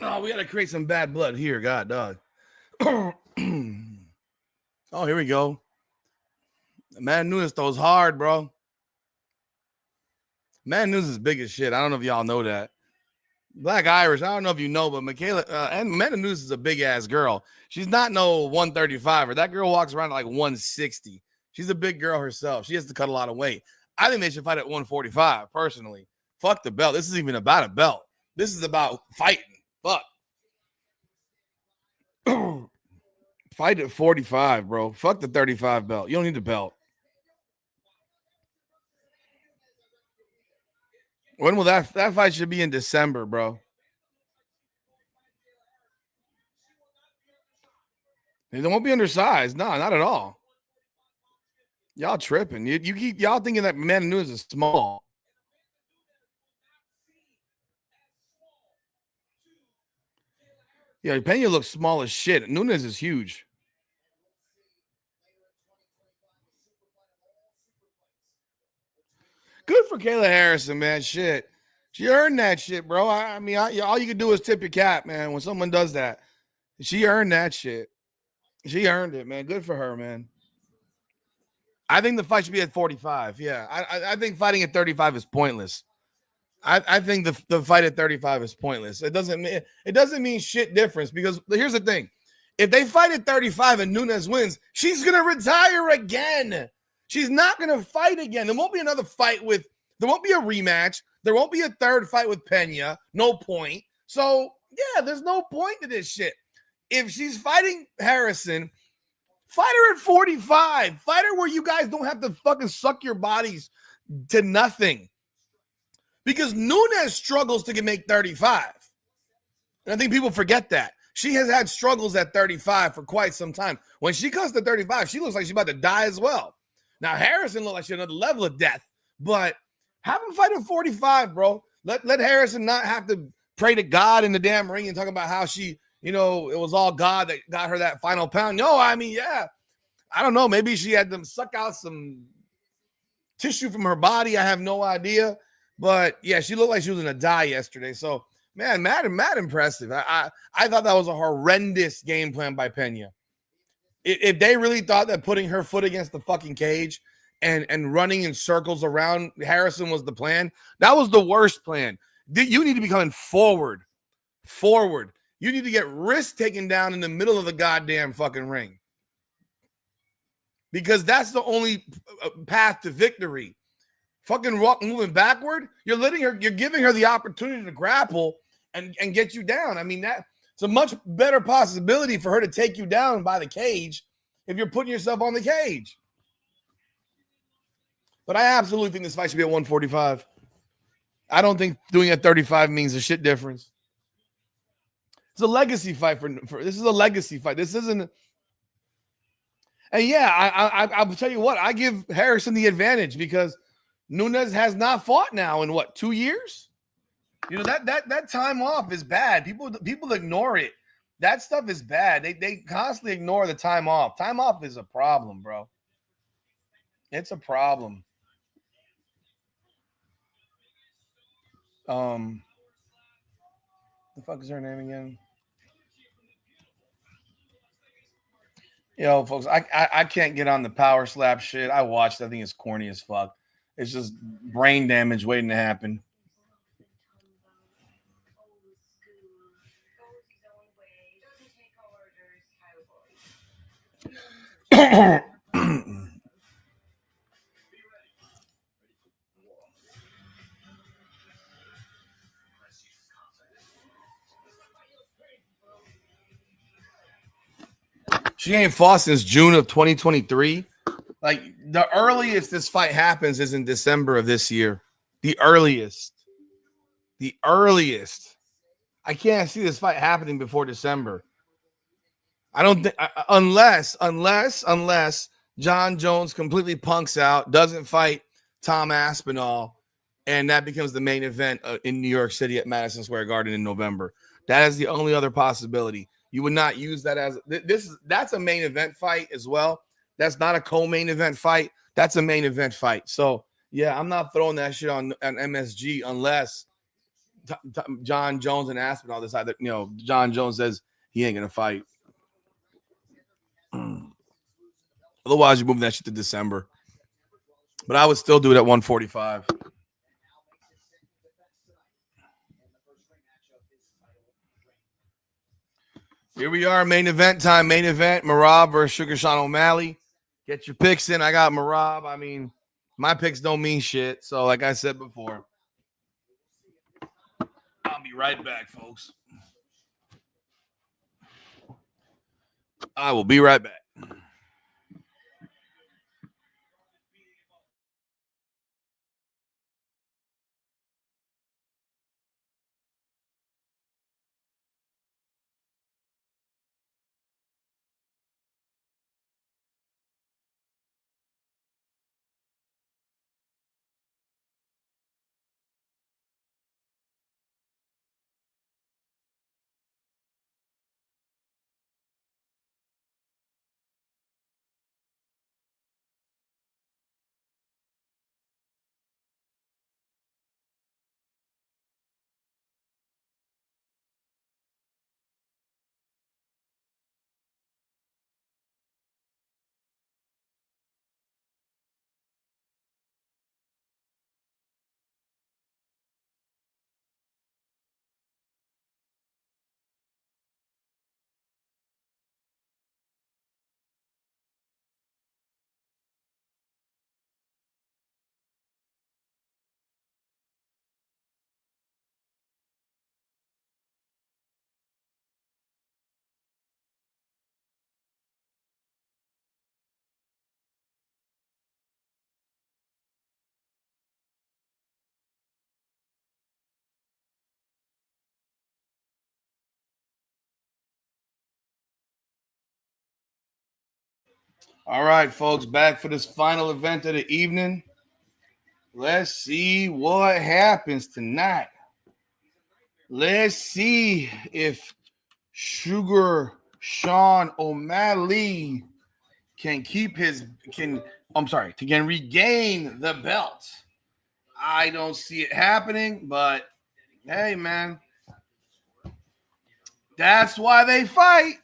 Oh, we got to create some bad blood here, God, dog. Oh, here we go. Man Nunes throws hard, bro. Man Nunes is big as shit. I don't know if y'all know that. Black Irish. I don't know if you know, but Michaela and Amanda Nunes is a big ass girl. She's not no 135er. That girl walks around at like 160. She's a big girl herself. She has to cut a lot of weight. I think they should fight at 145, personally. Fuck the belt. This isn't even about a belt. This is about fighting. Fuck. Fight at 45, bro. Fuck the 35 belt. You don't need the belt. When will that fight should be in December, bro? They won't be undersized. No, not at all. Y'all tripping. You keep y'all thinking that Amanda Nunes is small. Yeah, Pena looks small as shit. Nunes is huge. Good for Kayla Harrison, man. Shit. She earned that shit, bro. I mean, all you can do is tip your cap, man, when someone does that. She earned that shit. She earned it, man. Good for her, man. I think the fight should be at 45. Yeah. I think fighting at 35 is pointless. I think the fight at 35 is pointless. It doesn't mean shit difference because here's the thing. If they fight at 35 and Nunes wins, she's gonna retire again. She's not gonna fight again. There won't be another fight there won't be a rematch. There won't be a third fight with Pena. No point. So yeah, there's no point to this shit. If she's fighting Harrison, fight her at 45. Fight her where you guys don't have to fucking suck your bodies to nothing. Because Nunes struggles to make 35. And I think people forget that. She has had struggles at 35 for quite some time. When she comes to 35, she looks like she's about to die as well. Now, Harrison looks like she's another level of death. But have him fight at 45, bro. Let Harrison not have to pray to God in the damn ring and talk about how she, it was all God that got her that final pound. No, I mean, yeah. I don't know. Maybe she had them suck out some tissue from her body. I have no idea. But yeah, she looked like she was gonna die yesterday. So man, mad impressive. I thought that was a horrendous game plan by Pena. If they really thought that putting her foot against the fucking cage and running in circles around Harrison was the plan, that was the worst plan. You need to be coming forward. You need to get wrist taken down in the middle of the goddamn fucking ring. Because that's the only path to victory. Fucking moving backward, you're giving her the opportunity to grapple and get you down. I mean, it's a much better possibility for her to take you down by the cage if you're putting yourself on the cage. But I absolutely think this fight should be at 145. I don't think doing it at 35 means a shit difference. It's a legacy fight for this is a legacy fight. This isn't. And yeah, I'll tell you what, I give Harrison the advantage because Nunes has not fought now in 2 years? That time off is bad. People ignore it. That stuff is bad. They constantly ignore the time off. Time off is a problem, bro. It's a problem. The fuck is her name again? Yo, folks, I can't get on the power slap shit. I watched. I think it's corny as fuck. It's just brain damage waiting to happen. She ain't fought since June of 2023. Like, the earliest this fight happens is in December of this year. The earliest. I can't see this fight happening before December. I don't think unless John Jones completely punks out, doesn't fight Tom Aspinall, and that becomes the main event in New York City at Madison Square Garden in November. That is the only other possibility. You would not use that as that's a main event fight as well. That's not a co-main event fight. That's a main event fight. So yeah, I'm not throwing that shit on MSG unless John Jones and Aspinall decide that John Jones says he ain't gonna fight. Otherwise, you move that shit to December. But I would still do it at 145. Here we are, main event time. Main event, Merab versus Sugar Sean O'Malley. Get your picks in. I got Merab. I mean, my picks don't mean shit. So, like I said before, I'll be right back, folks. I will be right back. All right, folks, back for this final event of the evening. Let's see what happens tonight. Let's see if Sugar Sean O'Malley can regain the belt. I don't see it happening, but hey, man, that's why they fight.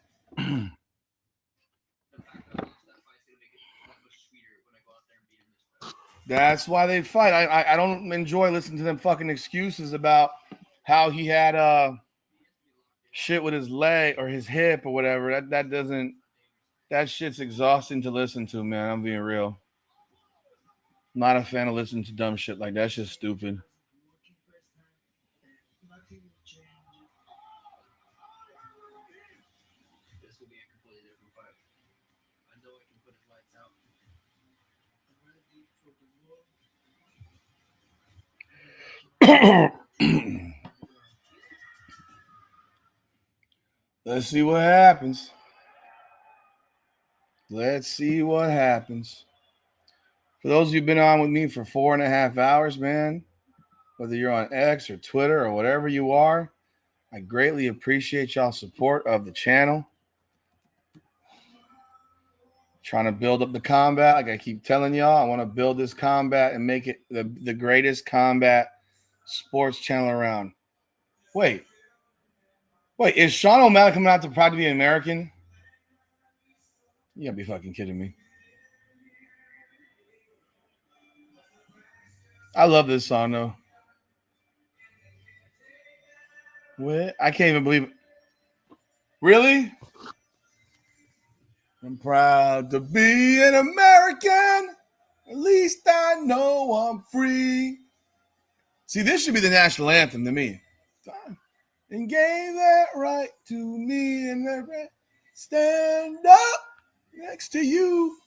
That's why they fight. I don't enjoy listening to them fucking excuses about how he had shit with his leg or his hip or whatever. That shit's exhausting to listen to, man. I'm being real. I'm not a fan of listening to dumb shit like that. That's just stupid. This will be a completely different fight. I know I can put his lights out. Let's see what happens. Let's see what happens. For those of you who've been on with me for 4.5 hours, man, whether you're on X or Twitter or whatever you are, I greatly appreciate y'all's support of the channel. Trying to build up the combat. Like I keep telling y'all, I want to build this combat and make it the greatest combat sports channel around. Wait, is Sean O'Malley coming out to Proud to be American? You gotta be fucking kidding me. I love this song though. What? I can't even believe it. Really? I'm proud to be an American. At least I know I'm free. See, this should be the national anthem to me. And gave that right to me and that right. Stand up next to you.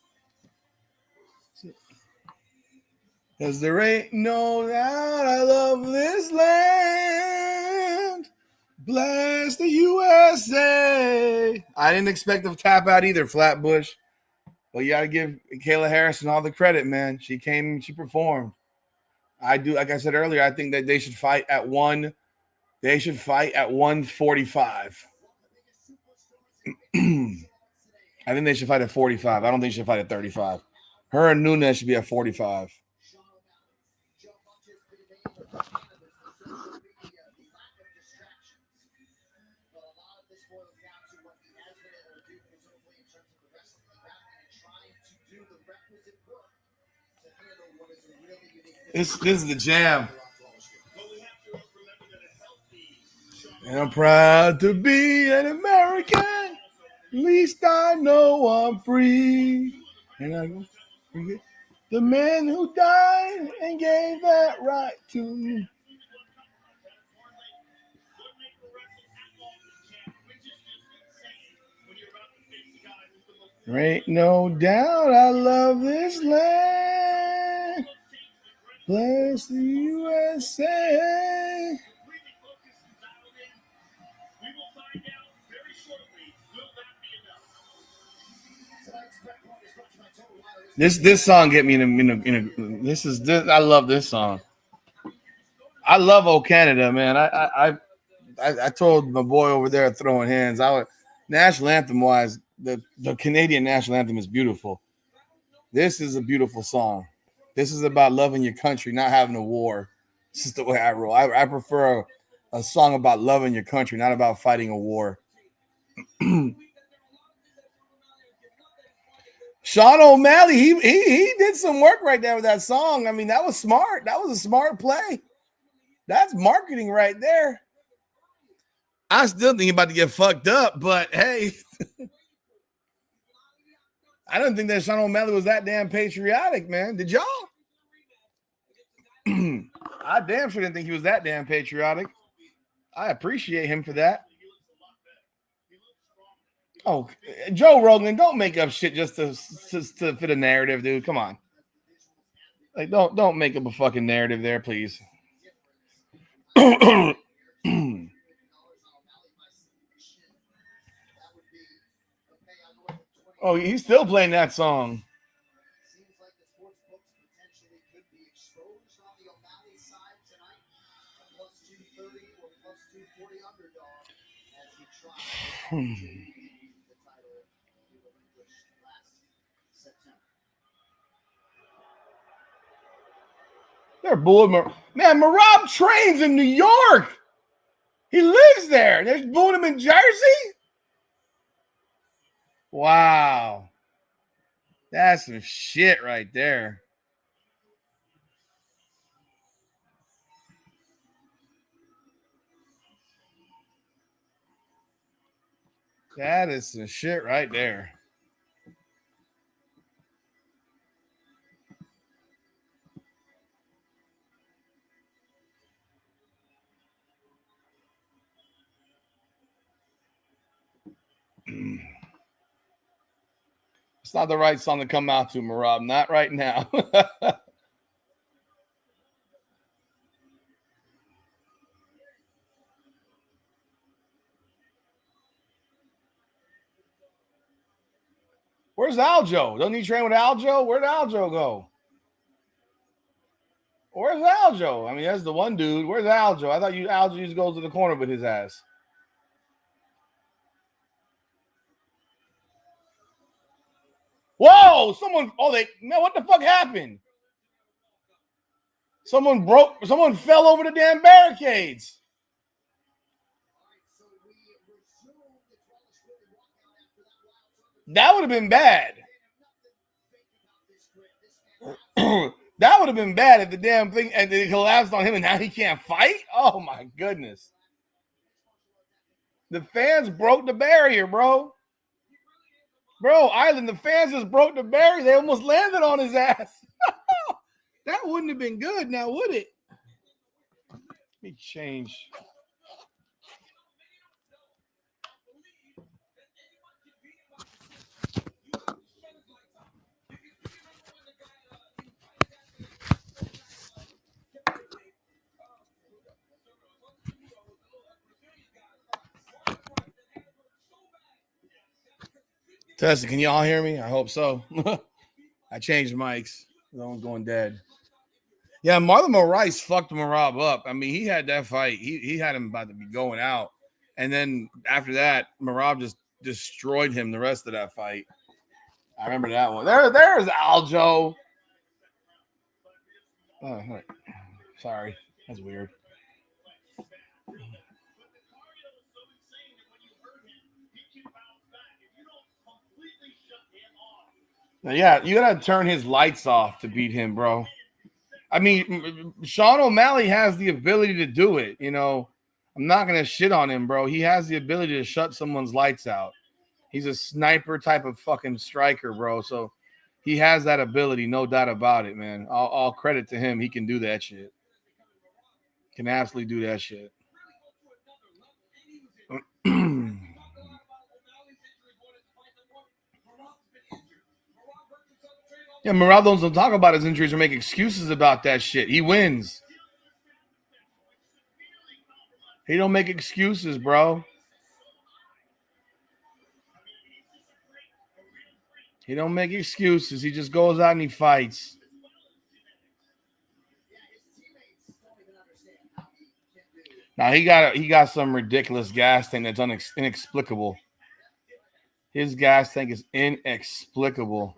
Cause there ain't no doubt I love this land. Bless the USA. I didn't expect to tap out either, Flatbush. But you gotta give Kayla Harrison all the credit, man. She came, she performed. I do, like I said earlier, I think that they should fight at 145. I think they should fight at 45. I don't think they should fight at 35. Her and Nunes should be at 45. This is the jam. And I'm proud to be an American. At least I know I'm free. And I go forget the man who died and gave that right to me. There ain't no doubt I love this land. Bless the USA. This song get me in a this. I love this song. I love "Oh Canada," man. I told my boy over there throwing hands. National anthem wise, the Canadian national anthem is beautiful. This is a beautiful song. This is about loving your country, not having a war. This is the way I roll. I prefer a song about loving your country, not about fighting a war. Sean O'Malley, he did some work right there with that song. I mean, that was smart. That was a smart play. That's marketing right there. I still think he's about to get fucked up, but hey, I don't think that Sean O'Malley was that damn patriotic, man. Did y'all? I damn sure didn't think he was that damn patriotic. I appreciate him for that. Oh, Joe Rogan, don't make up shit just to fit a narrative, dude. Come on. Like, don't make up a fucking narrative there, please. Oh, he's still playing that song. Seems like the sports books potentially could be exposed on the O'Malley side tonight. A plus 230 or plus 240 underdog as he tries to the title he relinquished last September. They're booing man. Merab trains in New York. He lives there. They're booing him in Jersey. Wow, that's some shit right there. That is some shit right there. It's not the right song to come out to, Merab. Not right now. Where's Aljo? Doesn't he train with Aljo? Where'd Aljo go? Where's Aljo? I mean, that's the one dude. Where's Aljo? I thought Aljo used to go to the corner with his ass. Whoa! Someone. Oh, man, what the fuck happened? Someone fell over the damn barricades. That would have been bad. That would have been bad if the damn thing and it collapsed on him and now he can't fight. Oh my goodness. The fans broke the barrier, bro. Bro, Island, the fans just broke the barrier. They almost landed on his ass. That wouldn't have been good now, would it? Let me change. Tessa, can y'all hear me? I hope so. I changed mics. No one's going dead. Yeah, Marlon Moraes fucked Merab up. I mean, he had that fight. He had him about to be going out. And then after that, Merab just destroyed him the rest of that fight. I remember that one. There's Aljo. Oh, sorry. That's weird. Now, yeah, you gotta turn his lights off to beat him, bro. I mean, Sean O'Malley has the ability to do it. You know, I'm not gonna shit on him, bro. He has the ability to shut someone's lights out. He's a sniper type of fucking striker, bro. So he has that ability, no doubt about it, man. All credit to him. He can do that shit. Can absolutely do that shit. Yeah, Merab doesn't talk about his injuries or make excuses about that shit. He wins. He don't make excuses, bro. He don't make excuses. He just goes out and he fights. Now he got some ridiculous gas tank that's inexplicable. His gas tank is inexplicable.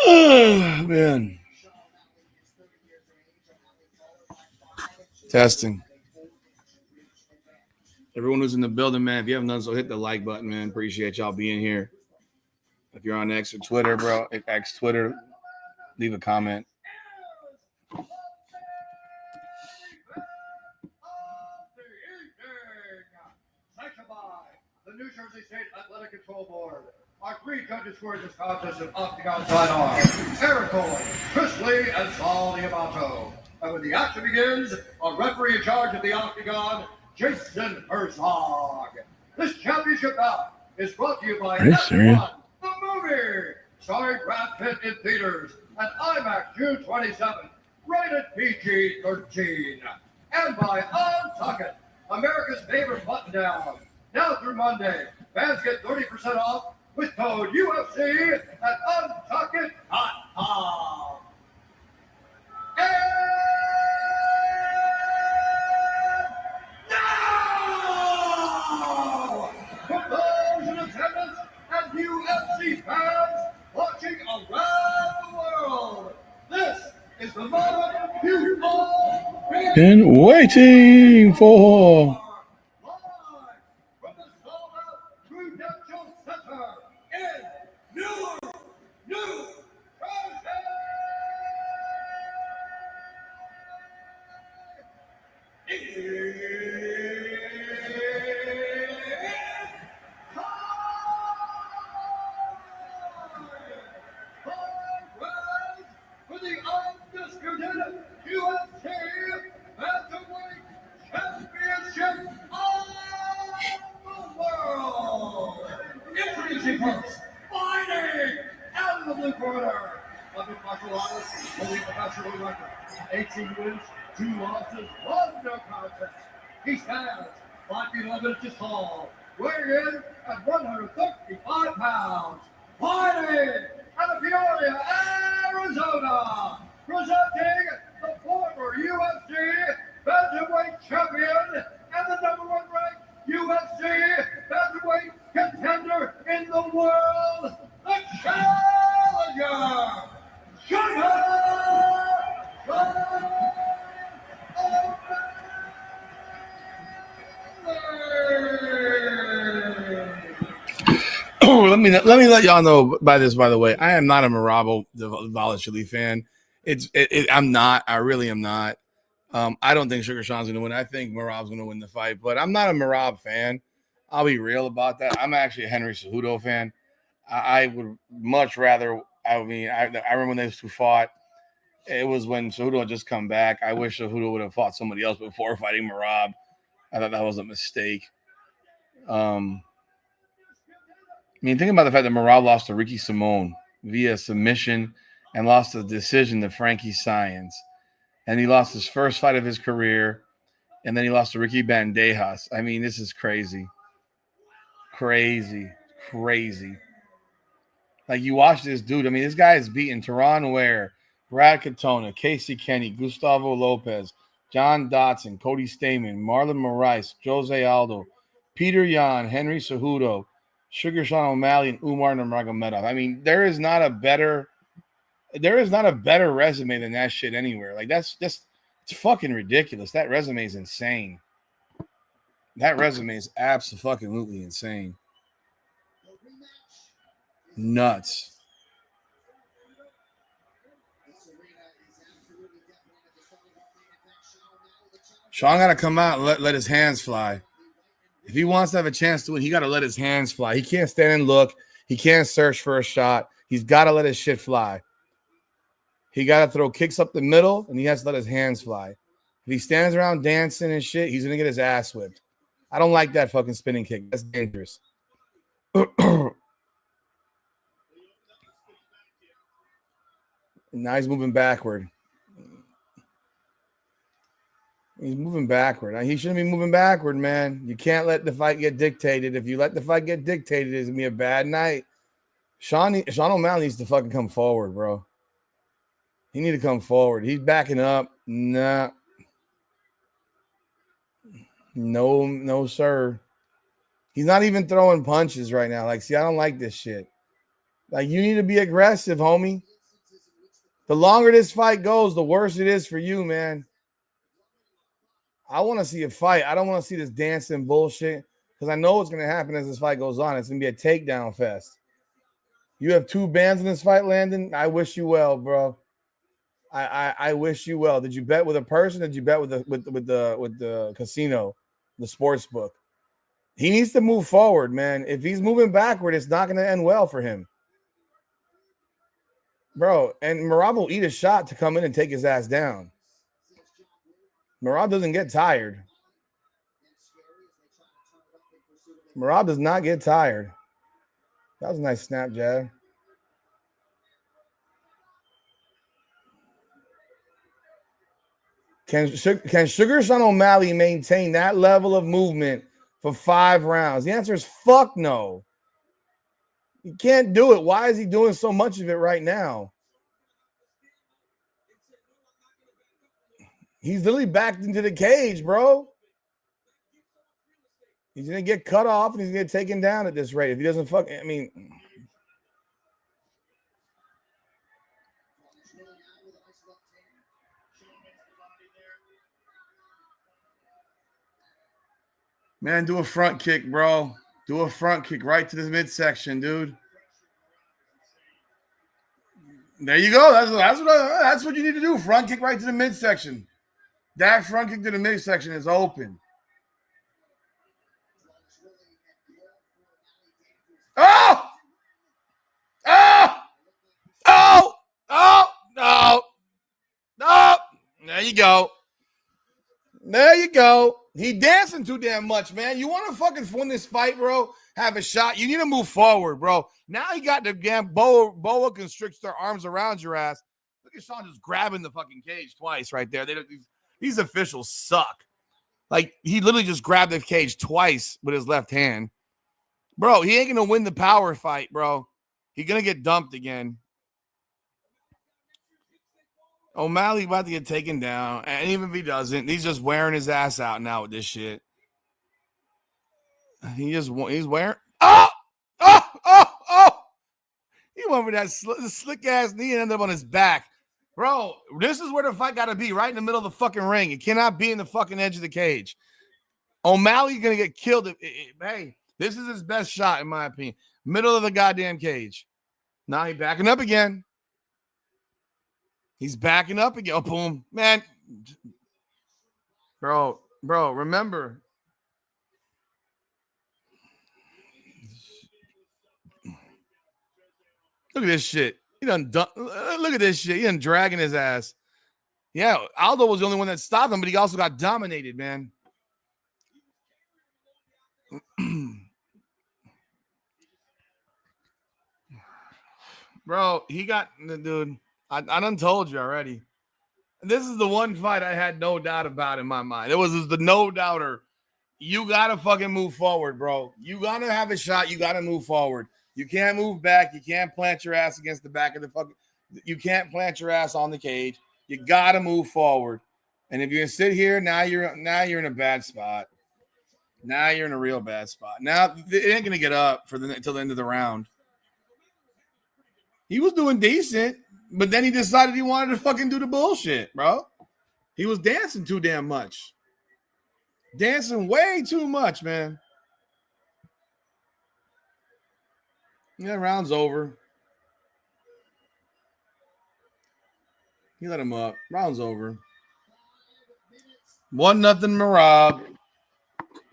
Oh, man. Testing. Everyone who's in the building, man, if you haven't done so, hit the like button, man. Appreciate y'all being here. If you're on X or Twitter, bro, X Twitter, leave a comment. the New Jersey State Athletic Control Board. Our three judges scored this contest of octagon sidearm: Aaron Cohen, Chris Lee, and Saul Diamato. And when the action begins, a referee in charge of the octagon, Jason Herzog. This championship bout is brought to you by F1, the movie, starring Brad Pitt in theaters and IMAX June 27th, rated PG-13. And by Untuckit, America's favorite button down. Now through Monday, fans get 30% off with code UFC at untuckit.com. And now, for those in attendance and UFC fans watching around the world, this is the moment you all Been waiting for. Live from the sold-out Prudential Center in New for the undisputed UFC Bantamweight Championship of the world. Introducing first, fighting out of the blue corner, a big martial artist holding professional record, 18 wins, 2 losses, 1 no contest. He stands 5 feet 11 inches tall, weighing in at 135 pounds. Fighting out of Peoria, Arizona, presenting the former UFC Bantamweight champion and the #1 ranked UFC Bantamweight contender in the world, the challenger, Suga! Let me let y'all know by the way, I am not a Merab Valashvili fan. I'm not. I really am not. I don't think Sugar Sean's going to win. I think Merab's going to win the fight, but I'm not a Merab fan. I'll be real about that. I'm actually a Henry Cejudo fan. I would much rather. I remember when those two fought. It was when Cejudo had just come back. I wish Cejudo would have fought somebody else before fighting Merab. I thought that was a mistake. Think about the fact that Merab lost to Ricky Simon via submission and lost the decision to Frankie Science. And he lost his first fight of his career. And then he lost to Ricky Bandejas. This is crazy. Crazy. Like, you watch this dude. This guy is beating Teron Ware, Brad Katona, Casey Kenny, Gustavo Lopez, John Dotson, Cody Stamen, Marlon Moraes, Jose Aldo, Peter Yan, Henry Cejudo, Sugar Sean O'Malley, and Umar Nurmagomedov. There is not a better resume than that shit anywhere. Like, it's fucking ridiculous. That resume is insane. That resume is absolutely insane. Nuts. Sean got to come out and let his hands fly. If he wants to have a chance to win, he got to let his hands fly. He can't stand and look. He can't search for a shot. He's got to let his shit fly. He got to throw kicks up the middle, and he has to let his hands fly. If he stands around dancing and shit, he's going to get his ass whipped. I don't like that fucking spinning kick. That's dangerous. Now he's moving backward. He's moving backward. He shouldn't be moving backward, man. You can't let the fight get dictated. If you let the fight get dictated, it's going to be a bad night. Sean O'Malley needs to fucking come forward, bro. He need to come forward. He's backing up. Nah. No, sir. He's not even throwing punches right now. Like, see, I don't like this shit. Like, you need to be aggressive, homie. The longer this fight goes, the worse it is for you, man. I want to see a fight. I don't want to see this dancing bullshit because I know what's going to happen as this fight goes on. It's going to be a takedown fest. You have 2 bans in this fight, Landon. I wish you well, bro. I wish you well. Did you bet with a person? Or did you bet with the casino, the sports book? He needs to move forward, man. If he's moving backward, it's not going to end well for him. Bro, and Merab will eat a shot to come in and take his ass down. Merab doesn't get tired. Merab does not get tired. That was a nice snap jab. Can Sugar Sean O'Malley maintain that level of movement for 5 rounds? The answer is fuck no. He can't do it. Why is he doing so much of it right now? He's literally backed into the cage, bro. He's going to get cut off and he's going to get taken down at this rate. If he doesn't I mean... Man, do a front kick, bro. Do a front kick right to the midsection, dude. There you go. That's what you need to do. Front kick right to the midsection. That front kick to the midsection is open. Oh! Oh! Oh! Oh! No! No! There you go. There you go. He dancing too damn much, man. You want to fucking win this fight, bro? Have a shot. You need to move forward, bro. Now he got the damn boa constrictor arms around your ass. Look at Sean just grabbing the fucking cage twice right there. These officials suck. Like, he literally just grabbed the cage twice with his left hand. Bro, he ain't going to win the power fight, bro. He's going to get dumped again. O'Malley about to get taken down. And even if he doesn't, he's just wearing his ass out now with this shit. He's wearing. Oh! Oh! Oh! Oh! He went for that slick ass knee and ended up on his back. Bro, this is where the fight got to be, right in the middle of the fucking ring. It cannot be in the fucking edge of the cage. O'Malley's going to get killed. Hey, this is his best shot, in my opinion. Middle of the goddamn cage. Now he's backing up again. He's backing up again. Oh, boom. Man. Bro, remember. Look at this shit. Look at this shit. He done dragging his ass. Yeah, Aldo was the only one that stopped him, but he also got dominated, man. Bro, he got, dude, I done told you already. This is the one fight I had no doubt about in my mind. It was the no doubter. You got to fucking move forward, bro. You got to have a shot. You got to move forward. You can't move back. You can't plant your ass against the back of the fucking, you can't plant your ass on the cage. You got to move forward. And if you're going to sit here, now you're in a bad spot. Now you're in a real bad spot. Now it ain't going to get up until the end of the round. He was doing decent, but then he decided he wanted to fucking do the bullshit, bro. He was dancing too damn much. Dancing way too much, man. Yeah, round's over. He let him up. Round's over. 1-0 Merab.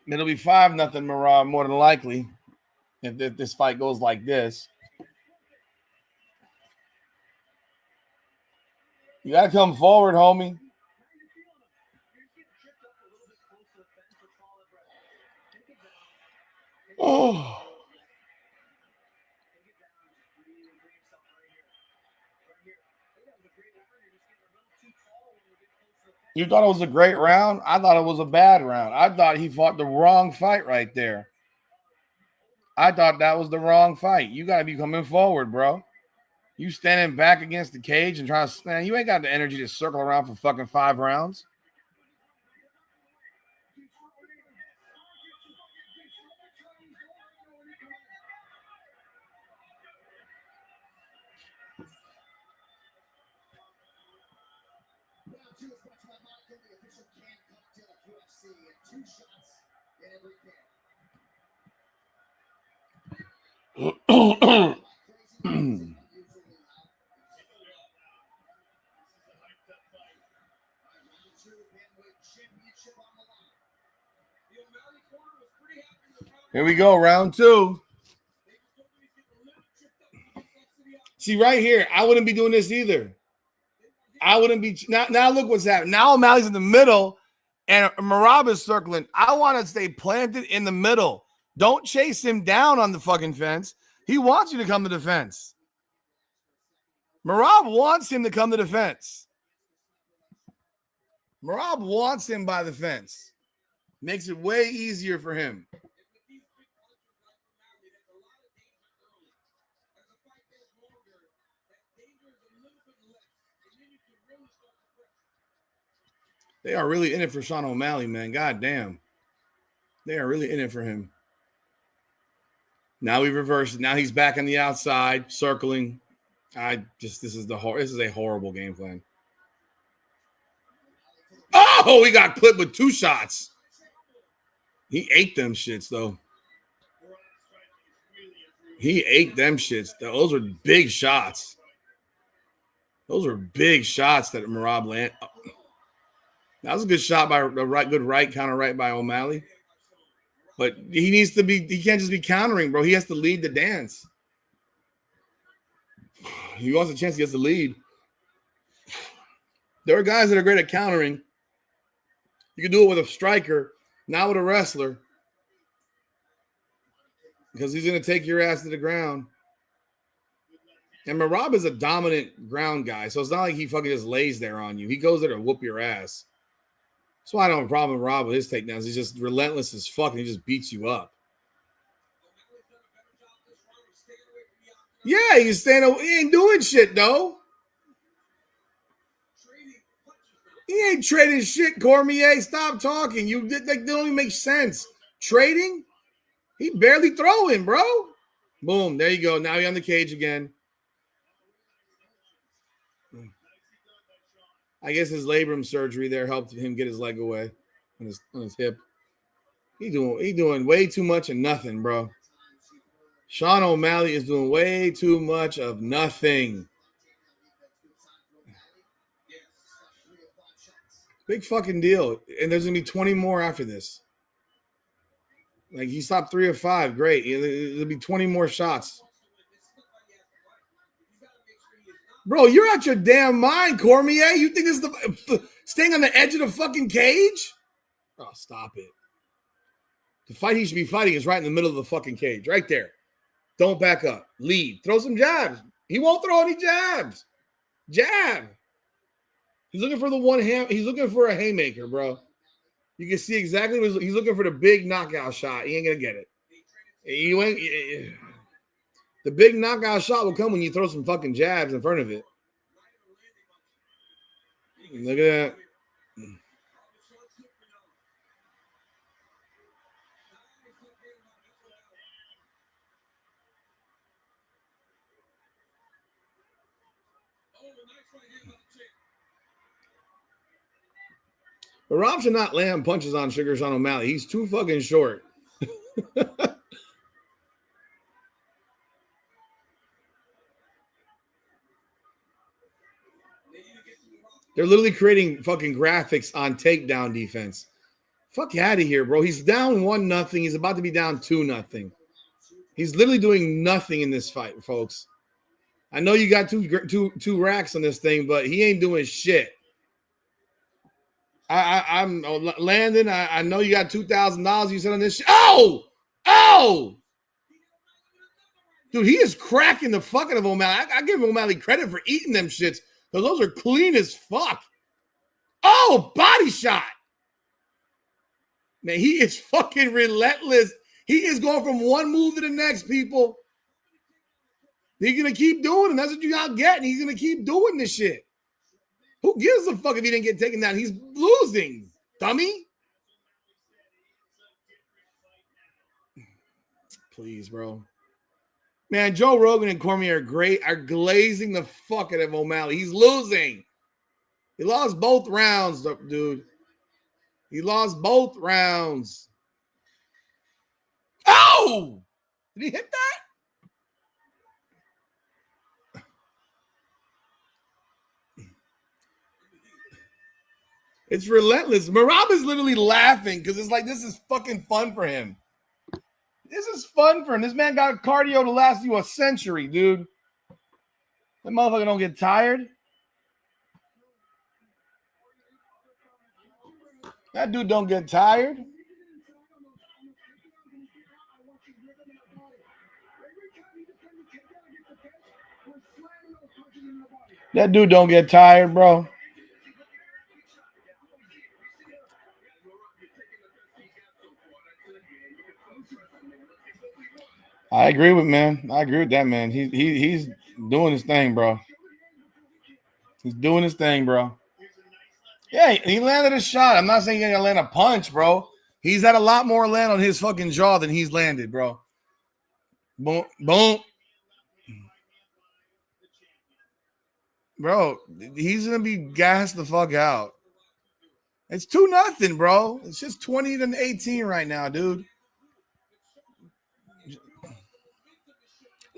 It'll be 5-0 Merab more than likely if this fight goes like this. You got to come forward, homie. Oh. You thought it was a great round? I thought it was a bad round. I thought he fought the wrong fight right there. I thought that was the wrong fight. You got to be coming forward, bro. You standing back against the cage and trying to stand. You ain't got the energy to circle around for fucking 5 rounds. Round 2 is brought to you by Monaco, the official can cocktail of UFC, and 2 shots in every can. Here we go, round 2. See, right here, I wouldn't be doing this either. I wouldn't be. Now look what's happening. Now O'Malley's in the middle, and Merab is circling. I want to stay planted in the middle. Don't chase him down on the fucking fence. He wants you to come to the fence. Merab wants him to come to the fence. Merab wants him by the fence. Makes it way easier for him. They are really in it for Sean O'Malley, man. God damn. They are really in it for him. Now we reverse it. Now he's back on the outside, circling. This is a horrible game plan. Oh, he got clipped with 2 shots. He ate them shits, though. He ate them shits. Those were big shots. Those were big shots that Merab landed. That was a good shot by counter right by O'Malley. But he can't just be countering, bro. He has to lead the dance. He wants a chance, he has to lead. There are guys that are great at countering. You can do it with a striker, not with a wrestler. Because he's going to take your ass to the ground. And Merab is a dominant ground guy, so it's not like he fucking just lays there on you. He goes there to whoop your ass. That's why I don't have a problem with Rob with his takedowns. He's just relentless as fuck, and he just beats you up. Yeah, he's staying away. He ain't doing shit, though. He ain't trading shit, Cormier. Stop talking. They don't even make sense. Trading? He barely throwing, bro. Boom. There you go. Now you're on the cage again. I guess his labrum surgery there helped him get his leg away on his hip. He doing way too much of nothing, bro. Sean O'Malley is doing way too much of nothing. Big fucking deal. And there's going to be 20 more after this. Like, he stopped 3 of 5. Great. There'll be 20 more shots. Bro, you're out your damn mind, Cormier. You think this is the staying on the edge of the fucking cage? Oh, stop it. The fight he should be fighting is right in the middle of the fucking cage. Right there. Don't back up. Lead. Throw some jabs. He won't throw any jabs. Jab. He's looking for the one hand. He's looking for a haymaker, bro. You can see exactly what he's looking for, the big knockout shot. He ain't going to get it. The big knockout shot will come when you throw some fucking jabs in front of it. Look at that. But Rob should not land punches on Sugar Sean O'Malley. He's too fucking short. They're literally creating fucking graphics on takedown defense. Fuck out of here, bro. He's down 1-0. He's about to be down 2-0. He's literally doing nothing in this fight, folks. I know you got two racks on this thing, but he ain't doing shit. I'm Landon. I know you got $2,000 you said on this shit. Oh! Dude, he is cracking the fucking of O'Malley. I give O'Malley credit for eating them shits. Because those are clean as fuck. Oh, body shot. Man, he is fucking relentless. He is going from one move to the next, people. He's going to keep doing it. That's what you got getting. He's going to keep doing this shit. Who gives a fuck if he didn't get taken down? He's losing, dummy. Please, bro. Man, Joe Rogan and Cormier are glazing the fuck out of O'Malley. He's losing. He lost both rounds, dude. He lost both rounds. Oh! Did he hit that? It's relentless. Merab is literally laughing because it's like this is fucking fun for him. This is fun for him. This man got cardio to last you a century, dude. That motherfucker don't get tired. That dude don't get tired. That dude don't get tired, bro. I agree with that, man. He's doing his thing, bro. He's doing his thing, bro. Yeah, he landed a shot. I'm not saying he's gonna land a punch, bro. He's had a lot more land on his fucking jaw than he's landed, bro. Boom, boom. Bro, he's gonna be gassed the fuck out. It's 2-0, bro. It's just 20-18 right now, dude.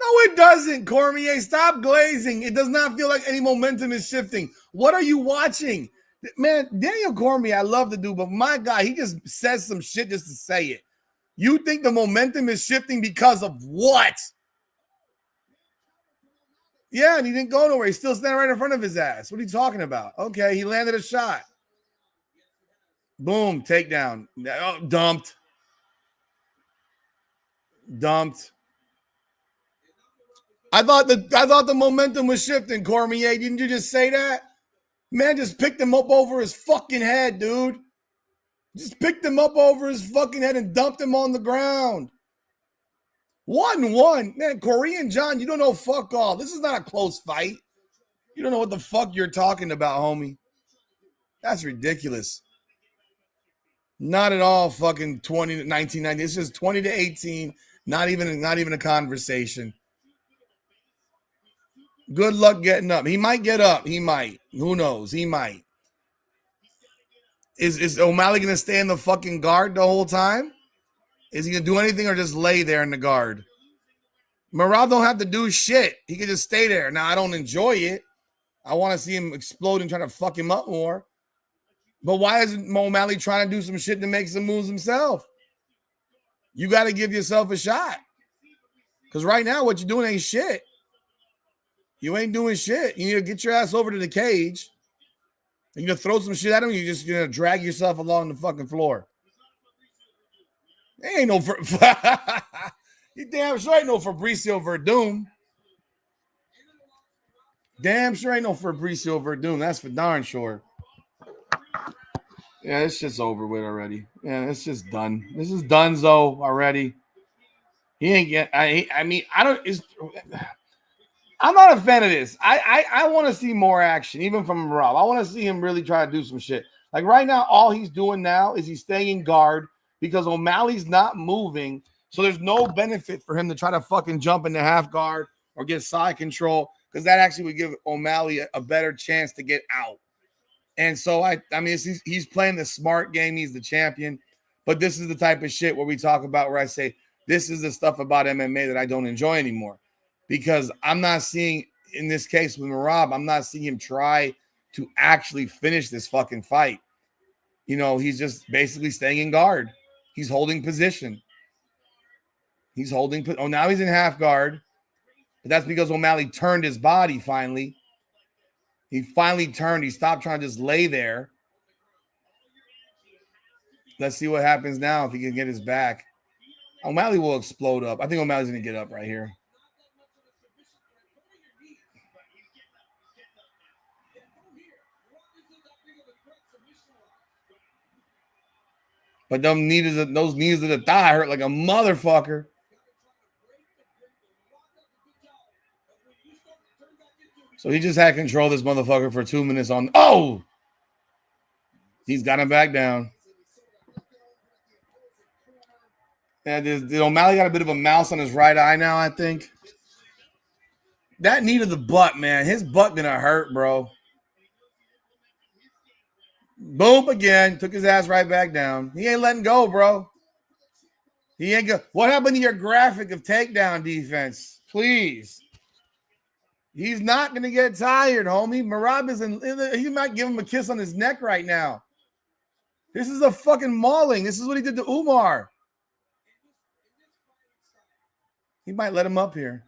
No, it doesn't, Cormier. Stop glazing. It does not feel like any momentum is shifting. What are you watching? Man, Daniel Cormier, I love the dude, but my God, he just says some shit just to say it. You think the momentum is shifting because of what? Yeah, and he didn't go nowhere. He's still standing right in front of his ass. What are you talking about? Okay, he landed a shot. Boom, takedown. Oh, dumped. I thought the momentum was shifting, Cormier. Didn't you just say that? Man just picked him up over his fucking head, dude. Just picked him up over his fucking head and dumped him on the ground. 1-1. Man, Korean John, you don't know fuck all. This is not a close fight. You don't know what the fuck you're talking about, homie. That's ridiculous. Not at all fucking 1990. It's just 20-18. Not even a conversation. Good luck getting up. He might get up. He might. Who knows? He might. Is O'Malley going to stay in the fucking guard the whole time? Is he going to do anything or just lay there in the guard? Merab don't have to do shit. He can just stay there. Now, I don't enjoy it. I want to see him explode and try to fuck him up more. But why isn't O'Malley trying to do some shit to make some moves himself? You got to give yourself a shot. Because right now, what you're doing ain't shit. You ain't doing shit. You need to get your ass over to the cage. You're going to throw some shit at him. You're just going to drag yourself along the fucking floor. There ain't no... You damn sure ain't no Fabricio Verdum. Damn sure ain't no Fabricio Verdum. That's for darn sure. Yeah, this shit's over with already. Yeah, it's just done. This is donezo already. He ain't get... I mean, I don't... I'm not a fan of this. I want to see more action, even from Rob. I want to see him really try to do some shit. Like right now, all he's doing now is he's staying in guard because O'Malley's not moving. So there's no benefit for him to try to fucking jump into half guard or get side control because that actually would give O'Malley a better chance to get out. And so, I mean, he's playing the smart game. He's the champion. But this is the type of shit where we talk about where I say, this is the stuff about MMA that I don't enjoy anymore. Because I'm not seeing, in this case with Merab, I'm not seeing him try to actually finish this fucking fight. You know, he's just basically staying in guard. He's holding position. Now he's in half guard. But that's because O'Malley turned his body finally. He finally turned. He stopped trying to just lay there. Let's see what happens now if he can get his back. O'Malley will explode up. I think O'Malley's going to get up right here. But those knees of the thigh hurt like a motherfucker. So he just had control of this motherfucker for 2 minutes on. Oh! He's got him back down. And O'Malley got a bit of a mouse on his right eye now, I think. That knee to the butt, man. His butt gonna hurt, bro. Boom again. Took his ass right back down. He ain't letting go, bro. He ain't go. What happened to your graphic of takedown defense? Please. He's not going to get tired, homie. Merab is he might give him a kiss on his neck right now. This is a fucking mauling. This is what he did to Umar. He might let him up here.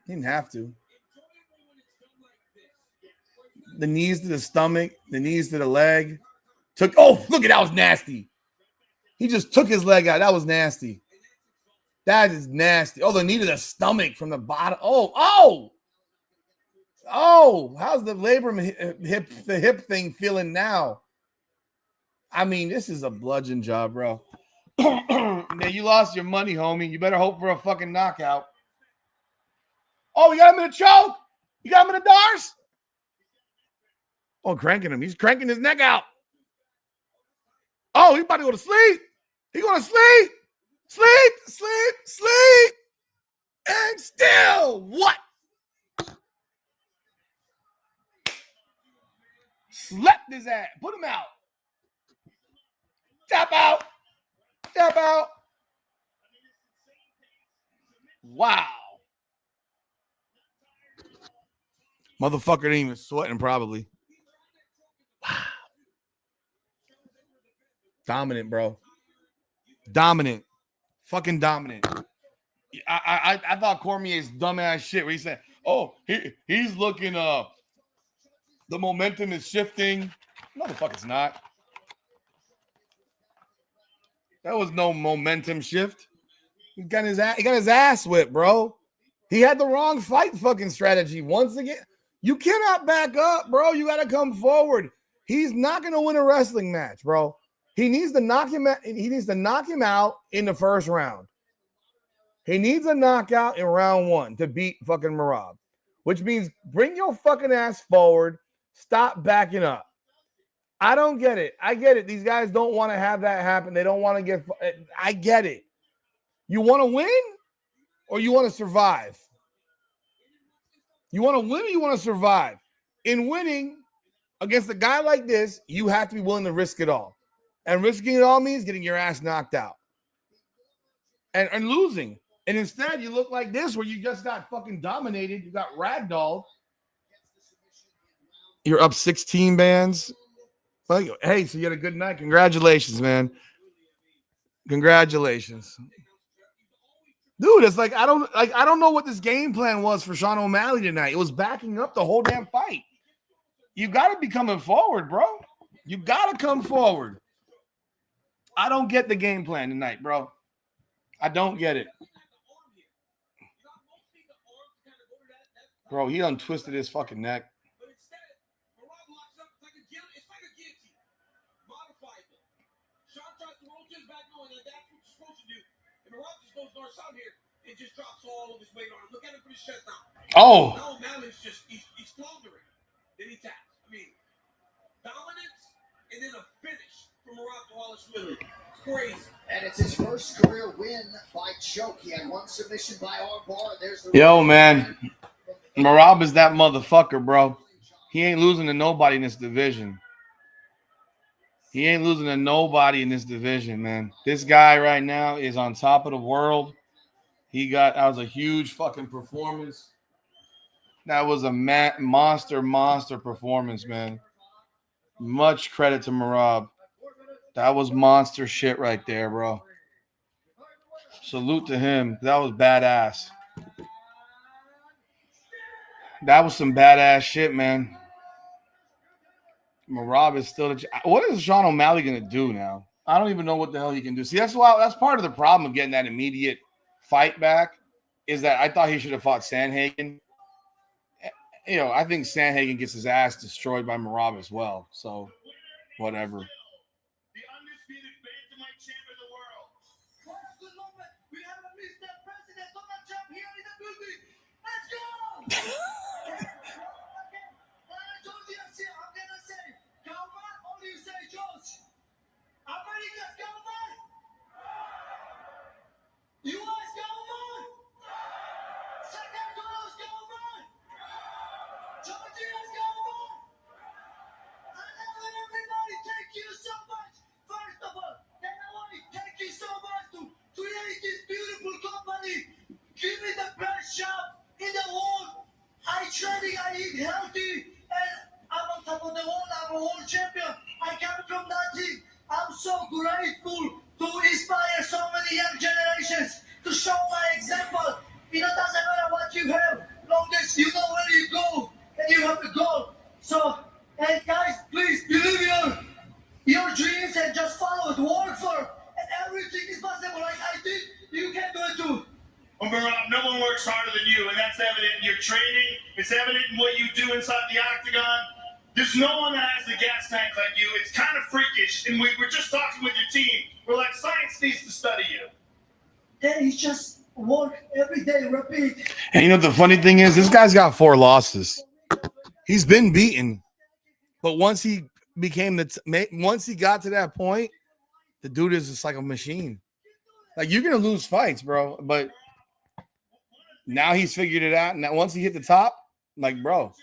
He didn't have to. The knees to the stomach, the knees to the leg. Oh, look at that was nasty. He just took his leg out. That was nasty. That is nasty. Oh, the knee to the stomach from the bottom. Oh. How's the hip thing feeling now? I mean, this is a bludgeon job, bro. Man, you lost your money, homie. You better hope for a fucking knockout. Oh, you got him in a choke. You got him in a darce. Oh, cranking him. He's cranking his neck out. Oh, he's about to go to sleep. He's going to sleep. Sleep. And still, what? Slept his ass. Put him out. Tap out. Wow. Motherfucker ain't even sweating, probably. Wow. Dominant, bro. Dominant. Fucking dominant. I thought Cormier's dumbass shit where he said, oh, he's looking up. The momentum is shifting. No, the fuck it's not. That was no momentum shift. He got his ass whipped, bro. He had the wrong fight fucking strategy. Once again, you cannot back up, bro. You got to come forward. He's not going to win a wrestling match, bro. He needs to knock him out. He needs to knock him out in the first round. He needs a knockout in round 1 to beat fucking Merab, which means bring your fucking ass forward. Stop backing up. I don't get it. I get it. These guys don't want to have that happen. They don't want to get. I get it. You want to win or you want to survive? You want to win or you want to survive? In winning against a guy like this, you have to be willing to risk it all. And risking it all means getting your ass knocked out and losing. And instead, you look like this where you just got fucking dominated. You got ragdolled. You're up 16 bands. Hey, so you had a good night. Congratulations, man. Congratulations. Dude, it's like I don't know what this game plan was for Sean O'Malley tonight. It was backing up the whole damn fight. You got to be coming forward, bro. You got to come forward. I don't get the game plan tonight, bro. I don't get it. Bro, he untwisted his fucking neck. Oh. No, O'Malley's just he's floundering. Then he taps. I mean, dominance and then a finish from Merab Wallace Willie. Crazy. And it's his first career win by choke. He had one submission by armbar. There's the Yo, man. Merab is that motherfucker, bro. He ain't losing to nobody in this division. He ain't losing to nobody in this division, man. This guy right now is on top of the world. That was a huge fucking performance. That was a monster performance, man. Much credit to Merab. That was monster shit right there, bro. Salute to him. That was badass. That was some badass shit, man. Merab is still what is Sean O'Malley gonna do now? I don't even know what the hell he can do. See, that's part of the problem of getting that immediate fight back, is that I thought he should have fought Sandhagen. You know, I think Sandhagen gets his ass destroyed by Merab as well. So, whatever. The undisputed bantamweight champ of the world. What's the moment? We have a Mr. President Donald Trump here in the building. Let's go! I'm gonna say, calma, or do you say George? America's calma? US calma? Second Korea's calma? Georgia's calma? I want everybody take you Well, Merab, no one works harder than you, and that's evident in your training. It's evident in what you do inside the octagon. There's no one that has the gas tank like you. It's kind of freakish, and we were just talking with your team. We're like, science needs to study you. Then he just work every day, repeat. And you know the funny thing is, this guy's got 4 losses. He's been beaten, but once he became once he got to that point, the dude is just like a machine. Like, you're gonna lose fights, bro, but now he's figured it out. Now once he hit the top, like, bro.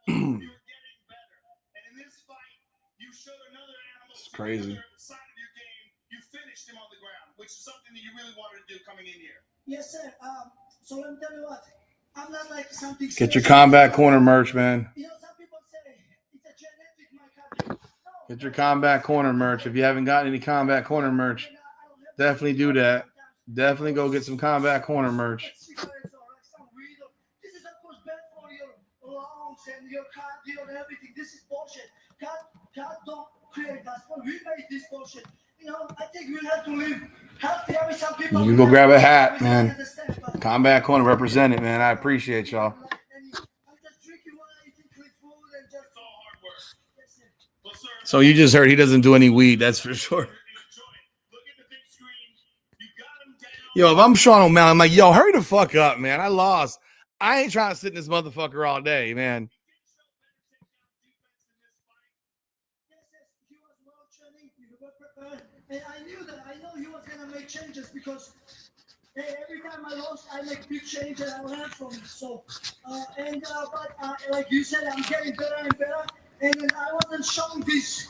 It's crazy. You finished him on the ground, which is something that you really wanted to do coming in here. Yes, sir. So let me tell you what. I'm not like something. Get your Combat Corner merch, man. You know, some people say it's a genetic microbiome. Get your Combat Corner merch. If you haven't gotten any Combat Corner merch, definitely do that. Definitely go get some Combat Corner merch. This is of course bad for your lungs and your cardio and everything. This is bullshit. God don't create us. But we made this bullshit. You know, I think we have to live healthy. I mean, some people. You can go grab a hat, man. Combat Corner represented, man. I appreciate y'all. I'm just drinking water, eating clean food, and just It's all hard work. that's it. Well, sir, So you just heard he doesn't do any weed, that's for sure. enjoy it. Look at the big screen. You got him down. Yo, if I'm Sean O'Malley, I'm like, yo, hurry the fuck up, man. I lost. I ain't trying to sit in this motherfucker all day, man. Yes, he was well trained. He was prepared. And I knew that. I know he was gonna make changes because every time I lost, I make big changes. I learn from it. So, like you said, I'm getting better and better. And then I wasn't showing this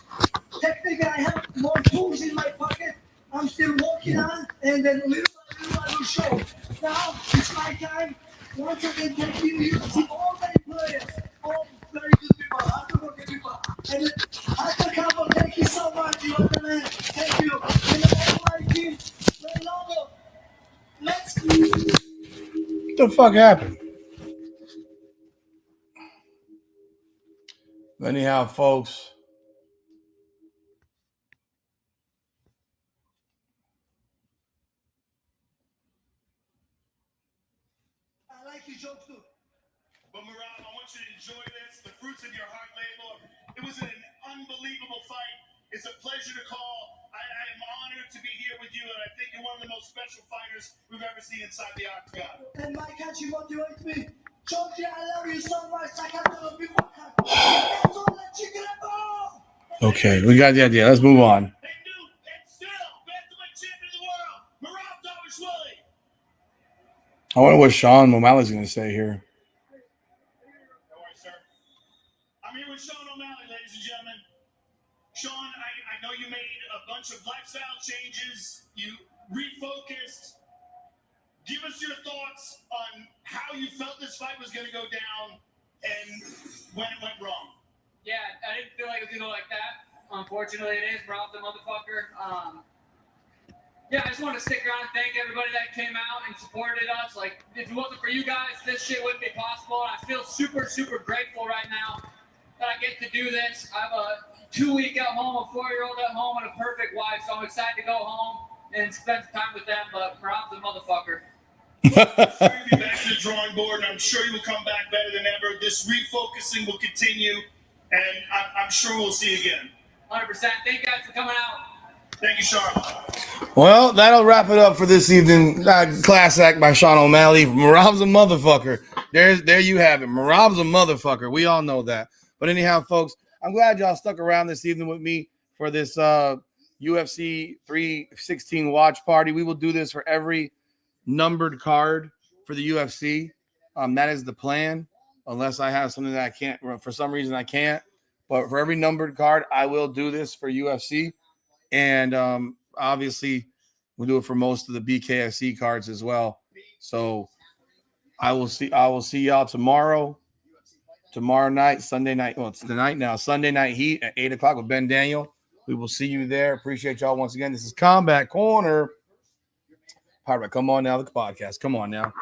technique. I have more tools in my pocket. I'm still working on, and then little by little I will show. Now it's my time. Once again, thank you to all my players, all very good people, hardworking people. And Dr. Campbell, thank you so much. You are the man. Thank you. And all my team, very long. Let's What the fuck happened? Anyhow, folks. I like your joke too. But Merab, I want you to enjoy this. The fruits of your hard labor. It was an unbelievable fight. It's a pleasure to call. I am honored to be here with you, and I think you're one of the most special fighters we've ever seen inside the octagon. And my country motivates me. Georgia, I love you so much. I can't tell you before. That's all that chicken and ball. Okay, we got the idea. Let's move on. Hey, new and still bantamweight champion of the world, Merab Davishvili. I wonder what Sean O'Malley's going to say here. All right, sir. I'm here with Sean O'Malley, ladies and gentlemen. Sean, I know you made a bunch of lifestyle changes. You refocused. Give us your thoughts on how you felt this fight was going to go down and when it went wrong. Yeah, I didn't feel like it was gonna go like that. Unfortunately, it is. Merab the motherfucker. Yeah, I just want to stick around and thank everybody that came out and supported us. Like, if it wasn't for you guys, this shit wouldn't be possible. And I feel super, super grateful right now that I get to do this. I have a 2-week at home, a 4-year-old at home, and a perfect wife. So I'm excited to go home and spend some time with them. But Merab's the motherfucker. I'm sure you'll be back to the drawing board, and I'm sure you will come back better than ever. This refocusing will continue, and I'm sure we'll see you again. 100%. Thank you guys for coming out. Thank you, Sean. Well, that'll wrap it up for this evening. Class act by Sean O'Malley. Merab's a motherfucker. There you have it. Merab's a motherfucker. We all know that. But anyhow, folks, I'm glad y'all stuck around this evening with me for this UFC 316 watch party. We will do this for every numbered card for the UFC. That is the plan, unless I have something that I can't. For some reason, I can't. But for every numbered card, I will do this for UFC. And obviously, we'll do it for most of the BKFC cards as well. So I will see y'all tomorrow night, Sunday night. Well, it's the night now. Sunday Night Heat at 8:00 with Ben Daniel. We will see you there. Appreciate y'all once again. This is Combat Corner. All right, come on now, the podcast. Come on now.